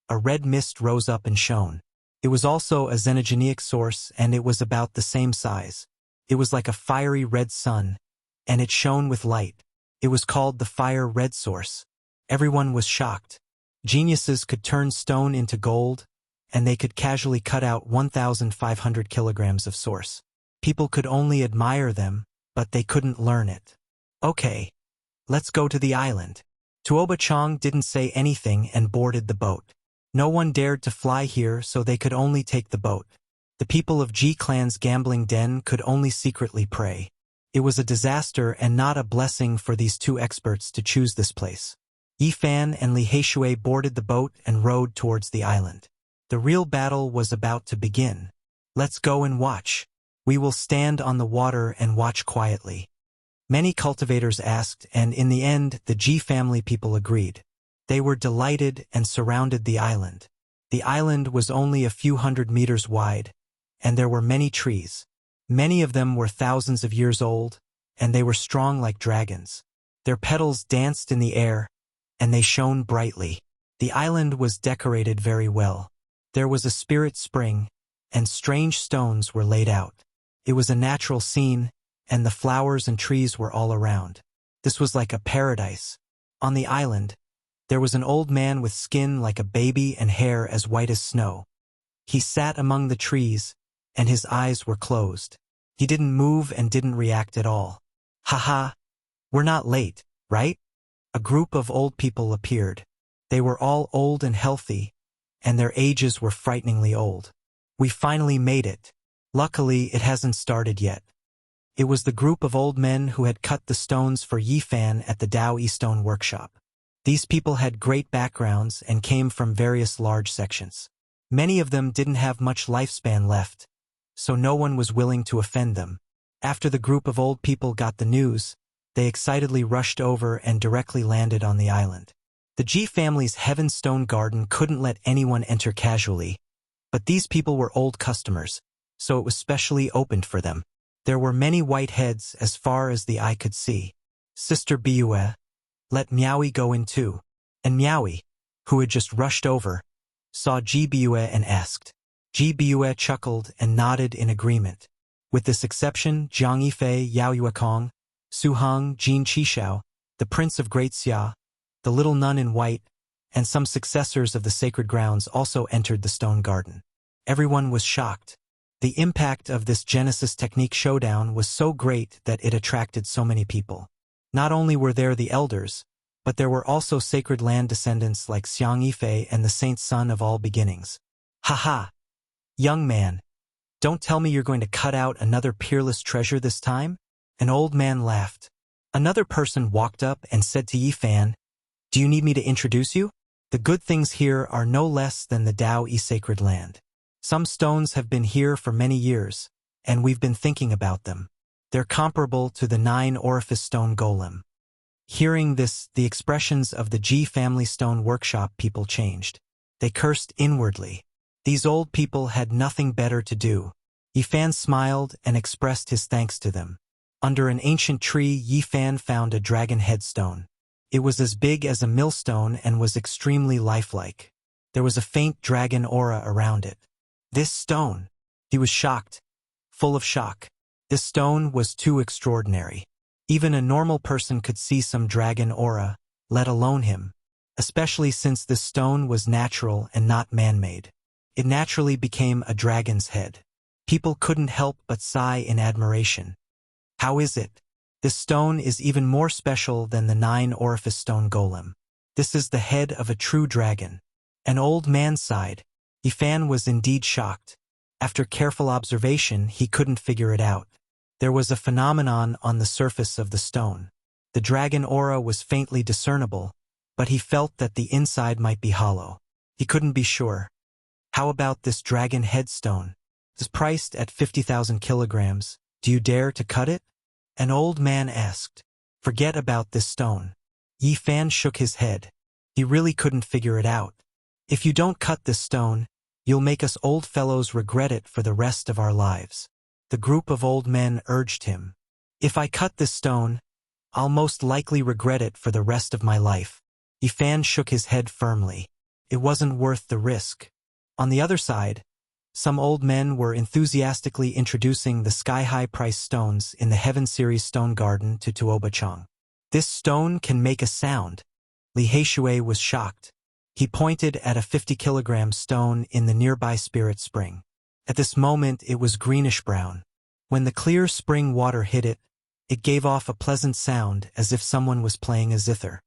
a red mist rose up and shone. It was also a xenogenic source, and it was about the same size. It was like a fiery red sun, and it shone with light. It was called the Fire Red Source. Everyone was shocked. Geniuses could turn stone into gold, and they could casually cut out 1,500 kilograms of source. People could only admire them, but they couldn't learn it. Okay, let's go to the island. Tuoba Chang didn't say anything and boarded the boat. No one dared to fly here, so they could only take the boat. The people of Ji Clan's gambling den could only secretly pray. It was a disaster and not a blessing for these two experts to choose this place. Yifan and Li Heishui boarded the boat and rowed towards the island. The real battle was about to begin. Let's go and watch. We will stand on the water and watch quietly. Many cultivators asked, and in the end, the Ji family people agreed. They were delighted and surrounded the island. The island was only a few hundred meters wide, and there were many trees. Many of them were thousands of years old, and they were strong like dragons. Their petals danced in the air, and they shone brightly. The island was decorated very well. There was a spirit spring, and strange stones were laid out. It was a natural scene, and the flowers and trees were all around. This was like a paradise. On the island, there was an old man with skin like a baby and hair as white as snow. He sat among the trees, and his eyes were closed. He didn't move and didn't react at all. Haha, we're not late, right? A group of old people appeared. They were all old and healthy, and their ages were frighteningly old. We finally made it. Luckily, it hasn't started yet. It was the group of old men who had cut the stones for Yifan at the Dao Stone workshop. These people had great backgrounds and came from various large sections. Many of them didn't have much lifespan left, so no one was willing to offend them. After the group of old people got the news, they excitedly rushed over and directly landed on the island. The Ji family's Heaven Stone Garden couldn't let anyone enter casually, but these people were old customers, so it was specially opened for them. There were many white heads as far as the eye could see. Sister Bue, let Miaoi go in too. And Miaoi, who had just rushed over, saw Ji Bue and asked. Ji Bue chuckled and nodded in agreement. With this exception, Jiang Yifei, Yao Yuekong, Su Heng, Jin Qishao, the Prince of Great Xia, the little nun in white, and some successors of the sacred grounds also entered the stone garden. Everyone was shocked. The impact of this Genesis technique showdown was so great that it attracted so many people. Not only were there the elders, but there were also sacred land descendants like Xiang Yifei and the saint son of all beginnings. Ha! Young man, don't tell me you're going to cut out another peerless treasure this time? An old man laughed. Another person walked up and said to Yifan, do you need me to introduce you? The good things here are no less than the Tao Yi sacred land. Some stones have been here for many years, and we've been thinking about them. They're comparable to the 9-orifice stone golem. Hearing this, the expressions of the Ji family stone workshop people changed. They cursed inwardly. These old people had nothing better to do. Yifan smiled and expressed his thanks to them. Under an ancient tree, Yifan found a dragon headstone. It was as big as a millstone and was extremely lifelike. There was a faint dragon aura around it. This stone! He was shocked, full of shock. This stone was too extraordinary. Even a normal person could see some dragon aura, let alone him, especially since this stone was natural and not man-made. It naturally became a dragon's head. People couldn't help but sigh in admiration. How is it? This stone is even more special than the 9-orifice stone golem. This is the head of a true dragon. An old man sighed. Yifan was indeed shocked. After careful observation, he couldn't figure it out. There was a phenomenon on the surface of the stone. The dragon aura was faintly discernible, but he felt that the inside might be hollow. He couldn't be sure. How about this dragon headstone? It's priced at 50,000 kilograms. Do you dare to cut it? An old man asked. Forget about this stone. Yifan shook his head. He really couldn't figure it out. If you don't cut this stone, you'll make us old fellows regret it for the rest of our lives. The group of old men urged him. If I cut this stone, I'll most likely regret it for the rest of my life. Yifan shook his head firmly. It wasn't worth the risk. On the other side, some old men were enthusiastically introducing the sky-high price stones in the Heaven Series Stone Garden to Tuobachang. This stone can make a sound. Li Heishui was shocked. He pointed at a 50-kilogram stone in the nearby spirit spring. At this moment, it was greenish-brown. When the clear spring water hit it, it gave off a pleasant sound as if someone was playing a zither.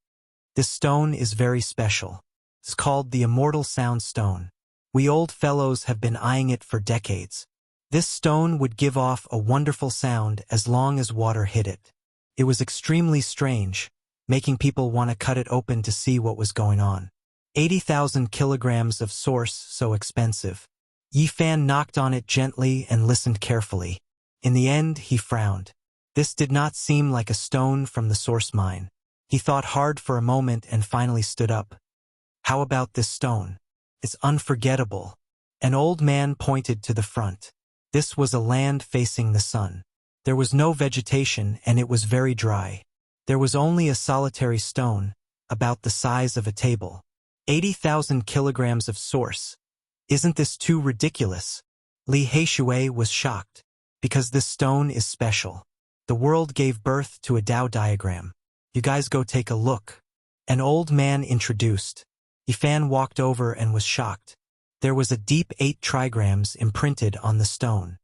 This stone is very special. It's called the Immortal Sound Stone. We old fellows have been eyeing it for decades. This stone would give off a wonderful sound as long as water hit it. It was extremely strange, making people want to cut it open to see what was going on. 80,000 kilograms of source, so expensive. Yifan knocked on it gently and listened carefully. In the end, he frowned. This did not seem like a stone from the source mine. He thought hard for a moment and finally stood up. How about this stone? It's unforgettable. An old man pointed to the front. This was a land facing the sun. There was no vegetation and it was very dry. There was only a solitary stone, about the size of a table. 80,000 kilograms of source. Isn't this too ridiculous? Li Heishui was shocked. Because this stone is special. The world gave birth to a Tao diagram. You guys go take a look. An old man introduced. Yifan walked over and was shocked. There was a deep 8 trigrams imprinted on the stone.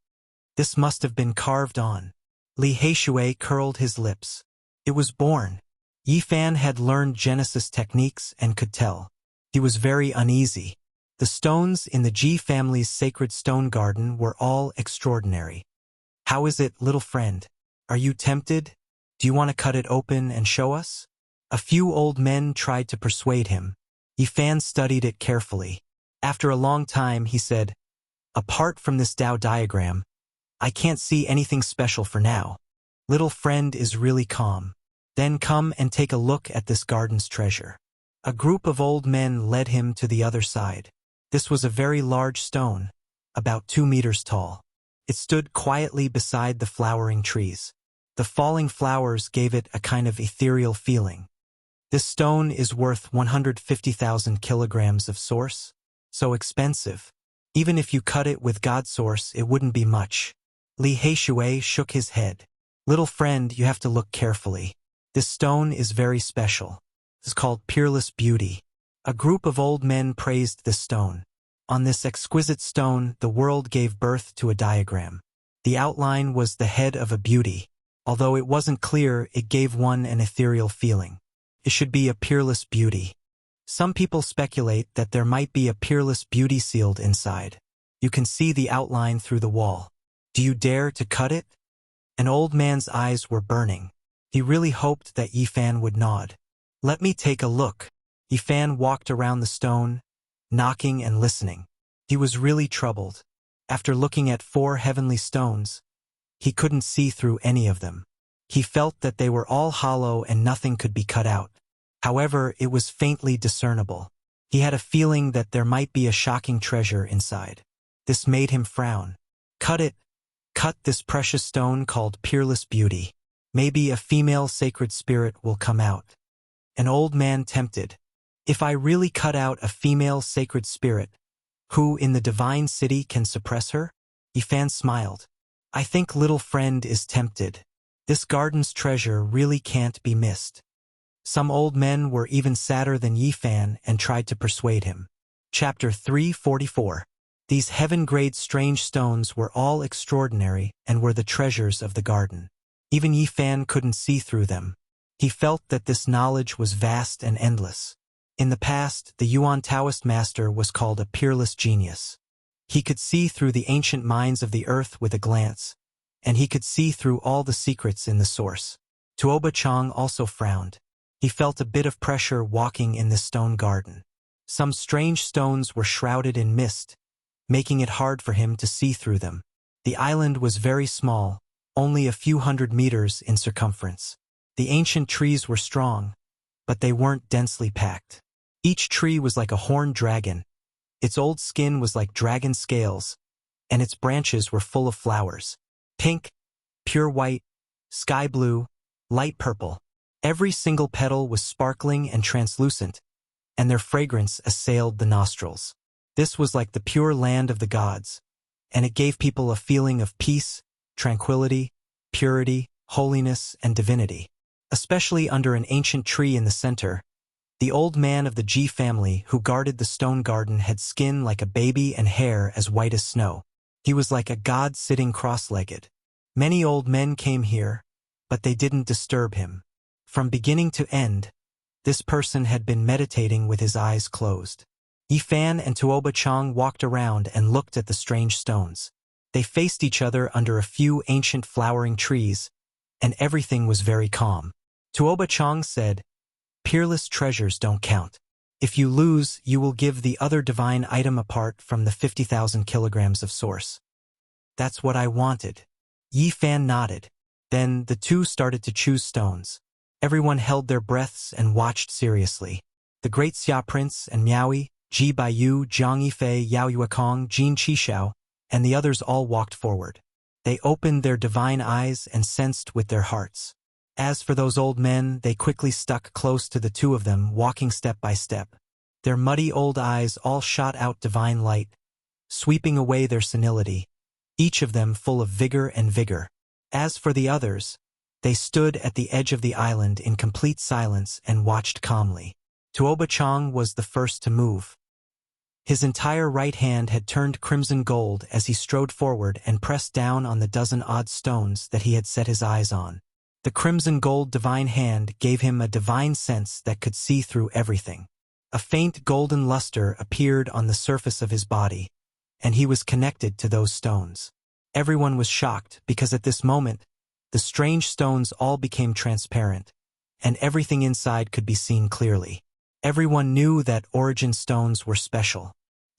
This must have been carved on. Li Heishui curled his lips. It was born. Yifan had learned Genesis techniques and could tell. He was very uneasy. The stones in the Ji family's sacred stone garden were all extraordinary. How is it, little friend? Are you tempted? Do you want to cut it open and show us? A few old men tried to persuade him. Yifan studied it carefully. After a long time, he said, "Apart from this Tao diagram, I can't see anything special for now. Little friend is really calm. Then come and take a look at this garden's treasure." A group of old men led him to the other side. This was a very large stone, about 2 meters tall. It stood quietly beside the flowering trees. The falling flowers gave it a kind of ethereal feeling. "This stone is worth 150,000 kilograms of source. So expensive. Even if you cut it with God's source, it wouldn't be much." Li Heishui shook his head. "Little friend, you have to look carefully. This stone is very special. It's called peerless beauty." A group of old men praised this stone. On this exquisite stone, the world gave birth to a diagram. The outline was the head of a beauty. Although it wasn't clear, it gave one an ethereal feeling. It should be a peerless beauty. Some people speculate that there might be a peerless beauty sealed inside. You can see the outline through the wall. Do you dare to cut it? An old man's eyes were burning. He really hoped that Yifan would nod. "Let me take a look." Yifan walked around the stone, knocking and listening. He was really troubled. After looking at 4 heavenly stones, he couldn't see through any of them. He felt that they were all hollow and nothing could be cut out. However, it was faintly discernible. He had a feeling that there might be a shocking treasure inside. This made him frown. "Cut it. Cut this precious stone called peerless beauty. Maybe a female sacred spirit will come out." An old man tempted. "If I really cut out a female sacred spirit, who in the divine city can suppress her?" Yifan smiled. "I think little friend is tempted. This garden's treasure really can't be missed." Some old men were even sadder than Yifan and tried to persuade him. Chapter 344. These heaven-grade strange stones were all extraordinary and were the treasures of the garden. Even Yifan couldn't see through them. He felt that this knowledge was vast and endless. In the past, the Yuan Taoist master was called a peerless genius. He could see through the ancient minds of the earth with a glance, and he could see through all the secrets in the source. Tuoba Chang also frowned. He felt a bit of pressure walking in this stone garden. Some strange stones were shrouded in mist, making it hard for him to see through them. The island was very small, only a few hundred meters in circumference. The ancient trees were strong, but they weren't densely packed. Each tree was like a horned dragon. Its old skin was like dragon scales, and its branches were full of flowers. Pink, pure white, sky blue, light purple. Every single petal was sparkling and translucent, and their fragrance assailed the nostrils. This was like the pure land of the gods, and it gave people a feeling of peace, tranquility, purity, holiness, and divinity. Especially under an ancient tree in the center, the old man of the Ji family who guarded the stone garden had skin like a baby and hair as white as snow. He was like a god sitting cross-legged. Many old men came here, but they didn't disturb him. From beginning to end, this person had been meditating with his eyes closed. Yifan and Tuoba Chang walked around and looked at the strange stones. They faced each other under a few ancient flowering trees, and everything was very calm. Tuoba Chang said, "Peerless treasures don't count. If you lose, you will give the other divine item apart from the 50,000 kilograms of source." "That's what I wanted." Yifan nodded. Then the two started to choose stones. Everyone held their breaths and watched seriously. The great Xia Prince and Miaoi, Ji Baiyu, Jiang Yifei, Yao Yuekong, Jin Qishao, and the others all walked forward. They opened their divine eyes and sensed with their hearts. As for those old men, they quickly stuck close to the two of them, walking step by step. Their muddy old eyes all shot out divine light, sweeping away their senility, each of them full of vigor and vigor. As for the others, they stood at the edge of the island in complete silence and watched calmly. Tuoba Chang was the first to move. His entire right hand had turned crimson gold as he strode forward and pressed down on the dozen odd stones that he had set his eyes on. The crimson gold divine hand gave him a divine sense that could see through everything. A faint golden luster appeared on the surface of his body, and he was connected to those stones. Everyone was shocked because at this moment, the strange stones all became transparent, and everything inside could be seen clearly. Everyone knew that origin stones were special.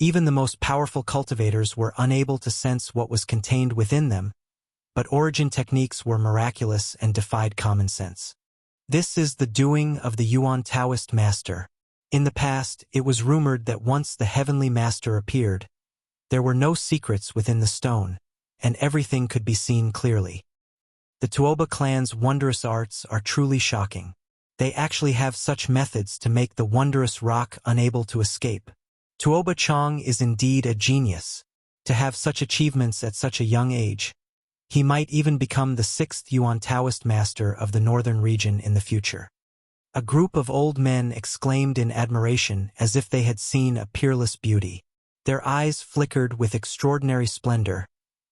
Even the most powerful cultivators were unable to sense what was contained within them, but origin techniques were miraculous and defied common sense. This is the doing of the Yuan Taoist master. In the past, it was rumored that once the heavenly master appeared, there were no secrets within the stone, and everything could be seen clearly. The Tuoba clan's wondrous arts are truly shocking. They actually have such methods to make the wondrous rock unable to escape. Tuoba Chang is indeed a genius. To have such achievements at such a young age, he might even become the 6th Yuan Taoist master of the northern region in the future. A group of old men exclaimed in admiration as if they had seen a peerless beauty. Their eyes flickered with extraordinary splendor,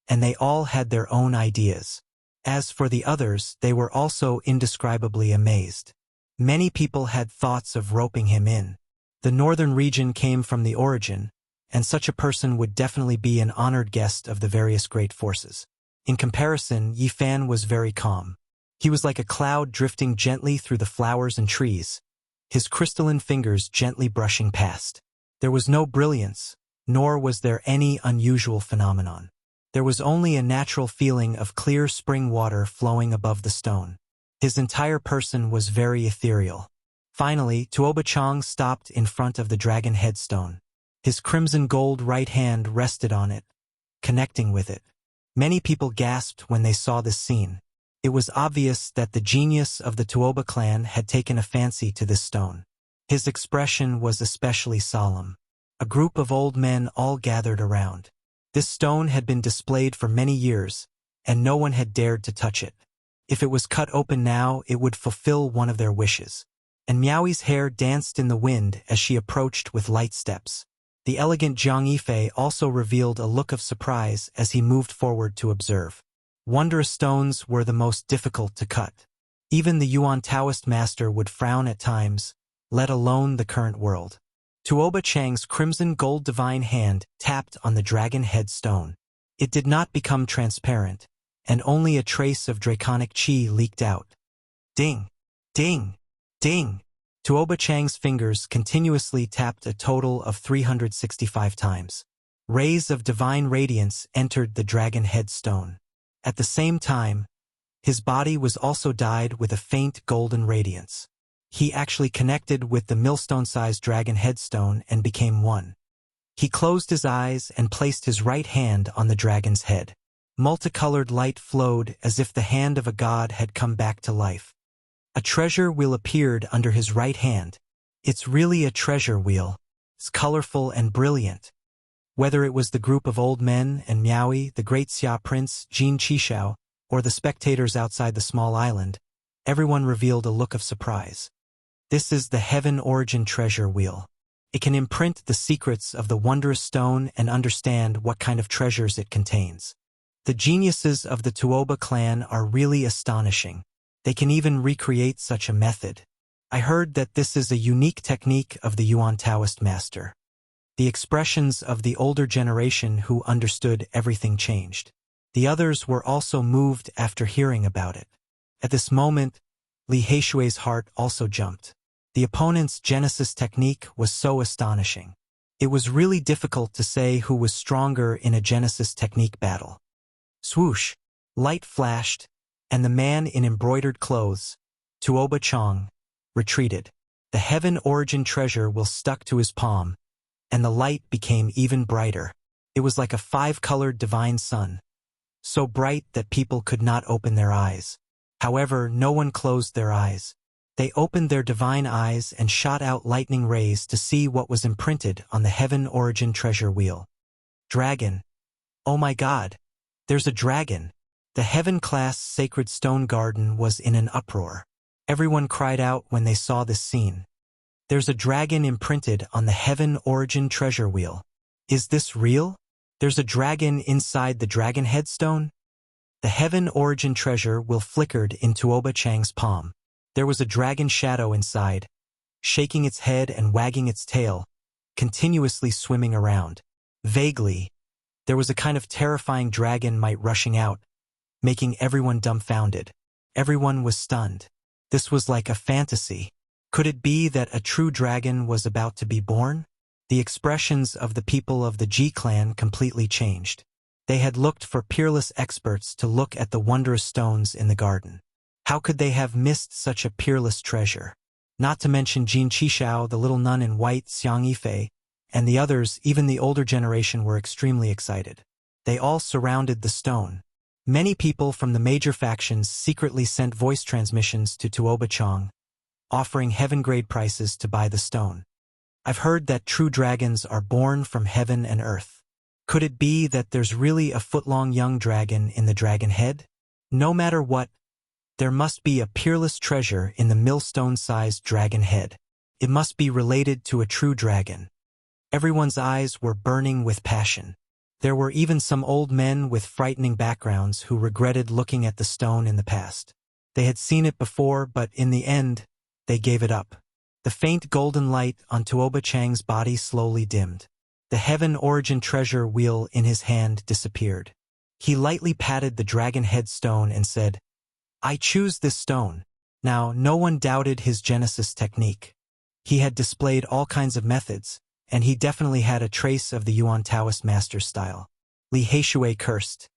and they all had their own ideas. As for the others, they were also indescribably amazed. Many people had thoughts of roping him in. The northern region came from the origin, and such a person would definitely be an honored guest of the various great forces. In comparison, Yi Fan was very calm. He was like a cloud drifting gently through the flowers and trees, his crystalline fingers gently brushing past. There was no brilliance, nor was there any unusual phenomenon. There was only a natural feeling of clear spring water flowing above the stone. His entire person was very ethereal. Finally, Tuoba Chang stopped in front of the dragon headstone. His crimson gold right hand rested on it, connecting with it. Many people gasped when they saw this scene. It was obvious that the genius of the Tuoba clan had taken a fancy to this stone. His expression was especially solemn. A group of old men all gathered around. This stone had been displayed for many years, and no one had dared to touch it. If it was cut open now, it would fulfill one of their wishes. And Miaoi's hair danced in the wind as she approached with light steps. The elegant Jiang Yifei also revealed a look of surprise as he moved forward to observe. Wondrous stones were the most difficult to cut. Even the Yuan Taoist master would frown at times, let alone the current world. Tuoba Chang's crimson gold divine hand tapped on the dragon head stone. It did not become transparent, and only a trace of draconic chi leaked out. Ding! Ding! Ding! Tuoba Chang's fingers continuously tapped a total of 365 times. Rays of divine radiance entered the dragon head stone. At the same time, his body was also dyed with a faint golden radiance. He actually connected with the millstone-sized dragon headstone and became one. He closed his eyes and placed his right hand on the dragon's head. Multicolored light flowed as if the hand of a god had come back to life. A treasure wheel appeared under his right hand. It's really a treasure wheel. It's colorful and brilliant. Whether it was the group of old men and Miaoi, the great Xia prince, Jin Qishao, or the spectators outside the small island, everyone revealed a look of surprise. This is the Heaven Origin Treasure Wheel. It can imprint the secrets of the wondrous stone and understand what kind of treasures it contains. The geniuses of the Tuoba clan are really astonishing. They can even recreate such a method. I heard that this is a unique technique of the Yuan Taoist master. The expressions of the older generation who understood everything changed. The others were also moved after hearing about it. At this moment, Li Heishui's heart also jumped. The opponent's Genesis technique was so astonishing. It was really difficult to say who was stronger in a Genesis technique battle. Swoosh! Light flashed, and the man in embroidered clothes, Tuoba Chang, retreated. The Heaven Origin Treasure Wheel stuck to his palm, and the light became even brighter. It was like a 5-colored divine sun, so bright that people could not open their eyes. However, no one closed their eyes. They opened their divine eyes and shot out lightning rays to see what was imprinted on the Heaven Origin Treasure Wheel. Dragon! Oh my God! There's a dragon! The Heaven-class sacred stone garden was in an uproar. Everyone cried out when they saw this scene. There's a dragon imprinted on the Heaven Origin Treasure Wheel. Is this real? There's a dragon inside the dragon headstone? The Heaven Origin Treasure Wheel flickered in Tuoba Chang's palm. There was a dragon shadow inside, shaking its head and wagging its tail, continuously swimming around. Vaguely, there was a kind of terrifying dragon might rushing out, making everyone dumbfounded. Everyone was stunned. This was like a fantasy. Could it be that a true dragon was about to be born? The expressions of the people of the Ji clan completely changed. They had looked for peerless experts to look at the wondrous stones in the garden. How could they have missed such a peerless treasure? Not to mention Jin Qishao, the little nun in white, Xiang Yifei, and the others, even the older generation, were extremely excited. They all surrounded the stone. Many people from the major factions secretly sent voice transmissions to Tuoba Chang, offering heaven-grade prices to buy the stone. I've heard that true dragons are born from heaven and earth. Could it be that there's really a foot-long young dragon in the dragon head? No matter what, there must be a peerless treasure in the millstone-sized dragon head. It must be related to a true dragon. Everyone's eyes were burning with passion. There were even some old men with frightening backgrounds who regretted looking at the stone in the past. They had seen it before, but in the end, they gave it up. The faint golden light on Tuoba Chang's body slowly dimmed. The heaven origin treasure wheel in his hand disappeared. He lightly patted the dragon head stone and said, "I choose this stone." Now, no one doubted his Genesis technique. He had displayed all kinds of methods, and he definitely had a trace of the Yuan Taoist master's style. Li Heishui cursed.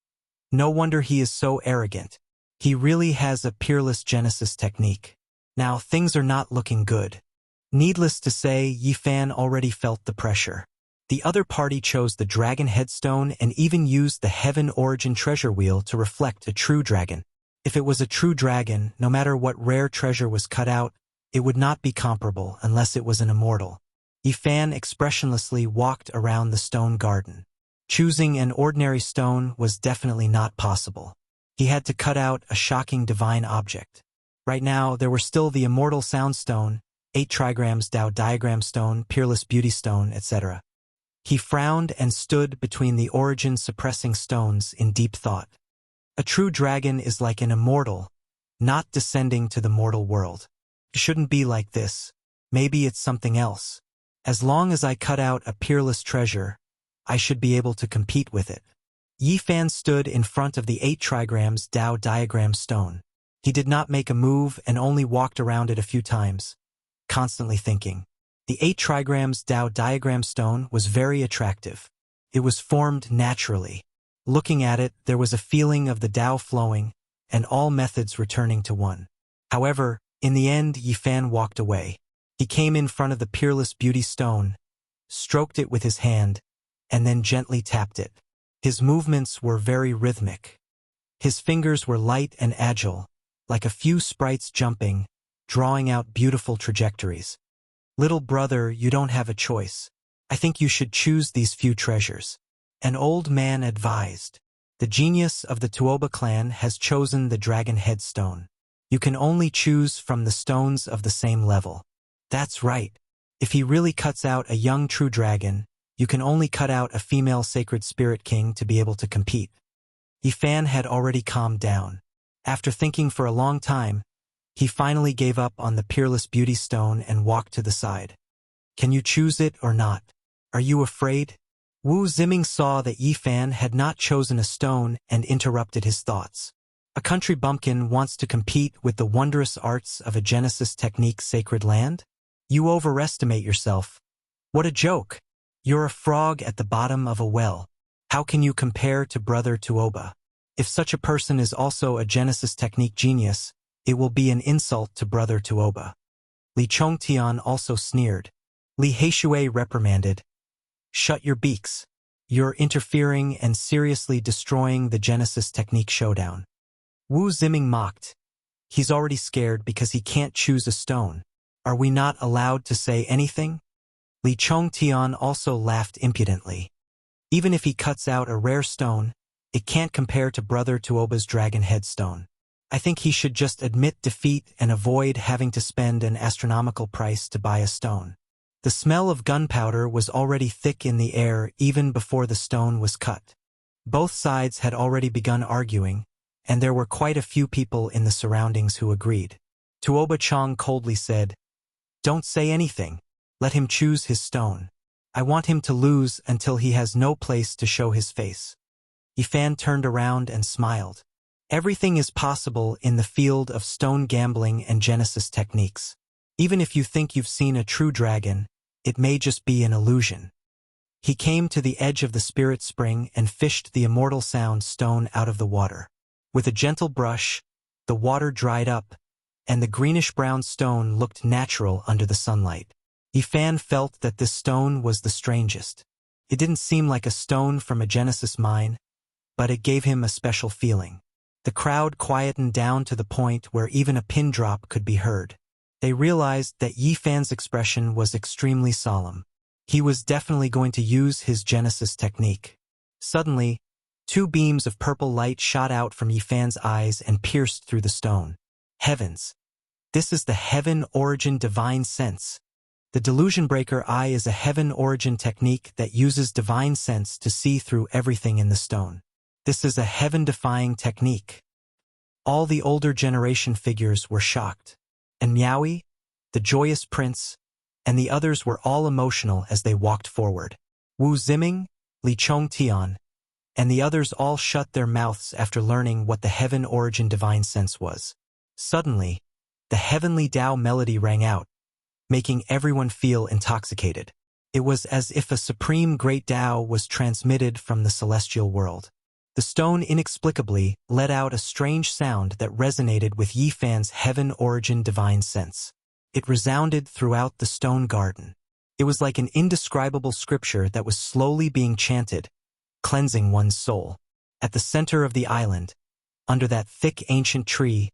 No wonder he is so arrogant. He really has a peerless Genesis technique. Now, things are not looking good. Needless to say, Yi Fan already felt the pressure. The other party chose the dragon headstone and even used the heaven origin treasure wheel to reflect a true dragon. If it was a true dragon, no matter what rare treasure was cut out, it would not be comparable unless it was an immortal. Yi Fan expressionlessly walked around the stone garden. Choosing an ordinary stone was definitely not possible. He had to cut out a shocking divine object. Right now, there were still the immortal sound stone, 8 trigrams Tao diagram stone, peerless beauty stone, etc. He frowned and stood between the origin-suppressing stones in deep thought. A true dragon is like an immortal, not descending to the mortal world. It shouldn't be like this. Maybe it's something else. As long as I cut out a peerless treasure, I should be able to compete with it. Yi Fan stood in front of the 8 trigrams Tao diagram stone. He did not make a move and only walked around it a few times, constantly thinking. The 8 trigrams Tao diagram stone was very attractive. It was formed naturally. Looking at it, there was a feeling of the Tao flowing, and all methods returning to one. However, in the end, Yi Fan walked away. He came in front of the peerless beauty stone, stroked it with his hand, and then gently tapped it. His movements were very rhythmic. His fingers were light and agile, like a few sprites jumping, drawing out beautiful trajectories. "Little brother, you don't have a choice. I think you should choose these few treasures." An old man advised. "The genius of the Tuoba clan has chosen the dragon headstone. You can only choose from the stones of the same level." That's right. If he really cuts out a young true dragon, you can only cut out a female sacred spirit king to be able to compete. Yi Fan had already calmed down. After thinking for a long time, he finally gave up on the peerless beauty stone and walked to the side. "Can you choose it or not? Are you afraid?" Wu Ziming saw that Yi Fan had not chosen a stone and interrupted his thoughts. A country bumpkin wants to compete with the wondrous arts of a Genesis technique sacred land? You overestimate yourself. What a joke! You're a frog at the bottom of a well. How can you compare to Brother Tuoba? If such a person is also a Genesis technique genius, it will be an insult to Brother Tuoba. Li Chongtian also sneered. Li Heishui reprimanded. "Shut your beaks. You're interfering and seriously destroying the Genesis technique showdown." Wu Ziming mocked. "He's already scared because he can't choose a stone. Are we not allowed to say anything?" Li Chongtian also laughed impudently. "Even if he cuts out a rare stone, it can't compare to Brother Tuoba's dragon headstone. I think he should just admit defeat and avoid having to spend an astronomical price to buy a stone." The smell of gunpowder was already thick in the air even before the stone was cut. Both sides had already begun arguing, and there were quite a few people in the surroundings who agreed. Tuoba Chang coldly said, "Don't say anything. Let him choose his stone. I want him to lose until he has no place to show his face." Yi Fan turned around and smiled. Everything is possible in the field of stone gambling and Genesis techniques. Even if you think you've seen a true dragon, It may just be an illusion. He came to the edge of the spirit spring and fished the immortal sound stone out of the water. With a gentle brush, the water dried up, and the greenish-brown stone looked natural under the sunlight. Yifan felt that this stone was the strangest. It didn't seem like a stone from a Genesis mine, but it gave him a special feeling. The crowd quietened down to the point where even a pin drop could be heard. They realized that Yifan's expression was extremely solemn. He was definitely going to use his Genesis technique. Suddenly, 2 beams of purple light shot out from Yifan's eyes and pierced through the stone. Heavens! This is the Heaven Origin Divine Sense. The Delusion Breaker Eye is a Heaven Origin technique that uses divine sense to see through everything in the stone. This is a heaven-defying technique. All the older generation figures were shocked, and Miaoyi, the joyous prince, and the others were all emotional as they walked forward. Wu Ziming, Li Chongtian, and the others all shut their mouths after learning what the Heaven Origin Divine Sense was. Suddenly, the heavenly Tao melody rang out, making everyone feel intoxicated. It was as if a supreme great Tao was transmitted from the celestial world. The stone inexplicably let out a strange sound that resonated with Yifan's Heaven Origin Divine Sense. It resounded throughout the stone garden. It was like an indescribable scripture that was slowly being chanted, cleansing one's soul. At the center of the island, under that thick ancient tree,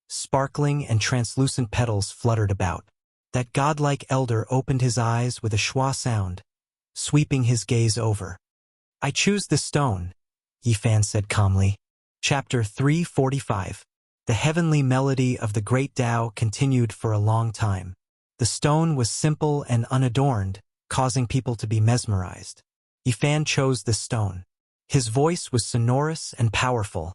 sparkling and translucent petals fluttered about. That godlike elder opened his eyes with a schwa sound, sweeping his gaze over. "I choose this stone," Yifan said calmly. Chapter 345. The heavenly melody of the great Tao continued for a long time. The stone was simple and unadorned, causing people to be mesmerized. Yifan chose this stone. His voice was sonorous and powerful,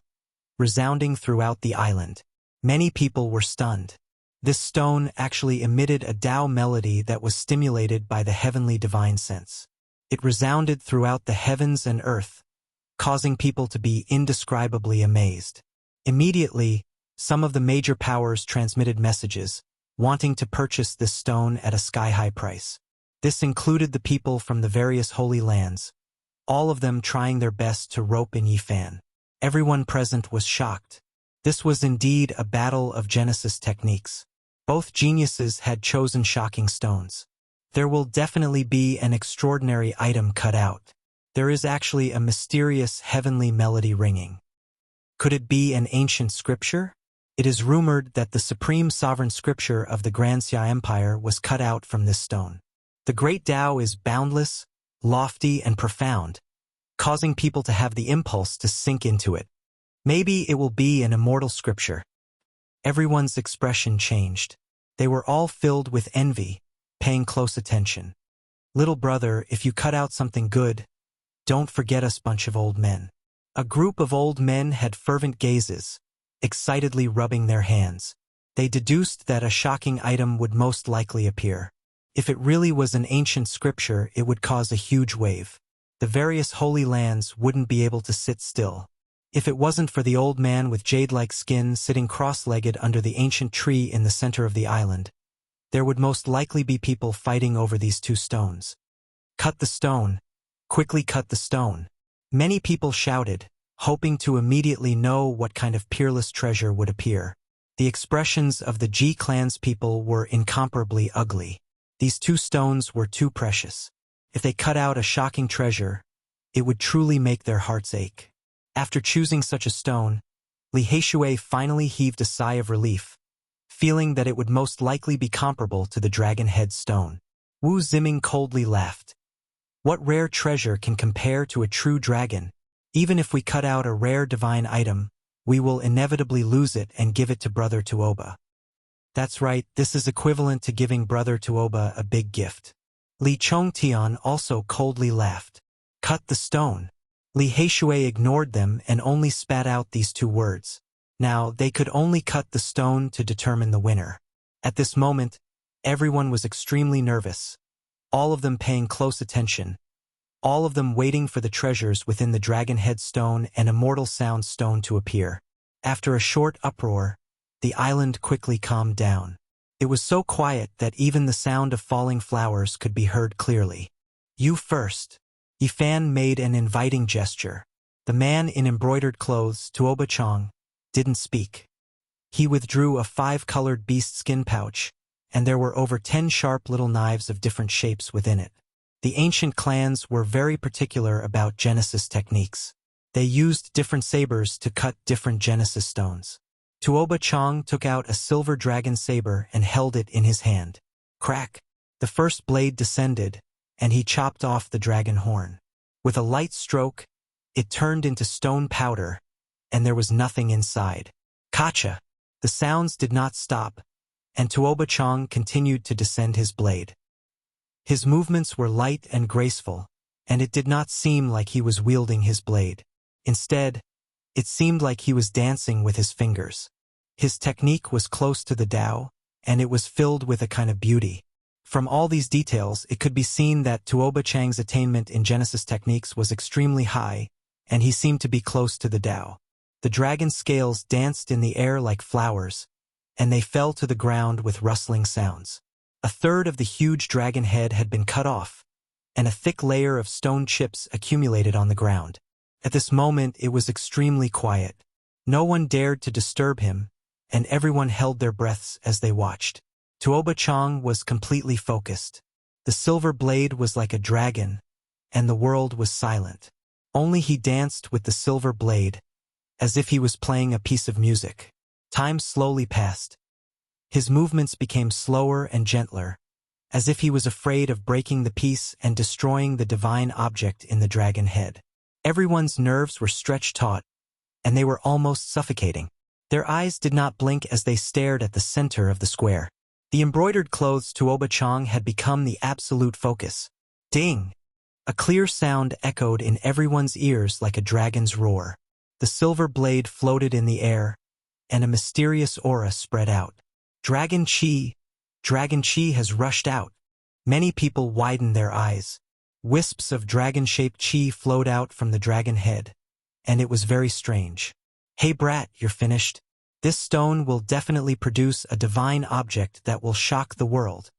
resounding throughout the island. Many people were stunned. This stone actually emitted a Tao melody that was stimulated by the heavenly divine sense. It resounded throughout the heavens and earth, causing people to be indescribably amazed. Immediately, some of the major powers transmitted messages, wanting to purchase this stone at a sky-high price. This included the people from the various holy lands, all of them trying their best to rope in Yifan. Everyone present was shocked. This was indeed a battle of Genesis techniques. Both geniuses had chosen shocking stones. There will definitely be an extraordinary item cut out. There is actually a mysterious heavenly melody ringing. Could it be an ancient scripture? It is rumored that the supreme sovereign scripture of the Grand Xia Empire was cut out from this stone. The great Tao is boundless, lofty, and profound, causing people to have the impulse to sink into it. Maybe it will be an immortal scripture. Everyone's expression changed. They were all filled with envy, paying close attention. "Little brother, if you cut out something good, don't forget us, bunch of old men." A group of old men had fervent gazes, excitedly rubbing their hands. They deduced that a shocking item would most likely appear. If it really was an ancient scripture, it would cause a huge wave. The various holy lands wouldn't be able to sit still. If it wasn't for the old man with jade-like skin sitting cross-legged under the ancient tree in the center of the island, there would most likely be people fighting over these 2 stones. "Cut the stone! Quickly cut the stone!" Many people shouted, hoping to immediately know what kind of peerless treasure would appear. The expressions of the Ji clan's people were incomparably ugly. These 2 stones were too precious. If they cut out a shocking treasure, it would truly make their hearts ache. After choosing such a stone, Li Heishui finally heaved a sigh of relief, feeling that it would most likely be comparable to the dragon head stone. Wu Ziming coldly laughed. "What rare treasure can compare to a true dragon? Even if we cut out a rare divine item, we will inevitably lose it and give it to Brother Tuoba." "That's right, this is equivalent to giving Brother Tuoba a big gift." Li Chongtian also coldly laughed. "Cut the stone." Li Heishui ignored them and only spat out these 2 words. Now, they could only cut the stone to determine the winner. At this moment, everyone was extremely nervous, all of them paying close attention, all of them waiting for the treasures within the dragon head stone and immortal sound stone to appear. After a short uproar, the island quickly calmed down. It was so quiet that even the sound of falling flowers could be heard clearly. You first. Yifan made an inviting gesture. The man in embroidered clothes, Tuoba Chang, didn't speak. He withdrew a 5-colored beast skin pouch, and there were over 10 sharp little knives of different shapes within it. The ancient clans were very particular about Genesis techniques. They used different sabers to cut different Genesis stones. Tuoba Chang took out a silver dragon saber and held it in his hand. Crack! The first blade descended, and he chopped off the dragon horn. With a light stroke, it turned into stone powder, and there was nothing inside. Kacha! The sounds did not stop, and Tuoba Chang continued to descend his blade. His movements were light and graceful, and it did not seem like he was wielding his blade. Instead, it seemed like he was dancing with his fingers. His technique was close to the Tao, and it was filled with a kind of beauty. From all these details, it could be seen that Tuoba Chang's attainment in Genesis techniques was extremely high, and he seemed to be close to the Tao. The dragon scales danced in the air like flowers, and they fell to the ground with rustling sounds. A third of the huge dragon head had been cut off, and a thick layer of stone chips accumulated on the ground. At this moment, it was extremely quiet. No one dared to disturb him, and everyone held their breaths as they watched. Tuoba Chang was completely focused. The silver blade was like a dragon, and the world was silent. Only he danced with the silver blade, as if he was playing a piece of music. Time slowly passed. His movements became slower and gentler, as if he was afraid of breaking the piece and destroying the divine object in the dragon head. Everyone's nerves were stretched taut, and they were almost suffocating. Their eyes did not blink as they stared at the center of the square. The embroidered clothes Tuoba Chang had become the absolute focus. Ding! A clear sound echoed in everyone's ears like a dragon's roar. The silver blade floated in the air, and a mysterious aura spread out. Dragon Chi has rushed out. Many people widened their eyes. Wisps of dragon-shaped chi flowed out from the dragon head, and it was very strange. Hey brat, you're finished? This stone will definitely produce a divine object that will shock the world.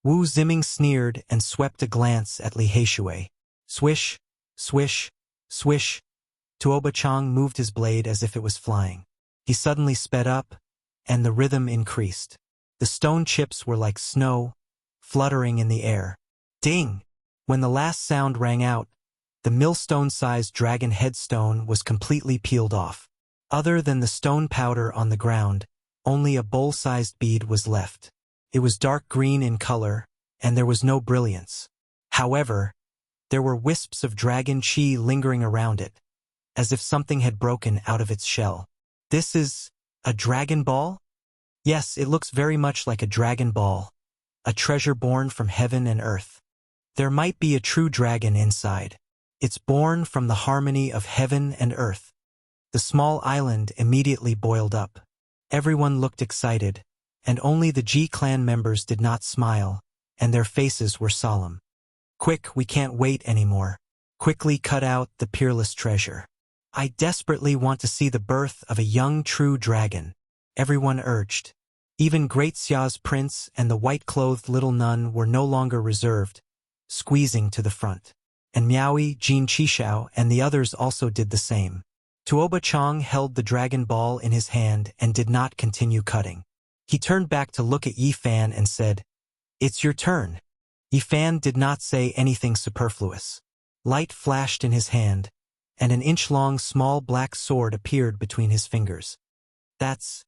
Wu Ziming sneered and swept a glance at Li Heishui. Swish, swish, swish. Tuoba Chang moved his blade as if it was flying. He suddenly sped up, and the rhythm increased. The stone chips were like snow, fluttering in the air. Ding! When the last sound rang out, the millstone-sized dragon headstone was completely peeled off. Other than the stone powder on the ground, only a bowl-sized bead was left. It was dark green in color, and there was no brilliance. However, there were wisps of dragon chi lingering around it, as if something had broken out of its shell. This is a dragon ball? Yes, it looks very much like a dragon ball, a treasure born from heaven and earth. There might be a true dragon inside. It's born from the harmony of heaven and earth. The small island immediately boiled up. Everyone looked excited, and only the Ji clan members did not smile, and their faces were solemn. Quick, we can't wait anymore. Quickly cut out the peerless treasure. I desperately want to see the birth of a young true dragon, everyone urged. Even Great Xia's prince and the white-clothed little nun were no longer reserved, squeezing to the front. And Miaoi, Jin Qishao, and the others also did the same. Tuoba Chang held the dragon ball in his hand and did not continue cutting. He turned back to look at Yifan and said, "It's your turn." Yifan did not say anything superfluous. Light flashed in his hand, and an inch-long small black sword appeared between his fingers. That's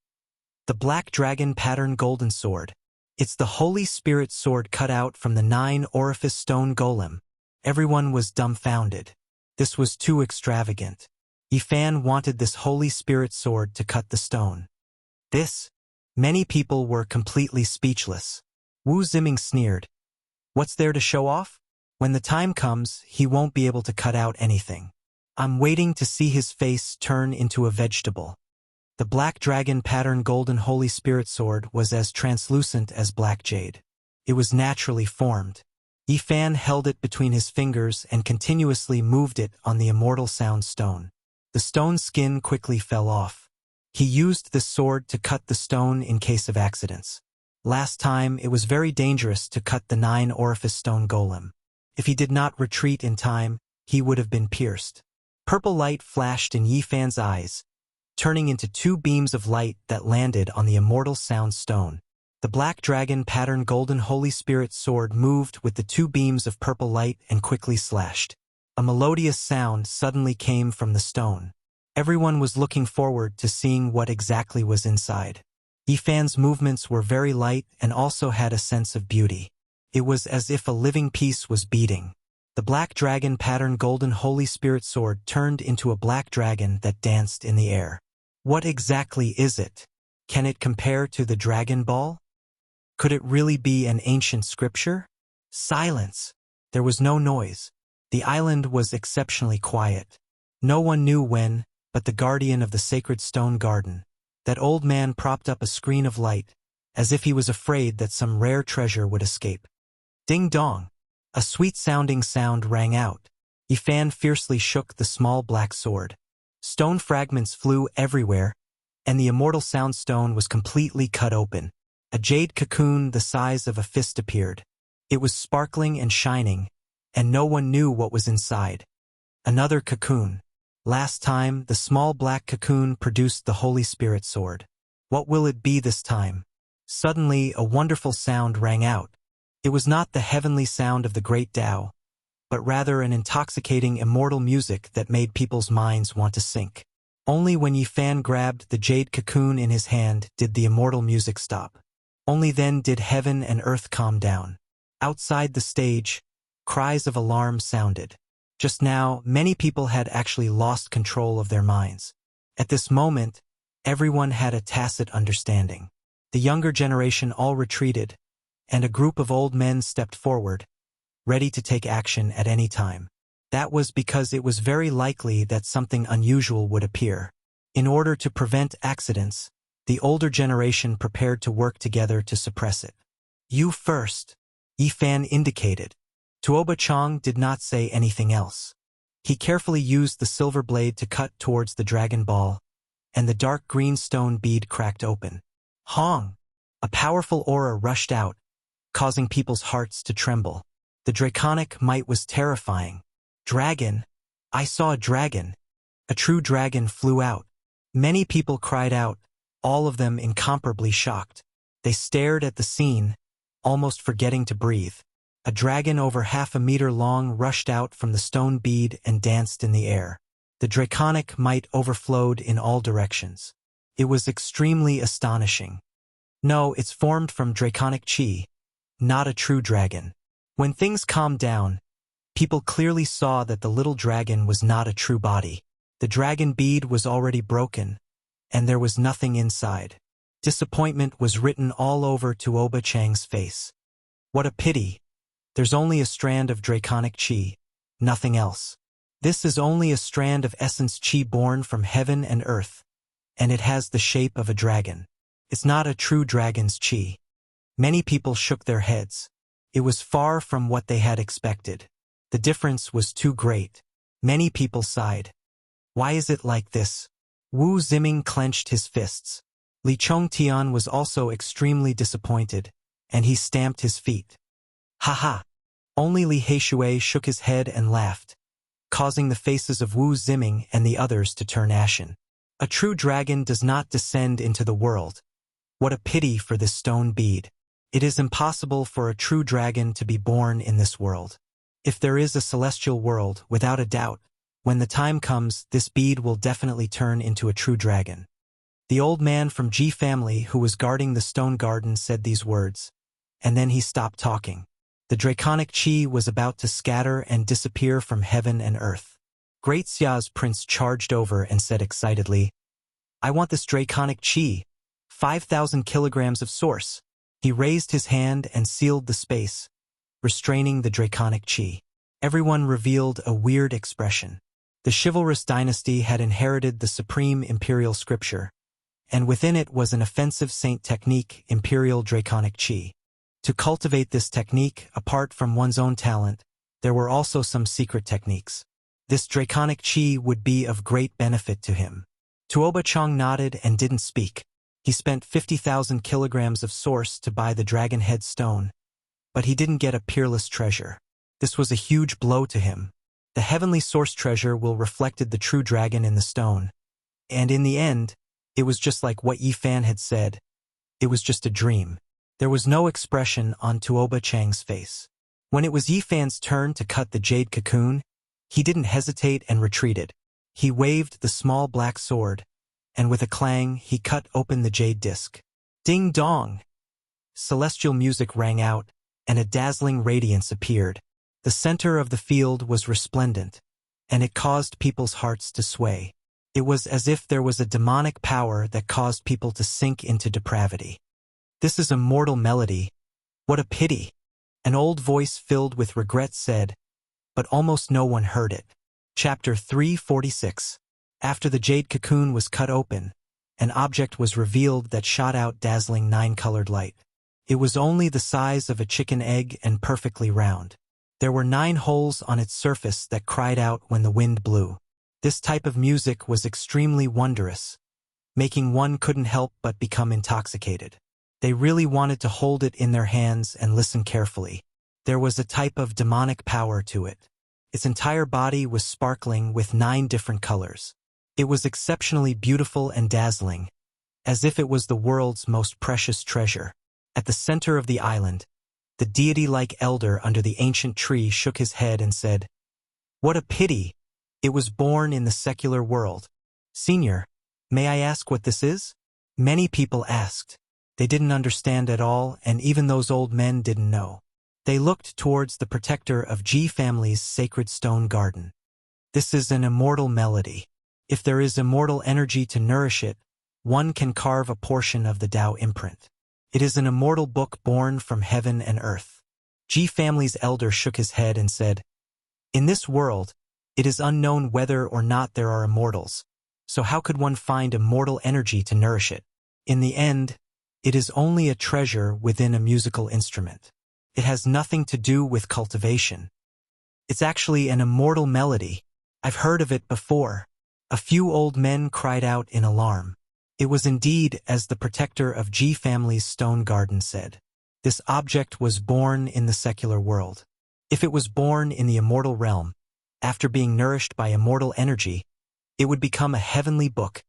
the Black Dragon Pattern Golden Sword. It's the Holy Spirit sword cut out from the 9-orifice stone golem. Everyone was dumbfounded. This was too extravagant. Yifan wanted this Holy Spirit sword to cut the stone. Many people were completely speechless. Wu Ziming sneered. What's there to show off? When the time comes, he won't be able to cut out anything. I'm waiting to see his face turn into a vegetable. The Black Dragon Pattern Golden Holy Spirit Sword was as translucent as black jade. It was naturally formed. Yifan held it between his fingers and continuously moved it on the immortal sound stone. The stone skin quickly fell off. He used the sword to cut the stone in case of accidents. Last time, it was very dangerous to cut the 9-orifice stone golem. If he did not retreat in time, he would have been pierced. Purple light flashed in Yifan's eyes, turning into 2 beams of light that landed on the immortal sound stone. The black dragon pattern golden Holy Spirit sword moved with the 2 beams of purple light and quickly slashed. A melodious sound suddenly came from the stone. Everyone was looking forward to seeing what exactly was inside. Yifan's movements were very light and also had a sense of beauty. It was as if a living piece was beating. The black dragon pattern golden Holy Spirit sword turned into a black dragon that danced in the air. What exactly is it? Can it compare to the Dragon Ball? Could it really be an ancient scripture? Silence. There was no noise. The island was exceptionally quiet. No one knew when, but the guardian of the sacred stone garden. That old man propped up a screen of light, as if he was afraid that some rare treasure would escape. Ding dong! A sweet-sounding sound rang out. Yifan fiercely shook the small black sword. Stone fragments flew everywhere, and the immortal sound stone was completely cut open. A jade cocoon the size of a fist appeared. It was sparkling and shining, and no one knew what was inside. Another cocoon. Last time, the small black cocoon produced the Holy Spirit sword. What will it be this time? Suddenly, a wonderful sound rang out. It was not the heavenly sound of the great Tao, but rather an intoxicating immortal music that made people's minds want to sink. Only when Yifan grabbed the jade cocoon in his hand did the immortal music stop. Only then did heaven and earth calm down. Outside the stage, cries of alarm sounded. Just now, many people had actually lost control of their minds. At this moment, everyone had a tacit understanding. The younger generation all retreated, and a group of old men stepped forward, ready to take action at any time. That was because it was very likely that something unusual would appear. In order to prevent accidents, the older generation prepared to work together to suppress it. You first, Yifan indicated. Tuoba Chang did not say anything else. He carefully used the silver blade to cut towards the dragon ball, and the dark green stone bead cracked open. Hong! A powerful aura rushed out, causing people's hearts to tremble. The draconic might was terrifying. Dragon! I saw a dragon. A true dragon flew out. Many people cried out, all of them incomparably shocked. They stared at the scene, almost forgetting to breathe. A dragon over 1/2 meter long rushed out from the stone bead and danced in the air. The draconic might overflowed in all directions. It was extremely astonishing. No, it's formed from draconic chi, not a true dragon. When things calmed down, people clearly saw that the little dragon was not a true body. The dragon bead was already broken, and there was nothing inside. Disappointment was written all over Tuoba Chang's face. What a pity. There's only a strand of draconic chi, nothing else. This is only a strand of essence chi born from heaven and earth, and it has the shape of a dragon. It's not a true dragon's chi. Many people shook their heads. It was far from what they had expected. The difference was too great. Many people sighed. Why is it like this? Wu Ziming clenched his fists. Li Chongtian was also extremely disappointed, and he stamped his feet. Ha ha! Only Li Heishui shook his head and laughed, causing the faces of Wu Ziming and the others to turn ashen. A true dragon does not descend into the world. What a pity for this stone bead. It is impossible for a true dragon to be born in this world. If there is a celestial world, without a doubt, when the time comes, this bead will definitely turn into a true dragon. The old man from Ji family who was guarding the stone garden said these words, and then he stopped talking. The draconic chi was about to scatter and disappear from heaven and earth. Great Xia's prince charged over and said excitedly, I want this draconic chi, 5,000 kilograms of source. He raised his hand and sealed the space, restraining the draconic chi. Everyone revealed a weird expression. The chivalrous dynasty had inherited the supreme imperial scripture, and within it was an offensive saint technique, imperial draconic chi. To cultivate this technique, apart from one's own talent, there were also some secret techniques. This draconic chi would be of great benefit to him. Tuoba Chang nodded and didn't speak. He spent 50,000 kilograms of source to buy the dragon head stone, but he didn't get a peerless treasure. This was a huge blow to him. The heavenly source treasure will reflected the true dragon in the stone. And in the end, it was just like what Yi Fan had said. It was just a dream. There was no expression on Tuoba Chang's face. When it was Yi Fan's turn to cut the jade cocoon, he didn't hesitate and retreated. He waved the small black sword, and with a clang, he cut open the jade disc. Ding dong! Celestial music rang out, and a dazzling radiance appeared. The center of the field was resplendent, and it caused people's hearts to sway. It was as if there was a demonic power that caused people to sink into depravity. This is a mortal melody. What a pity! An old voice filled with regret said, but almost no one heard it. Chapter 346. After the jade cocoon was cut open, an object was revealed that shot out dazzling 9-colored light. It was only the size of a chicken egg and perfectly round. There were 9 holes on its surface that cried out when the wind blew. This type of music was extremely wondrous, making one couldn't help but become intoxicated. They really wanted to hold it in their hands and listen carefully. There was a type of demonic power to it. Its entire body was sparkling with 9 different colors. It was exceptionally beautiful and dazzling, as if it was the world's most precious treasure. At the center of the island, the deity-like elder under the ancient tree shook his head and said, "What a pity! It was born in the secular world. Senior, may I ask what this is?" Many people asked. They didn't understand at all, and even those old men didn't know. They looked towards the protector of Ji family's sacred stone garden. This is an immortal melody. If there is immortal energy to nourish it, one can carve a portion of the Tao imprint. It is an immortal book born from heaven and earth. Ji family's elder shook his head and said, "In this world, it is unknown whether or not there are immortals, so how could one find immortal energy to nourish it? In the end, it is only a treasure within a musical instrument. It has nothing to do with cultivation. It's actually an immortal melody. I've heard of it before." A few old men cried out in alarm. It was indeed as the protector of Ji family's stone garden said. This object was born in the secular world. If it was born in the immortal realm, after being nourished by immortal energy, it would become a heavenly book,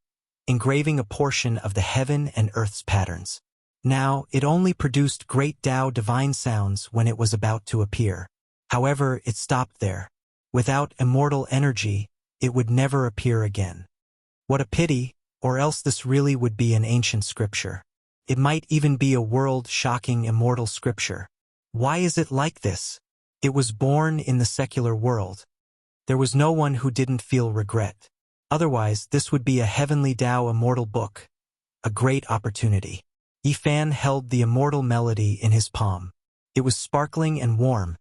engraving a portion of the heaven and earth's patterns. Now, it only produced great Tao divine sounds when it was about to appear. However, it stopped there. Without immortal energy, it would never appear again. What a pity, or else this really would be an ancient scripture. It might even be a world-shocking immortal scripture. Why is it like this? It was born in the secular world. There was no one who didn't feel regret. Otherwise, this would be a heavenly Tao immortal book. A great opportunity. Yi Fan held the immortal melody in his palm. It was sparkling and warm,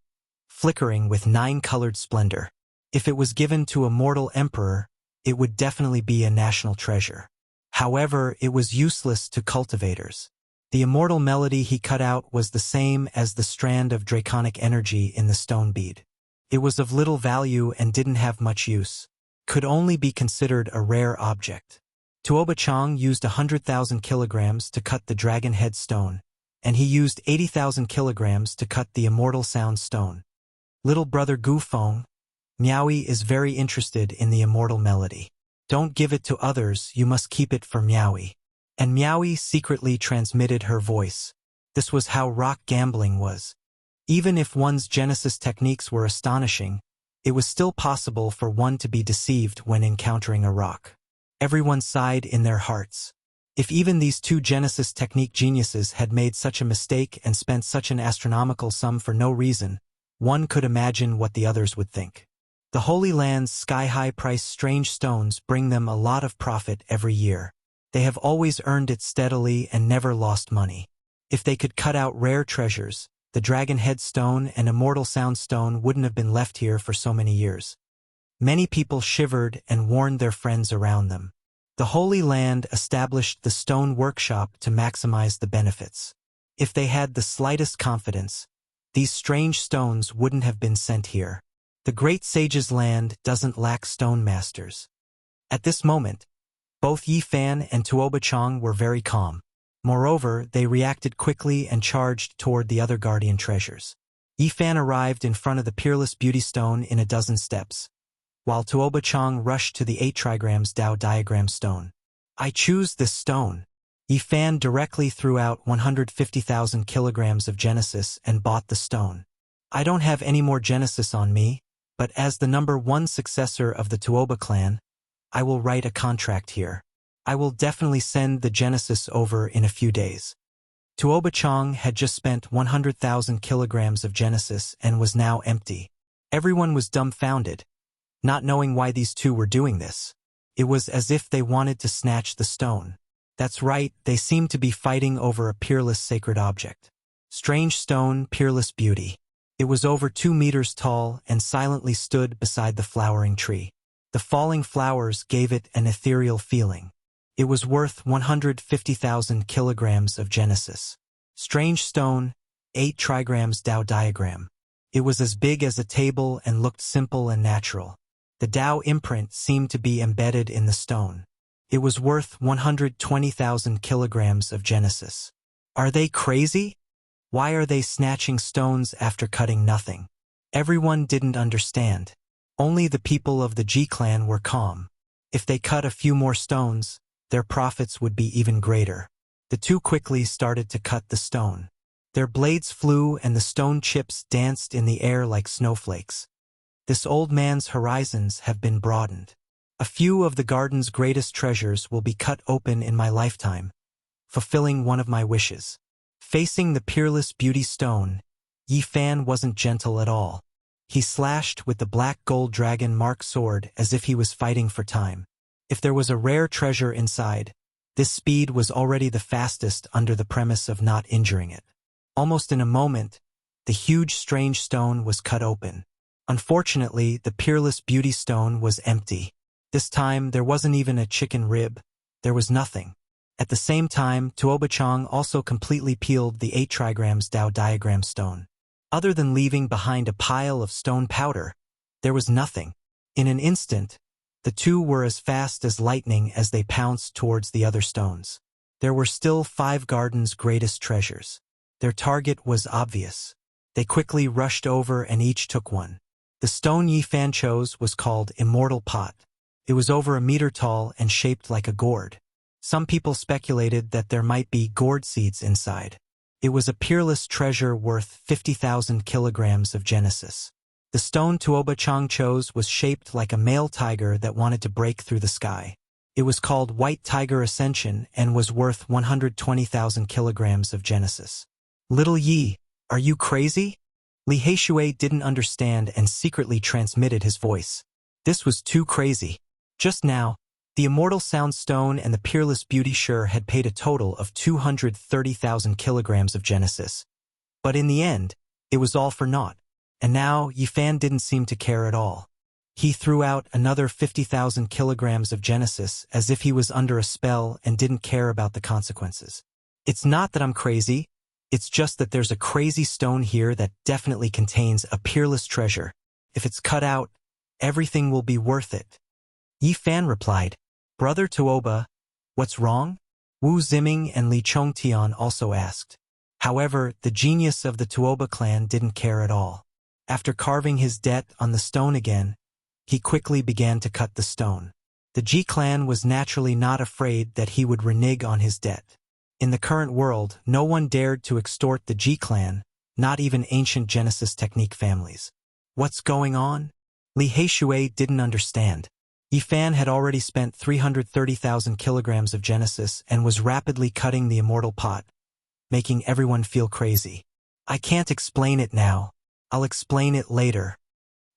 flickering with 9-colored splendor. If it was given to a mortal emperor, it would definitely be a national treasure. However, it was useless to cultivators. The immortal melody he cut out was the same as the strand of draconic energy in the stone bead. It was of little value and didn't have much use. Could only be considered a rare object. Tuoba Chang used 100,000 kilograms to cut the dragon head stone, and he used 80,000 kilograms to cut the immortal sound stone. Little brother Gu Feng, Miaoi is very interested in the immortal melody. Don't give it to others, you must keep it for Miaoi. And Miaoi secretly transmitted her voice. This was how rock gambling was. Even if one's Genesis techniques were astonishing, it was still possible for one to be deceived when encountering a rock. Everyone sighed in their hearts. If even these 2 Genesis technique geniuses had made such a mistake and spent such an astronomical sum for no reason, one could imagine what the others would think. The Holy Land's sky-high price strange stones bring them a lot of profit every year. They have always earned it steadily and never lost money. If they could cut out rare treasures, the Dragon Head Stone and Immortal Sound Stone wouldn't have been left here for so many years. Many people shivered and warned their friends around them. The Holy Land established the stone workshop to maximize the benefits. If they had the slightest confidence, these strange stones wouldn't have been sent here. The great sage's land doesn't lack stone masters. At this moment, both Yi Fan and Tuoba Chang were very calm. Moreover, they reacted quickly and charged toward the other guardian treasures. Yifan arrived in front of the Peerless Beauty Stone in a dozen steps, while Tuoba Chang rushed to the 8 trigrams Dao diagram stone. I choose this stone. Yifan directly threw out 150,000 kilograms of Genesis and bought the stone. I don't have any more Genesis on me, but as the number 1 successor of the Tuoba clan, I will write a contract here. I will definitely send the Genesis over in a few days. Tuoba Chang had just spent 100,000 kilograms of Genesis and was now empty. Everyone was dumbfounded, not knowing why these two were doing this. It was as if they wanted to snatch the stone. That's right, they seemed to be fighting over a peerless sacred object. Strange stone, peerless beauty. It was over 2 meters tall and silently stood beside the flowering tree. The falling flowers gave it an ethereal feeling. It was worth 150,000 kilograms of Genesis. Strange stone, 8 trigrams Dao diagram. It was as big as a table and looked simple and natural. The Dao imprint seemed to be embedded in the stone. It was worth 120,000 kilograms of Genesis. Are they crazy? Why are they snatching stones after cutting nothing? Everyone didn't understand. Only the people of the Ji clan were calm. If they cut a few more stones, their profits would be even greater. The two quickly started to cut the stone. Their blades flew and the stone chips danced in the air like snowflakes. This old man's horizons have been broadened. A few of the garden's greatest treasures will be cut open in my lifetime, fulfilling one of my wishes. Facing the Peerless Beauty Stone, Yifan wasn't gentle at all. He slashed with the black gold dragon mark sword as if he was fighting for time. If there was a rare treasure inside, this speed was already the fastest under the premise of not injuring it. Almost in a moment, the huge strange stone was cut open. Unfortunately, the Peerless Beauty Stone was empty. This time, there wasn't even a chicken rib. There was nothing. At the same time, Tuoba Chang also completely peeled the 8 trigrams Dao diagram stone. Other than leaving behind a pile of stone powder, there was nothing. In an instant, the two were as fast as lightning as they pounced towards the other stones. There were still 5 gardens' greatest treasures. Their target was obvious. They quickly rushed over and each took one. The stone Yifan chose was called Immortal Pot. It was over a meter tall and shaped like a gourd. Some people speculated that there might be gourd seeds inside. It was a peerless treasure worth 50,000 kilograms of Genesis. The stone Tuoba Chang chose was shaped like a male tiger that wanted to break through the sky. It was called White Tiger Ascension and was worth 120,000 kilograms of Genesis. Little Yi, are you crazy? Li Heishui didn't understand and secretly transmitted his voice. This was too crazy. Just now, the Immortal Sound Stone and the Peerless Beauty Sure had paid a total of 230,000 kilograms of Genesis. But in the end, it was all for naught. And now, Yifan didn't seem to care at all. He threw out another 50,000 kilograms of Genesis as if he was under a spell and didn't care about the consequences. It's not that I'm crazy, it's just that there's a crazy stone here that definitely contains a peerless treasure. If it's cut out, everything will be worth it. Yifan replied, Brother Tuoba, what's wrong? Wu Ziming and Li Chongtian also asked. However, the genius of the Tuoba clan didn't care at all. After carving his debt on the stone again, he quickly began to cut the stone. The Ji clan was naturally not afraid that he would renege on his debt. In the current world, no one dared to extort the Ji clan, not even ancient Genesis technique families. What's going on? Li Heishui didn't understand. Yifan had already spent 330,000 kilograms of Genesis and was rapidly cutting the Immortal Pot, making everyone feel crazy. I can't explain it now. I'll explain it later.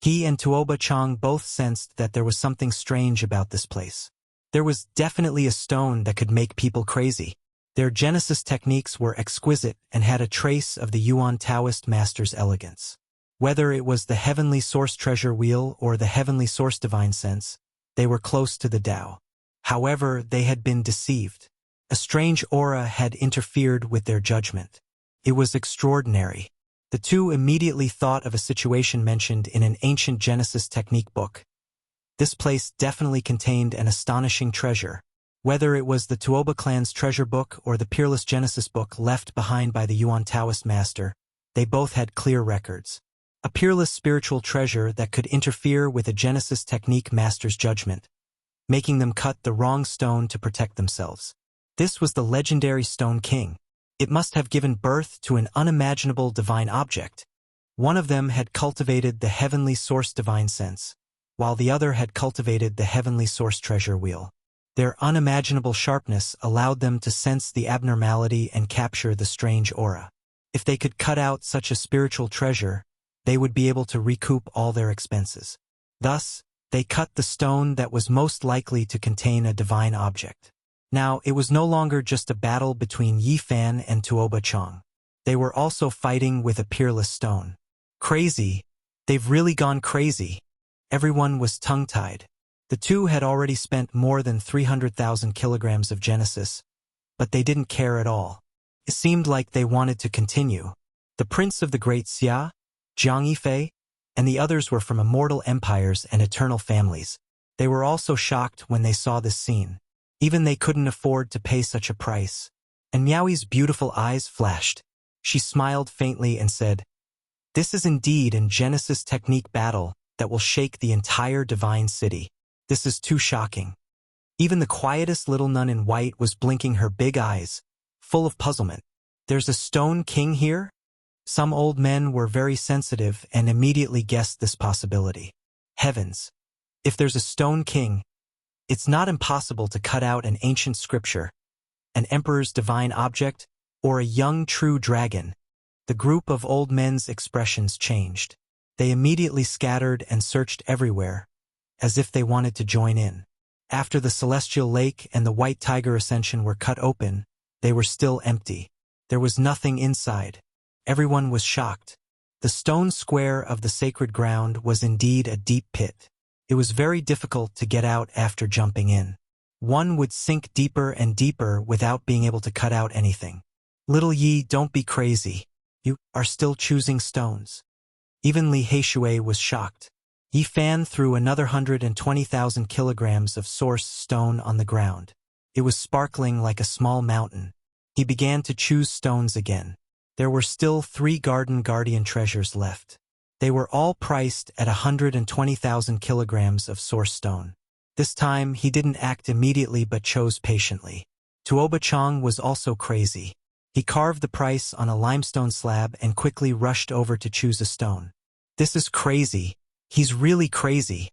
He and Tuoba Chang both sensed that there was something strange about this place. There was definitely a stone that could make people crazy. Their Genesis techniques were exquisite and had a trace of the Yuan Taoist master's elegance. Whether it was the Heavenly Source Treasure Wheel or the Heavenly Source Divine Sense, they were close to the Tao. However, they had been deceived. A strange aura had interfered with their judgment. It was extraordinary. The two immediately thought of a situation mentioned in an ancient Genesis technique book. This place definitely contained an astonishing treasure. Whether it was the Tuoba clan's treasure book or the peerless Genesis book left behind by the Yuan Taoist master, they both had clear records. A peerless spiritual treasure that could interfere with a Genesis technique master's judgment, making them cut the wrong stone to protect themselves. This was the legendary Stone King. It must have given birth to an unimaginable divine object. One of them had cultivated the heavenly source divine sense, while the other had cultivated the heavenly source treasure wheel. Their unimaginable sharpness allowed them to sense the abnormality and capture the strange aura. If they could cut out such a spiritual treasure, they would be able to recoup all their expenses. Thus, they cut the stone that was most likely to contain a divine object. Now, it was no longer just a battle between Yi Fan and Tuoba Chang. They were also fighting with a peerless stone. Crazy. They've really gone crazy. Everyone was tongue-tied. The two had already spent more than 300,000 kilograms of Genesis, but they didn't care at all. It seemed like they wanted to continue. The prince of the great Xia, Jiang Yifei, and the others were from immortal empires and eternal families. They were also shocked when they saw this scene. Even they couldn't afford to pay such a price. And Miaoi's beautiful eyes flashed. She smiled faintly and said, "This is indeed a Genesis technique battle that will shake the entire divine city. This is too shocking." Even the quietest little nun in white was blinking her big eyes, full of puzzlement. "There's a Stone King here?" Some old men were very sensitive and immediately guessed this possibility. Heavens! If there's a Stone King, it's not impossible to cut out an ancient scripture, an emperor's divine object, or a young true dragon. The group of old men's expressions changed. They immediately scattered and searched everywhere, as if they wanted to join in. After the Celestial Lake and the White Tiger Ascension were cut open, they were still empty. There was nothing inside. Everyone was shocked. The stone square of the sacred ground was indeed a deep pit. It was very difficult to get out after jumping in. One would sink deeper and deeper without being able to cut out anything. "Little Yi, don't be crazy. You are still choosing stones." Even Li Heishui was shocked. Yi Fan threw another 120,000 kilograms of source stone on the ground. It was sparkling like a small mountain. He began to choose stones again. There were still 3 Garden Guardian treasures left. They were all priced at 120,000 kilograms of source stone. This time, he didn't act immediately but chose patiently. Tuoba Chang was also crazy. He carved the price on a limestone slab and quickly rushed over to choose a stone. "This is crazy. He's really crazy.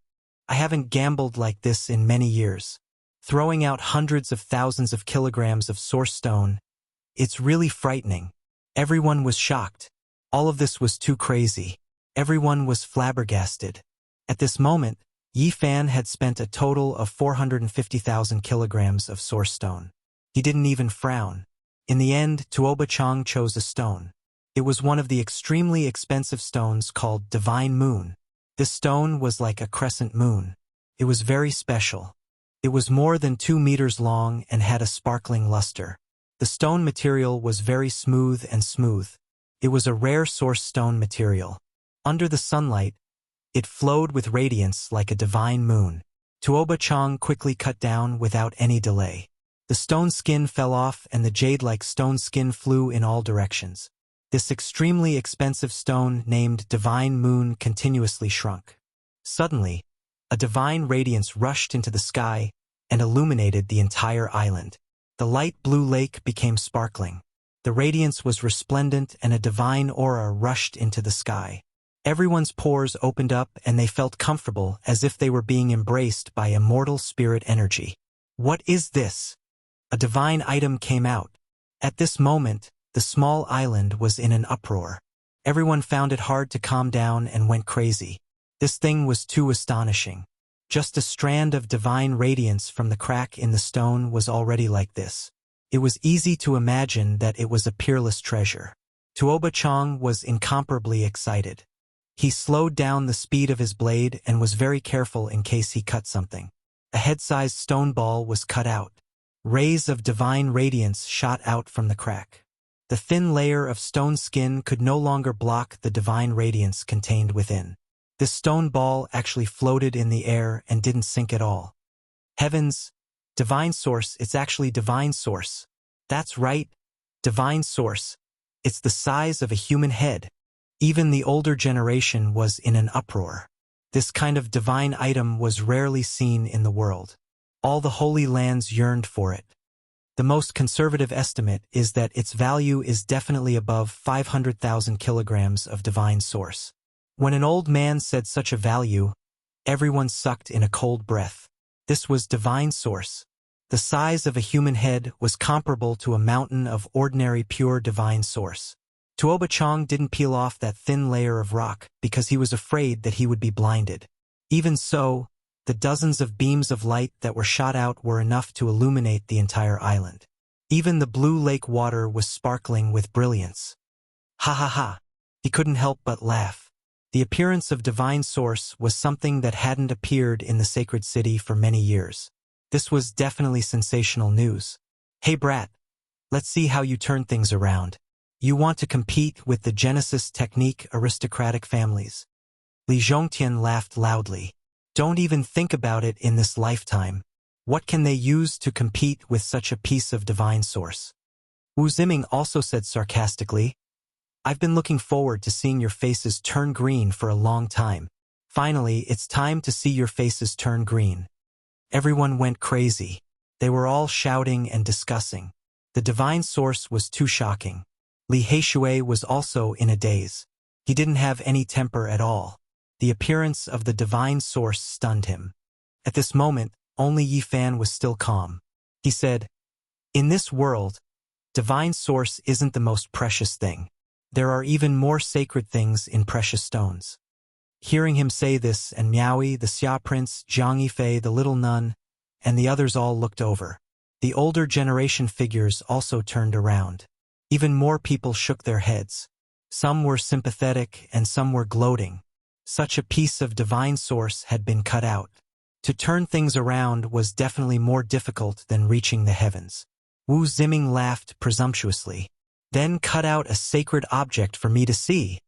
I haven't gambled like this in many years. Throwing out hundreds of thousands of kilograms of source stone. It's really frightening." Everyone was shocked. All of this was too crazy. Everyone was flabbergasted. At this moment, Yi Fan had spent a total of 450,000 kilograms of source stone. He didn't even frown. In the end, Tuoba Chang chose a stone. It was one of the extremely expensive stones called Divine Moon. This stone was like a crescent moon. It was very special. It was more than 2 meters long and had a sparkling luster. The stone material was very smooth and smooth. It was a rare source stone material. Under the sunlight, it flowed with radiance like a divine moon. Tuoba Chang quickly cut down without any delay. The stone skin fell off and the jade-like stone skin flew in all directions. This extremely expensive stone named Divine Moon continuously shrunk. Suddenly, a divine radiance rushed into the sky and illuminated the entire island. The light blue lake became sparkling. The radiance was resplendent and a divine aura rushed into the sky. Everyone's pores opened up and they felt comfortable as if they were being embraced by immortal spirit energy. "What is this?" A divine item came out. At this moment, the small island was in an uproar. Everyone found it hard to calm down and went crazy. This thing was too astonishing. Just a strand of divine radiance from the crack in the stone was already like this. It was easy to imagine that it was a peerless treasure. Tuoba Chang was incomparably excited. He slowed down the speed of his blade and was very careful in case he cut something. A head-sized stone ball was cut out. Rays of divine radiance shot out from the crack. The thin layer of stone skin could no longer block the divine radiance contained within. This stone ball actually floated in the air and didn't sink at all. Heavens! Divine source, it's actually divine source. That's right, divine source. It's the size of a human head. Even the older generation was in an uproar. This kind of divine item was rarely seen in the world. All the holy lands yearned for it. The most conservative estimate is that its value is definitely above 500,000 kilograms of divine source. When an old man said such a value, everyone sucked in a cold breath. This was divine source. The size of a human head was comparable to a mountain of ordinary pure divine source. Tuoba Chong didn't peel off that thin layer of rock because he was afraid that he would be blinded. Even so, the dozens of beams of light that were shot out were enough to illuminate the entire island. Even the blue lake water was sparkling with brilliance. Ha ha ha! He couldn't help but laugh. The appearance of divine source was something that hadn't appeared in the sacred city for many years. This was definitely sensational news. Hey brat, let's see how you turn things around. You want to compete with the Genesis technique aristocratic families. Li Zhongtian laughed loudly. Don't even think about it in this lifetime. What can they use to compete with such a piece of divine source? Wu Ziming also said sarcastically, I've been looking forward to seeing your faces turn green for a long time. Finally, it's time to see your faces turn green. Everyone went crazy. They were all shouting and discussing. The divine source was too shocking. Li Heishui was also in a daze. He didn't have any temper at all. The appearance of the divine source stunned him. At this moment, only Yi Fan was still calm. He said, in this world, divine source isn't the most precious thing. There are even more sacred things in precious stones. Hearing him say this, and Miaoyi, the Xia prince, Zhang Yifei, the little nun, and the others all looked over. The older generation figures also turned around. Even more people shook their heads. Some were sympathetic and some were gloating. Such a piece of divine source had been cut out. To turn things around was definitely more difficult than reaching the heavens. Wu Ziming laughed presumptuously. Then cut out a sacred object for me to see.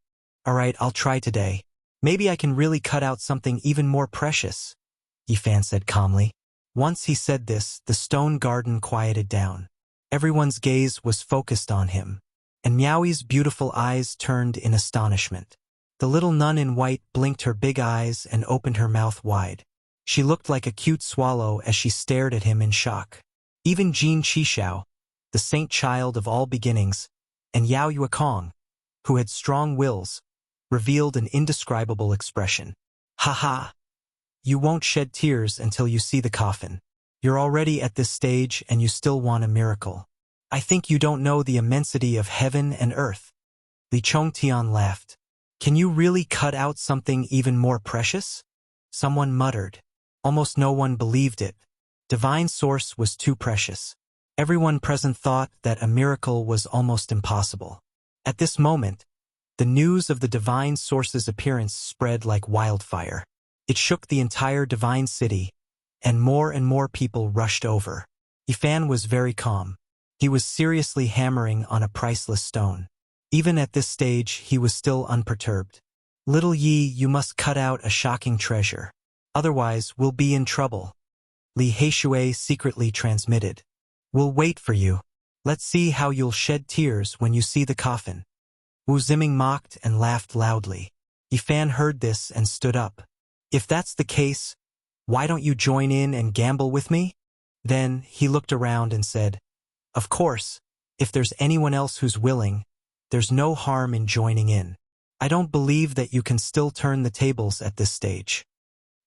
All right, I'll try today. Maybe I can really cut out something even more precious, Yi Fan said calmly. Once he said this, the stone garden quieted down. Everyone's gaze was focused on him, and Miaoyi's beautiful eyes turned in astonishment. The little nun in white blinked her big eyes and opened her mouth wide. She looked like a cute swallow as she stared at him in shock. Even Jin Qishao, the saint child of all beginnings, and Yao Yuekong, who had strong wills, revealed an indescribable expression. Ha ha! You won't shed tears until you see the coffin. You're already at this stage and you still want a miracle. I think you don't know the immensity of heaven and earth. Li Chongtian laughed. Can you really cut out something even more precious? Someone muttered. Almost no one believed it. Divine source was too precious. Everyone present thought that a miracle was almost impossible. At this moment, the news of the divine source's appearance spread like wildfire. It shook the entire divine city, and more people rushed over. Yi Fan was very calm. He was seriously hammering on a priceless stone. Even at this stage, he was still unperturbed. Little Yi, you must cut out a shocking treasure. Otherwise, we'll be in trouble. Li Heishui secretly transmitted. We'll wait for you. Let's see how you'll shed tears when you see the coffin. Wu Ziming mocked and laughed loudly. Yi Fan heard this and stood up. If that's the case, why don't you join in and gamble with me? Then he looked around and said, of course, if there's anyone else who's willing, there's no harm in joining in. I don't believe that you can still turn the tables at this stage.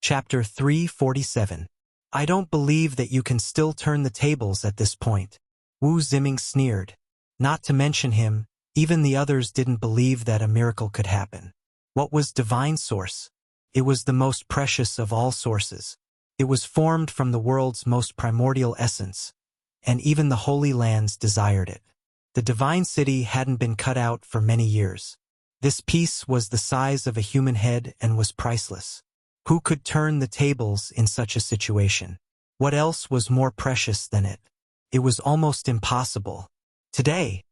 Chapter 347. I don't believe that you can still turn the tables at this point. Wu Ziming sneered. Not to mention him, even the others didn't believe that a miracle could happen. What was divine source? It was the most precious of all sources. It was formed from the world's most primordial essence, and even the Holy Lands desired it. The divine city hadn't been cut out for many years. This piece was the size of a human head and was priceless. Who could turn the tables in such a situation? What else was more precious than it? It was almost impossible. Today,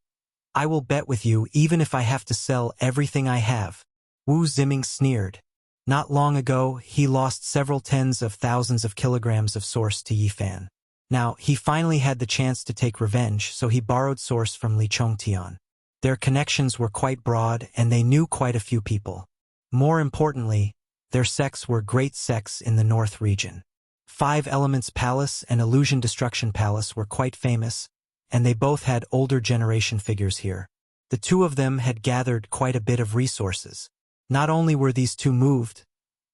I will bet with you even if I have to sell everything I have. Wu Ziming sneered. Not long ago, he lost several tens of thousands of kilograms of source to Yi Fan. Now, he finally had the chance to take revenge, so he borrowed source from Li Chongtian. Their connections were quite broad, and they knew quite a few people. More importantly, their sects were great sects in the North region. Five Elements Palace and Illusion Destruction Palace were quite famous, and they both had older generation figures here. The two of them had gathered quite a bit of resources. Not only were these two moved,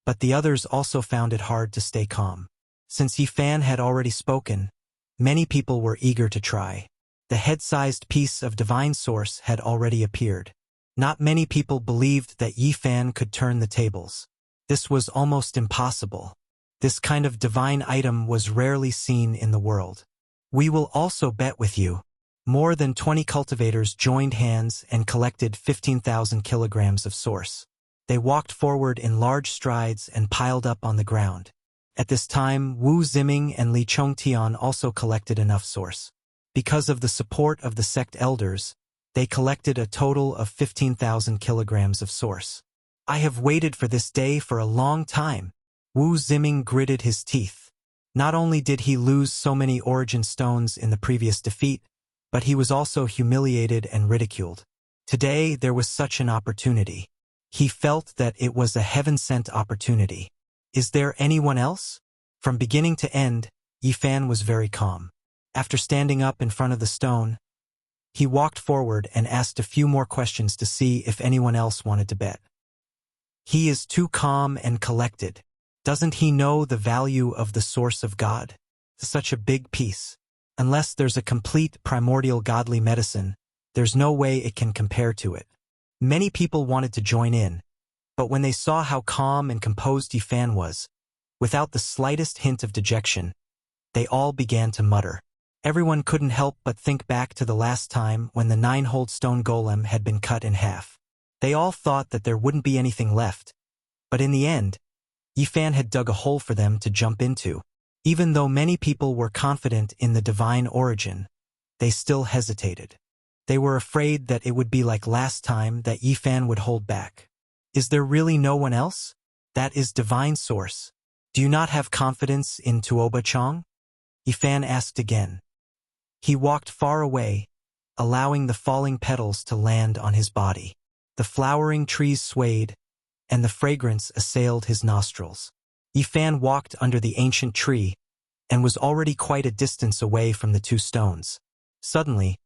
but the others also found it hard to stay calm. Since Yifan had already spoken, many people were eager to try. The head-sized piece of divine source had already appeared. Not many people believed that Yifan could turn the tables. This was almost impossible. This kind of divine item was rarely seen in the world. We will also bet with you. More than 20 cultivators joined hands and collected 15,000 kilograms of source. They walked forward in large strides and piled up on the ground. At this time, Wu Ziming and Li Chongtian also collected enough source. Because of the support of the sect elders, they collected a total of 15,000 kilograms of source. I have waited for this day for a long time. Wu Ziming gritted his teeth. Not only did he lose so many origin stones in the previous defeat, but he was also humiliated and ridiculed. Today there was such an opportunity. He felt that it was a heaven-sent opportunity. Is there anyone else? From beginning to end, Yifan was very calm. After standing up in front of the stone, he walked forward and asked a few more questions to see if anyone else wanted to bet. He is too calm and collected. Doesn't he know the value of the source of God? Such a big piece. Unless there's a complete primordial godly medicine, there's no way it can compare to it. Many people wanted to join in, but when they saw how calm and composed Yifan was, without the slightest hint of dejection, they all began to mutter. Everyone couldn't help but think back to the last time when the 9-holed stone golem had been cut in half. They all thought that there wouldn't be anything left, but in the end, Yifan had dug a hole for them to jump into. Even though many people were confident in the divine origin, they still hesitated. They were afraid that it would be like last time, that Yifan would hold back. Is there really no one else? That is divine source. Do you not have confidence in Tuoba Chong? Yifan asked again. He walked far away, allowing the falling petals to land on his body. The flowering trees swayed, and the fragrance assailed his nostrils. Yifan walked under the ancient tree and was already quite a distance away from the two stones. Suddenly,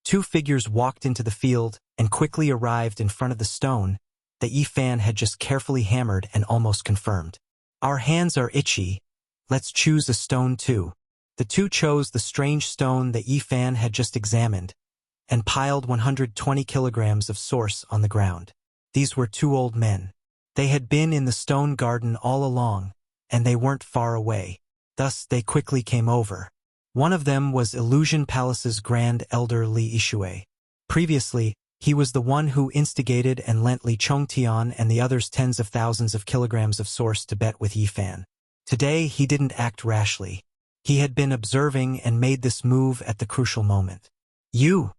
two figures walked into the field and quickly arrived in front of the stone that Yifan had just carefully hammered and almost confirmed. Our hands are itchy. Let's choose a stone too. The two chose the strange stone that Yifan had just examined and piled 120 kilograms of source on the ground. These were two old men. They had been in the stone garden all along, and they weren't far away. Thus, they quickly came over. One of them was Illusion Palace's Grand Elder Li Yishui. Previously, he was the one who instigated and lent Li Chongtian and the others tens of thousands of kilograms of source to bet with Yifan. Today, he didn't act rashly. He had been observing and made this move at the crucial moment. You!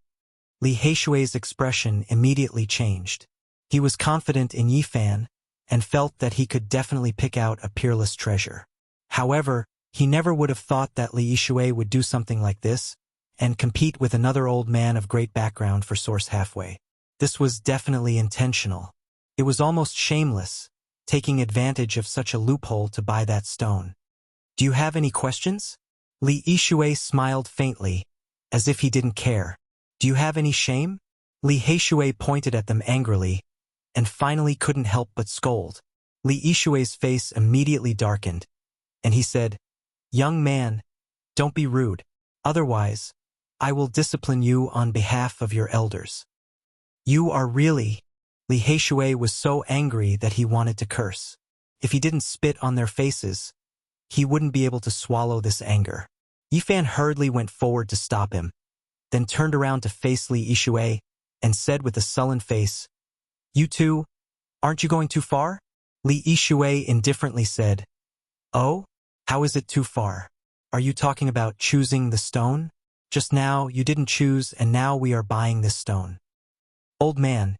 Li Yishui's expression immediately changed. He was confident in Yifan and felt that he could definitely pick out a peerless treasure. However, he never would have thought that Li Yishui would do something like this and compete with another old man of great background for source halfway. This was definitely intentional. It was almost shameless, taking advantage of such a loophole to buy that stone. Do you have any questions? Li Yishui smiled faintly, as if he didn't care. Do you have any shame? Li Yishui pointed at them angrily, and finally couldn't help but scold. Li Yishui's face immediately darkened, and he said, "Young man, don't be rude. Otherwise, I will discipline you on behalf of your elders." You are really... Li Yishui was so angry that he wanted to curse. If he didn't spit on their faces, he wouldn't be able to swallow this anger. Yifan hurriedly went forward to stop him, then turned around to face Li Yishui and said with a sullen face, "You two, aren't you going too far?" Li Yishui indifferently said, "Oh? How is it too far? Are you talking about choosing the stone? Just now you didn't choose and now we are buying this stone." "Old man,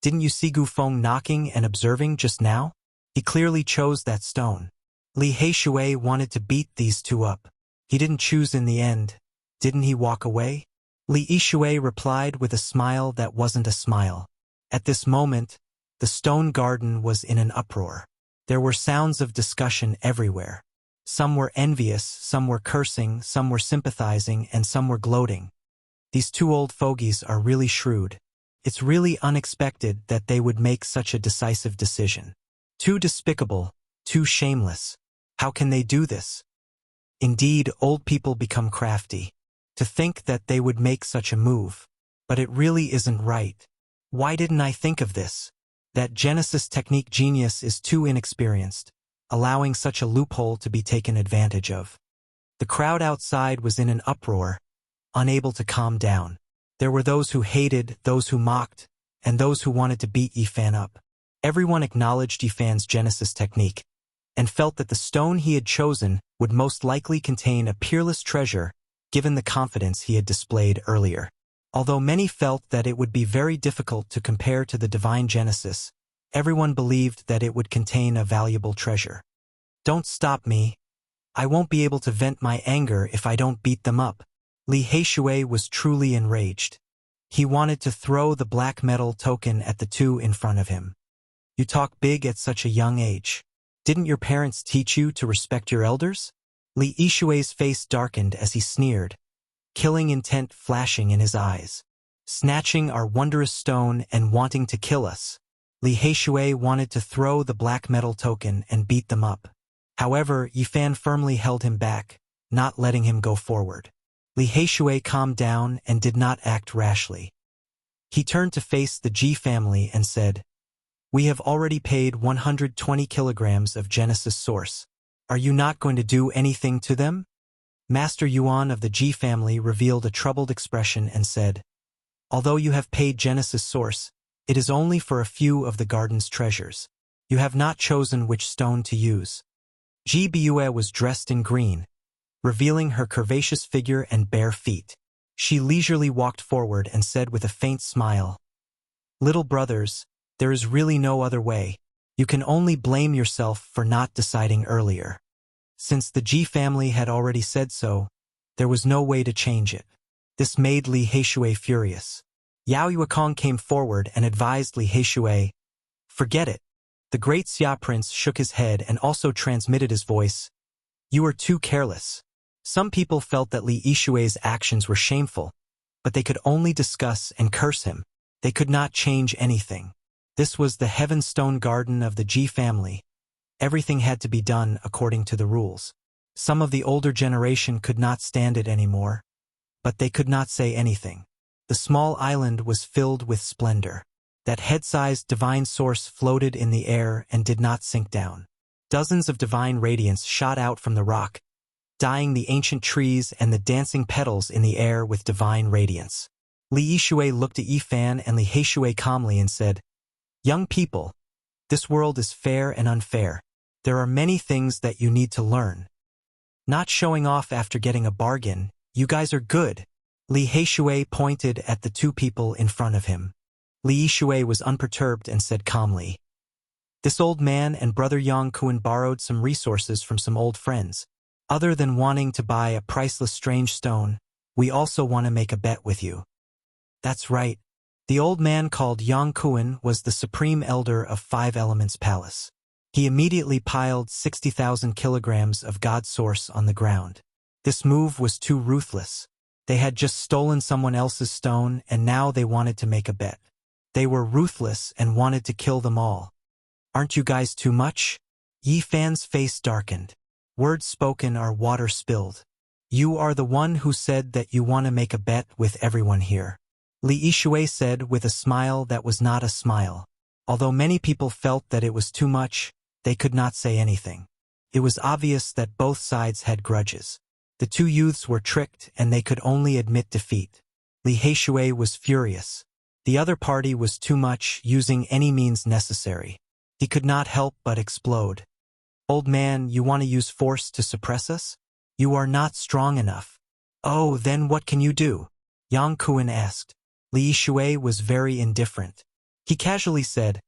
didn't you see Gu Feng knocking and observing just now? He clearly chose that stone." Li Yishui wanted to beat these two up. He didn't choose in the end. Didn't he walk away? Li Yixue replied with a smile that wasn't a smile. At this moment, the stone garden was in an uproar. There were sounds of discussion everywhere. Some were envious, some were cursing, some were sympathizing, and some were gloating. These two old fogies are really shrewd. It's really unexpected that they would make such a decisive decision. Too despicable, too shameless. How can they do this? Indeed, old people become crafty. To think that they would make such a move. But it really isn't right. Why didn't I think of this? That Genesis technique genius is too inexperienced, allowing such a loophole to be taken advantage of. The crowd outside was in an uproar, unable to calm down. There were those who hated, those who mocked, and those who wanted to beat Yifan up. Everyone acknowledged Yifan's Genesis technique, and felt that the stone he had chosen would most likely contain a peerless treasure, given the confidence he had displayed earlier. Although many felt that it would be very difficult to compare to the divine Genesis, everyone believed that it would contain a valuable treasure. Don't stop me. I won't be able to vent my anger if I don't beat them up. Li Yixue was truly enraged. He wanted to throw the black metal token at the two in front of him. You talk big at such a young age. Didn't your parents teach you to respect your elders? Li Yixue's face darkened as he sneered, killing intent flashing in his eyes. Snatching our wondrous stone and wanting to kill us. Li Yixue wanted to throw the black metal token and beat them up. However, Yifan firmly held him back, not letting him go forward. Li Yixue calmed down and did not act rashly. He turned to face the Ji family and said, "We have already paid 120 kilograms of Genesis source. Are you not going to do anything to them?" Master Yuan of the Ji family revealed a troubled expression and said, "Although you have paid Genesis source, it is only for a few of the garden's treasures. You have not chosen which stone to use." Ji Biyue was dressed in green, revealing her curvaceous figure and bare feet. She leisurely walked forward and said with a faint smile, "Little brothers, there is really no other way. You can only blame yourself for not deciding earlier." Since the Ji family had already said so, there was no way to change it. This made Li Yixue furious. Yao Yuekong came forward and advised Li Yixue, "Forget it." The great Xia prince shook his head and also transmitted his voice, "You are too careless." Some people felt that Li Yixue's actions were shameful, but they could only discuss and curse him. They could not change anything. This was the Heavenstone Garden of the Ji family. Everything had to be done according to the rules. Some of the older generation could not stand it anymore, but they could not say anything. The small island was filled with splendor. That head-sized divine source floated in the air and did not sink down. Dozens of divine radiance shot out from the rock, dyeing the ancient trees and the dancing petals in the air with divine radiance. Li Yixue looked at Yifan and Li Yixue calmly and said, "Young people, this world is fair and unfair. There are many things that you need to learn. Not showing off after getting a bargain, you guys are good." Li Yixue pointed at the two people in front of him. Li Yixue was unperturbed and said calmly, "This old man and brother Yang Kuan borrowed some resources from some old friends. Other than wanting to buy a priceless strange stone, we also want to make a bet with you." That's right. The old man called Yang Kuan was the supreme elder of Five Elements Palace. He immediately piled 60,000 kilograms of God Source on the ground. This move was too ruthless. They had just stolen someone else's stone and now they wanted to make a bet. They were ruthless and wanted to kill them all. "Aren't you guys too much?" Yifan's face darkened. Words spoken are water spilled. "You are the one who said that you want to make a bet with everyone here." Li Yixue said with a smile that was not a smile. Although many people felt that it was too much, they could not say anything. It was obvious that both sides had grudges. The two youths were tricked and they could only admit defeat. Li Yixue was furious. The other party was too much, using any means necessary. He could not help but explode. "Old man, you want to use force to suppress us? You are not strong enough." "Oh, then what can you do?" Yang Kuan asked. Li Yixue was very indifferent. He casually said,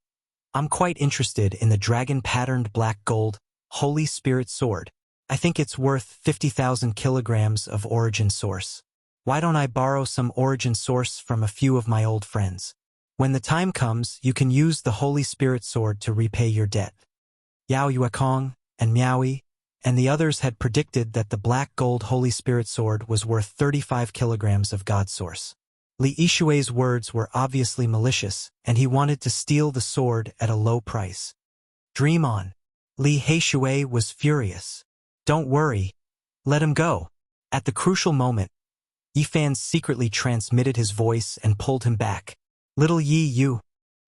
"I'm quite interested in the dragon-patterned black gold, Holy Spirit sword. I think it's worth 50,000 kilograms of origin source. Why don't I borrow some origin source from a few of my old friends? When the time comes, you can use the Holy Spirit sword to repay your debt. Yao Yuekong and Miaoi and the others had predicted that the black gold Holy Spirit sword was worth 35 kilograms of God source. Li Yishui's words were obviously malicious, and he wanted to steal the sword at a low price. Dream on. Li Heishui was furious. Don't worry. Let him go. At the crucial moment, Yifan secretly transmitted his voice and pulled him back. Little Yi Yu.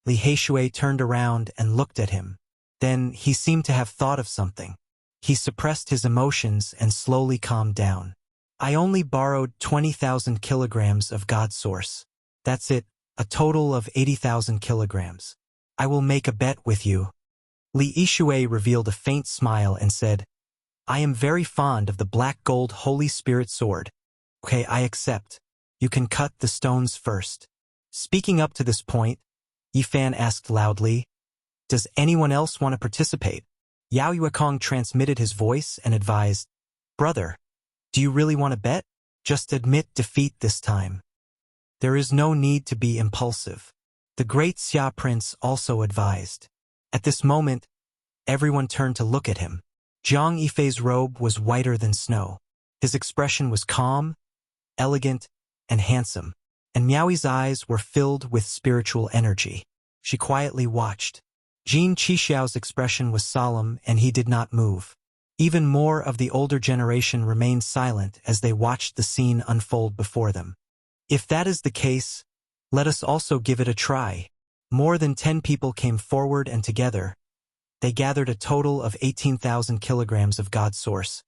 Li Heishui turned around and looked at him. Then he seemed to have thought of something. He suppressed his emotions and slowly calmed down. I only borrowed 20,000 kilograms of God source. That's it, a total of 80,000 kilograms. I will make a bet with you. Li Yishui revealed a faint smile and said, I am very fond of the black gold Holy Spirit sword. Okay, I accept. You can cut the stones first. Speaking up to this point, Yifan asked loudly, Does anyone else want to participate? Yao Yuekong transmitted his voice and advised, Brother, do you really want to bet? Just admit defeat this time. There is no need to be impulsive. The great Xia Prince also advised. At this moment, everyone turned to look at him. Zhang Yifei's robe was whiter than snow. His expression was calm, elegant, and handsome, and Miaoi's eyes were filled with spiritual energy. She quietly watched. Jin Qixiao's expression was solemn, and he did not move. Even more of the older generation remained silent as they watched the scene unfold before them. If that is the case, let us also give it a try. More than 10 people came forward, and together, they gathered a total of 18,000 kilograms of God source,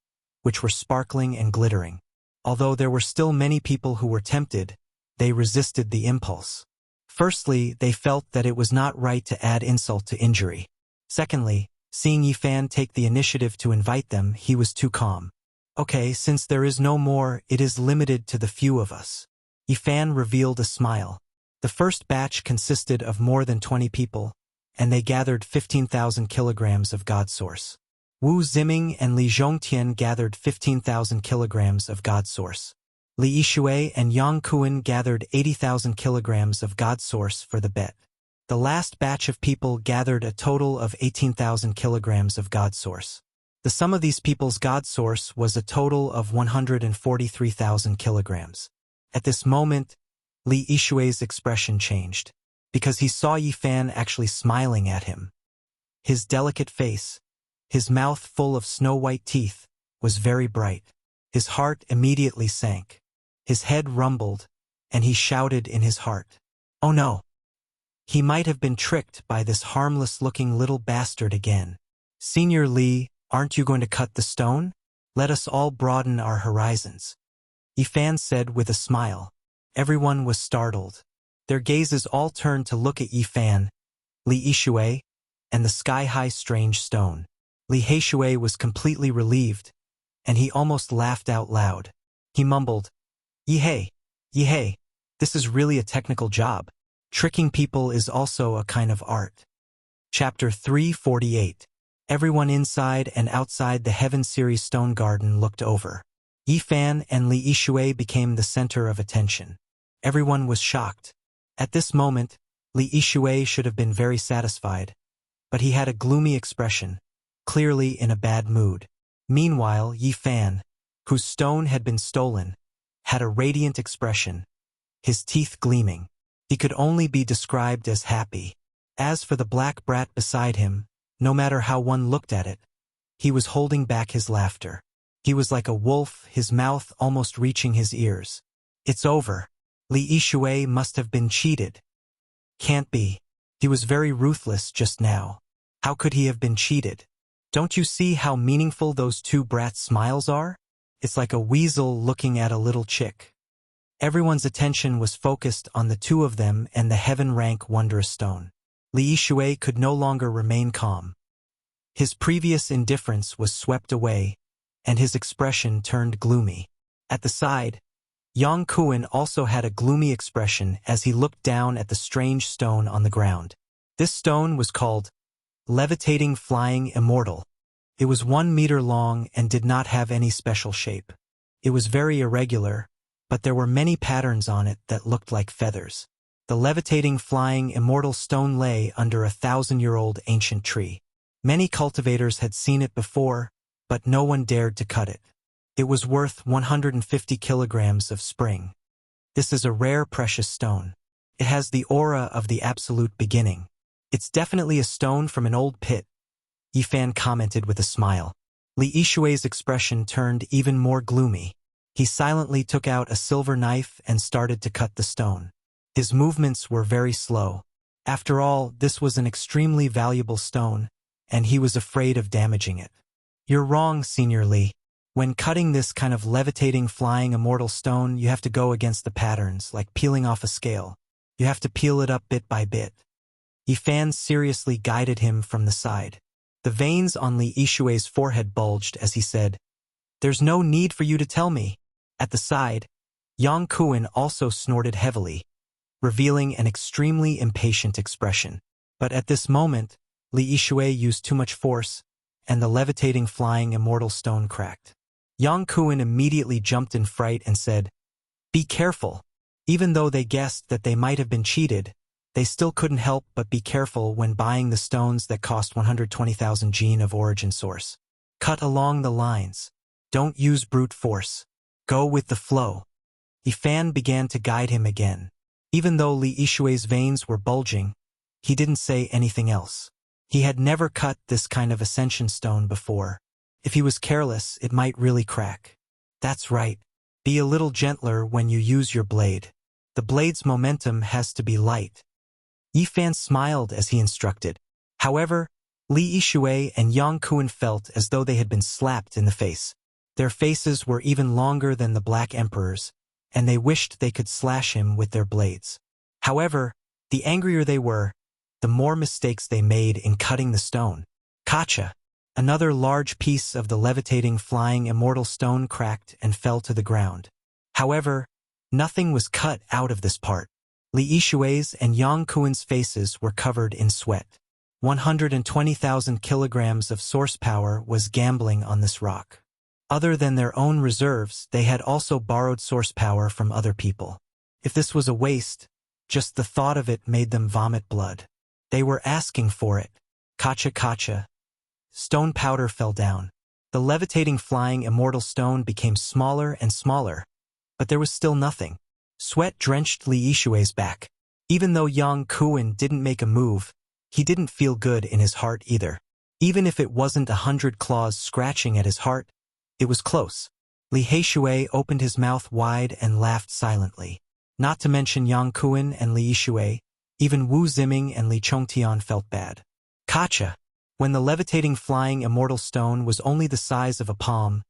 which were sparkling and glittering. Although there were still many people who were tempted, they resisted the impulse. Firstly, they felt that it was not right to add insult to injury. Secondly, seeing Yifan take the initiative to invite them, he was too calm. Okay, since there is no more, it is limited to the few of us. Yifan revealed a smile. The first batch consisted of more than 20 people, and they gathered 15,000 kilograms of God source. Wu Ziming and Li Zhongtian gathered 15,000 kilograms of God source. Li Yishui and Yang Kuan gathered 80,000 kilograms of God source for the bet. The last batch of people gathered a total of 18,000 kilograms of God source. The sum of these people's God source was a total of 143,000 kilograms. At this moment, Li Yishui's expression changed, because he saw Yifan actually smiling at him. His delicate face, his mouth full of snow-white teeth, was very bright. His heart immediately sank. His head rumbled, and he shouted in his heart, Oh no! He might have been tricked by this harmless-looking little bastard again. Senior Li, aren't you going to cut the stone? Let us all broaden our horizons. Yifan said with a smile. Everyone was startled. Their gazes all turned to look at Yifan, Li Yishui, and the sky-high strange stone. Li Heishui was completely relieved, and he almost laughed out loud. He mumbled, Yihei, this is really a technical job. Tricking people is also a kind of art. Chapter 348. Everyone inside and outside the Heaven Series Stone Garden looked over. Yifan and Li Yishui became the center of attention. Everyone was shocked. At this moment, Li Yishui should have been very satisfied, but he had a gloomy expression, clearly in a bad mood. Meanwhile, Yifan, whose stone had been stolen, had a radiant expression, his teeth gleaming. He could only be described as happy. As for the black brat beside him, no matter how one looked at it, he was holding back his laughter. He was like a wolf, his mouth almost reaching his ears. It's over. Li Yishui must have been cheated. Can't be. He was very ruthless just now. How could he have been cheated? Don't you see how meaningful those two brats' smiles are? It's like a weasel looking at a little chick. Everyone's attention was focused on the two of them and the heaven-rank wondrous stone. Li Yishui could no longer remain calm. His previous indifference was swept away, and his expression turned gloomy. At the side, Yang Kuan also had a gloomy expression as he looked down at the strange stone on the ground. This stone was called Levitating Flying Immortal. It was 1 meter long and did not have any special shape. It was very irregular, but there were many patterns on it that looked like feathers. The levitating, flying, immortal stone lay under a 1,000-year-old ancient tree. Many cultivators had seen it before, but no one dared to cut it. It was worth 150 kilograms of spring. This is a rare, precious stone. It has the aura of the absolute beginning. It's definitely a stone from an old pit, Yifan commented with a smile. Li Yishui's expression turned even more gloomy. He silently took out a silver knife and started to cut the stone. His movements were very slow. After all, this was an extremely valuable stone, and he was afraid of damaging it. You're wrong, Senior Li. When cutting this kind of levitating, flying, immortal stone, you have to go against the patterns, like peeling off a scale. You have to peel it up bit by bit. Yifan seriously guided him from the side. The veins on Li Yishui's forehead bulged as he said, "There's no need for you to tell me." At the side, Yang Kuan also snorted heavily, revealing an extremely impatient expression. But at this moment, Li Yishui used too much force, and the levitating, flying, immortal stone cracked. Yang Kuan immediately jumped in fright and said, "Be careful." Even though they guessed that they might have been cheated, they still couldn't help but be careful when buying the stones that cost 120,000 gene of origin source. Cut along the lines. Don't use brute force. Go with the flow. Yifan began to guide him again. Even though Li Yishui's veins were bulging, he didn't say anything else. He had never cut this kind of ascension stone before. If he was careless, it might really crack. That's right. Be a little gentler when you use your blade. The blade's momentum has to be light. Yifan smiled as he instructed. However, Li Yishui and Yang Kuan felt as though they had been slapped in the face. Their faces were even longer than the Black Emperor's, and they wished they could slash him with their blades. However, the angrier they were, the more mistakes they made in cutting the stone. Kacha! Another large piece of the levitating, flying, immortal stone cracked and fell to the ground. However, nothing was cut out of this part. Li Yishui's and Yang Kuan's faces were covered in sweat. 120,000 kilograms of source power was gambling on this rock. Other than their own reserves, they had also borrowed source power from other people. If this was a waste, just the thought of it made them vomit blood. They were asking for it. Kacha kacha. Stone powder fell down. The levitating, flying, immortal stone became smaller and smaller, but there was still nothing. Sweat drenched Li Yishui's back. Even though Yang Kuan didn't make a move, he didn't feel good in his heart either. Even if it wasn't 100 claws scratching at his heart, it was close. Li Yishui opened his mouth wide and laughed silently. Not to mention Yang Kuan and Li Yishui, even Wu Ziming and Li Chongtian felt bad. Kacha! When the levitating, flying, immortal stone was only the size of a palm,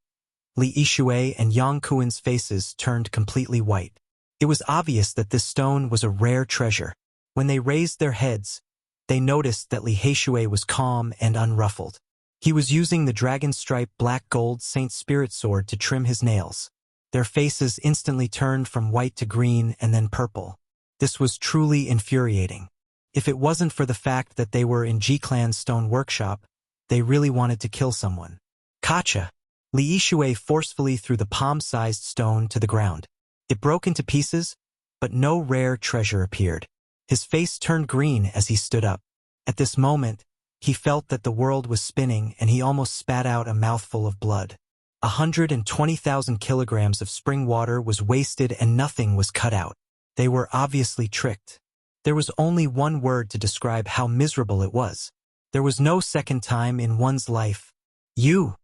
Li Yishui and Yang Kuan's faces turned completely white. It was obvious that this stone was a rare treasure. When they raised their heads, they noticed that Li Yishui was calm and unruffled. He was using the dragon-striped black gold Saint Spirit sword to trim his nails. Their faces instantly turned from white to green and then purple. This was truly infuriating. If it wasn't for the fact that they were in G-Clan's stone workshop, they really wanted to kill someone. Kacha! Li Yishui forcefully threw the palm-sized stone to the ground. It broke into pieces, but no rare treasure appeared. His face turned green as he stood up. At this moment, he felt that the world was spinning and he almost spat out a mouthful of blood. 120,000 kilograms of spring water was wasted and nothing was cut out. They were obviously tricked. There was only one word to describe how miserable it was. There was no second time in one's life. You!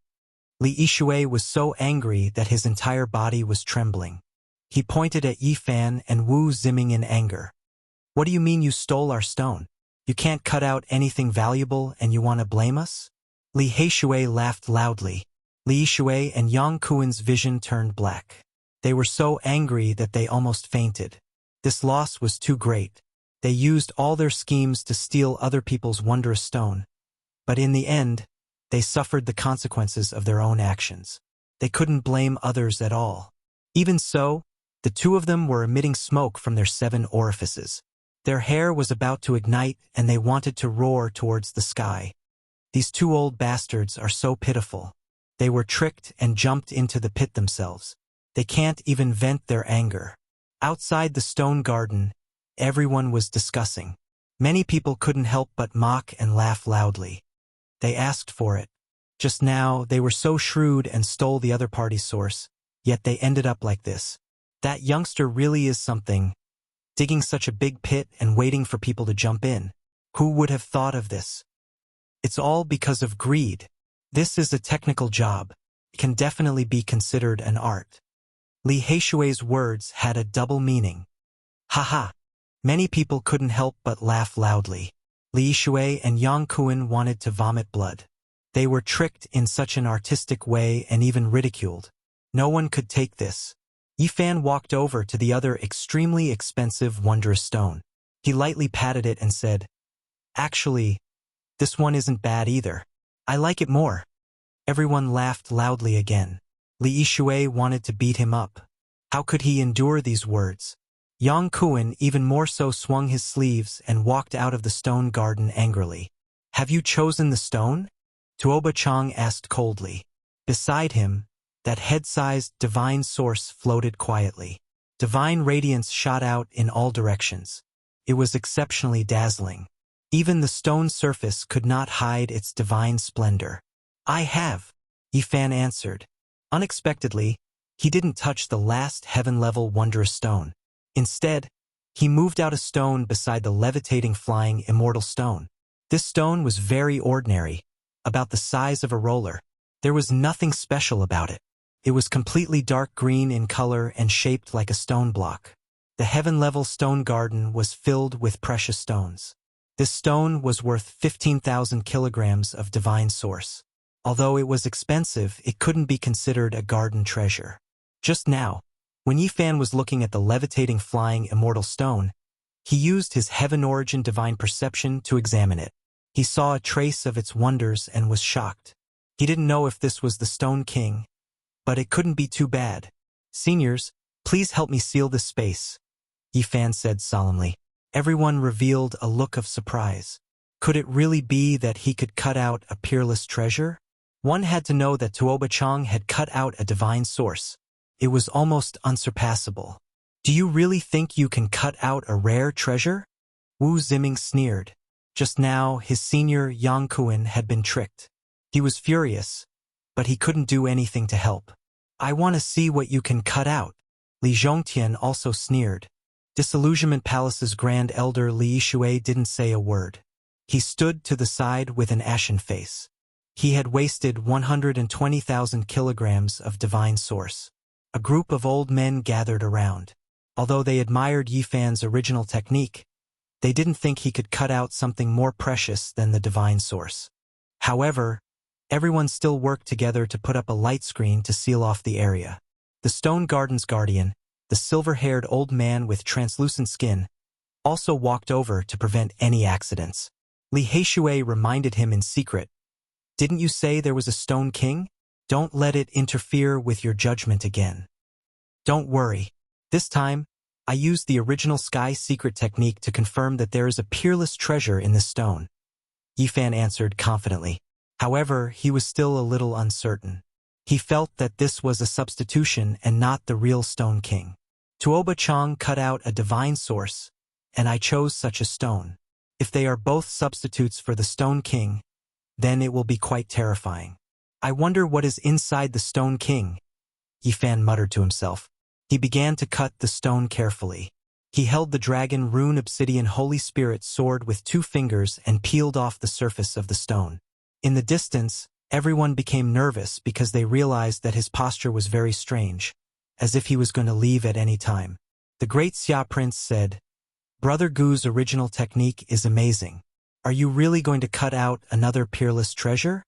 Li Yishui was so angry that his entire body was trembling. He pointed at Yifan and Wu Ziming in anger. What do you mean you stole our stone? You can't cut out anything valuable and you want to blame us? Li Yishui laughed loudly. Li Yishui and Yang Kuan's vision turned black. They were so angry that they almost fainted. This loss was too great. They used all their schemes to steal other people's wondrous stone. But in the end, they suffered the consequences of their own actions. They couldn't blame others at all. Even so, the two of them were emitting smoke from their 7 orifices. Their hair was about to ignite and they wanted to roar towards the sky. These two old bastards are so pitiful. They were tricked and jumped into the pit themselves. They can't even vent their anger. Outside the stone garden, everyone was discussing. Many people couldn't help but mock and laugh loudly. They asked for it. Just now, they were so shrewd and stole the other party's source, yet they ended up like this. That youngster really is something, digging such a big pit and waiting for people to jump in. Who would have thought of this? It's all because of greed. This is a technical job. It can definitely be considered an art. Li Heishui's words had a double meaning. Haha. Many people couldn't help but laugh loudly. Li Shui and Yang Kuan wanted to vomit blood. They were tricked in such an artistic way and even ridiculed. No one could take this. Yifan walked over to the other extremely expensive wondrous stone. He lightly patted it and said, "Actually, this one isn't bad either. I like it more." Everyone laughed loudly again. Li Shui wanted to beat him up. How could he endure these words? Yang Kuan even more so swung his sleeves and walked out of the stone garden angrily. "Have you chosen the stone?" Tuoba Chang asked coldly. Beside him, that head-sized divine source floated quietly. Divine radiance shot out in all directions. It was exceptionally dazzling. Even the stone surface could not hide its divine splendor. "I have," Yifan answered. Unexpectedly, he didn't touch the last heaven-level wondrous stone. Instead, he moved out a stone beside the levitating flying immortal stone. This stone was very ordinary, about the size of a roller. There was nothing special about it. It was completely dark green in color and shaped like a stone block. The heaven-level stone garden was filled with precious stones. This stone was worth 15,000 kilograms of divine source. Although it was expensive, it couldn't be considered a garden treasure. Just now, when Yifan was looking at the levitating flying immortal stone, he used his heaven-origin divine perception to examine it. He saw a trace of its wonders and was shocked. He didn't know if this was the Stone King, but it couldn't be too bad. "Seniors, please help me seal this space," Yifan said solemnly. Everyone revealed a look of surprise. Could it really be that he could cut out a peerless treasure? One had to know that Tuoba Chang had cut out a divine source. It was almost unsurpassable. "Do you really think you can cut out a rare treasure?" Wu Ziming sneered. Just now, his senior Yang Kuan had been tricked. He was furious, but he couldn't do anything to help. "I want to see what you can cut out." Li Zhongtian also sneered. Disillusionment Palace's Grand Elder Li Shui didn't say a word. He stood to the side with an ashen face. He had wasted 120,000 kilograms of divine source. A group of old men gathered around. Although they admired Yifan's original technique, they didn't think he could cut out something more precious than the divine source. However, everyone still worked together to put up a light screen to seal off the area. The stone garden's guardian, the silver-haired old man with translucent skin, also walked over to prevent any accidents. Li Heishui reminded him in secret, "Didn't you say there was a Stone King? Don't let it interfere with your judgment again." "Don't worry. This time, I used the original Sky Secret technique to confirm that there is a peerless treasure in this stone," Yifan answered confidently. However, he was still a little uncertain. He felt that this was a substitution and not the real Stone King. "Tuoba Chang cut out a divine source, and I chose such a stone. If they are both substitutes for the Stone King, then it will be quite terrifying. I wonder what is inside the Stone King," Yifan muttered to himself. He began to cut the stone carefully. He held the dragon rune obsidian Holy Spirit sword with 2 fingers and peeled off the surface of the stone. In the distance, everyone became nervous because they realized that his posture was very strange, as if he was going to leave at any time. The great Xia Prince said, "Brother Gu's original technique is amazing. Are you really going to cut out another peerless treasure?"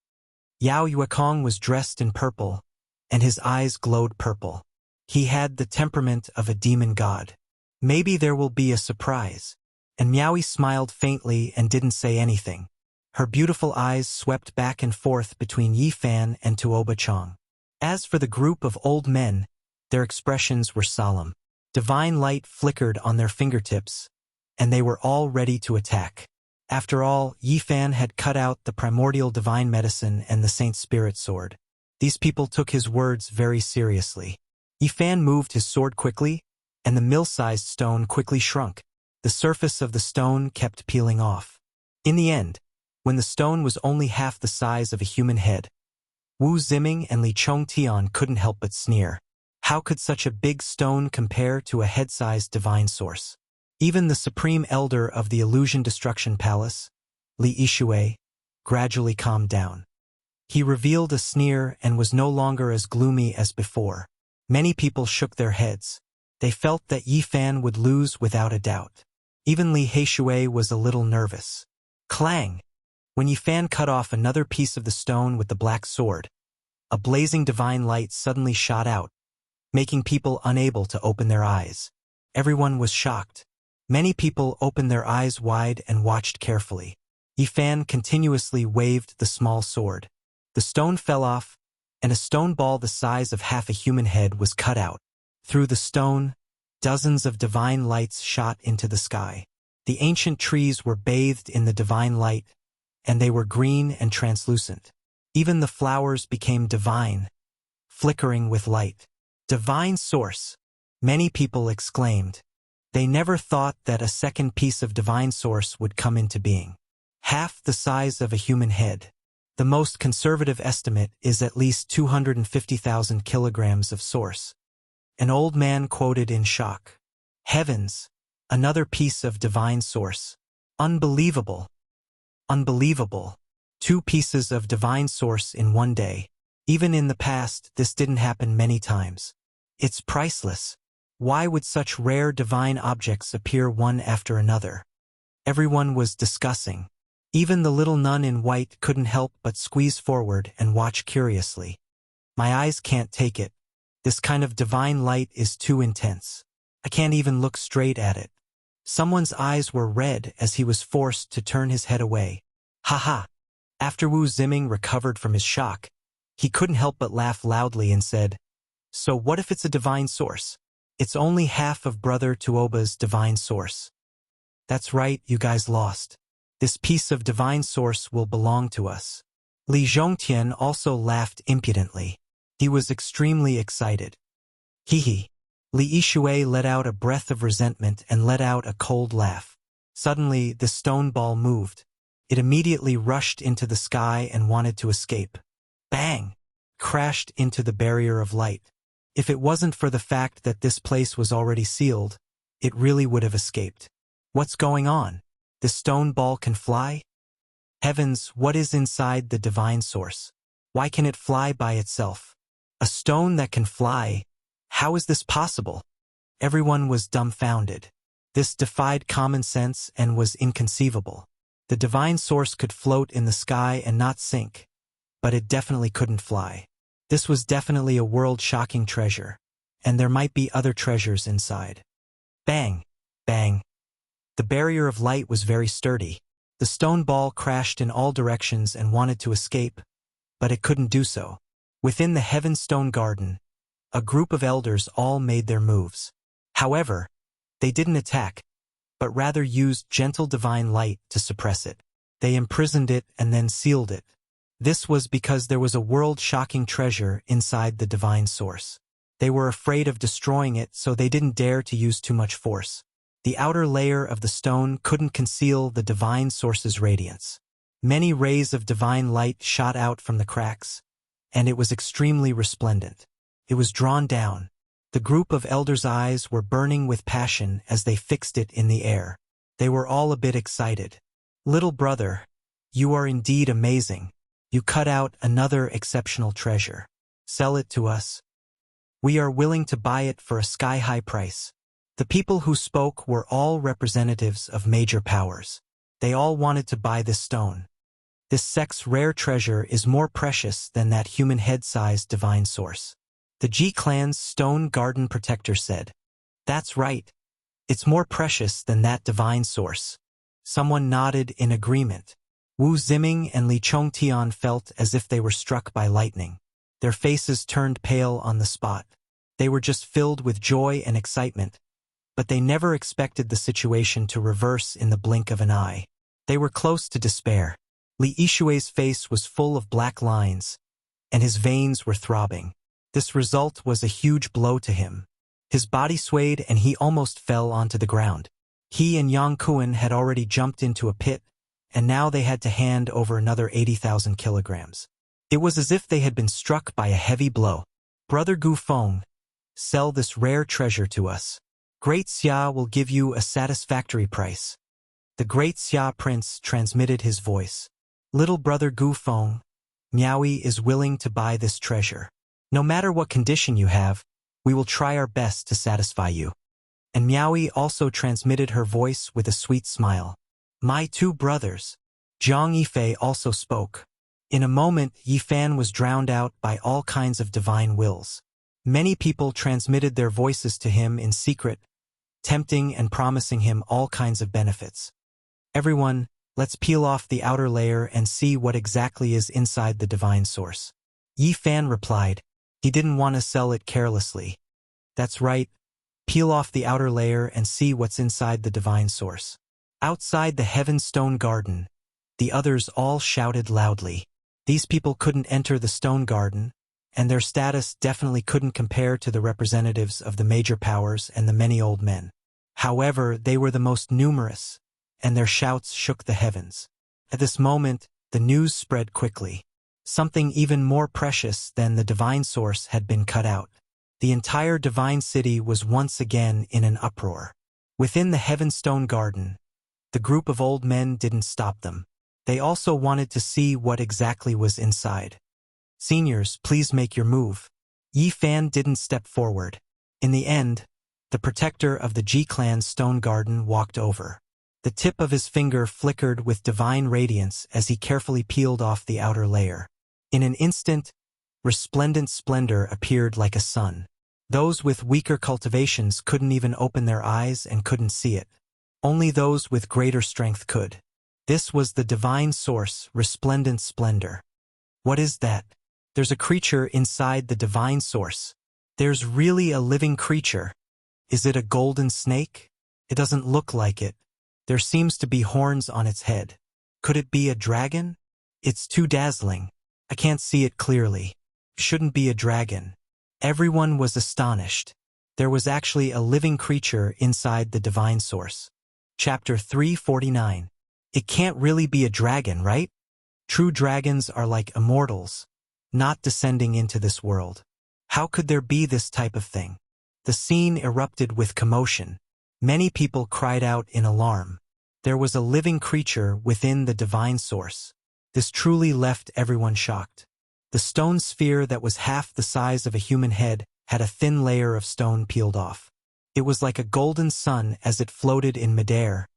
Yao Yuekong was dressed in purple, and his eyes glowed purple. He had the temperament of a demon god. "Maybe there will be a surprise." And Miaoi smiled faintly and didn't say anything. Her beautiful eyes swept back and forth between Yifan and Tuoba Chang. As for the group of old men, their expressions were solemn. Divine light flickered on their fingertips, and they were all ready to attack. After all, Yi Fan had cut out the primordial divine medicine and the Saint Spirit sword. These people took his words very seriously. Yi Fan moved his sword quickly, and the mill-sized stone quickly shrunk. The surface of the stone kept peeling off. In the end, when the stone was only half the size of a human head, Wu Ziming and Li Chongtian couldn't help but sneer. How could such a big stone compare to a head-sized divine source? Even the supreme elder of the Illusion Destruction Palace, Li Yishui, gradually calmed down. He revealed a sneer and was no longer as gloomy as before. Many people shook their heads. They felt that Yi Fan would lose without a doubt. Even Li Heishui was a little nervous. Clang! When Yi Fan cut off another piece of the stone with the black sword, a blazing divine light suddenly shot out, making people unable to open their eyes. Everyone was shocked. Many people opened their eyes wide and watched carefully. Yi Fan continuously waved the small sword. The stone fell off, and a stone ball the size of half a human head was cut out. Through the stone, dozens of divine lights shot into the sky. The ancient trees were bathed in the divine light, and they were green and translucent. Even the flowers became divine, flickering with light. Divine source! Many people exclaimed. They never thought that a second piece of divine source would come into being. Half the size of a human head. The most conservative estimate is at least 250,000 kilograms of source. An old man quoted in shock. Heavens! Another piece of divine source. Unbelievable! Unbelievable! 2 pieces of divine source in one day. Even in the past, this didn't happen many times. It's priceless. Why would such rare divine objects appear one after another? Everyone was discussing. Even the little nun in white couldn't help but squeeze forward and watch curiously. My eyes can't take it. This kind of divine light is too intense. I can't even look straight at it. Someone's eyes were red as he was forced to turn his head away. Ha! After Wu Ziming recovered from his shock, he couldn't help but laugh loudly and said, "So what if it's a divine source? It's only half of Brother Tuoba's divine source." "That's right, you guys lost. This piece of divine source will belong to us." Li Zhongtian also laughed impudently. He was extremely excited. Hee. Li Yishui let out a breath of resentment and let out a cold laugh. Suddenly, the stone ball moved. It immediately rushed into the sky and wanted to escape. Bang! Crashed into the barrier of light. If it wasn't for the fact that this place was already sealed, it really would have escaped. What's going on? The stone ball can fly? Heavens, what is inside the divine source? Why can it fly by itself? A stone that can fly? How is this possible? Everyone was dumbfounded. This defied common sense and was inconceivable. The divine source could float in the sky and not sink, but it definitely couldn't fly. This was definitely a world-shocking treasure, and there might be other treasures inside. Bang! Bang! The barrier of light was very sturdy. The stone ball crashed in all directions and wanted to escape, but it couldn't do so. Within the Heaven Stone Garden, a group of elders all made their moves. However, they didn't attack, but rather used gentle divine light to suppress it. They imprisoned it and then sealed it. This was because there was a world-shocking treasure inside the divine source. They were afraid of destroying it, so they didn't dare to use too much force. The outer layer of the stone couldn't conceal the divine source's radiance. Many rays of divine light shot out from the cracks, and it was extremely resplendent. It was drawn down. The group of elders' eyes were burning with passion as they fixed it in the air. They were all a bit excited. "Little brother, you are indeed amazing. You cut out another exceptional treasure. Sell it to us. We are willing to buy it for a sky-high price." The people who spoke were all representatives of major powers. They all wanted to buy this stone. This sect's rare treasure is more precious than that human head-sized divine source. The Ji clan's stone garden protector said, "That's right. It's more precious than that divine source." Someone nodded in agreement. Wu Ziming and Li Chongtian felt as if they were struck by lightning. Their faces turned pale on the spot. They were just filled with joy and excitement, but they never expected the situation to reverse in the blink of an eye. They were close to despair. Li Yishui's face was full of black lines, and his veins were throbbing. This result was a huge blow to him. His body swayed and he almost fell onto the ground. He and Yang Kuan had already jumped into a pit, and now they had to hand over another 80,000 kilograms. It was as if they had been struck by a heavy blow. Brother Gu Feng, sell this rare treasure to us. Great Xia will give you a satisfactory price. The Great Xia Prince transmitted his voice. Little brother Gu Feng, Miaoi is willing to buy this treasure. No matter what condition you have, we will try our best to satisfy you. And Miaoi also transmitted her voice with a sweet smile. My two brothers. Zhang Yifei also spoke. In a moment, Yifan was drowned out by all kinds of divine wills. Many people transmitted their voices to him in secret, tempting and promising him all kinds of benefits. Everyone, let's peel off the outer layer and see what exactly is inside the divine source. Yifan replied. He didn't want to sell it carelessly. That's right. Peel off the outer layer and see what's inside the divine source. Outside the Heaven Stone Garden, the others all shouted loudly. These people couldn't enter the stone garden, and their status definitely couldn't compare to the representatives of the major powers and the many old men. However, they were the most numerous, and their shouts shook the heavens. At this moment, the news spread quickly. Something even more precious than the divine source had been cut out. The entire divine city was once again in an uproar. Within the Heaven Stone Garden, the group of old men didn't stop them. They also wanted to see what exactly was inside. Seniors, please make your move. Yi Fan didn't step forward. In the end, the protector of the Ji Clan's stone garden walked over. The tip of his finger flickered with divine radiance as he carefully peeled off the outer layer. In an instant, resplendent splendor appeared like a sun. Those with weaker cultivations couldn't even open their eyes and couldn't see it. Only those with greater strength could. This was the divine source, resplendent splendor. What is that? There's a creature inside the divine source. There's really a living creature. Is it a golden snake? It doesn't look like it. There seems to be horns on its head. Could it be a dragon? It's too dazzling. I can't see it clearly. Shouldn't be a dragon. Everyone was astonished. There was actually a living creature inside the divine source. Chapter 349. It can't really be a dragon, right? True dragons are like immortals, not descending into this world. How could there be this type of thing? The scene erupted with commotion. Many people cried out in alarm. There was a living creature within the divine source. This truly left everyone shocked. The stone sphere that was half the size of a human head had a thin layer of stone peeled off. It was like a golden sun as it floated in midair,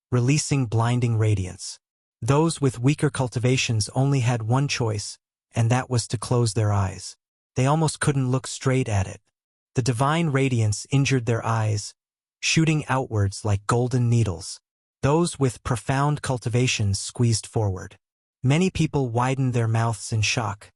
releasing blinding radiance. Those with weaker cultivations only had one choice, and that was to close their eyes. They almost couldn't look straight at it. The divine radiance injured their eyes, shooting outwards like golden needles. Those with profound cultivations squeezed forward. Many people widened their mouths in shock,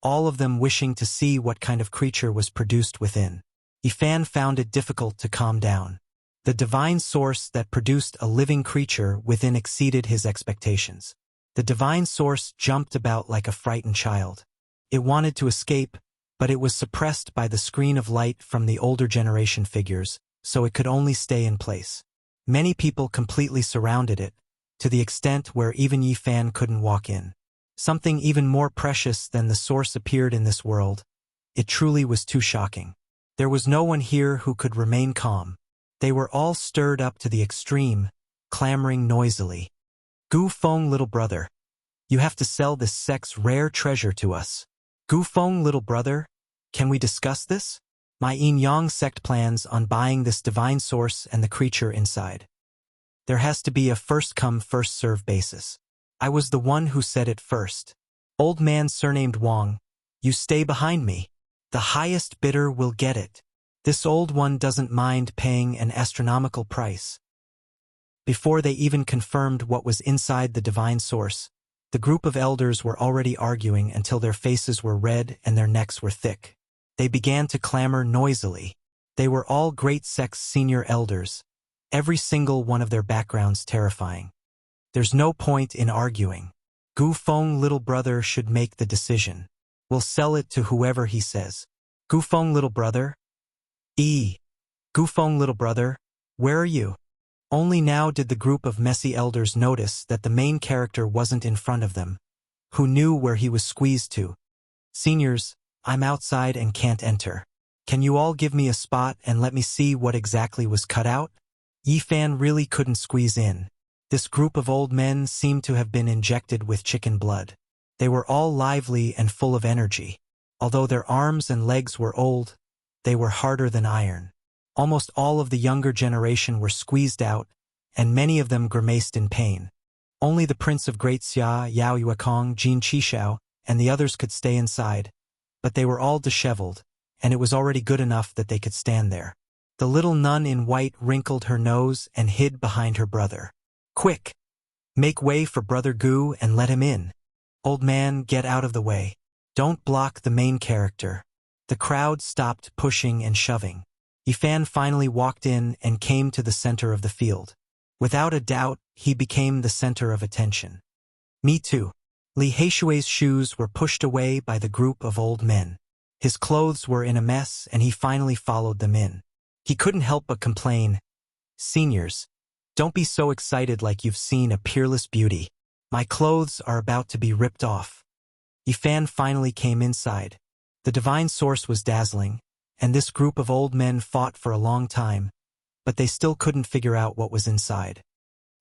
all of them wishing to see what kind of creature was produced within. Ifan found it difficult to calm down. The divine source that produced a living creature within exceeded his expectations. The divine source jumped about like a frightened child. It wanted to escape, but it was suppressed by the screen of light from the older generation figures, so it could only stay in place. Many people completely surrounded it, to the extent where even Yifan couldn't walk in. Something even more precious than the source appeared in this world. It truly was too shocking. There was no one here who could remain calm. They were all stirred up to the extreme, clamoring noisily. Gu Feng, little brother, you have to sell this sect's rare treasure to us. Gu Feng, little brother, can we discuss this? My Yin Yang sect plans on buying this divine source and the creature inside. There has to be a first-come, first-served basis. I was the one who said it first. Old man surnamed Wang, you stay behind me. The highest bidder will get it. This old one doesn't mind paying an astronomical price. Before they even confirmed what was inside the divine source, the group of elders were already arguing until their faces were red and their necks were thick. They began to clamor noisily. They were all great sect's senior elders, every single one of their backgrounds terrifying. There's no point in arguing. Gu Feng little brother should make the decision. We'll sell it to whoever he says. Gu Feng little brother? Gu Feng little brother, where are you? Only now did the group of messy elders notice that the main character wasn't in front of them. Who knew where he was squeezed to? Seniors, I'm outside and can't enter. Can you all give me a spot and let me see what exactly was cut out? Yifan really couldn't squeeze in. This group of old men seemed to have been injected with chicken blood. They were all lively and full of energy. Although their arms and legs were old, they were harder than iron. Almost all of the younger generation were squeezed out, and many of them grimaced in pain. Only the Prince of Great Xia, Yao Yuekong, Jin Qishao, and the others could stay inside, but they were all disheveled, and it was already good enough that they could stand there. The little nun in white wrinkled her nose and hid behind her brother. Quick! Make way for Brother Gu and let him in. Old man, get out of the way. Don't block the main character. The crowd stopped pushing and shoving. Yifan finally walked in and came to the center of the field. Without a doubt, he became the center of attention. Me too. Li Heishui's shoes were pushed away by the group of old men. His clothes were in a mess and he finally followed them in. He couldn't help but complain, "Seniors, don't be so excited like you've seen a peerless beauty. My clothes are about to be ripped off." Yifan finally came inside. The divine source was dazzling, and this group of old men fought for a long time, but they still couldn't figure out what was inside.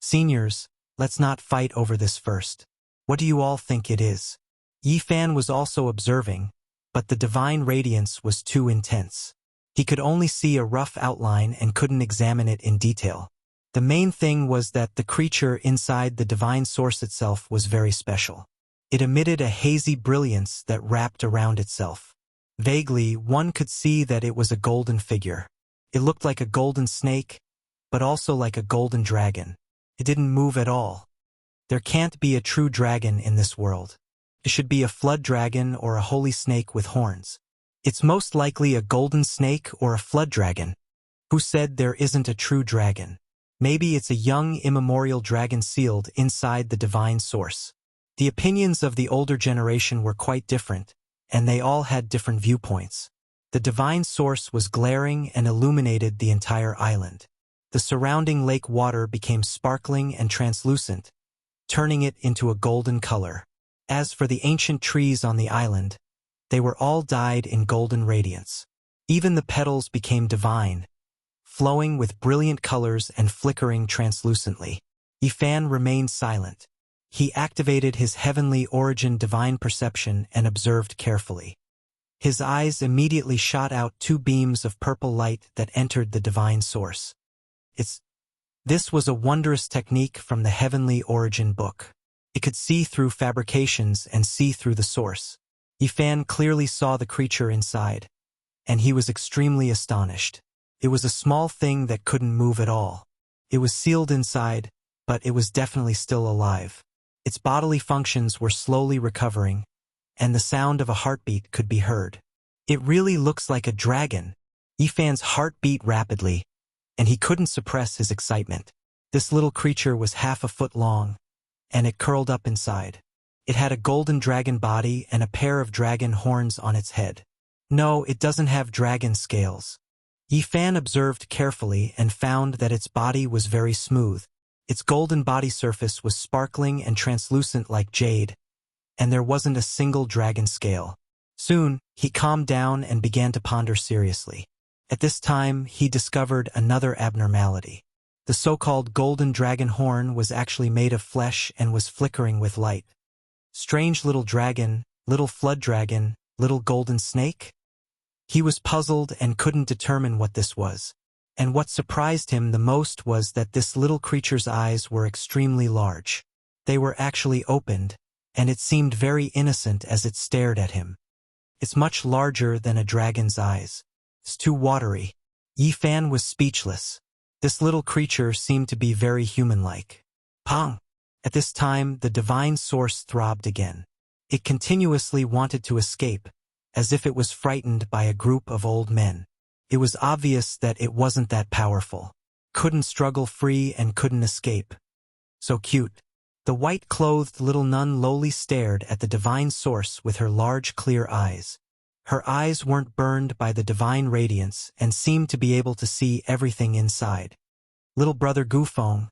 "Seniors, let's not fight over this first. What do you all think it is?" Yifan was also observing, but the divine radiance was too intense. He could only see a rough outline and couldn't examine it in detail. The main thing was that the creature inside the divine source itself was very special. It emitted a hazy brilliance that wrapped around itself. Vaguely, one could see that it was a golden figure. It looked like a golden snake, but also like a golden dragon. It didn't move at all. There can't be a true dragon in this world. It should be a flood dragon or a holy snake with horns. It's most likely a golden snake or a flood dragon. Who said there isn't a true dragon? Maybe it's a young immemorial dragon sealed inside the divine source. The opinions of the older generation were quite different, and they all had different viewpoints. The divine source was glaring and illuminated the entire island. The surrounding lake water became sparkling and translucent, turning it into a golden color. As for the ancient trees on the island, they were all dyed in golden radiance. Even the petals became divine, flowing with brilliant colors and flickering translucently. Yifan remained silent. He activated his heavenly origin divine perception and observed carefully. His eyes immediately shot out two beams of purple light that entered the divine source. This was a wondrous technique from the Heavenly Origin book. It could see through fabrications and see through the source. Yifan clearly saw the creature inside, and he was extremely astonished. It was a small thing that couldn't move at all. It was sealed inside, but it was definitely still alive. Its bodily functions were slowly recovering, and the sound of a heartbeat could be heard. It really looks like a dragon. Yifan's heart beat rapidly, and he couldn't suppress his excitement. This little creature was 1/2 a foot long, and it curled up inside. It had a golden dragon body and a pair of dragon horns on its head. No, it doesn't have dragon scales. Yifan observed carefully and found that its body was very smooth. Its golden body surface was sparkling and translucent like jade, and there wasn't a single dragon scale. Soon, he calmed down and began to ponder seriously. At this time, he discovered another abnormality. The so-called golden dragon horn was actually made of flesh and was flickering with light. Strange little dragon, little flood dragon, little golden snake? He was puzzled and couldn't determine what this was. And what surprised him the most was that this little creature's eyes were extremely large. They were actually opened, and it seemed very innocent as it stared at him. It's much larger than a dragon's eyes. It's too watery. Yifan was speechless. This little creature seemed to be very human-like. Pong! At this time, the divine source throbbed again. It continuously wanted to escape, as if it was frightened by a group of old men. It was obvious that it wasn't that powerful. Couldn't struggle free and couldn't escape. So cute. The white-clothed little nun lowly stared at the divine source with her large clear eyes. Her eyes weren't burned by the divine radiance and seemed to be able to see everything inside. Little brother Gufeng,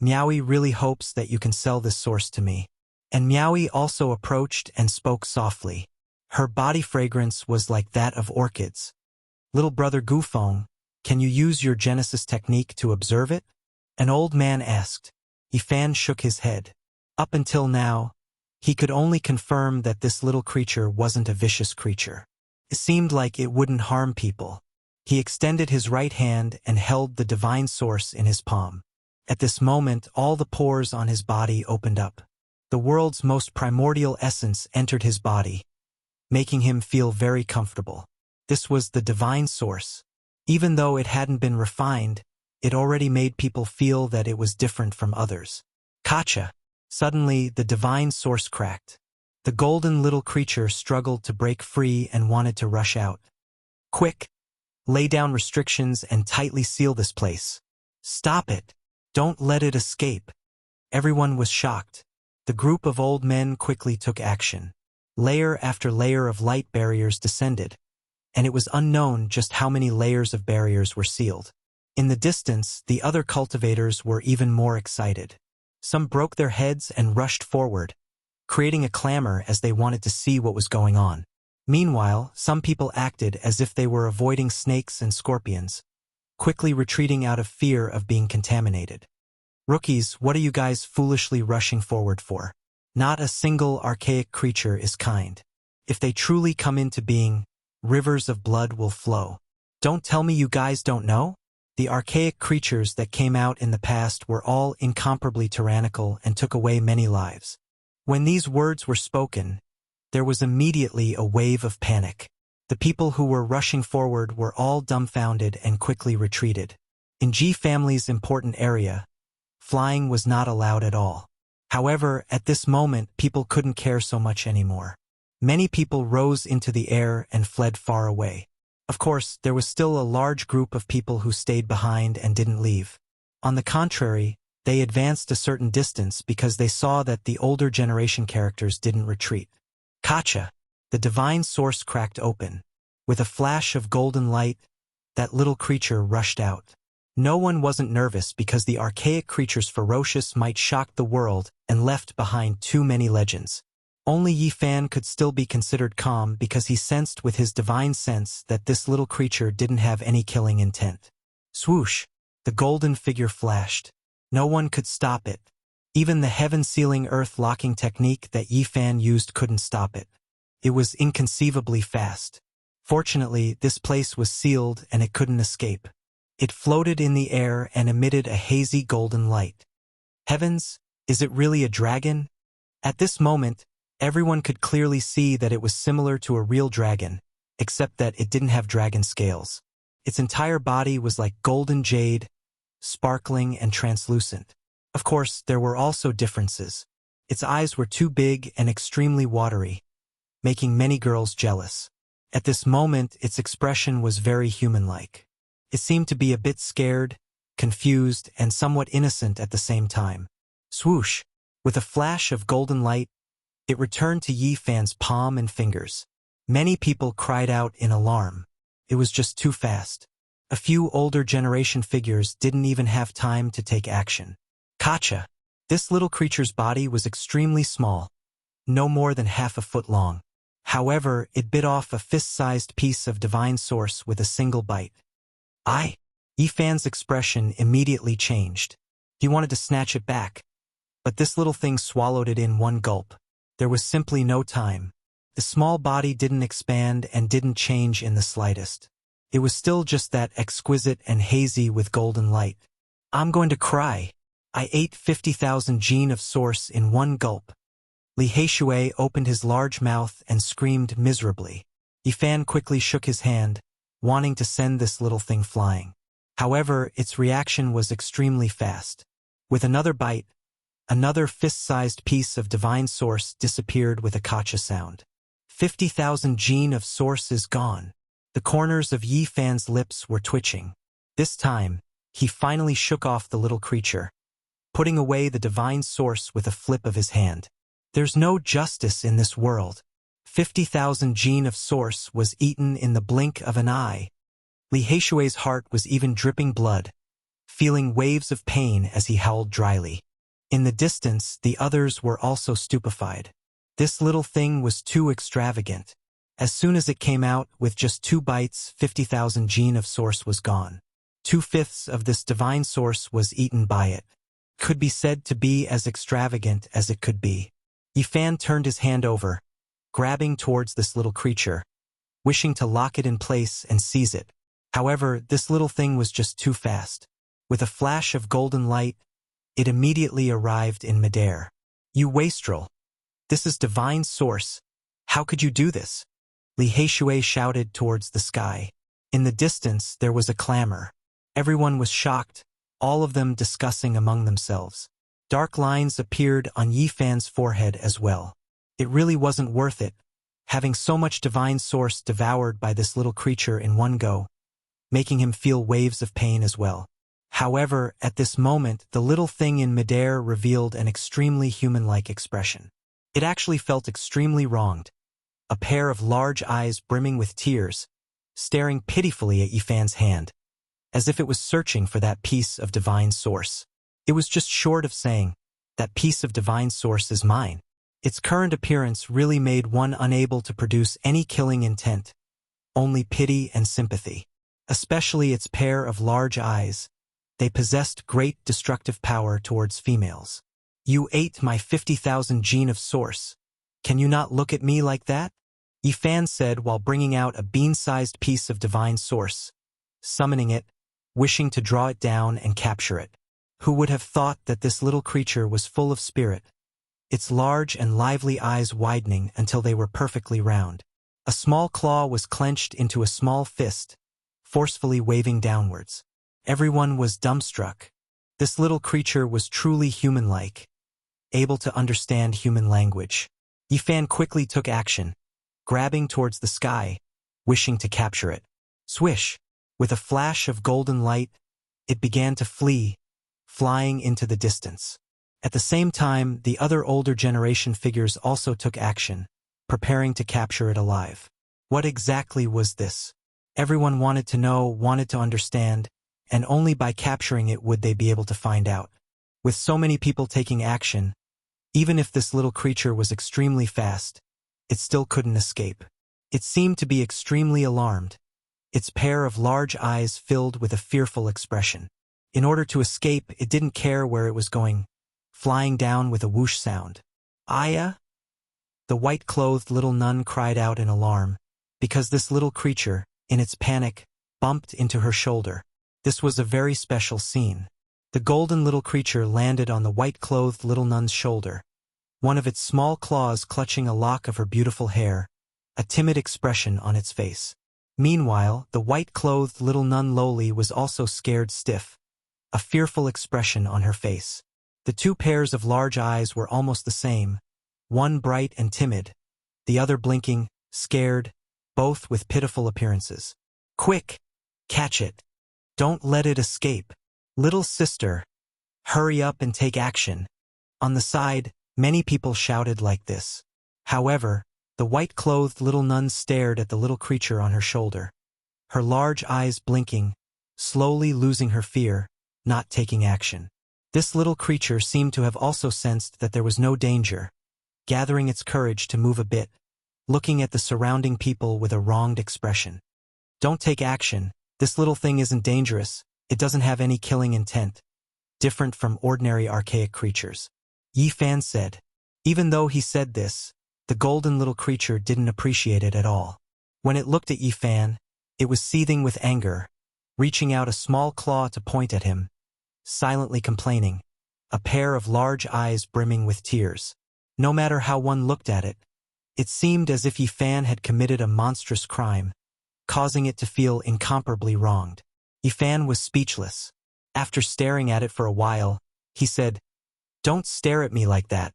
Miaoi really hopes that you can sell this source to me. And Miaoi also approached and spoke softly. Her body fragrance was like that of orchids. Little brother Gufeng, can you use your Genesis technique to observe it? An old man asked. Yifan shook his head. Up until now, he could only confirm that this little creature wasn't a vicious creature. It seemed like it wouldn't harm people. He extended his right hand and held the divine source in his palm. At this moment, all the pores on his body opened up. The world's most primordial essence entered his body, making him feel very comfortable. This was the divine source. Even though it hadn't been refined, it already made people feel that it was different from others. Gotcha! Suddenly, the divine source cracked. The golden little creature struggled to break free and wanted to rush out. Quick! Lay down restrictions and tightly seal this place. Stop it! Don't let it escape! Everyone was shocked. The group of old men quickly took action. Layer after layer of light barriers descended, and it was unknown just how many layers of barriers were sealed. In the distance, the other cultivators were even more excited. Some broke their heads and rushed forward, creating a clamor as they wanted to see what was going on. Meanwhile, some people acted as if they were avoiding snakes and scorpions, quickly retreating out of fear of being contaminated. Rookies, what are you guys foolishly rushing forward for? Not a single archaic creature is kind. If they truly come into being, rivers of blood will flow. Don't tell me you guys don't know? The archaic creatures that came out in the past were all incomparably tyrannical and took away many lives. When these words were spoken, there was immediately a wave of panic. The people who were rushing forward were all dumbfounded and quickly retreated. In Ji family's important area, flying was not allowed at all. However, at this moment, people couldn't care so much anymore. Many people rose into the air and fled far away. Of course, there was still a large group of people who stayed behind and didn't leave. On the contrary, they advanced a certain distance because they saw that the older generation characters didn't retreat. Gotcha! The divine source cracked open. With a flash of golden light, that little creature rushed out. No one wasn't nervous because the archaic creature's ferocious might shocked the world and left behind too many legends. Only Yifan could still be considered calm because he sensed with his divine sense that this little creature didn't have any killing intent. Swoosh! The golden figure flashed. No one could stop it. Even the heaven-sealing earth-locking technique that Yifan used couldn't stop it. It was inconceivably fast. Fortunately, this place was sealed and it couldn't escape. It floated in the air and emitted a hazy golden light. Heavens, is it really a dragon? At this moment, everyone could clearly see that it was similar to a real dragon, except that it didn't have dragon scales. Its entire body was like golden jade, sparkling and translucent. Of course, there were also differences. Its eyes were too big and extremely watery, making many girls jealous. At this moment, its expression was very human-like. It seemed to be a bit scared, confused, and somewhat innocent at the same time. Swoosh! With a flash of golden light, it returned to Yifan's palm and fingers. Many people cried out in alarm. It was just too fast. A few older generation figures didn't even have time to take action. Gotcha! This little creature's body was extremely small, no more than half a foot long. However, it bit off a fist-sized piece of divine source with a single bite. Yifan's expression immediately changed. He wanted to snatch it back, but this little thing swallowed it in one gulp. There was simply no time. The small body didn't expand and didn't change in the slightest. It was still just that exquisite and hazy with golden light. I'm going to cry. I ate 50,000 gene of source in one gulp. Li Heishui opened his large mouth and screamed miserably. Yifan quickly shook his hand, wanting to send this little thing flying. However, its reaction was extremely fast. With another bite, another fist-sized piece of divine source disappeared with a gotcha sound. 50,000 gene of source is gone. The corners of Yifan's lips were twitching. This time, he finally shook off the little creature. putting away the divine source with a flip of his hand. There's no justice in this world. 50,000 gene of source was eaten in the blink of an eye. Li Heishui's heart was even dripping blood, feeling waves of pain as he howled dryly. In the distance, the others were also stupefied. This little thing was too extravagant. As soon as it came out, with just 2 bites, 50,000 gene of source was gone. 2/5 of this divine source was eaten by it. Could be said to be as extravagant as it could be. Yifan turned his hand over, grabbing towards this little creature, wishing to lock it in place and seize it. However, this little thing was just too fast. With a flash of golden light, it immediately arrived in midair. You wastrel! This is divine source. How could you do this? Li Heishui shouted towards the sky. In the distance, there was a clamor. Everyone was shocked, all of them discussing among themselves. Dark lines appeared on Yifan's forehead as well. It really wasn't worth it, having so much divine source devoured by this little creature in one go, making him feel waves of pain as well. However, at this moment, the little thing in midair revealed an extremely human-like expression. It actually felt extremely wronged. A pair of large eyes brimming with tears, staring pitifully at Yifan's hand, as if it was searching for that piece of divine source. It was just short of saying, that piece of divine source is mine. Its current appearance really made one unable to produce any killing intent, only pity and sympathy. Especially its pair of large eyes. They possessed great destructive power towards females. You ate my 50,000 gene of source. Can you not look at me like that? Yifan said while bringing out a bean-sized piece of divine source, summoning it, wishing to draw it down and capture it. Who would have thought that this little creature was full of spirit, its large and lively eyes widening until they were perfectly round. A small claw was clenched into a small fist, forcefully waving downwards. Everyone was dumbstruck. This little creature was truly human-like, able to understand human language. Yifan quickly took action, grabbing towards the sky, wishing to capture it. Swish! With a flash of golden light, it began to flee, flying into the distance. At the same time, the other older generation figures also took action, preparing to capture it alive. What exactly was this? Everyone wanted to know, wanted to understand, and only by capturing it would they be able to find out. With so many people taking action, even if this little creature was extremely fast, it still couldn't escape. It seemed to be extremely alarmed, its pair of large eyes filled with a fearful expression. In order to escape, it didn't care where it was going, flying down with a whoosh sound. Aya? The white-clothed little nun cried out in alarm, because this little creature, in its panic, bumped into her shoulder. This was a very special scene. The golden little creature landed on the white-clothed little nun's shoulder, one of its small claws clutching a lock of her beautiful hair, a timid expression on its face. Meanwhile, the white-clothed little nun Loli was also scared stiff, a fearful expression on her face. The 2 pairs of large eyes were almost the same, one bright and timid, the other blinking, scared, both with pitiful appearances. Quick! Catch it! Don't let it escape! Little sister! Hurry up and take action! On the side, many people shouted like this. However, the white-clothed little nun stared at the little creature on her shoulder, her large eyes blinking, slowly losing her fear, not taking action. This little creature seemed to have also sensed that there was no danger, gathering its courage to move a bit, looking at the surrounding people with a wronged expression. Don't take action. This little thing isn't dangerous. It doesn't have any killing intent, different from ordinary archaic creatures. Yifan said. Even though he said this, the golden little creature didn't appreciate it at all. When it looked at Yifan, it was seething with anger, reaching out a small claw to point at him, silently complaining, a pair of large eyes brimming with tears. No matter how one looked at it, it seemed as if Yifan had committed a monstrous crime, causing it to feel incomparably wronged. Yifan was speechless. After staring at it for a while, he said, "Don't stare at me like that.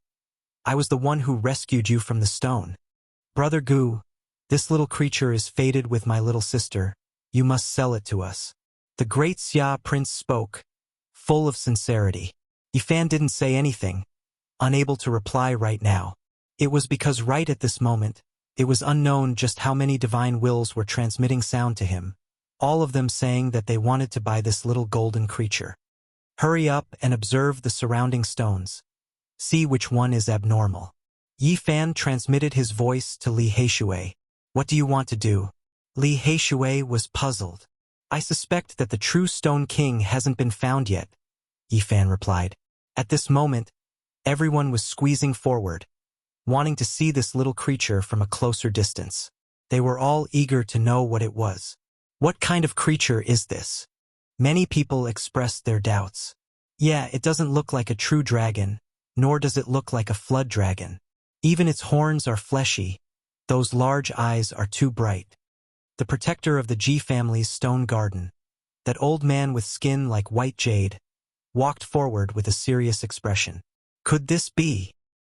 I was the one who rescued you from the stone. Brother Gu, this little creature is fated with my little sister. You must sell it to us." The great Xia prince spoke, full of sincerity. Yifan didn't say anything, unable to reply right now. It was because right at this moment, it was unknown just how many divine wills were transmitting sound to him, all of them saying that they wanted to buy this little golden creature. Hurry up and observe the surrounding stones. See which one is abnormal. Yifan transmitted his voice to Li Heishui. What do you want to do? Li Heishui was puzzled. I suspect that the true Stone King hasn't been found yet, Yifan replied. At this moment, everyone was squeezing forward, wanting to see this little creature from a closer distance. They were all eager to know what it was. What kind of creature is this? Many people expressed their doubts. Yeah, it doesn't look like a true dragon, nor does it look like a flood dragon. Even its horns are fleshy. Those large eyes are too bright. The protector of the Ji family's stone garden, that old man with skin like white jade, walked forward with a serious expression. Could this be?